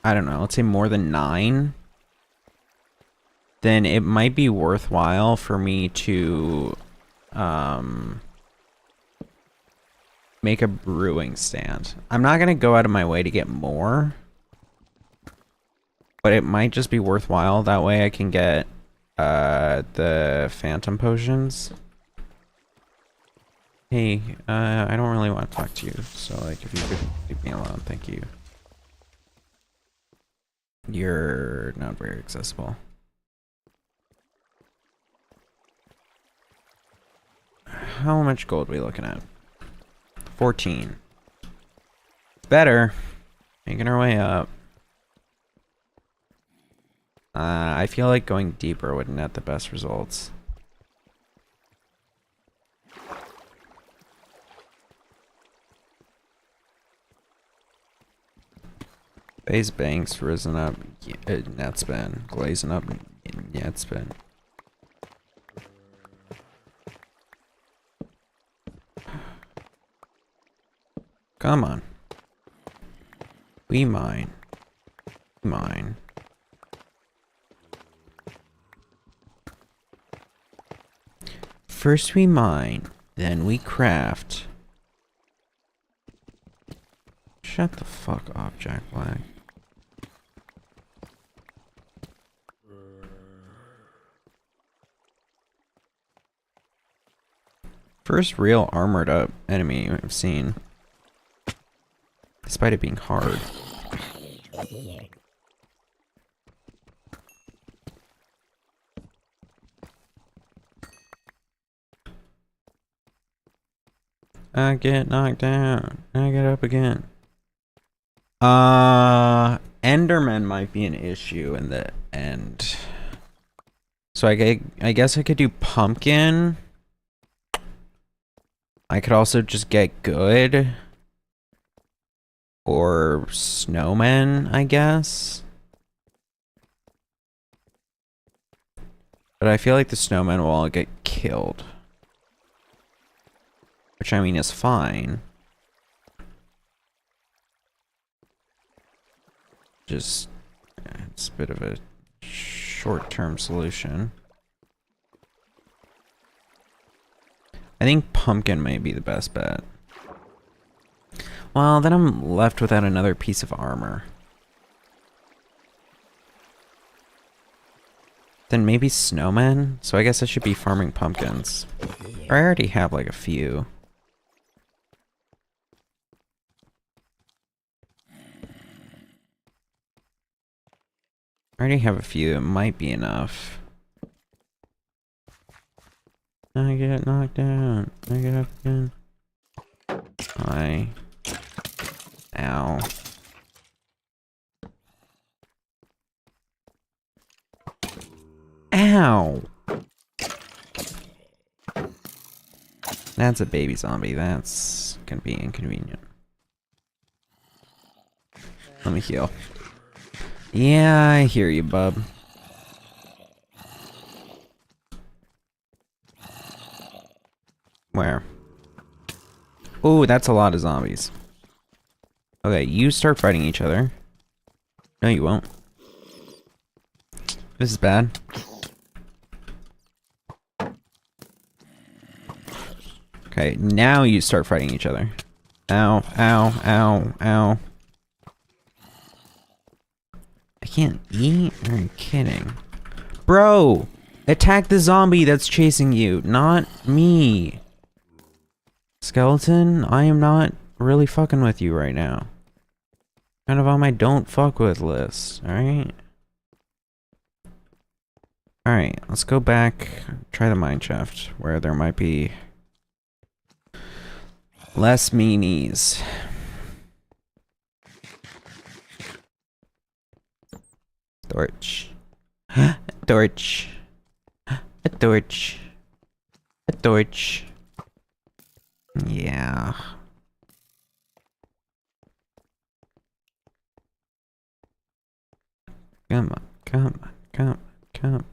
[SPEAKER 1] I don't know, let's say more than 9, then it might be worthwhile for me to make a brewing stand. I'm not gonna go out of my way to get more, but it might just be worthwhile. That way I can get the phantom potions. Hey, I don't really want to talk to you, so like if you could leave me alone, thank you. You're not very accessible. How much gold are we looking at? 14. Better. Making our way up. I feel like going deeper would net the best results. Base banks risen up, net spin. Glazing up, net spin. Come on. We mine. Mine. First we mine, then we craft. Shut the fuck up, Jack Black. First real armored up enemy I've seen. Despite it being hard. I get knocked down. I get up again. Enderman might be an issue in the end. So I guess I could do pumpkin. I could also just get good. Or snowmen, I guess. But I feel like the snowmen will all get killed. Which I mean is fine. Just, it's a bit of a short-term solution. I think pumpkin may be the best bet. Well, then I'm left without another piece of armor. Then maybe snowmen? So I guess I should be farming pumpkins. Or I already have like a few. I already have a few, it might be enough. I get knocked down. I get up again. I Ow. Ow! That's a baby zombie. That's gonna be inconvenient. Let me heal. Yeah, I hear you, bub. Where? Ooh, that's a lot of zombies. Okay, you start fighting each other. No, you won't. This is bad. Okay, now you start fighting each other. Ow, ow, ow, ow. I can't eat? Are you kidding? Bro! Attack the zombie that's chasing you, not me. Skeleton, I am not really fucking with you right now. Kind of on my don't fuck with list, alright? Alright, let's go back, try the mine shaft, where there might be less meanies. Torch. A torch. A torch. A torch. Yeah. Come on, come on, come on, come on.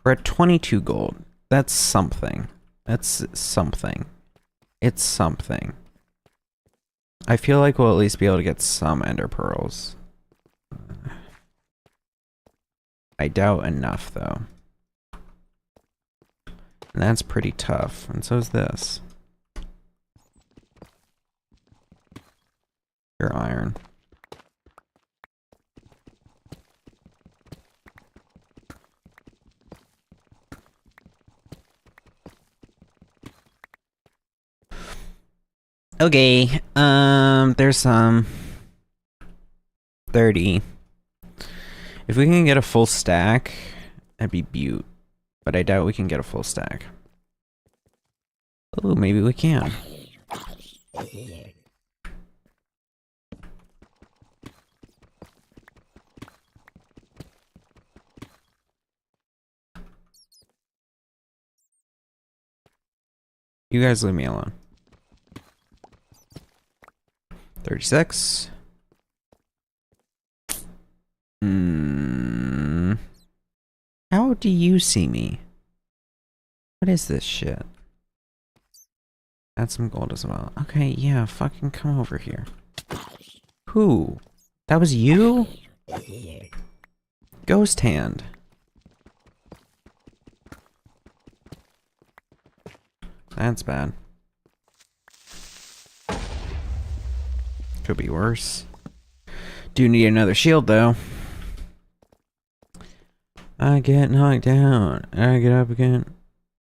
[SPEAKER 1] We're at 22 gold. That's something. That's something. It's something. I feel like we'll at least be able to get some ender pearls. I doubt enough, though. And that's pretty tough. And so is this. Your iron. Okay, there's some 30. If we can get a full stack, that'd be beaut. But I doubt we can get a full stack. Oh, maybe we can. You guys leave me alone. 36. How do you see me? What is this shit? Add some gold as well. Okay, yeah, fucking come over here. Who? That was you? Ghost hand. That's bad. Could be worse. Do need another shield though. I get knocked down. I get up again.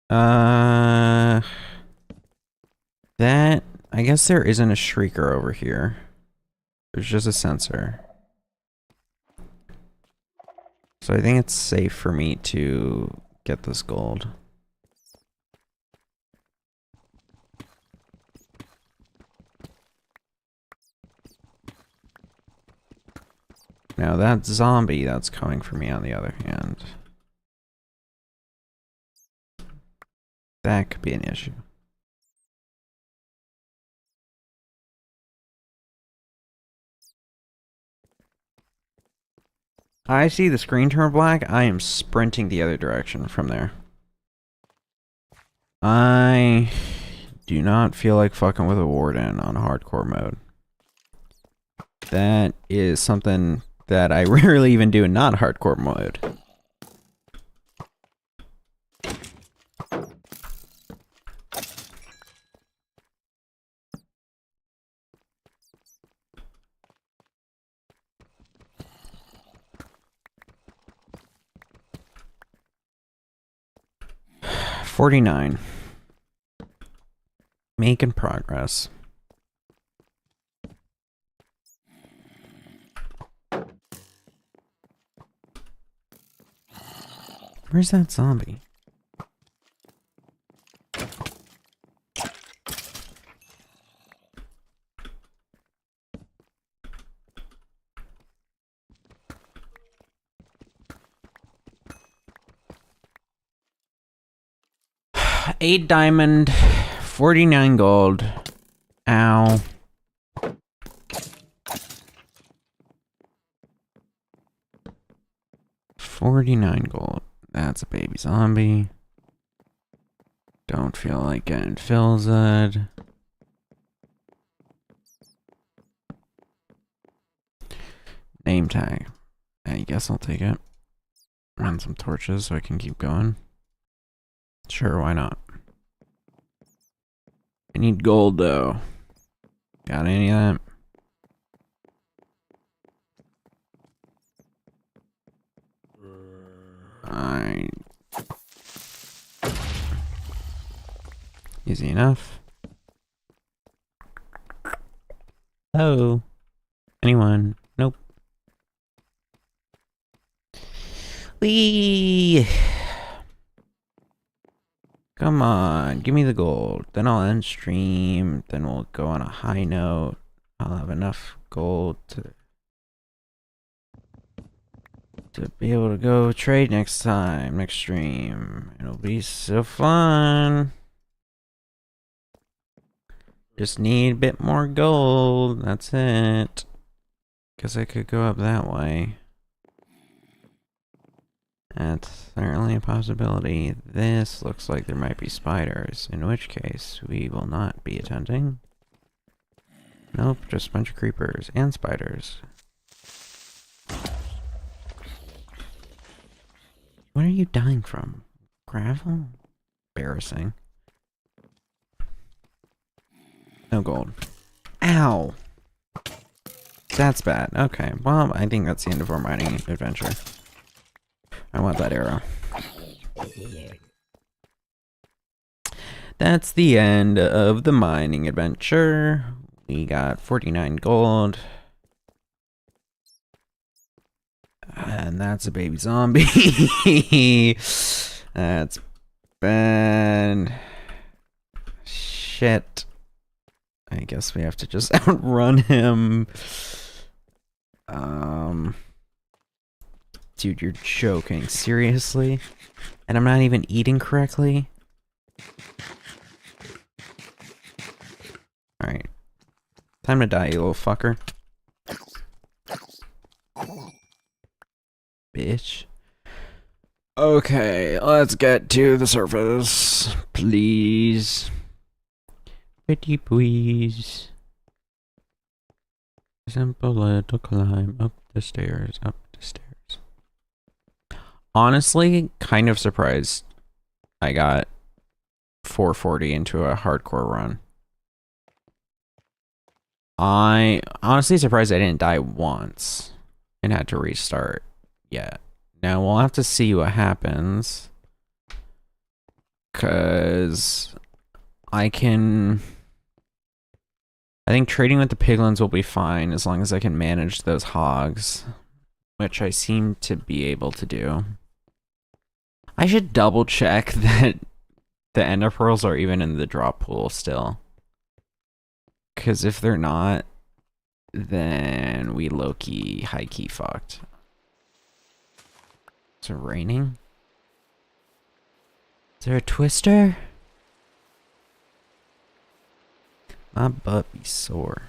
[SPEAKER 1] That, I guess there isn't a shrieker over here. There's just a sensor. So I think it's safe for me to get this gold. Now that zombie that's coming for me on the other hand. That could be an issue. I see the screen turn black. I am sprinting the other direction from there. I do not feel like fucking with a warden on hardcore mode. That is something that I rarely even do in not hardcore mode. $49. Making progress. Where's that zombie? 8 diamond, 49 gold. Ow. $49 gold. That's a baby zombie. Don't feel like getting fills it. Name tag. I guess I'll take it. Run some torches so I can keep going. Sure, why not? I need gold though. Got any of that? Easy enough. Hello? Anyone? Nope. Wee! Come on, give me the gold. Then I'll end stream. Then we'll go on a high note. I'll have enough gold to be able to go trade next time, next stream. It'll be so fun. Just need a bit more gold. That's it. Guess I could go up that way. That's certainly a possibility. This looks like there might be spiders, in which case we will not be attempting. Nope, just a bunch of creepers and spiders. What are you dying from? Gravel? Embarrassing. No gold. Ow! That's bad. Okay, well, I think that's the end of our mining adventure. I want that arrow. That's the end of the mining adventure. We got 49 gold. And that's a baby zombie. That's bad. Shit. I guess we have to just outrun him. Dude, you're joking. Seriously? And I'm not even eating correctly? Alright. Time to die, you little fucker. Bitch. Okay, let's get to the surface. Please. Pretty please. Simple little climb up the stairs, up the stairs. Honestly, kind of surprised I got 440 into a hardcore run. I honestly surprised I didn't die once and had to restart yet. Now we'll have to see what happens, cause I think trading with the piglins will be fine as long as I can manage those hogs, which I seem to be able to do. I should double check that the ender pearls are even in the drop pool still. Because if they're not, then we low-key, high-key fucked. Is it raining? Is there a twister? My butt be sore.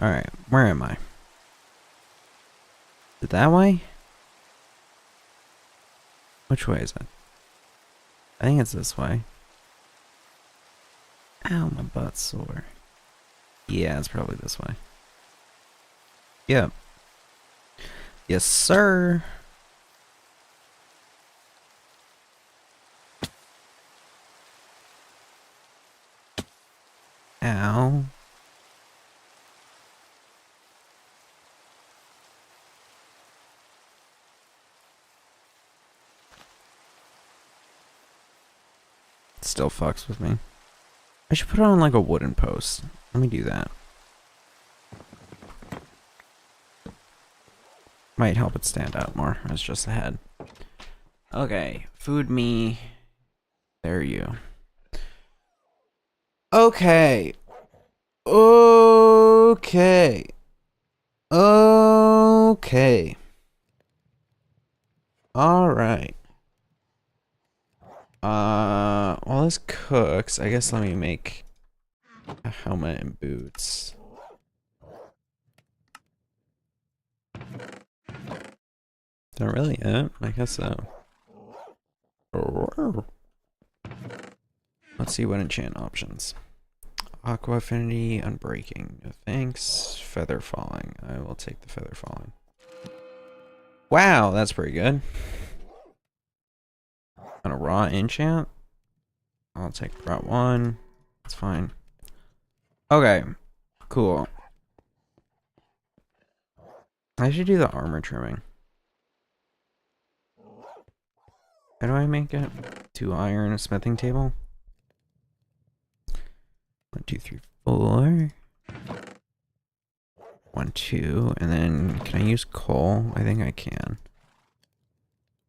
[SPEAKER 1] Alright, where am I? Is it that way? Which way is it? I think it's this way. Ow, my butt's sore. Yeah, it's probably this way. Yep. Yes, sir. Ow. It still fucks with me. I should put it on like a wooden post. Let me do that. Might help it stand out more. It's just a head. Okay, food me. There you. Okay. Okay. Okay. Alright. While this cooks, I guess let me make a helmet and boots. Is that really it? I guess so. Let's see what enchant options. Aqua affinity, unbreaking. No thanks. Feather falling. I will take the feather falling. Wow, that's pretty good. On a raw enchant? I'll take Rot 1. That's fine. Okay. Cool. I should do the armor trimming. How do I make it? 2 iron, a smithing table? 1, 2, 3, 4. 1, 2, and then can I use coal? I think I can.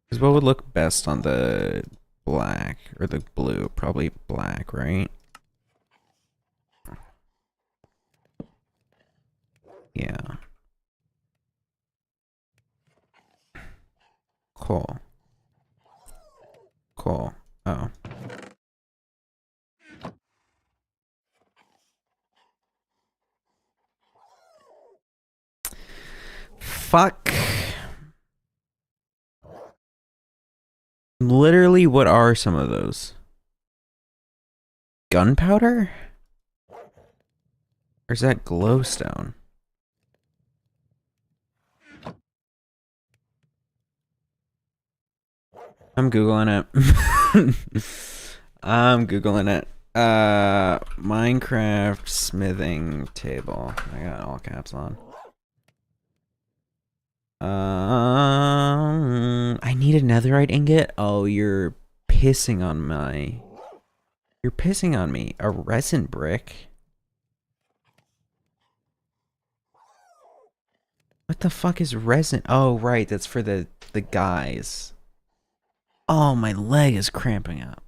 [SPEAKER 1] Because what would look best on the black or the blue? Probably black, right? Yeah. Coal. Coal. Oh. Fuck. Literally, what are some of those? Gunpowder? Or is that glowstone? I'm Googling it. I'm Googling it. Minecraft smithing table. I got all caps on. I need a netherite ingot. Oh, you're pissing on my... You're pissing on me. A resin brick? What the fuck is resin? Oh, right. That's for the guys. Oh, my leg is cramping up.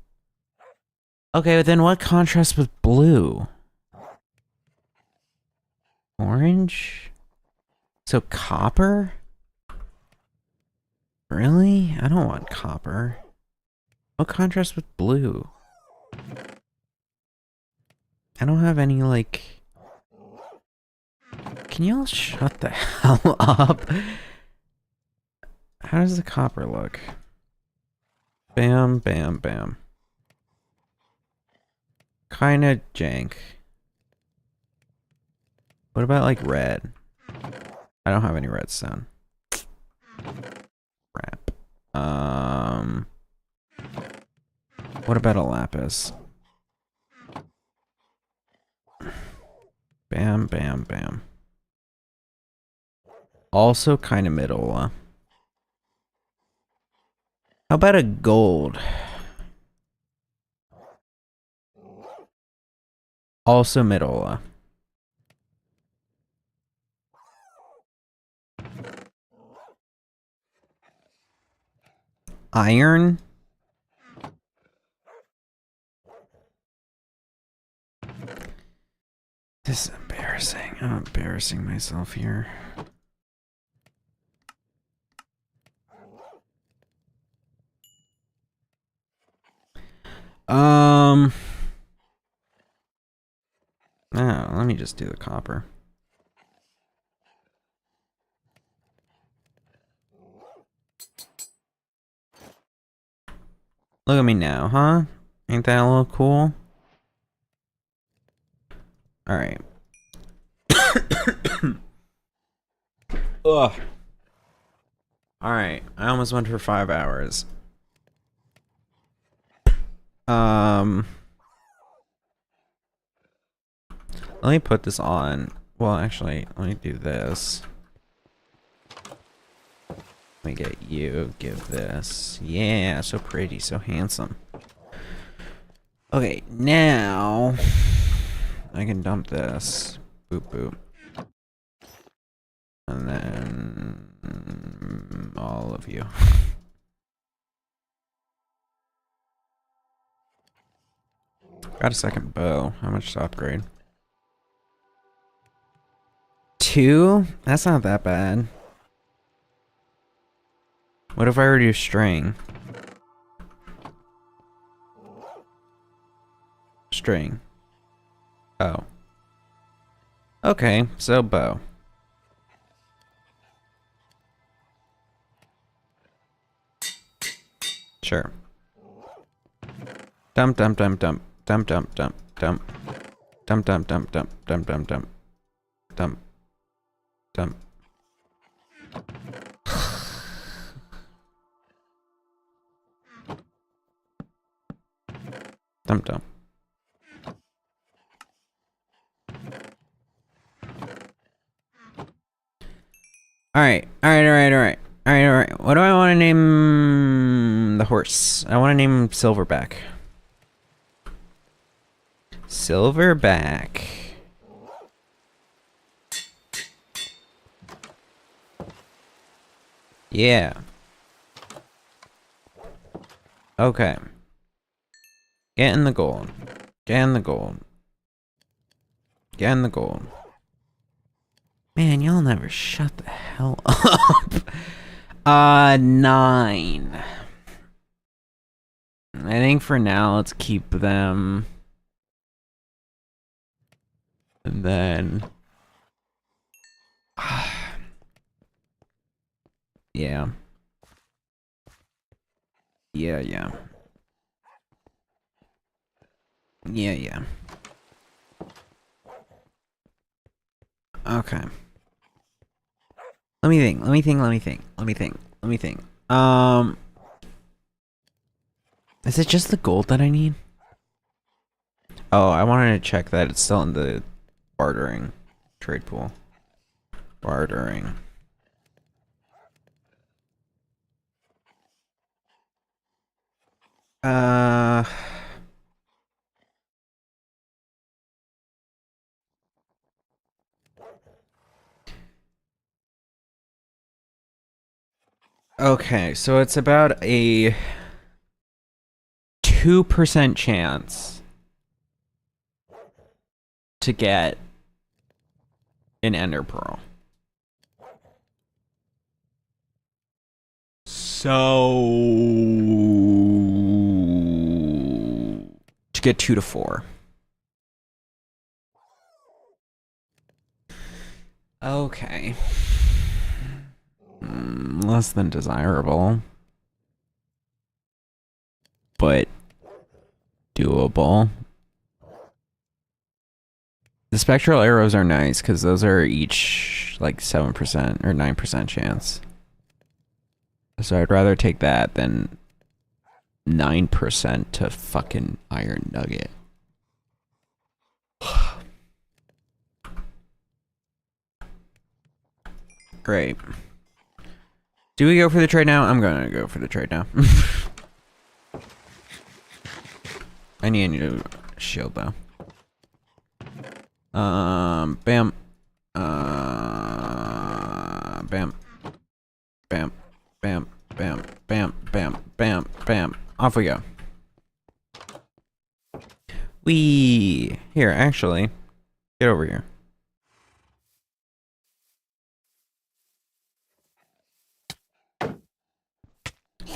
[SPEAKER 1] Okay, then what contrasts with blue? Orange? So copper? Really? I don't want copper. What contrasts with blue? I don't have any, like... Can you all shut the hell up? How does the copper look? Bam, bam, bam. Kinda jank. What about, like, red? I don't have any redstone. Crap. What about a lapis? Bam, bam, bam. Also kind of middle. How about a gold? Also middle. Iron? This is embarrassing. I'm embarrassing myself here. Oh, let me just do the copper. Look at me now, huh? Ain't that a little cool? Alright. Ugh. Alright, I almost went for 5 hours. Let me put this on. Well, actually, let me do this. Let me get you, give this. Yeah, so pretty, so handsome. Okay, now I can dump this. Boop, boop. And then all of you. Got a second bow. How much to upgrade? 2? That's not that bad. What if I reduce string? String. Oh. Okay, so bow. Sure. Dump dump dump dump dump dump dump dump dump dump dump dump dump dump dump dump dump. Dump dump. Alright. What do I want to name the horse? I want to name him Silverback. Silverback. Yeah. Okay. Get in the gold. Get in the gold. Get in the gold. Man, y'all never shut the hell up. 9. I think for now, let's keep them. And then... yeah. Yeah. Okay. Let me think. Is it just the gold that I need? Oh, I wanted to check that it's still in the bartering trade pool. Bartering. Okay, so it's about a 2% chance to get an ender pearl. So to get 2 to 4. Okay. Less than desirable, but doable. The spectral arrows are nice because those are each like 7% or 9% chance. So I'd rather take that than 9% to fucking iron nugget. Great. Do we go for the trade now? I'm gonna go for the trade now. I need a new shield though. Bam. Bam. Bam. Bam. Bam. Bam. Bam. Off we go. Here, actually. Get over here.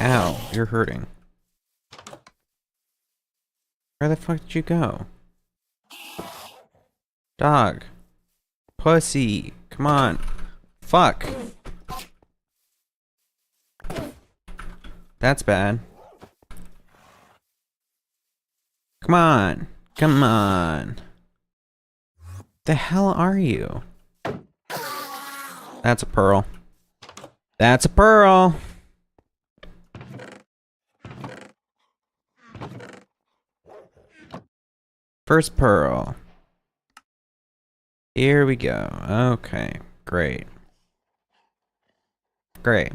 [SPEAKER 1] Ow, you're hurting. Where the fuck did you go? Dog. Pussy. Come on. Fuck. That's bad. Come on. Come on. The hell are you? That's a pearl. That's a pearl. First pearl. Here we go. Okay, great. Great.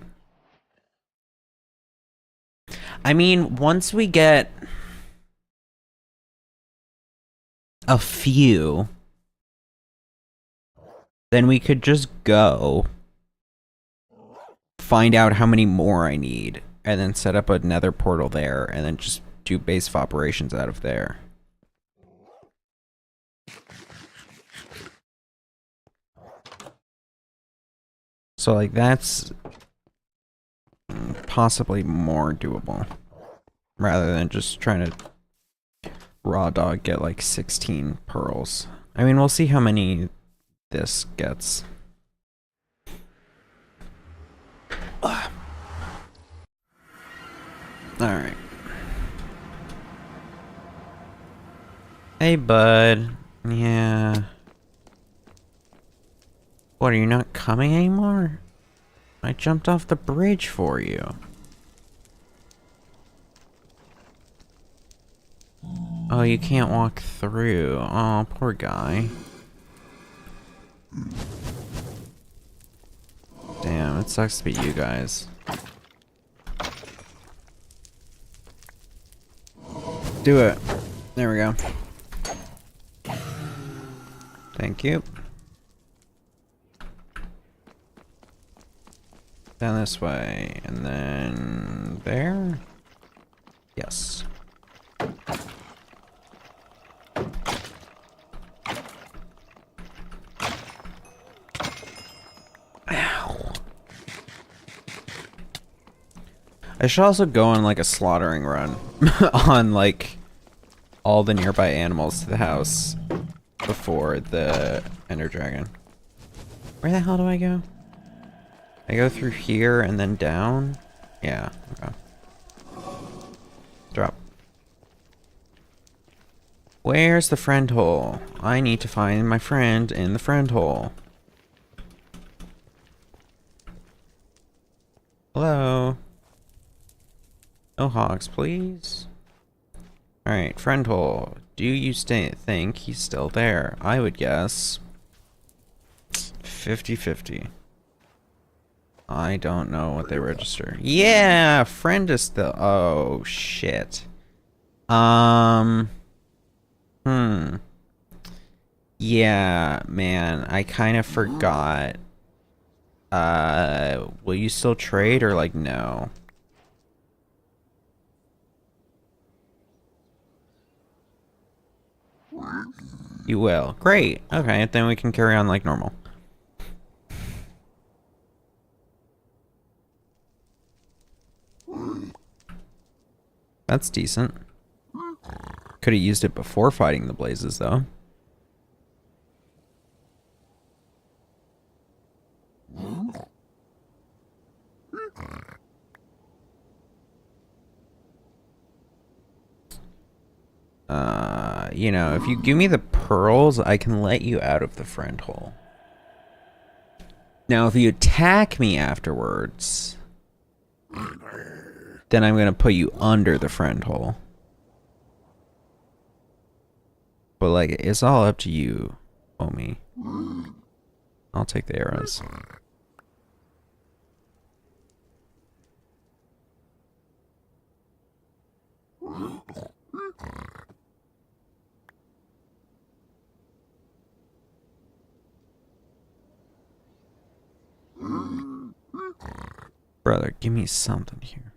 [SPEAKER 1] I mean, once we get a few, then we could just go find out how many more I need and then set up a nether portal there and then just do base of operations out of there. So like that's possibly more doable rather than just trying to raw dog get like 16 pearls. I mean, we'll see how many this gets. Alright. Hey, bud. Yeah. What, are you not coming anymore? I jumped off the bridge for you. Oh, you can't walk through. Oh, poor guy. Damn, it sucks to be you guys. Do it. There we go. Thank you. Down this way, and then there. Yes. Ow. I should also go on like a slaughtering run on like all the nearby animals to the house before the Ender Dragon. Where the hell do I go? I go through here and then down? Yeah, okay. Drop. Where's the friend hole? I need to find my friend in the friend hole. Hello? No hogs, please. Alright, friend hole. Do you think he's still there? I would guess 50-50. I don't know what they register. Yeah, friend is still. Oh shit. Yeah, man, I kind of forgot. Will you still trade or like no? You will. Great. Okay, then we can carry on like normal. That's decent. Could have used it before fighting the blazes, though. You know, if you give me the pearls, I can let you out of the friend hole. Now, if you attack me afterwards, then I'm gonna put you under the friend hole. But, like, it's all up to you, homie. I'll take the arrows. Brother, give me something here.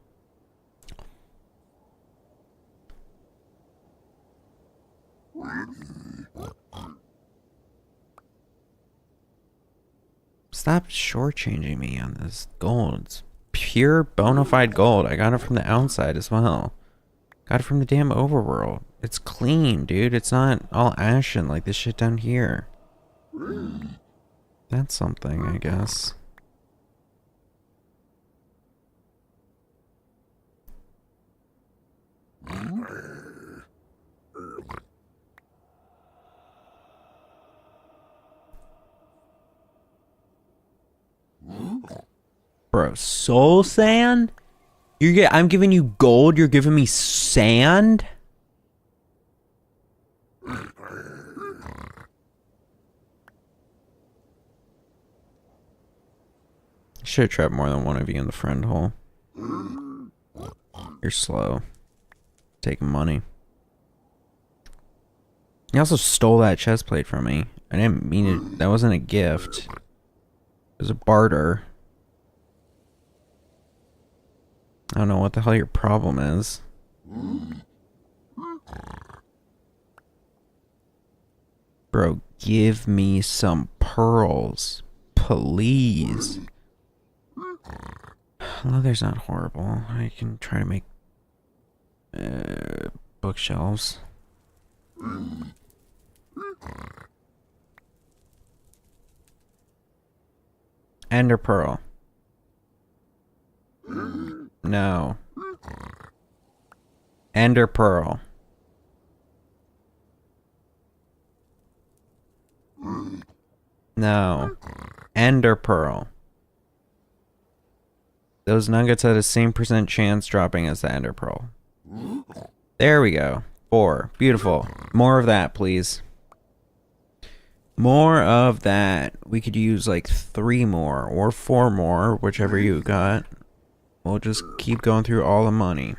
[SPEAKER 1] Stop shortchanging me on this gold. It's pure bona fide gold. I got it from the outside as well. Got it from the damn overworld. It's clean, dude. It's not all ashen like this shit down here. That's something, I guess. Bro, soul sand? I'm giving you gold, you're giving me sand? Should have trapped more than one of you in the friend hole. You're slow. Taking money. You also stole that chest plate from me. I didn't mean it. That wasn't a gift. It was a barter. I don't know what the hell your problem is. Bro, give me some pearls. Please. Leather's not horrible. I can try to make bookshelves. Ender pearl. No. Ender pearl. No. Ender pearl. Those nuggets had the same percent chance dropping as the ender pearl. There we go. 4. Beautiful. More of that, please. More of that. We could use like 3 more or 4 more, whichever you got. We'll just keep going through all the money.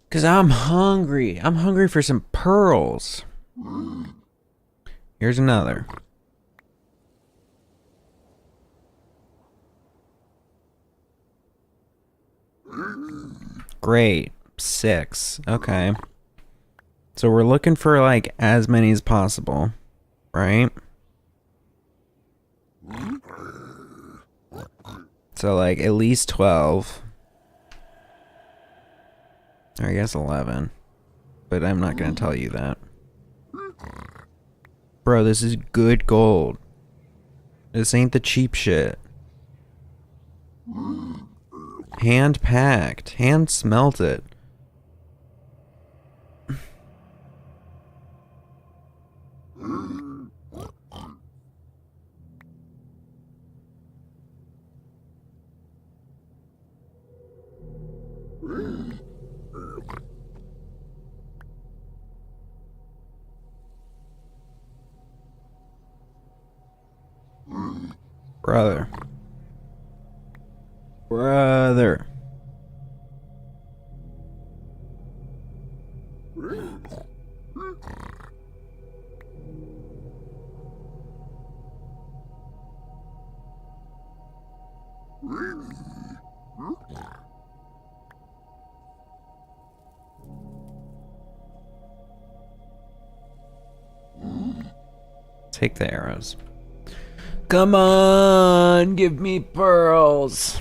[SPEAKER 1] Because I'm hungry. I'm hungry for some pearls. Here's another. Great. 6. Okay. So we're looking for like as many as possible, right? So like at least 12. Or I guess 11. But I'm not going to tell you that. Bro, this is good gold. This ain't the cheap shit. Hand packed. Hand smelted. Brother. Brother. Take the arrows. Come on, give me pearls.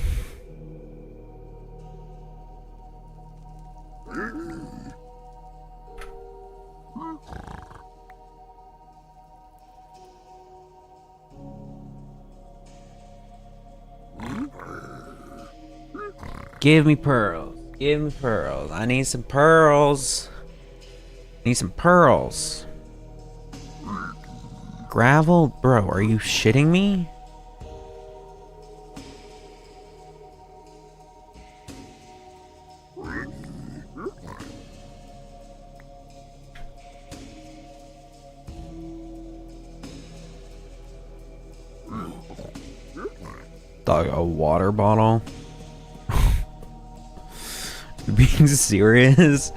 [SPEAKER 1] Give me pearls. Give me pearls. I need some pearls. Need some pearls. Gravel? Bro, are you shitting me? Dog, a water bottle? Being serious?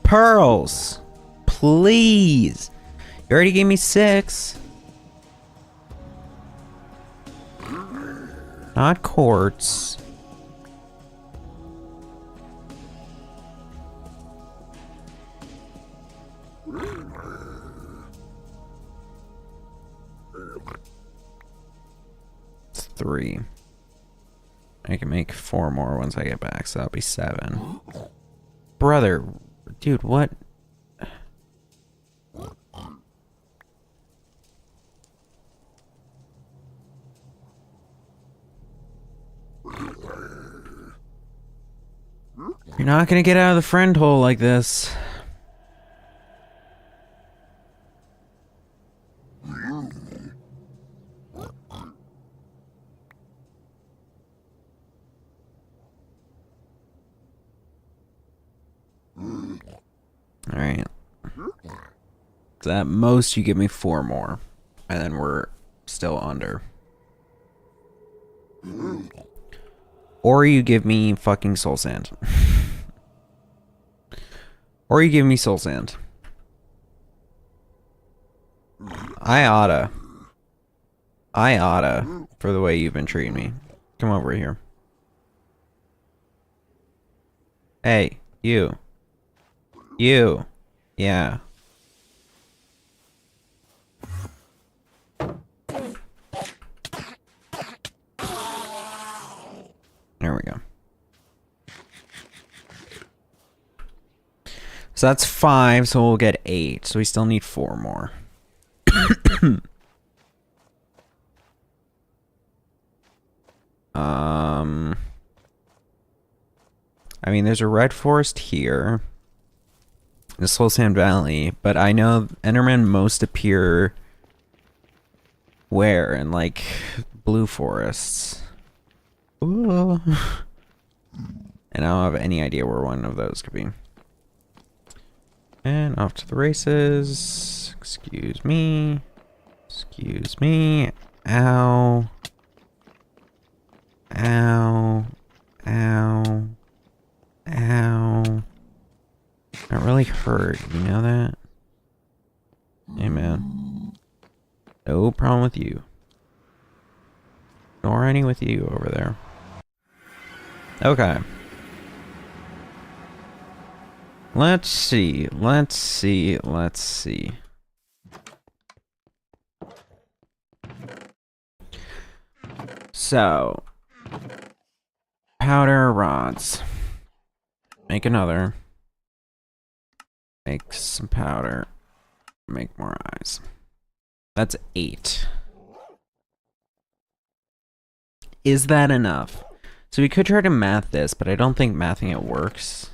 [SPEAKER 1] Pearls, please. You already gave me 6. Not quartz. It's 3. I can make 4 more once I get back, so that'll be 7. Brother, dude, what? You're not gonna get out of the friend hole like this. Alright. So at most you give me 4 more. And then we're still under. Or you give me fucking soul sand. Or you give me soul sand. I oughta. for the way you've been treating me. Come over here. Hey, you. You. Yeah. There we go. So that's 5, so we'll get 8. So we still need 4 more. I mean, there's a red forest here. The Soul Sand Valley, but I know Endermen most appear where? In like blue forests. Ooh. And I don't have any idea where one of those could be. And off to the races. Excuse me. Excuse me. Ow. Ow. Ow. Ow. That really hurt, you know that? Hey man. No problem with you. Nor any with you over there. Okay. Let's see. Let's see. Let's see. So. Powder rods. Make another. Make some powder. Make more eyes. That's 8. Is that enough? So we could try to math this, but I don't think mathing it works.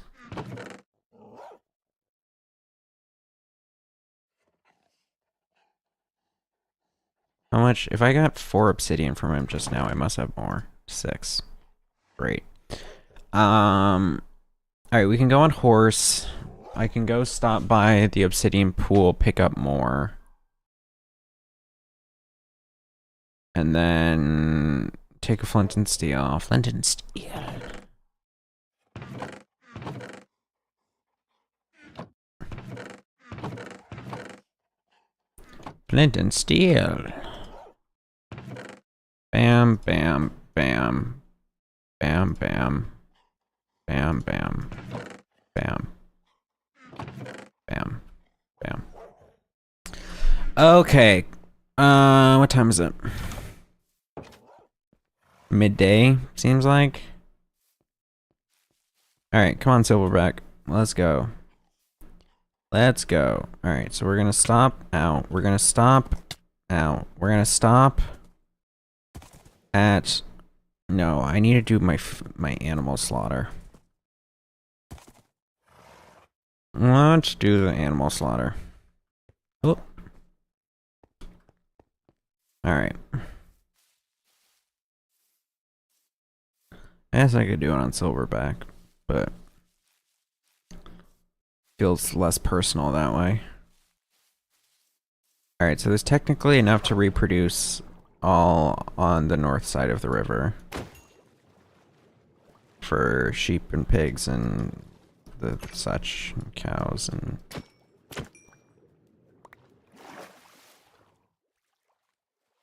[SPEAKER 1] How much? If I got 4 obsidian from him just now, I must have more. 6. Great. Alright, we can go on horse. I can go stop by the obsidian pool, pick up more. And then take a flint and steel. Flint and steel. Flint and steel. Bam, bam, bam. Bam, bam. Bam, bam. Bam. Bam. Bam. Okay. What time is it? Midday, seems like. Alright, come on, Silverback. Let's go. Let's go. Alright, so we're gonna stop out. We're gonna stop out. We're gonna stop at... No, I need to do my animal slaughter. Let's do the animal slaughter. Oh. Alright. I guess I could do it on Silverback, but feels less personal that way. Alright, so there's technically enough to reproduce all on the north side of the river for sheep and pigs and the such, and cows and...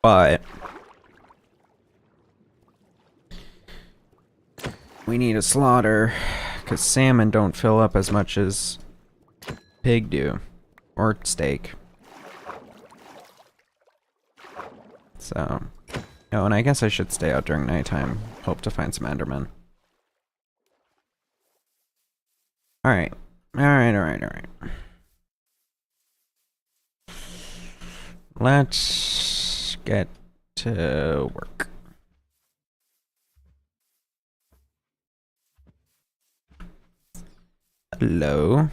[SPEAKER 1] But we need a slaughter because salmon don't fill up as much as pig do, or steak. So, oh, and I guess I should stay out during nighttime. Hope to find some Endermen. Alright. Alright. Let's get to work. Hello.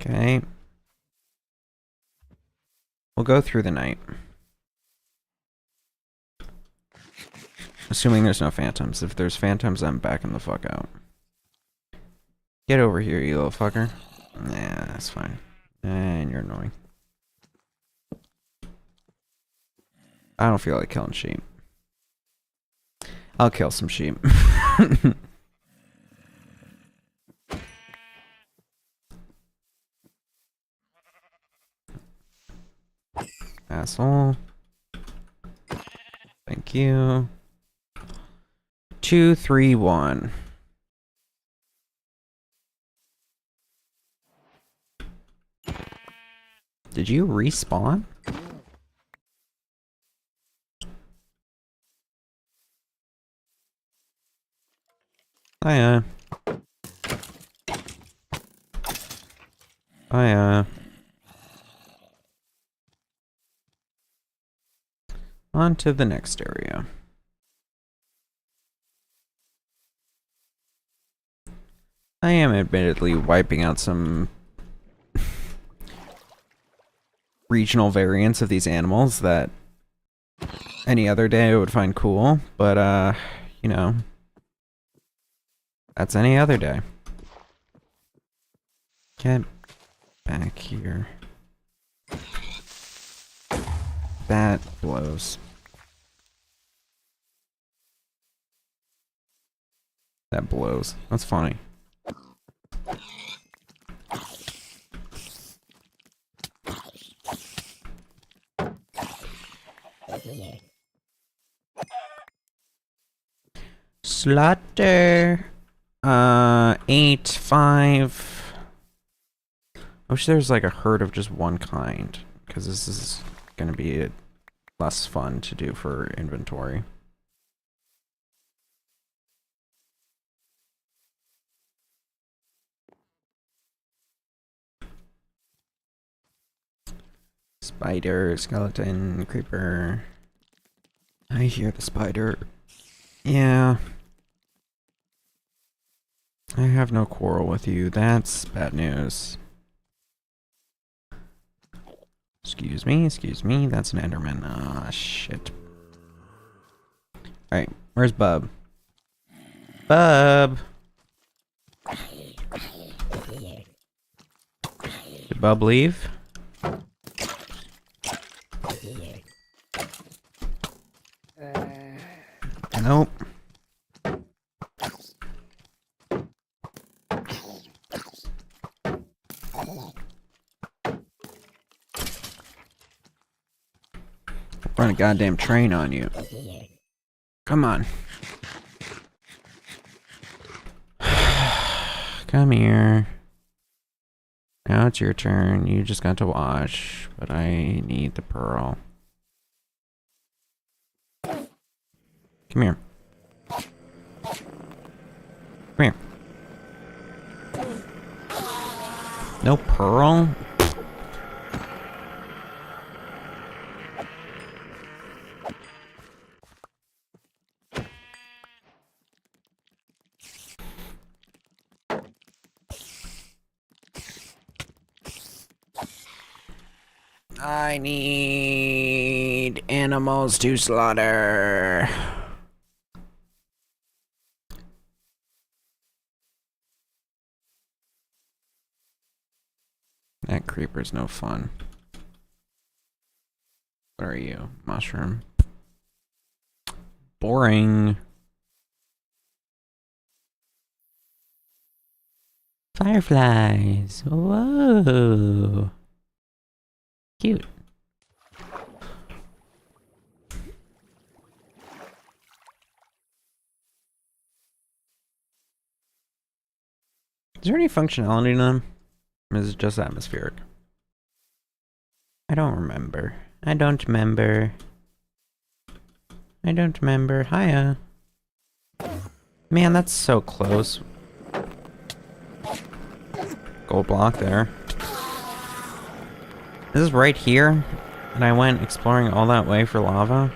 [SPEAKER 1] Okay. We'll go through the night. Assuming there's no phantoms. If there's phantoms, I'm backing the fuck out. Get over here, you little fucker. Nah, that's fine. And you're annoying. I don't feel like killing sheep. I'll kill some sheep. Asshole. Thank you. 2, 3, 1. Did you respawn? Hiya. Hiya. On to the next area. I am admittedly wiping out some regional variants of these animals that any other day I would find cool, but you know, that's any other day. Get back here. That blows. That blows. That's funny. Slaughter. 8, 5. I wish there was like a herd of just one kind, because this is gonna be less fun to do for inventory. Spider, skeleton, creeper. I hear the spider. Yeah. I have no quarrel with you. That's bad news. Excuse me, that's an Enderman. Ah, shit. Alright, where's Bub? Bub! Did Bub leave? Nope. Run a goddamn train on you. Come on. Come here. Now it's your turn. You just got to watch, but I need the pearl. Come here. Come here. No pearl? I need animals to slaughter. That creeper's no fun. What are you? Mushroom. Boring. Fireflies. Whoa. Cute. Is there any functionality in them? Or is it just atmospheric? I don't remember. I don't remember. Hiya. Man, that's so close. Gold block there. This is right here, and I went exploring all that way for lava.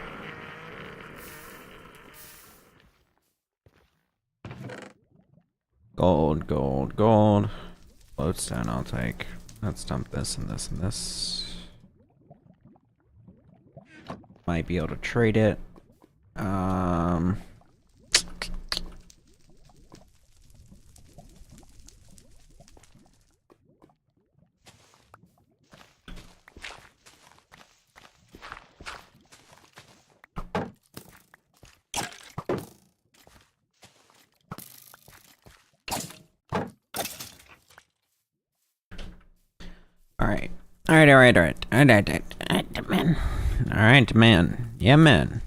[SPEAKER 1] Gold, gold, gold. Lodestone I'll take. Let's dump this and this and this. Might be able to trade it. All right. Man. Alright, man. Yeah, man.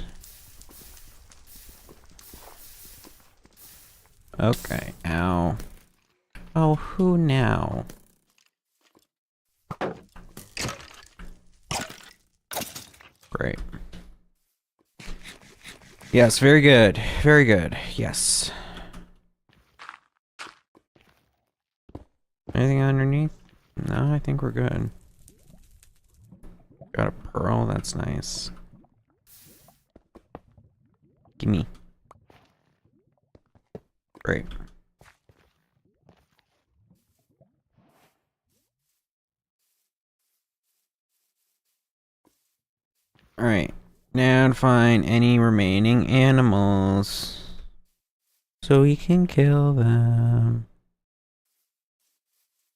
[SPEAKER 1] Okay, ow. Oh, who now? Great. Yes, very good. Very good. Yes. Anything underneath? No, I think we're good. Got a pearl, that's nice. Gimme. Great. Alright. Now to find any remaining animals so we can kill them.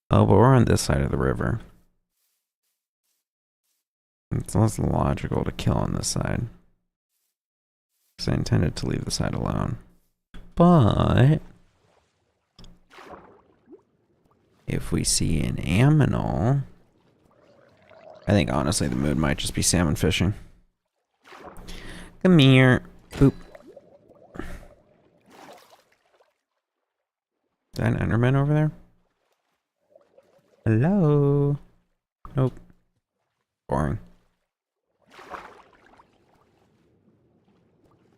[SPEAKER 1] Oh, but we're on this side of the river. It's less logical to kill on this side. Because I intended to leave the side alone. But if we see an aminal, I think honestly the mood might just be salmon fishing. Come here. Boop. Is that an Enderman over there? Hello? Nope. Boring.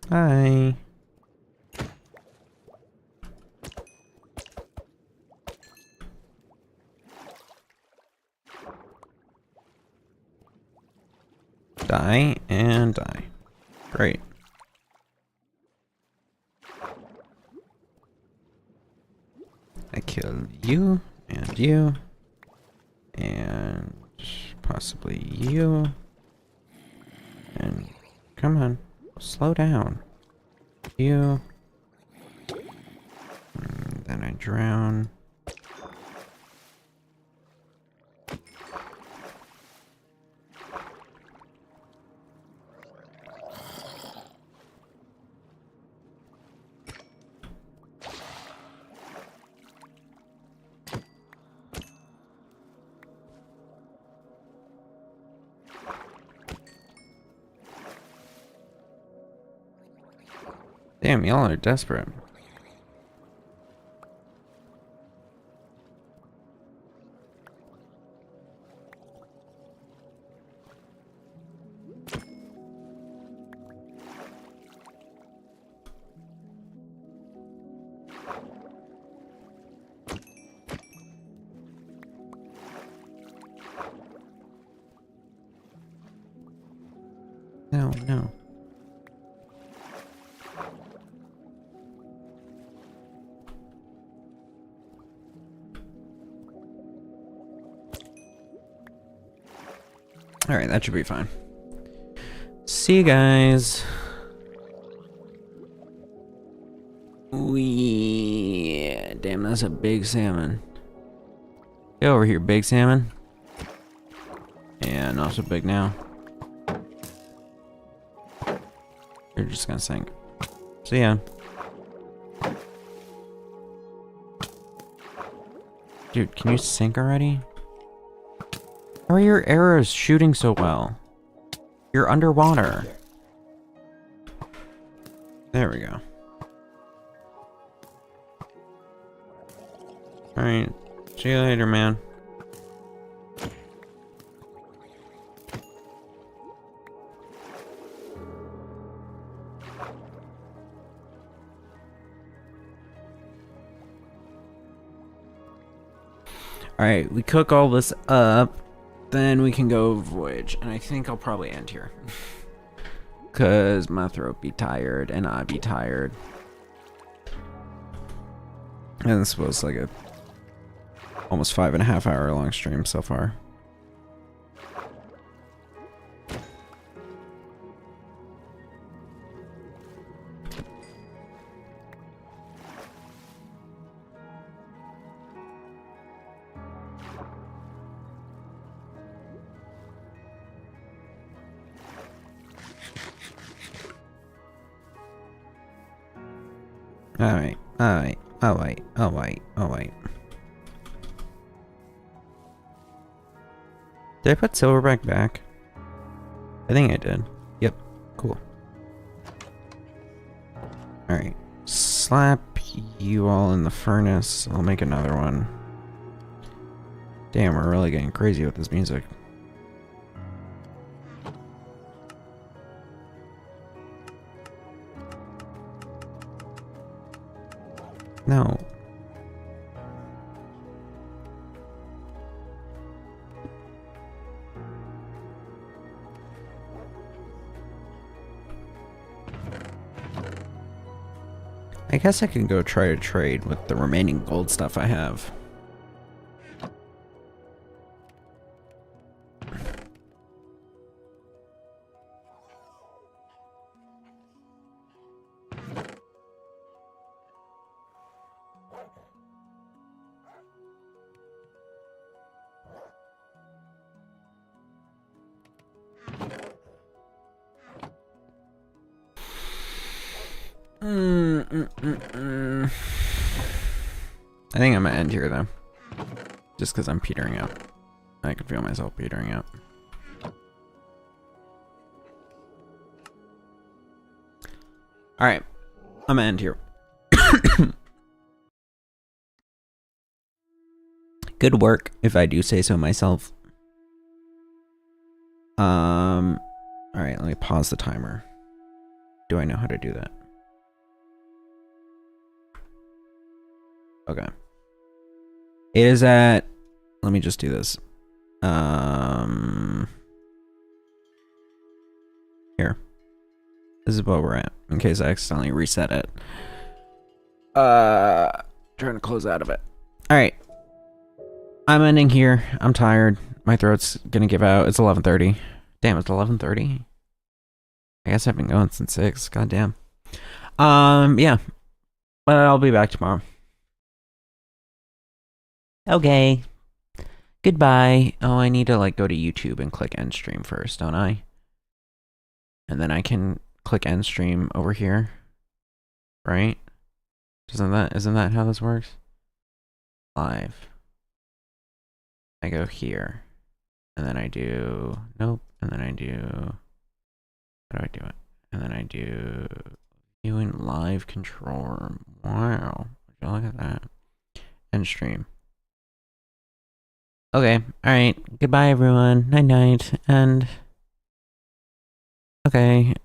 [SPEAKER 1] Hi. Die and die. Great. I kill you and possibly you. And come on, slow down. You. And then I drown. Damn, y'all are desperate. No, no. Alright, that should be fine. See you guys. Damn, that's a big salmon. Get over here, big salmon. Yeah, not so big now. You're just gonna sink. See ya. Dude, can you sink already? How are your arrows shooting so well? You're underwater. There we go. Alright. See you later, man. Alright, we cook all this up. Then we can go voyage. And I think I'll probably end here. Because my throat be tired and I be tired. And this was like a almost 5.5 hour long stream so far. Alright, alright, alright, alright, alright. Did I put Silverback back? I think I did. Yep. Cool. Alright. Slap you all in the furnace. I'll make another one. Damn, we're really getting crazy with this music. No. I guess I can go try to trade with the remaining gold stuff I have. I think I'm gonna end here though. Just because I'm petering out. I can feel myself petering out. Alright. I'm gonna end here. Good work, if I do say so myself. Alright, let me pause the timer. Do I know how to do that? Okay. It is at... Let me just do this. Here. This is what we're at, in case I accidentally reset it. Trying to close out of it. Alright. I'm ending here. I'm tired. My throat's gonna give out. It's 11:30. Damn, it's 11:30? I guess I've been going since 6. God damn. Yeah. But I'll be back tomorrow. Okay. Goodbye. Oh, I need to like go to YouTube and click end stream first, don't I? And then I can click end stream over here. Right? Isn't that how this works? Live. I go here. And then I do nope. And then I do how do I do it? And then I do viewing live control. Wow. Would you look at that? End stream. Okay, alright. Goodbye everyone. Night night. And okay.